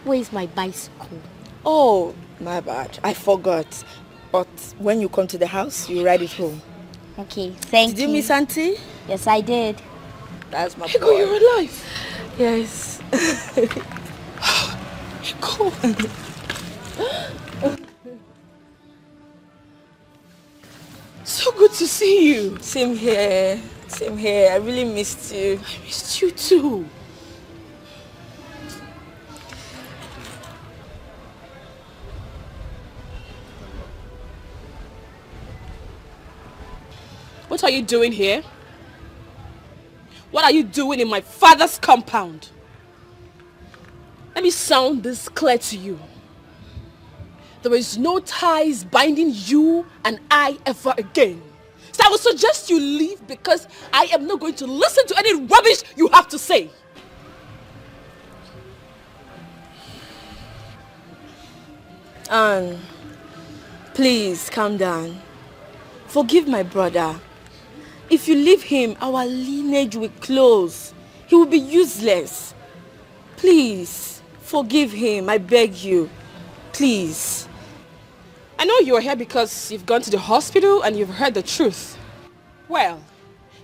Where is my bicycle? Oh, my bad. I forgot. But when you come to the house, you ride it home. Okay, thank you. Did you miss Auntie? Yes, I did. That's my Ego, boy. you're alive! Yes. Ego! So good to see you. Same here. Same here. I really missed you. I missed you too. What are you doing here? What are you doing in my father's compound? Let me sound this clear to you. There is no ties binding you and I ever again. So I would suggest you leave because I am not going to listen to any rubbish you have to say. Anne, please calm down. Forgive my brother. If you leave him, our lineage will close. He will be useless. Please, forgive him. I beg you. Please. I know you're here because you've gone to the hospital and you've heard the truth. Well,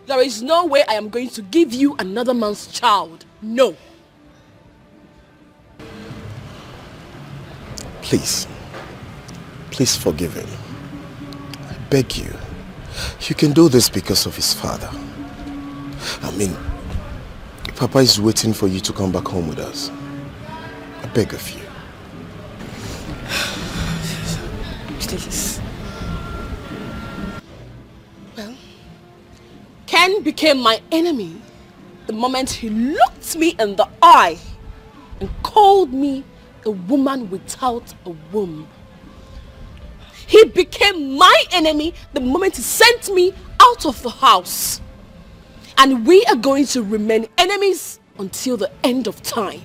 there is no way I am going to give you another man's child. No. Please. Please forgive him. I beg you. You can do this because of his father. I mean, Papa is waiting for you to come back home with us. I beg of you. Please. Well, Ken became my enemy the moment he looked me in the eye and called me a woman without a womb. He became my enemy the moment he sent me out of the house. And we are going to remain enemies until the end of time.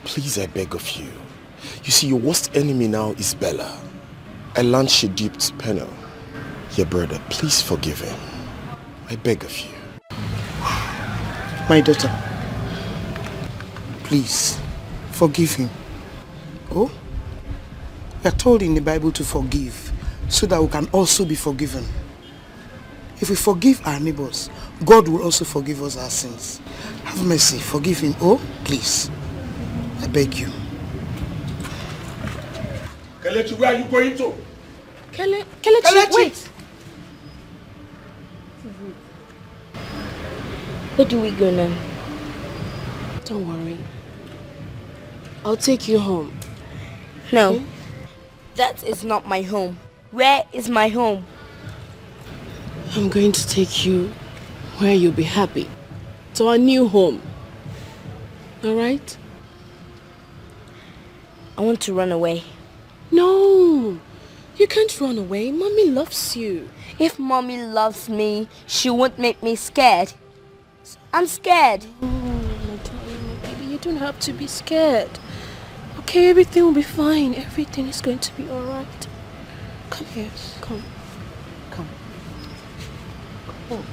Please, I beg of you. You see, your worst enemy now is Bella. I learned she duped Penel. Your brother, please forgive him. I beg of you. My daughter, please, forgive him. Oh? We are told in the Bible to forgive so that we can also be forgiven. If we forgive our neighbors, God will also forgive us our sins. Have mercy, forgive him. Oh, please. I beg you. Kelechi, where are you going to? Kelechi, wait. Where do we go now? Don't worry. I'll take you home. No. Okay? That is not my home. Where is my home? I'm going to take you where you'll be happy. To our new home. Alright? I want to run away. No. You can't run away. Mommy loves you. If mommy loves me, she won't make me scared. I'm scared. Oh, my darling, my baby, you don't have to be scared. Okay, everything will be fine. Everything is going to be alright. Come here. Come. Come. Come on.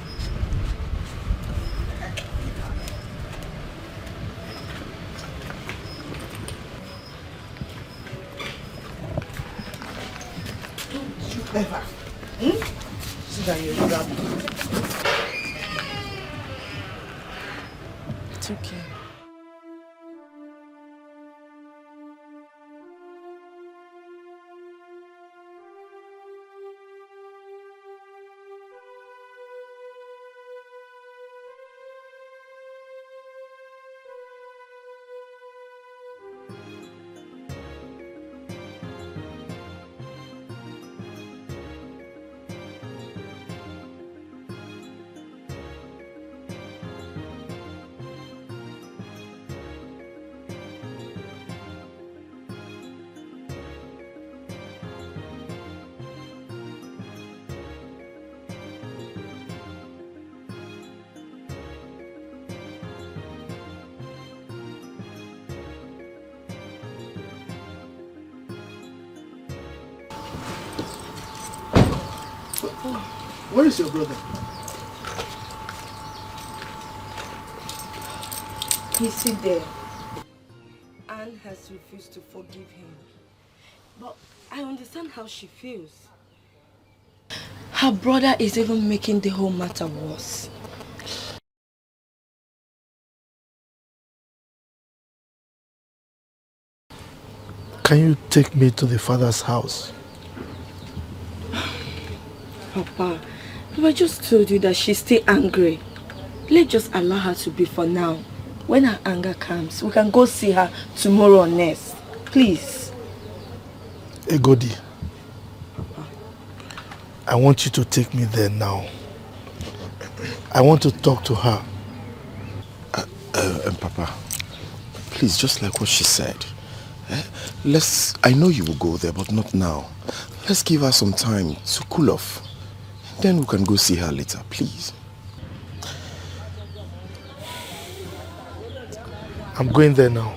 Never. Sit down here, grab me. It's okay. Where is your brother? He's still there. Anne has refused to forgive him. But I understand how she feels. Her brother is even making the whole matter worse. Can you take me to the father's house? Papa, I just told you that she's still angry. Let's just allow her to be for now. When her anger comes, we can go see her tomorrow or next. Please. Egodi, I want you to take me there now. I want to talk to her. Papa, please, just like what she said. I know you will go there, but not now. Let's give her some time to cool off. Then we can go see her later, please. I'm going there now.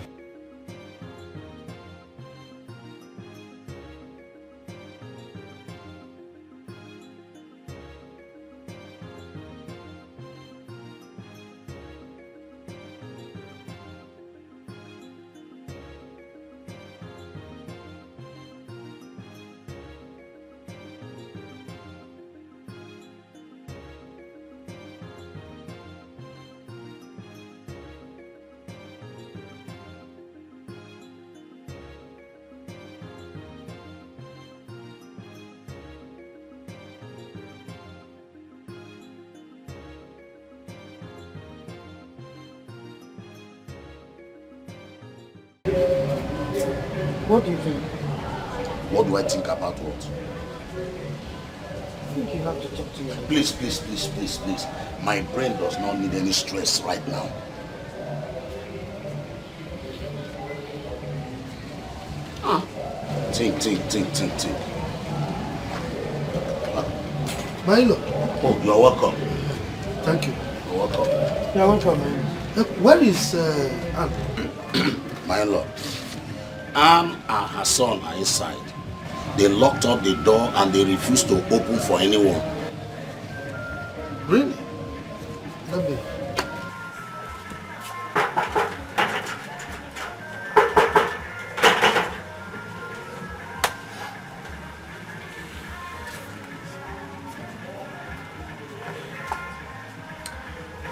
What do you think? What do I think about what? I think you have to talk to your daughter. Please. My brain does not need any stress right now. Think. Milo. Oh, you're welcome. Thank you. You're welcome. You're welcome, Milo. Where is Anne? My in-law. Anne and her son are inside. They locked up the door and they refused to open for anyone. Really? Let me.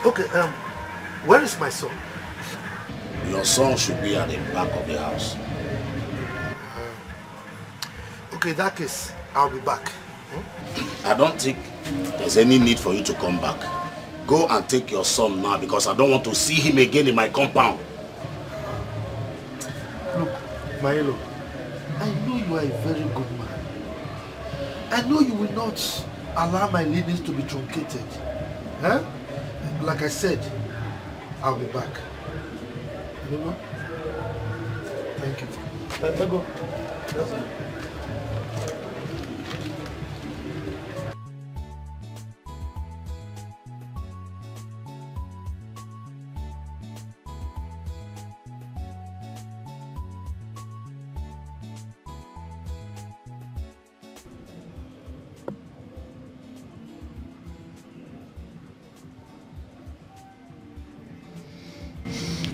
Okay, where is my son? Your son should be at the back of the house. Okay, in that case, I'll be back. I don't think there's any need for you to come back. Go and take your son now because I don't want to see him again in my compound. Look, Maelo, I know you are a very good man. I know you will not allow my leanings to be truncated. Huh? Like I said, I'll be back. You know? Thank you. Let go. That's it.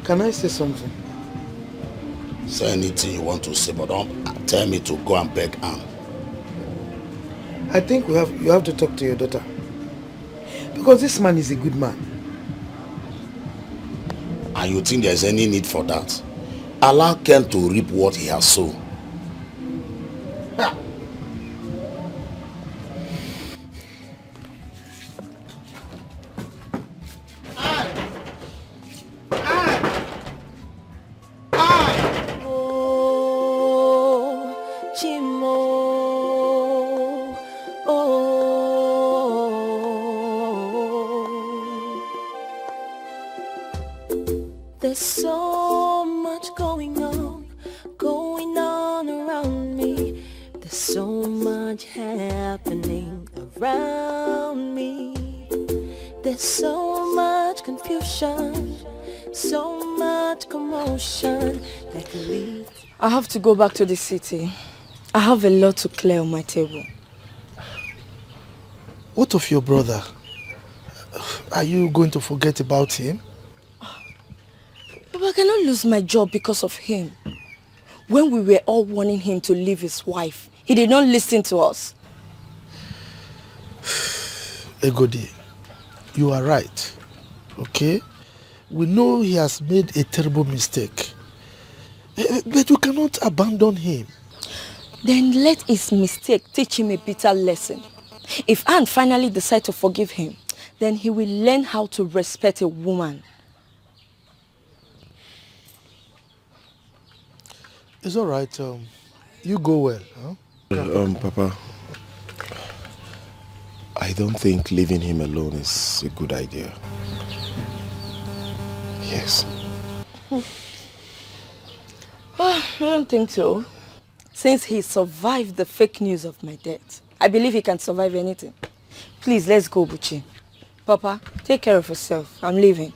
Can I say something? Say anything you want to say, but don't tell me to go and beg Anne. I think you have to talk to your daughter. Because this man is a good man. And you think there's any need for that? Allow Ken to reap what he has sown. There's so much going on around me. There's so much happening around me. There's so much confusion, so much commotion that could lead. I have to go back to the city. I have a lot to clear on my table. What of your brother? Are you going to forget about him? But I cannot lose my job because of him. When we were all warning him to leave his wife, he did not listen to us. Egodi, you are right. Okay? We know he has made a terrible mistake. But you cannot abandon him. Then let his mistake teach him a bitter lesson. If Anne finally decides to forgive him, then he will learn how to respect a woman. It's all right. You go well. Huh? Papa, I don't think leaving him alone is a good idea. Yes. Oh, I don't think so. Since he survived the fake news of my death, I believe he can survive anything. Please, let's go, Buchi. Papa, take care of yourself. I'm leaving.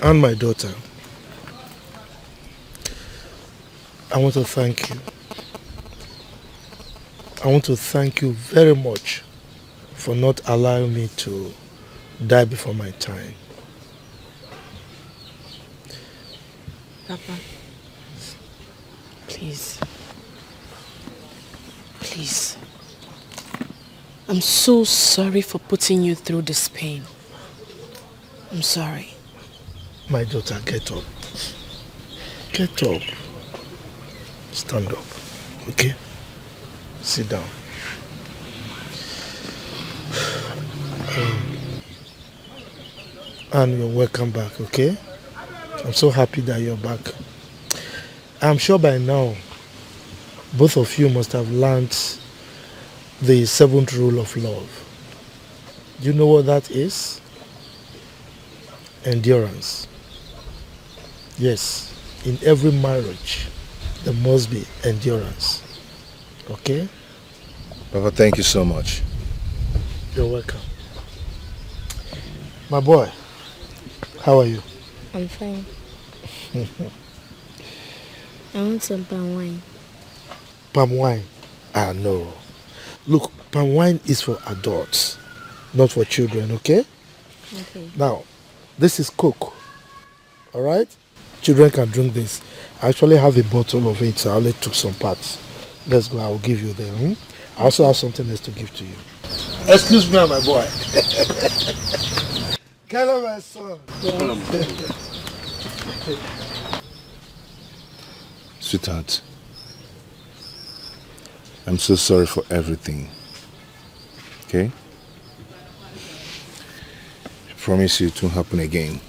and my daughter, I want to thank you. I want to thank you very much for not allowing me to die before my time. Papa, please. Please. I'm so sorry for putting you through this pain. I'm sorry. My daughter, get up. Get up. Stand up. Okay? Sit down. And you're welcome back, okay? I'm so happy that you're back. I'm sure by now, both of you must have learned the 7th rule of love. Do you know what that is? Endurance. Yes, in every marriage, there must be endurance. Okay? Papa, thank you so much. You're welcome. My boy, how are you? I'm fine. I want some palm wine. Palm wine? Ah, no. Look, palm wine is for adults, not for children, okay? Okay. Now, this is Coke, all right? Children can drink this. I actually have a bottle of it, so I only took some parts. Let's go, I'll give you them. I also have something else to give to you. Excuse me, my boy. Hello, my son. Sweetheart, I'm so sorry for everything. Okay? I promise you it won't happen again.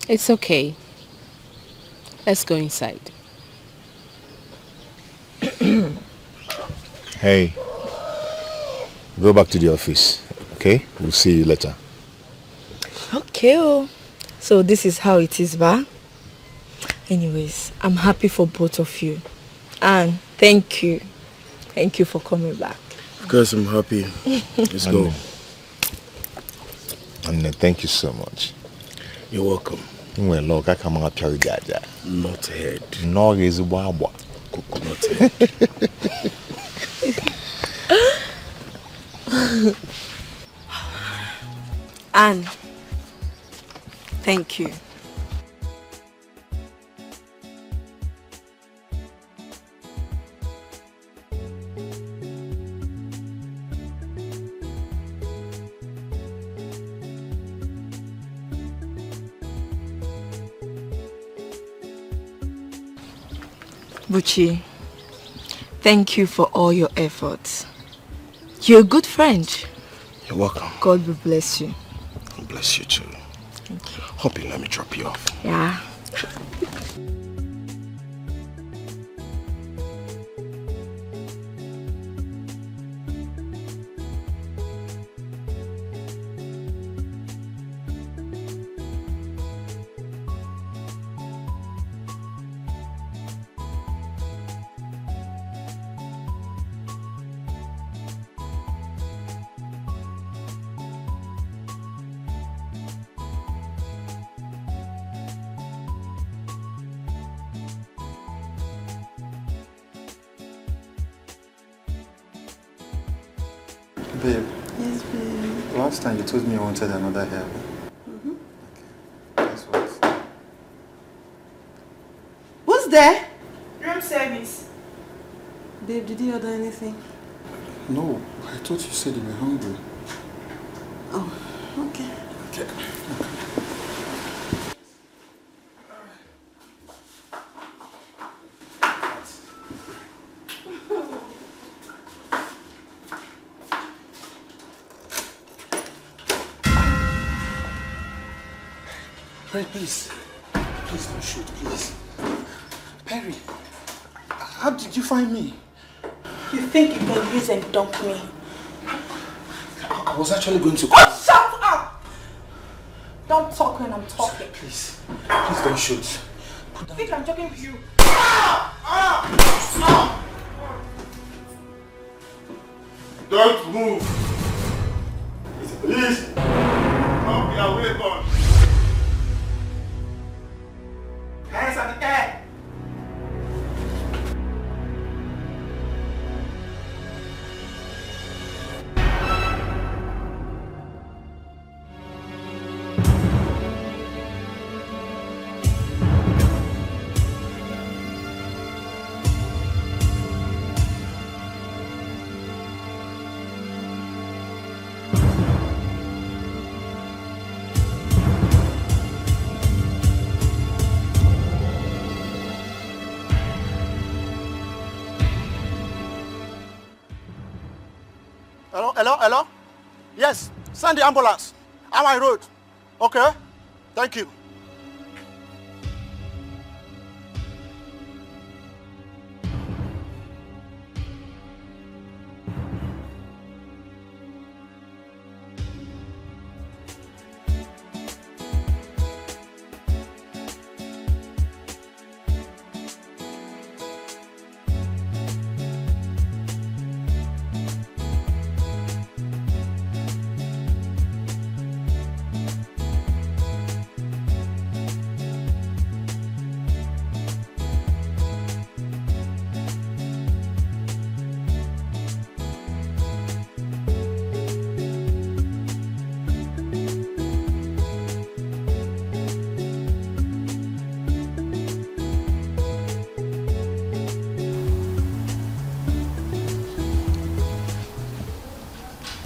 It's okay. Let's go inside. Hey, go back to the office, okay? We'll see you later. Okay. Oh. So this is how it is, ba? Anyways, I'm happy for both of you. And thank you. Thank you for coming back. Of course, I'm happy. Let's go. And thank you so much. You're welcome. Well, look, I come out to Jaja. Not head. No is wabwa. Coconut head. Anne, thank you. Luchy, thank you for all your efforts. You're a good friend. You're welcome. God will bless you. God bless you too. Thank you. Hope you let me drop you off. Yeah. Babe. Yes, babe. Last time you told me you wanted another hair. Mm-hmm. Okay. Guess what? Who's there? Room service. Babe, did you order anything? No, I thought you said you were hungry. Oh, okay. Okay. Perry, please. Please don't shoot, please. Perry, how did you find me? You think you can use and dump me? I was actually going to... Oh, shut up! Don't talk when I'm talking. Please. Please don't shoot. I think I'm talking to you. Don't move. Please. Don't be weapon. Hands at the air. Hello? Yes, send the ambulance. I'm on road. Okay? Thank you.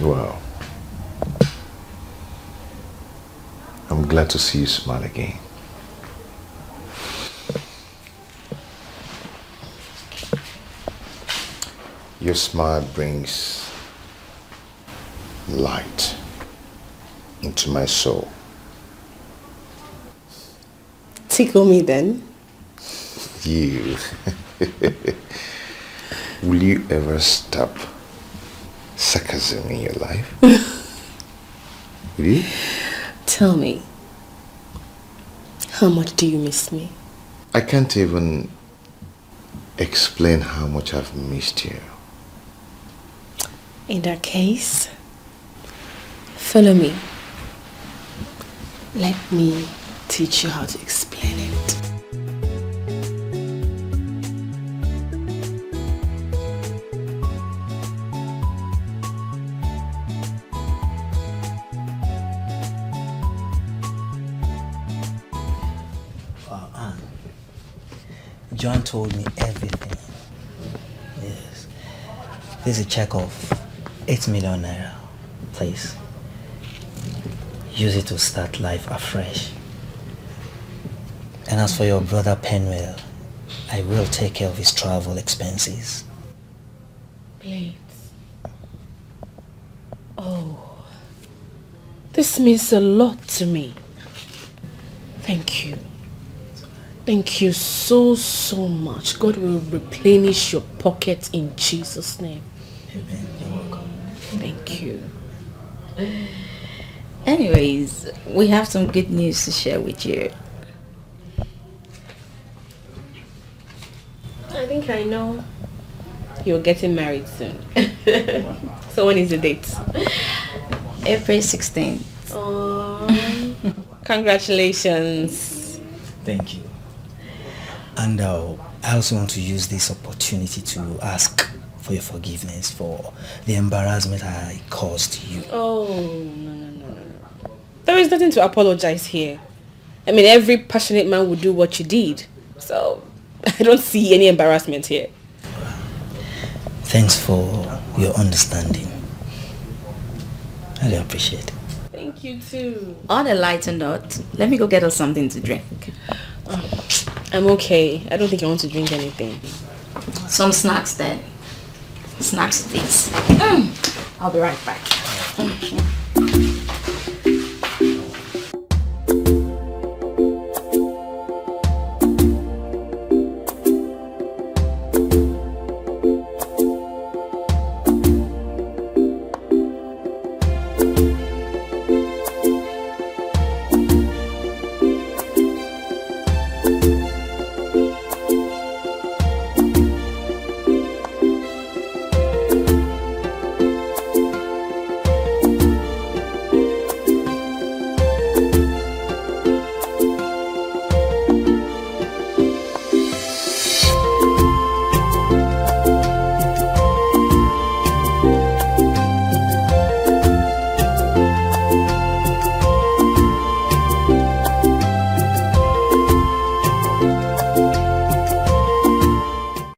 Wow. I'm glad to see you smile again. Your smile brings light into my soul. Tickle me then. You. Will you ever stop sarcasm in your life? Will you? Tell me, how much do you miss me? I can't even explain how much I've missed you. In that case, follow me. Let me teach you how to explain it. John told me everything. Yes. This is a check of 8 million naira. Please. Use it to start life afresh. And as for your brother Penwell, I will take care of his travel expenses. Blades. Oh, this means a lot to me. Thank you. Thank you so much. God will replenish your pocket in Jesus' name. Amen. You're welcome. Thank you. Anyways, we have some good news to share with you. I think I know. You're getting married soon. So when is the date? April 16th. Oh, congratulations. Thank you. And I also want to use this opportunity to ask for your forgiveness for the embarrassment I caused you. Oh, no. There is nothing to apologize here. I mean, every passionate man would do what you did. So, I don't see any embarrassment here. Thanks for your understanding. I really appreciate it. Thank you too. On a lighter note, let me go get us something to drink. I'm okay. I don't think I want to drink anything. Some snacks then. Snacks please. I'll be right back.